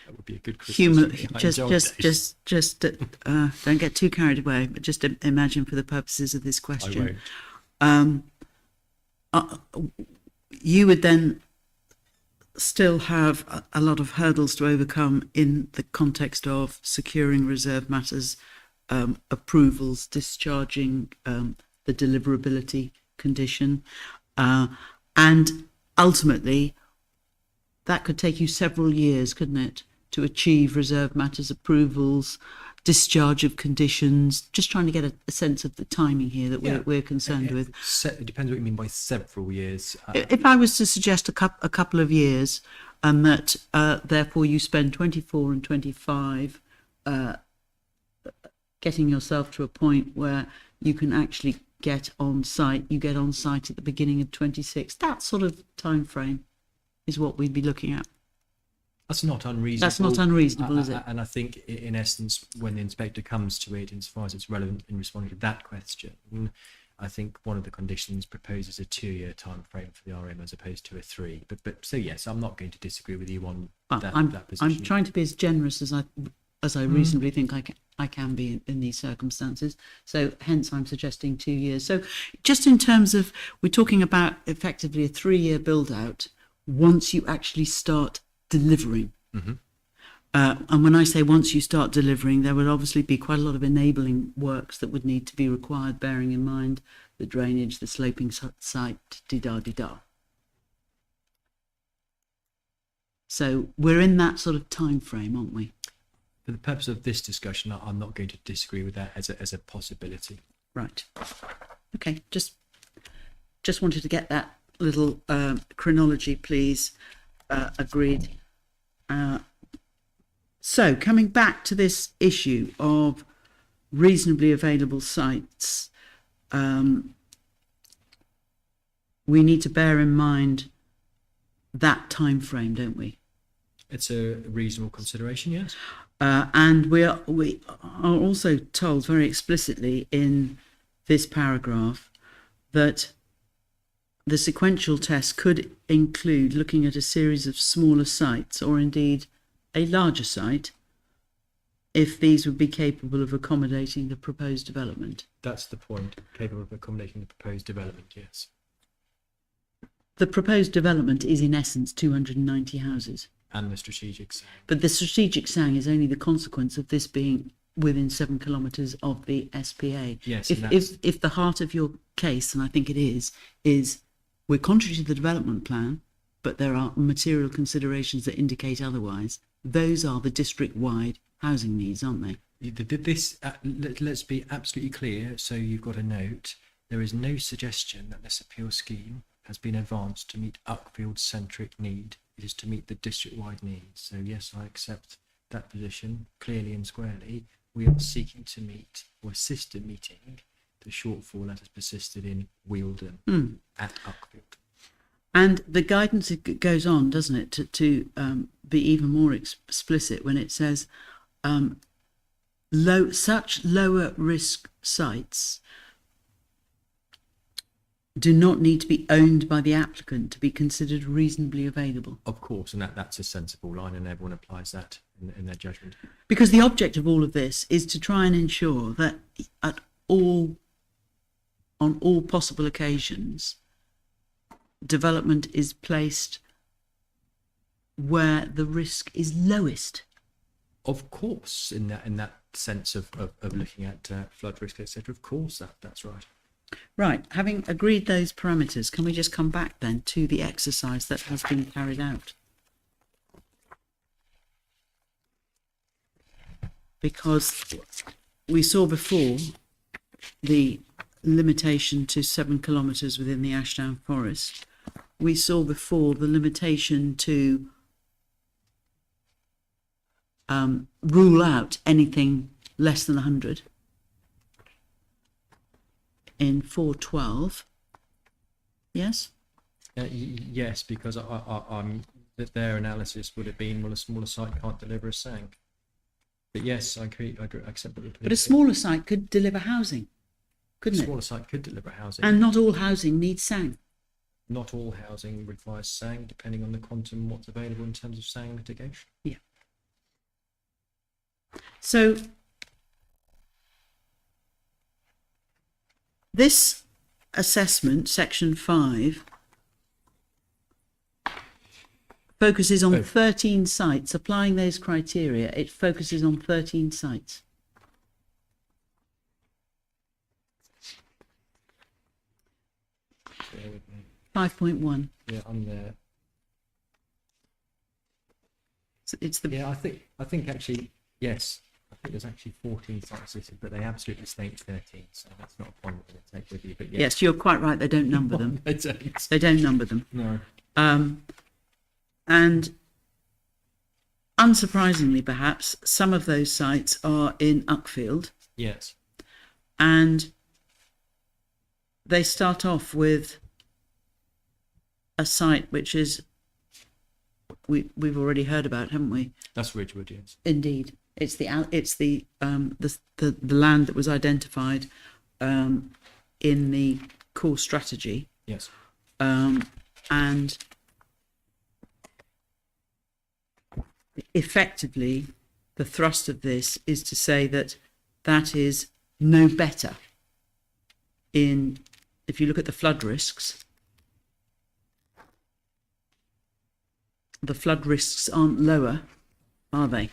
That would be a good Christmas. Humour, for me. I just don't get too carried away. But just imagine for the purposes of this question. I won't. You would then still have a lot of hurdles to overcome in the context of securing reserve matters, approvals, discharging the deliverability condition, and ultimately that could take you several years, couldn't it, to achieve reserve matters approvals, discharge of conditions. Just trying to get a sense of the timing here that we're concerned with. It depends what you mean by several years. If I was to suggest a couple of years, and that therefore you spend 24 and 25 getting yourself to a point where you can actually get on site. You get on site at the beginning of 26. That sort of time frame is what we'd be looking at. That's not unreasonable. That's not unreasonable, is it? And I think, in essence, when the inspector comes to it, insofar as it's relevant in responding to that question, I think one of the conditions proposes a 2-year time frame for the RM as opposed to a 3. But so yes, I'm not going to disagree with you on that position. I'm trying to be as generous as I reasonably think I can be in these circumstances. So hence I'm suggesting 2 years. So just in terms of, we're talking about effectively a 3-year build out once you actually start delivering. Mm-hmm. And when I say once you start delivering, there would obviously be quite a lot of enabling works that would need to be required, bearing in mind the drainage, the sloping site, di-da. So we're in that sort of time frame, aren't we? For the purpose of this discussion, I'm not going to disagree with that as a possibility. Right. Okay. Just wanted to get that little chronology, please. Agreed. So coming back to this issue of reasonably available sites, we need to bear in mind that time frame, don't we? It's a reasonable consideration, yes. And we are also told very explicitly in this paragraph that the sequential test could include looking at a series of smaller sites, or indeed a larger site, if these would be capable of accommodating the proposed development. That's the point. Capable of accommodating the proposed development, yes. The proposed development is in essence 290 houses. And the strategic saying. But the strategic SANG is only the consequence of this being within 7 kilometres of the SPA. Yes, If, and that's- if the heart of your case, and I think it is we're contrary to the development plan, but there are material considerations that indicate otherwise. Those are the district-wide housing needs, aren't they? Let's be absolutely clear, so you've got a note. There is no suggestion that this appeal scheme has been advanced to meet Uckfield-centric need. It is to meet the district-wide needs. So yes, I accept that position clearly and squarely. We are seeking to meet or assist in meeting the shortfall that has persisted in Wealden at Uckfield. And the guidance goes on, doesn't it, to be even more explicit when it says such lower risk sites do not need to be owned by the applicant to be considered reasonably available. Of course, and that's a sensible line, and everyone applies that in their judgment. Because the object of all of this is to try and ensure that on all possible occasions, development is placed where the risk is lowest. Of course, in that sense of looking at flood risk, etc. Of course, that's right. Right, having agreed those parameters, can we just come back then to the exercise that has been carried out? Because we saw before the limitation to 7 kilometres within the Ashdown Forest. We saw before the limitation to rule out anything less than 100 in 412. Yes? Yes, because that their analysis would have been, well, a smaller site can't deliver a SANG. But yes, I agree, I accept that. But a smaller site could deliver housing, couldn't A it? smaller site could deliver housing. And not all housing needs SANG. Not all housing requires SANG, depending on the quantum and what's available in terms of SANG litigation. Yeah. So this assessment, section 5, focuses on 13 sites. Applying those criteria, it focuses on 13 sites. Bear with me. 5.1. Yeah, I'm there. It's the Yeah, I think actually, yes. I think there's actually 14 sites listed, but they absolutely state 13, so that's not a point I'm going to take with you. But yes, you're quite right. They don't number them. They don't. They don't number them. No. And unsurprisingly, perhaps, some of those sites are in Uckfield, Yes. and they start off with a site which is we've already heard about, haven't we? That's Ridgewood, yes. Indeed, it's the land that was identified in the core strategy, Yes. and effectively, the thrust of this is to say that that is no better in, if you look at the flood risks, the flood risks aren't lower, are they?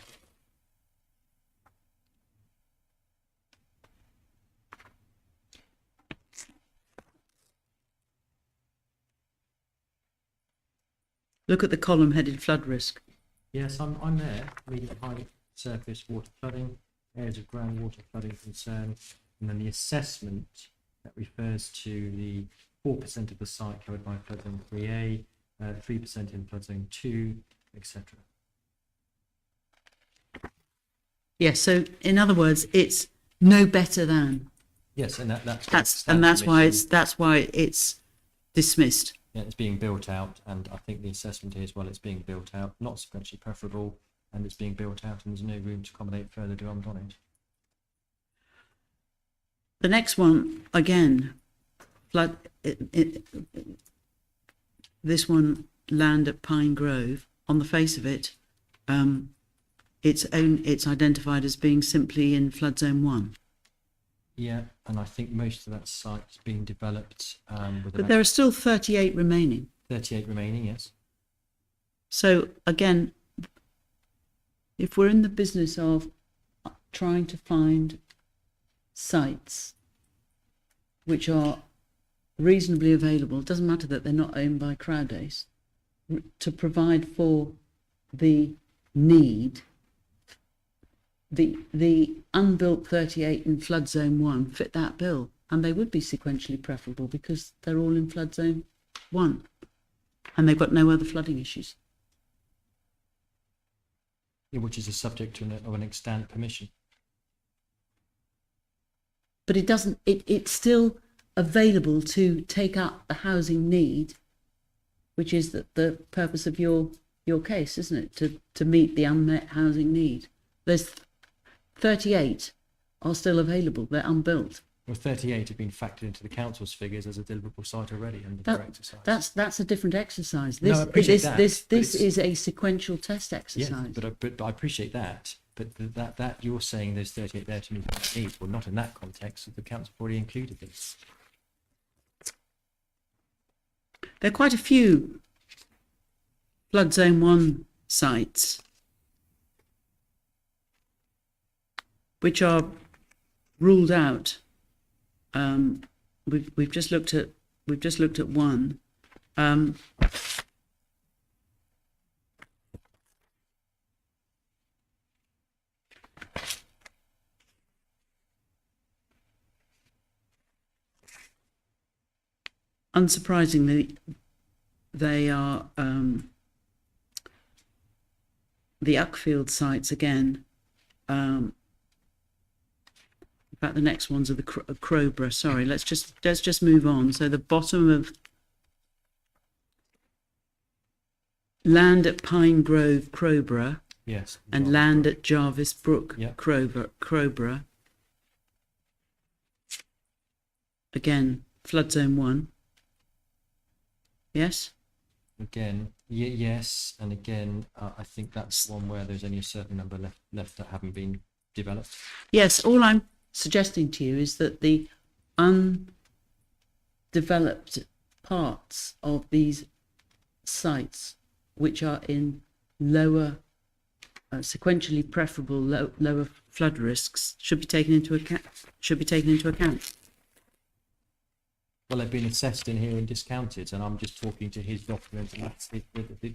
Look at the column headed flood risk. Yes, I'm there. Medium high surface water flooding, areas of groundwater flooding concern, and then the assessment that refers to the 4% of the site covered by flood zone 3A, 3% in flood zone 2, etc. Yes. So in other words, it's no better than. Yes, and that's Why it's dismissed. Yeah, it's being built out, and I think the assessment is, well, it's being built out, not sequentially preferable, and it's being built out, and there's no room to accommodate further development on it. The next one, again, flood. This one, land at Pine Grove. On the face of it, it's identified as being simply in flood zone 1. Yeah, and I think most of that site's being developed with But about there are still 38 remaining. 38 remaining, yes. So again, if we're in the business of trying to find sites which are reasonably available, it doesn't matter that they're not owned by Crowdace, to provide for the need, the unbuilt 38 in flood zone 1 fit that bill, and they would be sequentially preferable because they're all in flood zone 1 and they've got no other flooding issues. Yeah, which is a subject of an extant permission. But it doesn't, it's still available to take up the housing need, which is the purpose of your case, isn't it? To meet the unmet housing need. There's 38 are still available, they're unbuilt. Well, 38 have been factored into the council's figures as a deliverable site already under their exercise. That's a different exercise. No, I appreciate that, This but it's- is a sequential test Yes, exercise. but I appreciate that. But that you're saying there's 38 there to meet the needs. Well, not in that context. The council already included this. There are quite a few flood zone 1 sites which are ruled out. We've just looked at one. Unsurprisingly, they are the Uckfield sites again. In fact, the next ones are the Crowborough. Sorry, let's just move on. So the bottom of land at Pine Grove, Crowborough, Yes. and land at Jarvis Brook, Yeah. Crowborough. Again, flood zone 1. Yes. Again, yes, and again, I think that's one where there's only a certain number left that haven't been developed. Yes, all I'm suggesting to you is that the undeveloped parts of these sites, which are in lower, sequentially preferable lower flood risks, should be taken into account. Well, they've been assessed in here and discounted, and I'm just talking to his document, and that's the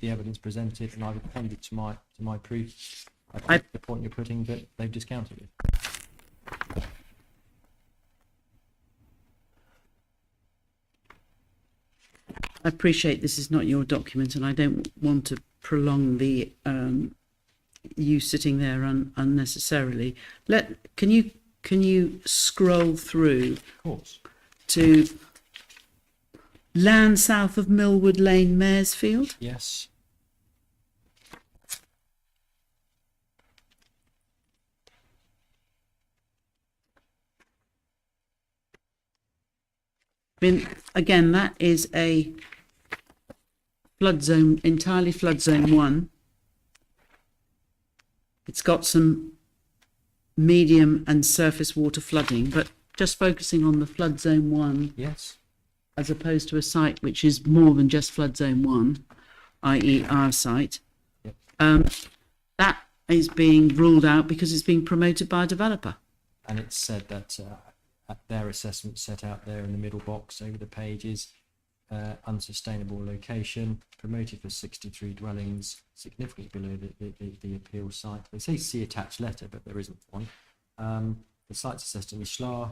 evidence presented, and I've pointed to my proof. I take the point you're putting, but they've discounted it. I appreciate this is not your document, and I don't want to prolong the you sitting there unnecessarily. Can you scroll through Of course. to land south of Millwood Lane, Maresfield? Yes. I mean, again, that is a flood zone, entirely flood zone 1. It's got some medium and surface water flooding, but just focusing on the flood zone 1 Yes. as opposed to a site which is more than just flood zone 1, i.e. our site, Yep. that is being ruled out because it's being promoted by a developer. And it's said that at their assessment set out there in the middle box over the pages, unsustainable location, promoted for 63 dwellings, significantly below the appeal site. They say see attached letter, but there isn't one. The site's assessed in Ishlar,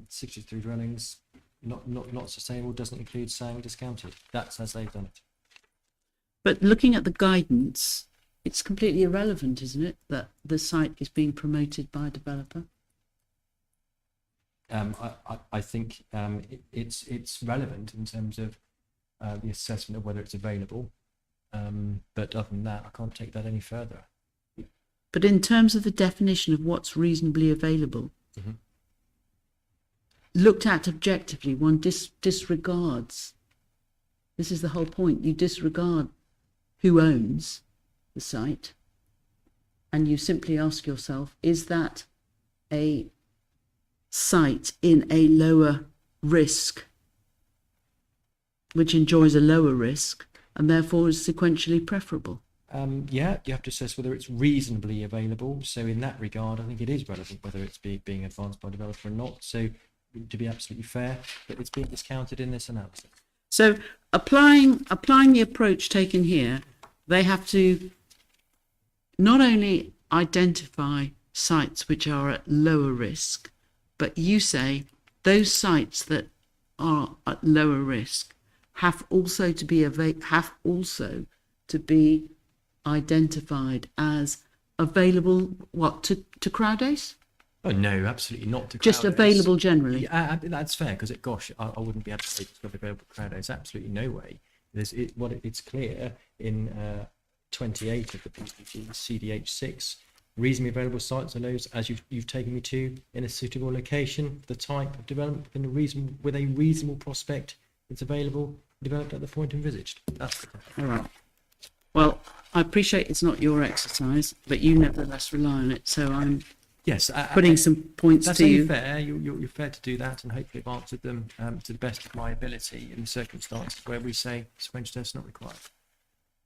63 dwellings, not sustainable, doesn't include saying discounted. That's as they've done it. But looking at the guidance, it's completely irrelevant, isn't it, that the site is being promoted by a developer? I think it's relevant in terms of the assessment of whether it's available. But other than that, I can't take that any further. But in terms of the definition of what's reasonably available, Mhm. looked at objectively, one disregards. This is the whole point. You disregard who owns the site, and you simply ask yourself, is that a site in a lower risk, which enjoys a lower risk, and therefore is sequentially preferable? Yeah, you have to assess whether it's reasonably available. So in that regard, I think it is relevant whether it's being advanced by a developer or not. So to be absolutely fair, but it's being discounted in this analysis. So applying the approach taken here, they have to not only identify sites which are at lower risk, but you say those sites that are at lower risk have also to be identified as available to Crowdace? Oh no, absolutely not. Just available generally. Yeah, that's fair because I wouldn't be able to say it's not available to Crowdace. Absolutely no way. It's clear in 28 of the PPG CDH6. Reasonably available sites are those, as you've taken me to, in a suitable location, the type of development with a reasonable prospect it's available, developed at the point envisaged. That's All right. Well, I appreciate it's not your exercise, but you nevertheless rely on it. So I'm putting some points that's to only you. fair. You're fair to do that, and hopefully I've answered them to the best of my ability in circumstances where we say sequential test not required.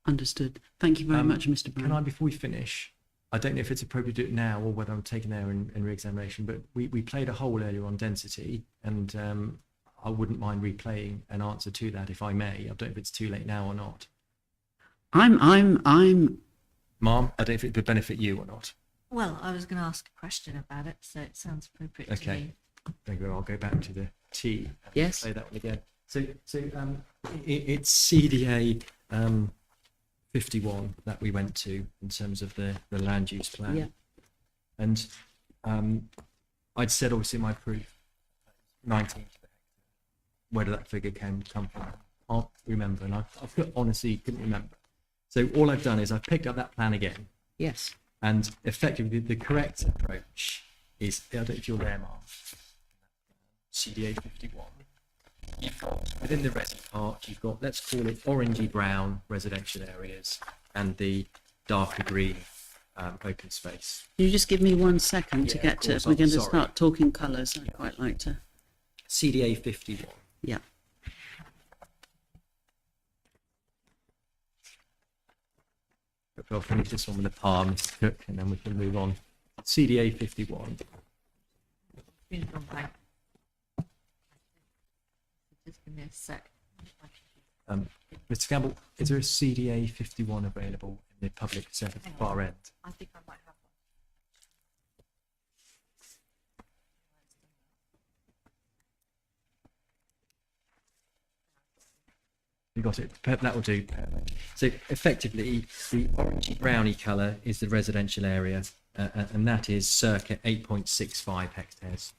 Understood. Thank you very much, Mr. Can I, Brown. before we finish, I don't know if it's appropriate to do it now or whether I'm taking there in re-examination, but we played a hole earlier on density, and I wouldn't mind replaying an answer to that if I may. I don't know if it's too late now or not. I'm Ma'am, I don't know if it would benefit you or not. Well, I was going to ask a question about it, so it sounds appropriate to Okay. me. There you go. I'll go back to the T. And Yes. Say that one again. So it's CDA 51 that we went to in terms of the land use plan. Yeah. And I'd said obviously in my proof 19. Where did that figure come from? I can't remember, and I honestly couldn't remember. So all I've done is I've picked up that plan again, yes. and effectively the correct approach is, I don't know if you're there, Mark, CDA 51. You've got, within the resi part, you've got, let's call it orangey brown residential areas and the darker green open space. Can you just give me 1 second to Yeah, get of to, course, we're I'm going to sorry. start talking colours. I'd quite like to. CDA 51. Yeah. I'll finish this one with a par, Mr. Cook, and then we can move on. CDA 51. Been gone blank. Just give me a sec. Mr. Campbell, is there a CDA 51 available in the public set at the far end? I think I might have one. You got it. That will do. So effectively, the orangey browny colour is the residential area, and that is circa 8.65 hectares.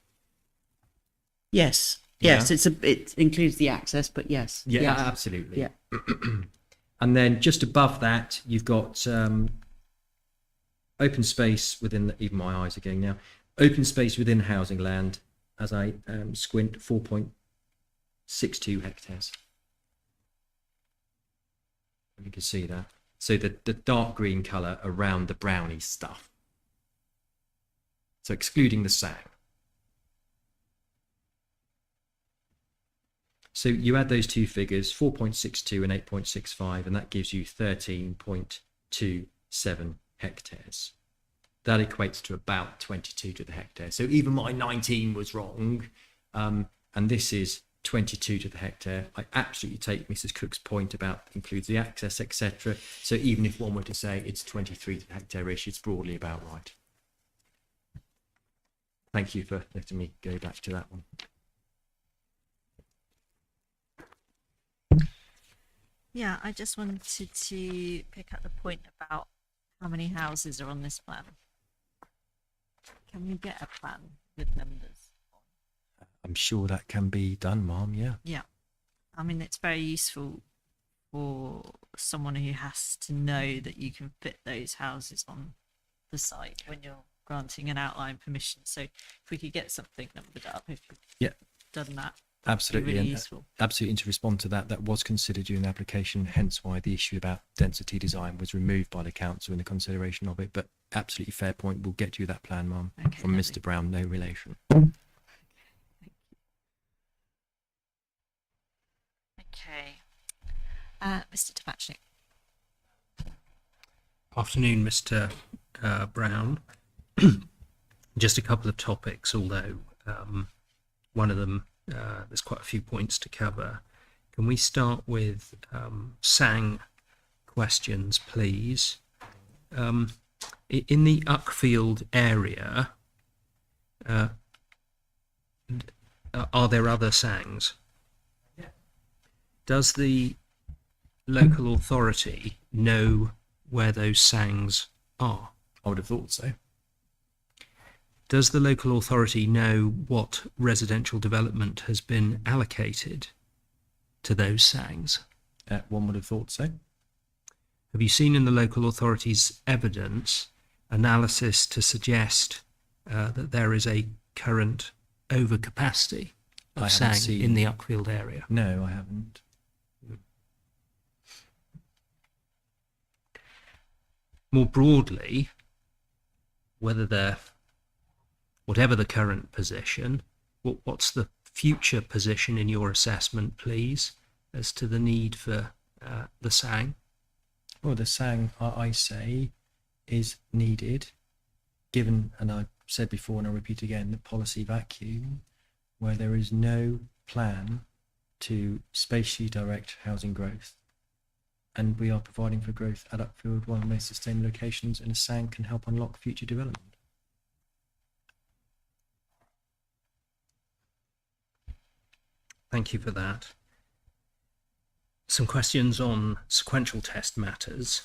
Yes. Yeah. Yes. It includes the access, but yes. Yeah, Yes. absolutely. Yeah. And then just above that, you've got open space within even my eyes are going now. Open space within housing land, as I squint, 4.62 hectares. You can see that. So the dark green colour around the browny stuff. So excluding the sang. So you add those two figures, 4.62 and 8.65, and that gives you 13.27 hectares. That equates to about 22 to the hectare. So even my 19 was wrong. And this is 22 to the hectare. I absolutely take Mrs. Cook's point about includes the access, etc. So even if one were to say it's 23 to the hectare-ish, it's broadly about right. Thank you for letting me go back to that one. Yeah, I just wanted to pick up the point about how many houses are on this plan. Can we get a plan with numbers? I'm sure that can be done, Ma'am, yeah. Yeah. I mean, it's very useful for someone who has to know that you can fit those houses on the site when you're granting an outline permission. So if we could get something numbered up, if you've Yeah. done that, Absolutely, really and useful. absolutely. To respond to that, that was considered during the application, hence why the issue about density design was removed by the council in the consideration of it. But absolutely fair point. We'll get you that plan, Ma'am, Okay, from lovely. Mr. Brown, no relation. Okay. Mr. Tabachnik. Afternoon, Mr. Brown. Just a couple of topics, although one of them, there's quite a few points to cover. Can we start with SANG questions, please? In the Uckfield area, are there other SANGs? Does the local authority know where those SANGs are? I would have thought so. Does the local authority know what residential development has been allocated to those SANGs? One would have thought so. Have you seen in the local authority's evidence analysis to suggest that there is a current overcapacity I of haven't SANG seen- in the Uckfield area? No, I haven't. More broadly, whatever the current position, what's the future position in your assessment, please, as to the need for the SANG? Well, the SANG, I say, is needed, given, and I said before and I repeat again, the policy vacuum, where there is no plan to spatially direct housing growth. And we are providing for growth at Uckfield, one of the most sustained locations, and a SANG can help unlock future development. Thank you for that. Some questions on sequential test matters.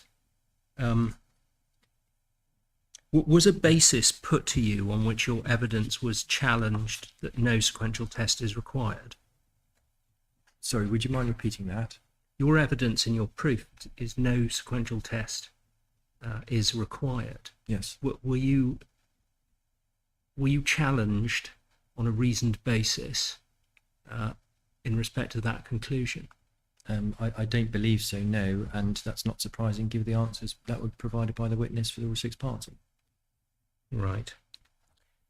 Was a basis put to you on which your evidence was challenged that no sequential test is required? Sorry, would you mind repeating that? Your evidence in your proof is no sequential test is required. Yes. Were you challenged on a reasoned basis in respect to that conclusion? I don't believe so, no, and that's not surprising given the answers that were provided by the witness for the Rule 6 party. Right.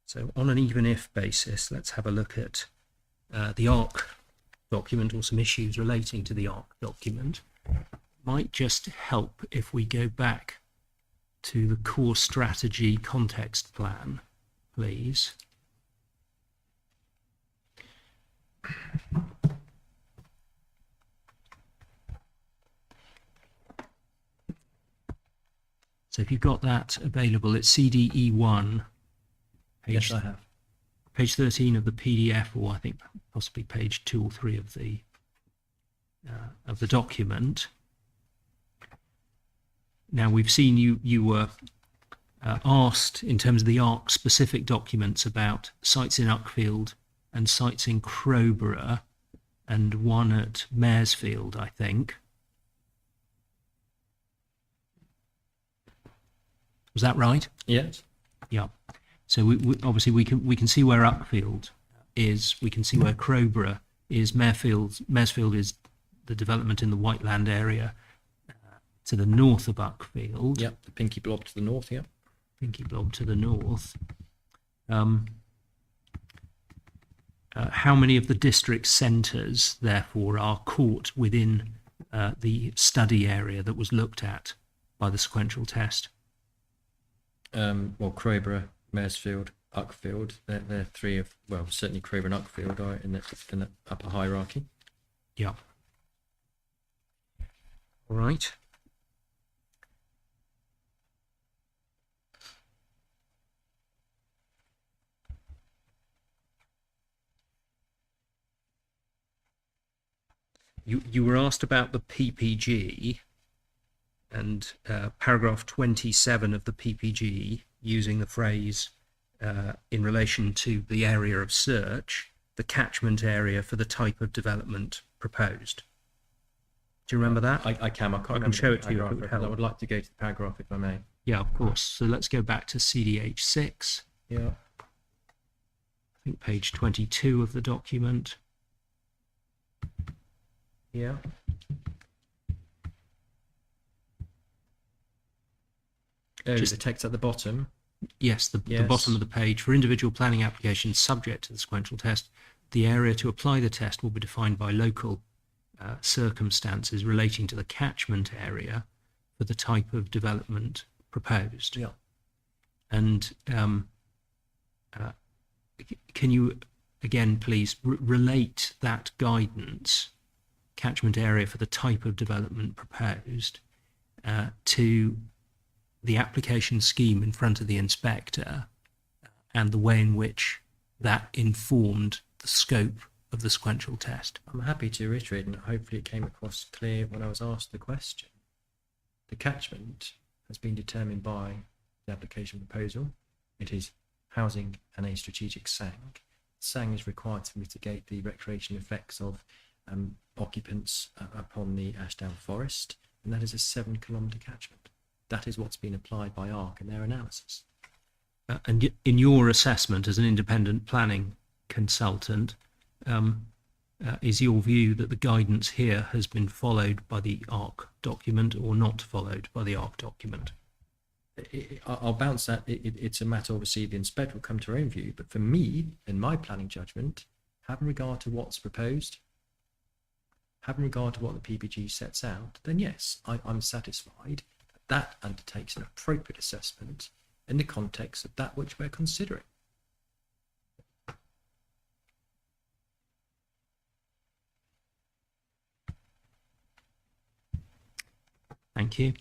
So on an even if basis, let's have a look at the ARC document or some issues relating to the ARC document. Might just help if we go back to the core strategy context plan, please. So if you've got that available, it's CDE1, Yes, I have. page 13 of the PDF, or I think possibly page 2 or 3 of the document. Now we've seen you were asked in terms of the ARC specific documents about sites in Uckfield and sites in Crowborough and one at Maresfield, I think. Was that right? Yes. Yeah. So we obviously we can see where Uckfield is. We can see where Crowborough is. Maresfield is the development in the Whiteland area to the north of Uckfield. Yep, the pinky blob to the north, yep. Pinky blob to the north. How many of the district centres, therefore, are caught within the study area that was looked at by the sequential test? Well, Crowborough, Maresfield, Uckfield. They're three of, well, certainly Crover and Uckfield are in the upper hierarchy. Yeah. All right. You were asked about the PPG and paragraph 27 of the PPG using the phrase in relation to the area of search, the catchment area for the type of development proposed. Do you remember that? I can can show it to you if it would but help. I would like to go to the paragraph if I may. Yeah, of course. So let's go back to CDH 6. Yeah. I think page 22 of the document. Yeah. Oh, Just- the text at the bottom. Yes, the Yes. bottom of the page. For individual planning applications subject to the sequential test, the area to apply the test will be defined by local circumstances relating to the catchment area for the type of development proposed. Yeah. And can you, again, please relate that guidance, catchment area for the type of development proposed, to the application scheme in front of the inspector and the way in which that informed the scope of the sequential test? I'm happy to reiterate, and hopefully it came across clear when I was asked the question. The catchment has been determined by the application proposal. It is housing and a strategic SANG. SANG is required to mitigate the recreational effects of occupants upon the Ashdown Forest, and that is a 7-kilometre catchment. That is what's been applied by ARC in their analysis. And in your assessment as an independent planning consultant, is your view that the guidance here has been followed by the ARC document or not followed by the ARC document? I'll bounce that. It's a matter, obviously, the inspector will come to her own view, but for me, in my planning judgment, having regard to what's proposed, having regard to what the PPG sets out, then yes, I'm satisfied that undertakes an appropriate assessment in the context of that which we're considering. Thank you.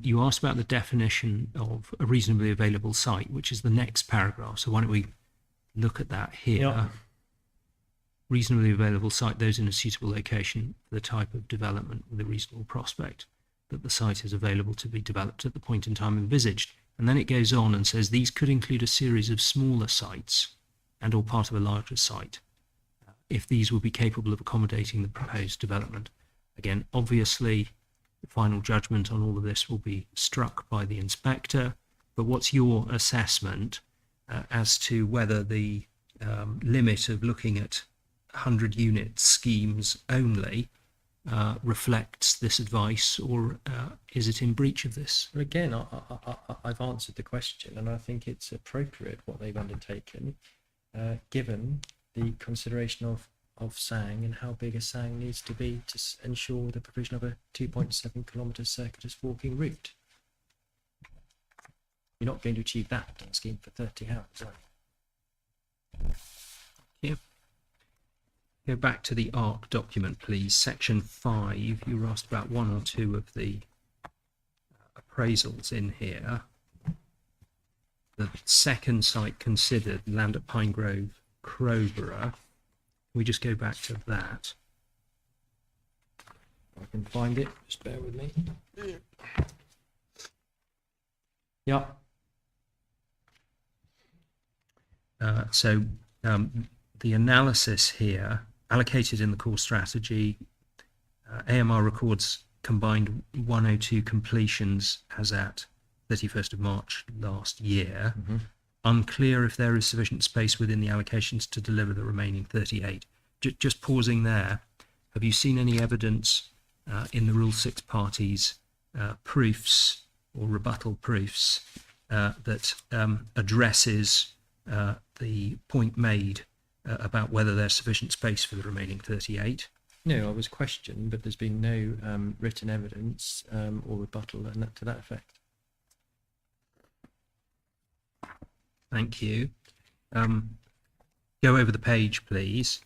You asked about the definition of a reasonably available site, which is the next paragraph. So why don't we look at that here? Yeah. Reasonably available site, those in a suitable location for the type of development with a reasonable prospect that the site is available to be developed at the point in time envisaged. And then it goes on and says these could include a series of smaller sites and or part of a larger site, if these will be capable of accommodating the proposed development. Again, obviously, the final judgment on all of this will be struck by the inspector, but what's your assessment as to whether the limit of looking at 100-unit schemes only reflects this advice, or is it in breach of this? Well, again, I've answered the question, and I think it's appropriate what they've undertaken, given the consideration of SANG and how big a SANG needs to be to ensure the provision of a 2.7 kilometre circuitous walking route. You're not going to achieve that on a scheme for 30 houses, are you? Yeah. Go back to the ARC document, please. Section 5, you were asked about one or two of the appraisals in here. The second site considered, land at Pine Grove, Crowborough. We just go back to that. I can find it, just bear with me. Yeah. So the analysis here, allocated in the core strategy, AMR records combined 102 completions as at 31st of March last year. Mm-hmm. Unclear if there is sufficient space within the allocations to deliver the remaining 38. Just pausing there, have you seen any evidence in the Rule 6 parties proofs or rebuttal proofs that addresses the point made about whether there's sufficient space for the remaining 38? No, I was questioned, but there's been no written evidence or rebuttal to that effect. Thank you. go over the page, please.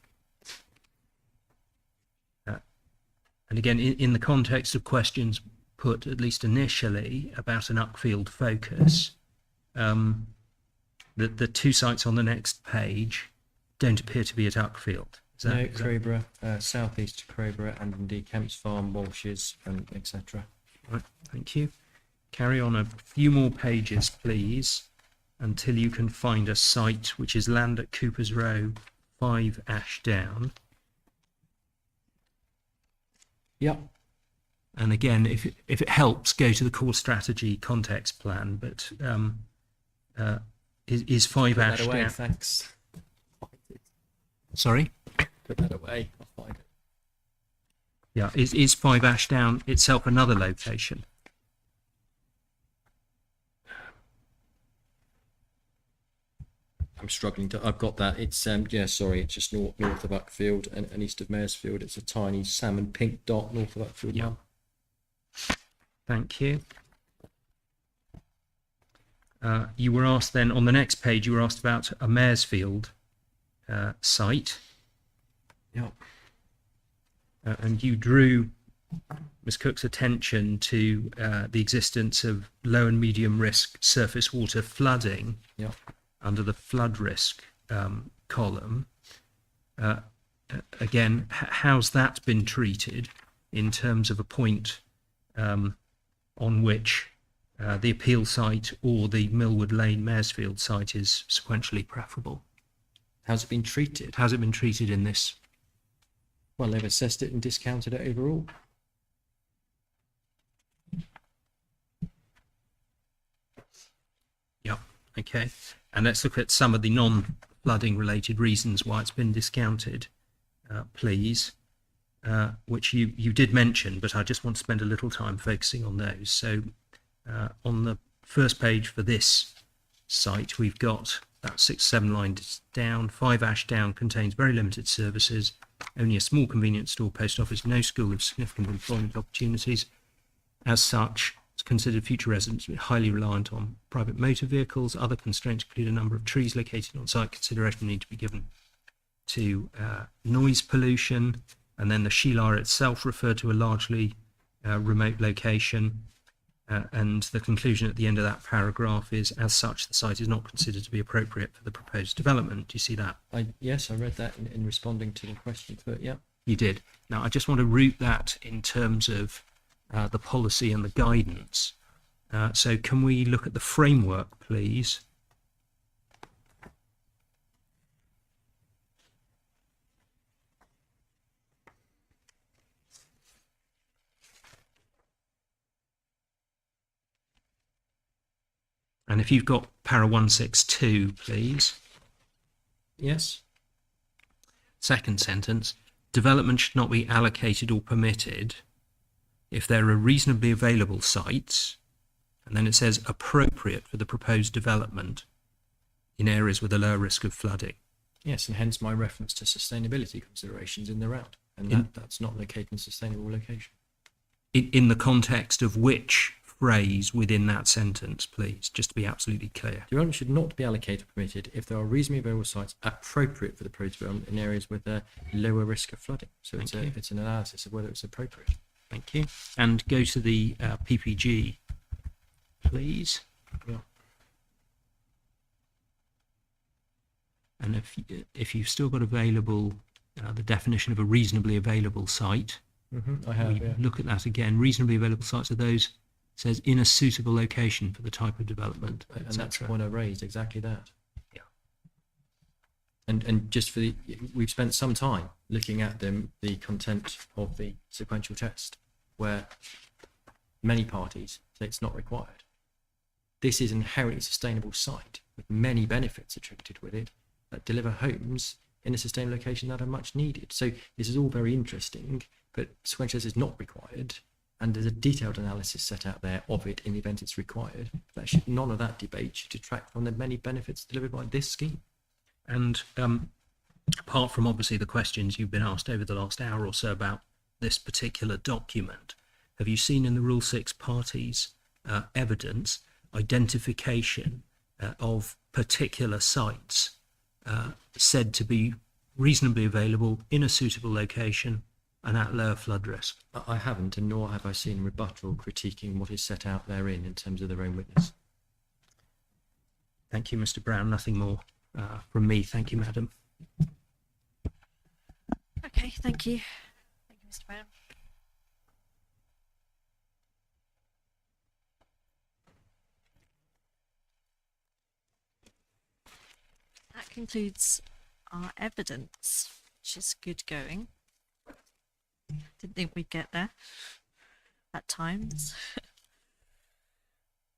And again, in the context of questions put, at least initially, about an Uckfield focus, the two sites on the next page don't appear to be at Uckfield. No, Crowborough, southeast to Crowborough, and indeed Kemp's Farm, Walsh's, and etc. Right, thank you. Carry on a few more pages, please, until you can find a site which is land at Cooper's Row, 5 Ashdown. Yep. And again, if it helps, go to the core strategy context plan. But is 5 Put that away, Ashdown? thanks. Sorry. Put that away. I'll find it. Yeah, is 5 Ashdown itself another location? I'm struggling to. I've got that. It's yeah. Sorry, it's just north of Uckfield and east of Maresfield. It's a tiny salmon pink dot north of Uckfield. Yeah. Thank you. You were asked then on the next page. You were asked about a Maresfield site. Yeah. And you drew Ms. Cook's attention to the existence of low and medium risk surface water flooding Yeah. under the flood risk column. Again, how's that been treated in terms of a point on which the appeal site or the Millwood Lane Maresfield site is sequentially preferable? How's it been treated? How's it been treated in this? Well, they've assessed it and discounted it overall. Yep. Okay. And let's look at some of the non-flooding related reasons why it's been discounted, please, which you did mention, but I just want to spend a little time focusing on those. So on the first page for this site, we've got about 6-7 lines down. 5 Ashdown contains very limited services, only a small convenience store, post office, no school of significant employment opportunities. As such, it's considered future residents to be highly reliant on private motor vehicles. Other constraints include a number of trees located on site. Consideration need to be given to noise pollution, and then the Sheelar itself referred to a largely remote location. And the conclusion at the end of that paragraph is, as such, the site is not considered to be appropriate for the proposed development. Do you see that? Yes, I read that in responding to the question, but yeah. You did. Now, I just want to root that in terms of the policy and the guidance. So can we look at the framework, please? And if you've got para 162, please. Yes. Second sentence, development should not be allocated or permitted if there are reasonably available sites, and then it says appropriate for the proposed development in areas with a lower risk of flooding. Yes, and hence my reference to sustainability considerations in the route, and that's not located in a sustainable location. In the context of which phrase within that sentence, please, just to be absolutely clear. Development should not be allocated or permitted if there are reasonably available sites appropriate for the proposed development in areas with a lower risk of flooding. So it's an analysis of whether it's appropriate. Thank you. And go to the PPG, please. Yeah. And if you've still got available the definition of a reasonably available site, I have. we look at that again. Reasonably available sites are those, says, in a suitable location for the type of development, And that's the etc. point I raised, exactly that. Yeah. And just we've spent some time looking at the content of the sequential test, where many parties say it's not required. This is an inherently sustainable site with many benefits attributed with it that deliver homes in a sustainable location that are much needed. So this is all very interesting, but sequential test is not required. And there's a detailed analysis set out there of it in the event it's required. None of that debate should detract from the many benefits delivered by this scheme. And apart from obviously the questions you've been asked over the last hour or so about this particular document, have you seen in the Rule 6 parties evidence, identification of particular sites said to be reasonably available in a suitable location and at lower flood risk. I haven't, and nor have I seen rebuttal critiquing what is set out therein in terms of their own witness. Thank you, Mr. Brown. Nothing more from me. Thank you, Madam. Okay, thank you. Thank you, Mr. Brown. That concludes our evidence, which is good going. Didn't think we'd get there at times.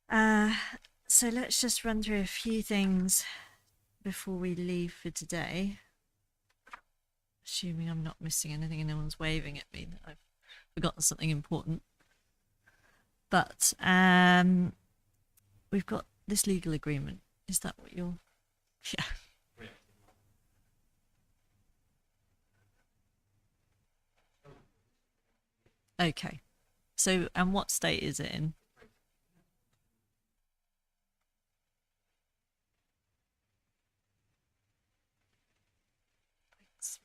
So let's just run through a few things before we leave for today. Assuming I'm not missing anything and no one's waving at me that I've forgotten something important. But we've got this legal agreement. Is that what you're... Yeah. Okay. So, and what state is it in? Thanks.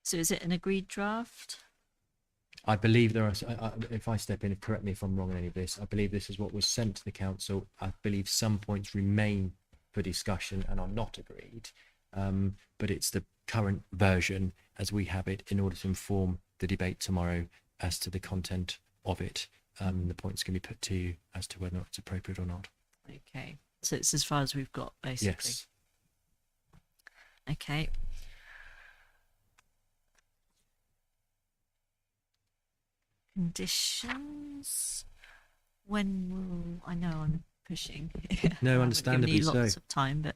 So is it an agreed draft? I believe there are, if I step in, correct me if I'm wrong on any of this, I believe this is what was sent to the council. I believe some points remain for discussion and are not agreed, but it's the current version as we have it in order to inform the debate tomorrow as to the content of it. The points can be put to you as to whether or not it's appropriate or not. Okay. So it's as far as we've got, basically. Yes. Okay. Conditions. When will I know I'm pushing? No, I haven't given understandably you so. lots of time, but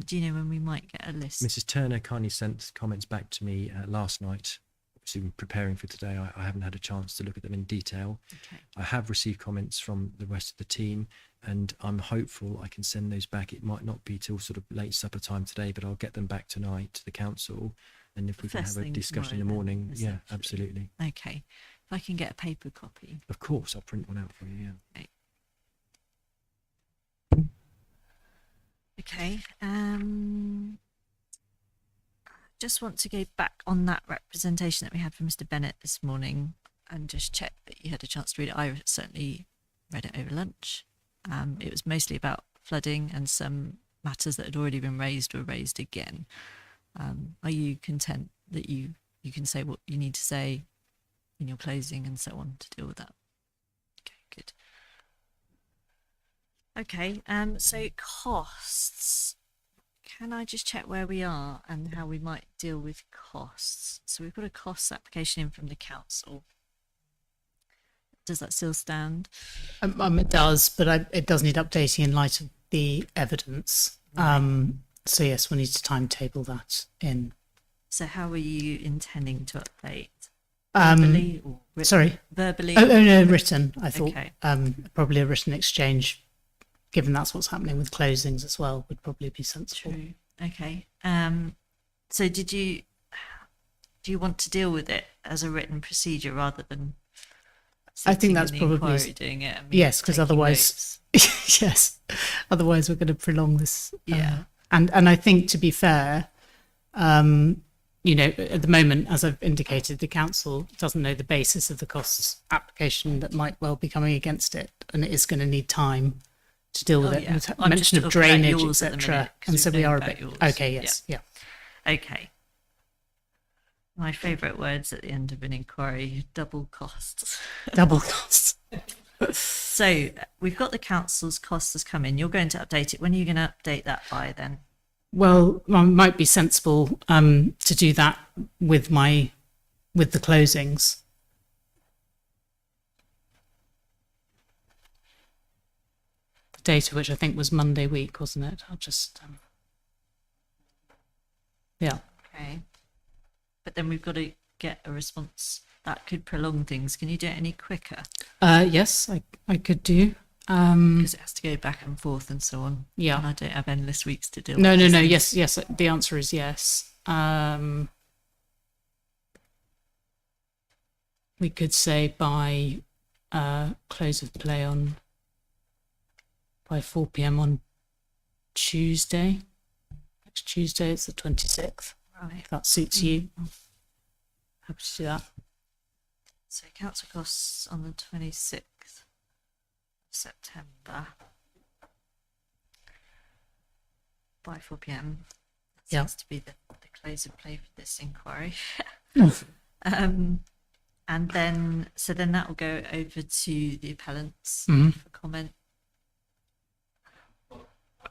do you know when we might get a list? Mrs. Turner kindly sent comments back to me last night. Obviously, preparing for today, I haven't had a chance to look at them in detail. Okay. I have received comments from the rest of the team, and I'm hopeful I can send those back. It might not be till sort of late supper time today, but I'll get them back tonight to the council. And if we can First have a thing discussion in the tomorrow then, morning, yeah, essentially. absolutely. Okay. If I can get a paper copy. Of course, I'll print one out for you. Yeah. Okay. Just want to go back on that representation that we had from Mr. Bennett this morning and just check that you had a chance to read it. I certainly read it over lunch. It was mostly about flooding, and some matters that had already been raised were raised again. Are you content that you can say what you need to say in your closing and so on to deal with that? Okay, good. Okay, so costs. Can I just check where we are and how we might deal with costs? So we've got a costs application in from the council. Does that still stand? It does, but it does need updating in light of the evidence. So yes, we need to timetable that in. So how are you intending to update? Verbally or Sorry. verbally? Oh no, written. I thought Okay. Probably a written exchange, given that's what's happening with closings as well, would probably be sensible. True. Okay. So do you want to deal with it as a written procedure rather than I think sitting that's in the probably inquiry doing it? and me yes, because taking otherwise, notes? yes, otherwise we're going to prolong this. Yeah. And I think, to be fair, you know, at the moment, as I've indicated, the council doesn't know the basis of the costs application that might well be coming against it, and it is going to need time to deal with Oh, it. yeah. With I'm just mention of talking about drainage, yours at the etc. minute, 'cause And so we've we known are a about bit yours. okay. Yes, yeah. Okay. My favourite words at the end of an inquiry: double costs. Double costs. So we've got the council's costs has come in. You're going to update it. When are you going to update that by then? Well, it might be sensible to do that with the closings. The data, which I think was Monday week, wasn't it? I'll just yeah. Okay. But then we've got to get a response. That could prolong things. Can you do it any quicker? Yes, I could do. Because it has to go back and forth and so on. Yeah. And I don't have endless weeks to deal No, with. no, these no. things. Yes. The answer is yes. we could say by close of play on by 4 p.m. on Tuesday. Next Tuesday, it's the 26th. Right. If that suits you, happy to do that. So council costs on the 26th of September by 4 p.m. That Yeah. seems to be the close of play for this inquiry. Oh. And then, so then that will go over to the appellants Mhm. for comment.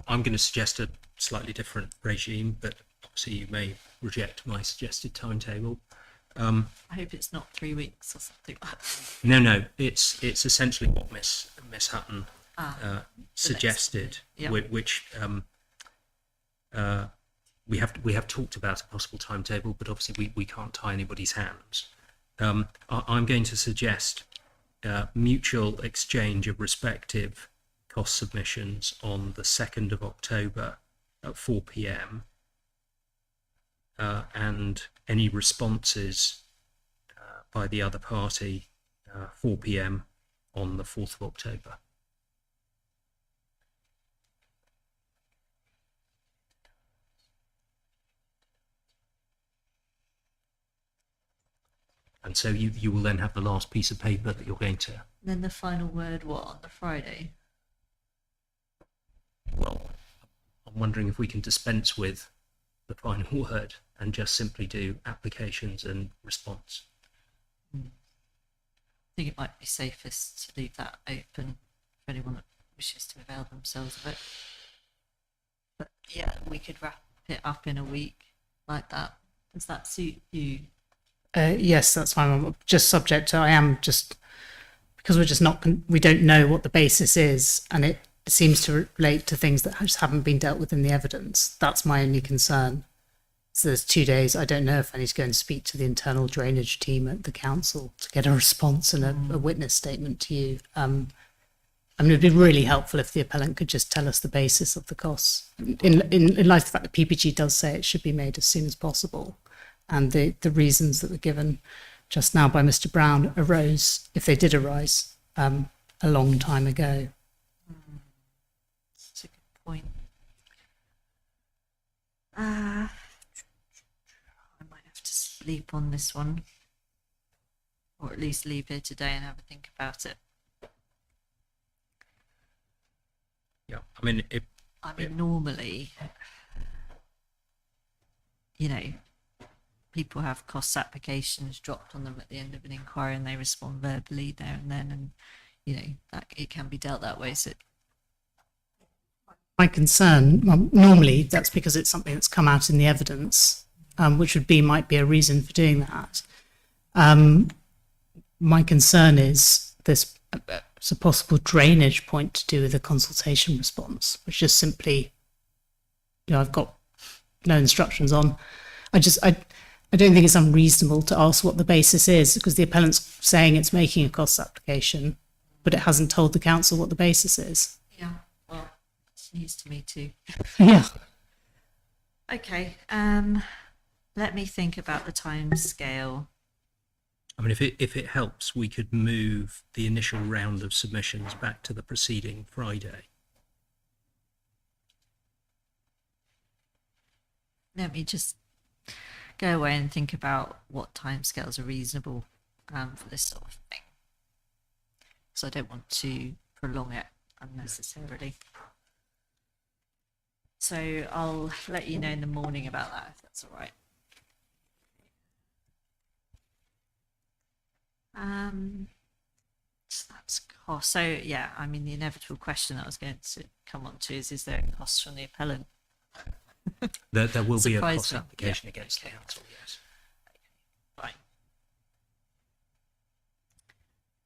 I'm going to suggest a slightly different regime, but obviously you may reject my suggested timetable. I hope it's not 3 weeks or something like that. No, it's essentially what Miss Hutton suggested, yeah. which we have talked about a possible timetable, but obviously we can't tie anybody's hands. I'm going to suggest mutual exchange of respective cost submissions on the 2nd of October at 4 p.m. And any responses by the other party 4 p.m. on the 4th of October. And so you will then have the last piece of paper that you're going to. And then the final word, what, on the Friday? Well, I'm wondering if we can dispense with the final word and just simply do applications and response. I think it might be safest to leave that open for anyone that wishes to avail themselves of it. But yeah, we could wrap it up in a week like that. Does that suit you? Yes, that's fine. I'm just subject to, I am just, because we're just not, we don't know what the basis is, and it seems to relate to things that just haven't been dealt with in the evidence. That's my only concern. So there's 2 days. I don't know if I need to go and speak to the internal drainage team at the council to get a response and a witness statement to you. I mean, it'd be really helpful if the appellant could just tell us the basis of the costs. In light of the fact that PPG does say it should be made as soon as possible, and the reasons that were given just now by Mr. Brown arose, if they did arise, a long time ago. That's a good point. I might have to sleep on this one, or at least leave here today and have a think about it. Yeah, I mean, Normally, you know, people have cost applications dropped on them at the end of an inquiry and they respond verbally there and then, and you know, that it can be dealt that way. So My concern, well, normally that's because it's something that's come out in the evidence, which might be a reason for doing that. My concern is there's a possible drainage point to do with the consultation response, which is simply, you know, I've got no instructions on. I don't think it's unreasonable to ask what the basis is, because the appellant's saying it's making a cost application, but it hasn't told the council what the basis is. yeah, well, it's news to me too. Yeah. Okay, let me think about the time scale. I mean, if it helps, we could move the initial round of submissions back to the preceding Friday. Let me just go away and think about what timescales are reasonable for this sort of thing. So I don't want to prolong it unnecessarily. So I'll let you know in the morning about that, if that's all right. So that's cost. So yeah, I mean, the inevitable question that I was going to come on to is there a cost from the appellant? There will be a Surprise cost me. application Yeah, against okay. council, yes. Fine.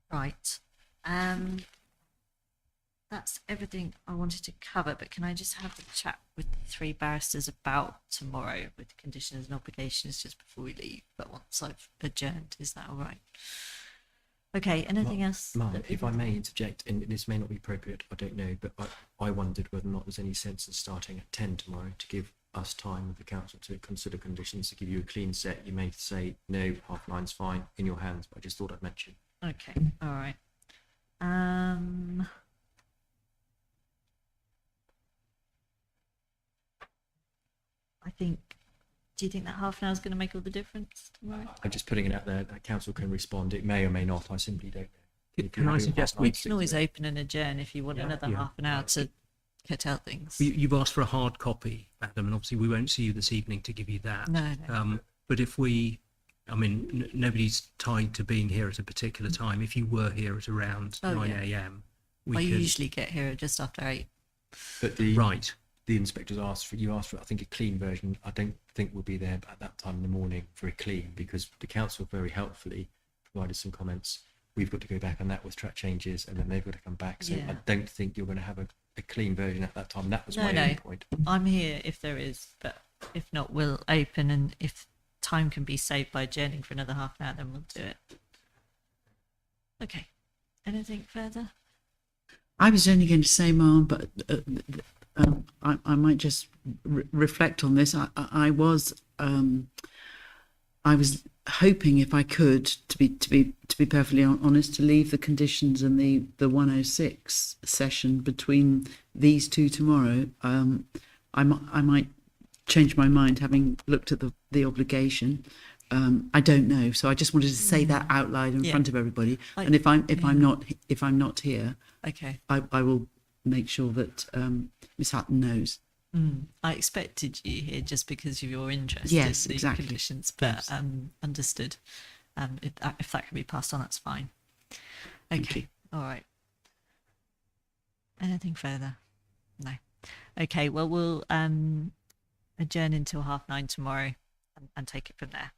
Right. That's everything I wanted to cover, but can I just have a chat with the three barristers about tomorrow with the conditions and obligations just before we leave, but once I've adjourned, is that all right? Okay, anything else? Mark, that if people I may need? interject, and this may not be appropriate, I don't know, but I wondered whether or not there's any sense in starting at 10 tomorrow to give us time with the council to consider conditions to give you a clean set. You may say no, 9:30's fine, in your hands. But I just thought I'd mention. Okay, all right. I think. Do you think that half an hour is going to make all the difference tomorrow? I'm just putting it out there that council can respond. It may or may not. I simply don't know. If Can you I have your suggest 9:30, We stick can to always it. open and adjourn if you want another Yeah. half an hour to cut out things. You've asked for a hard copy, Adam, and obviously we won't see you this evening to give you that. No, no. But if we, I mean, nobody's tied to being here at a particular time. If you were here at around Oh, 9 yeah. a.m., I we could. usually get here just after 8. But the Right. the inspectors asked for, you asked for, I think, a clean version. I don't think we'll be there at that time in the morning for a clean, because the council very helpfully provided some comments. We've got to go back on that with track changes, and then they've got to come back. So I Yeah. don't think you're going to have a clean version at that time. That was No, my no. only point. I'm here if there is, but if not, we'll open, and if time can be saved by adjourning for another half an hour, then we'll do it. Okay. Anything further? I was only going to say, Ma'am, but I might just reflect on this. I was hoping, if I could, to be perfectly honest, to leave the conditions and the 106 session between these two tomorrow. I might change my mind, having looked at the obligation. I don't know, so I just wanted to say that out loud in Yeah. front of everybody. I- And if I'm yeah. not here, Okay. I will make sure that Miss Hutton knows. I expected you here just because of your interest Yes, in the exactly. conditions, but Yes. understood. If that can be passed on, that's fine. Thank Okay. you. All right. Anything further? No. Okay. Well, we'll adjourn until 9:30 tomorrow and take it from there.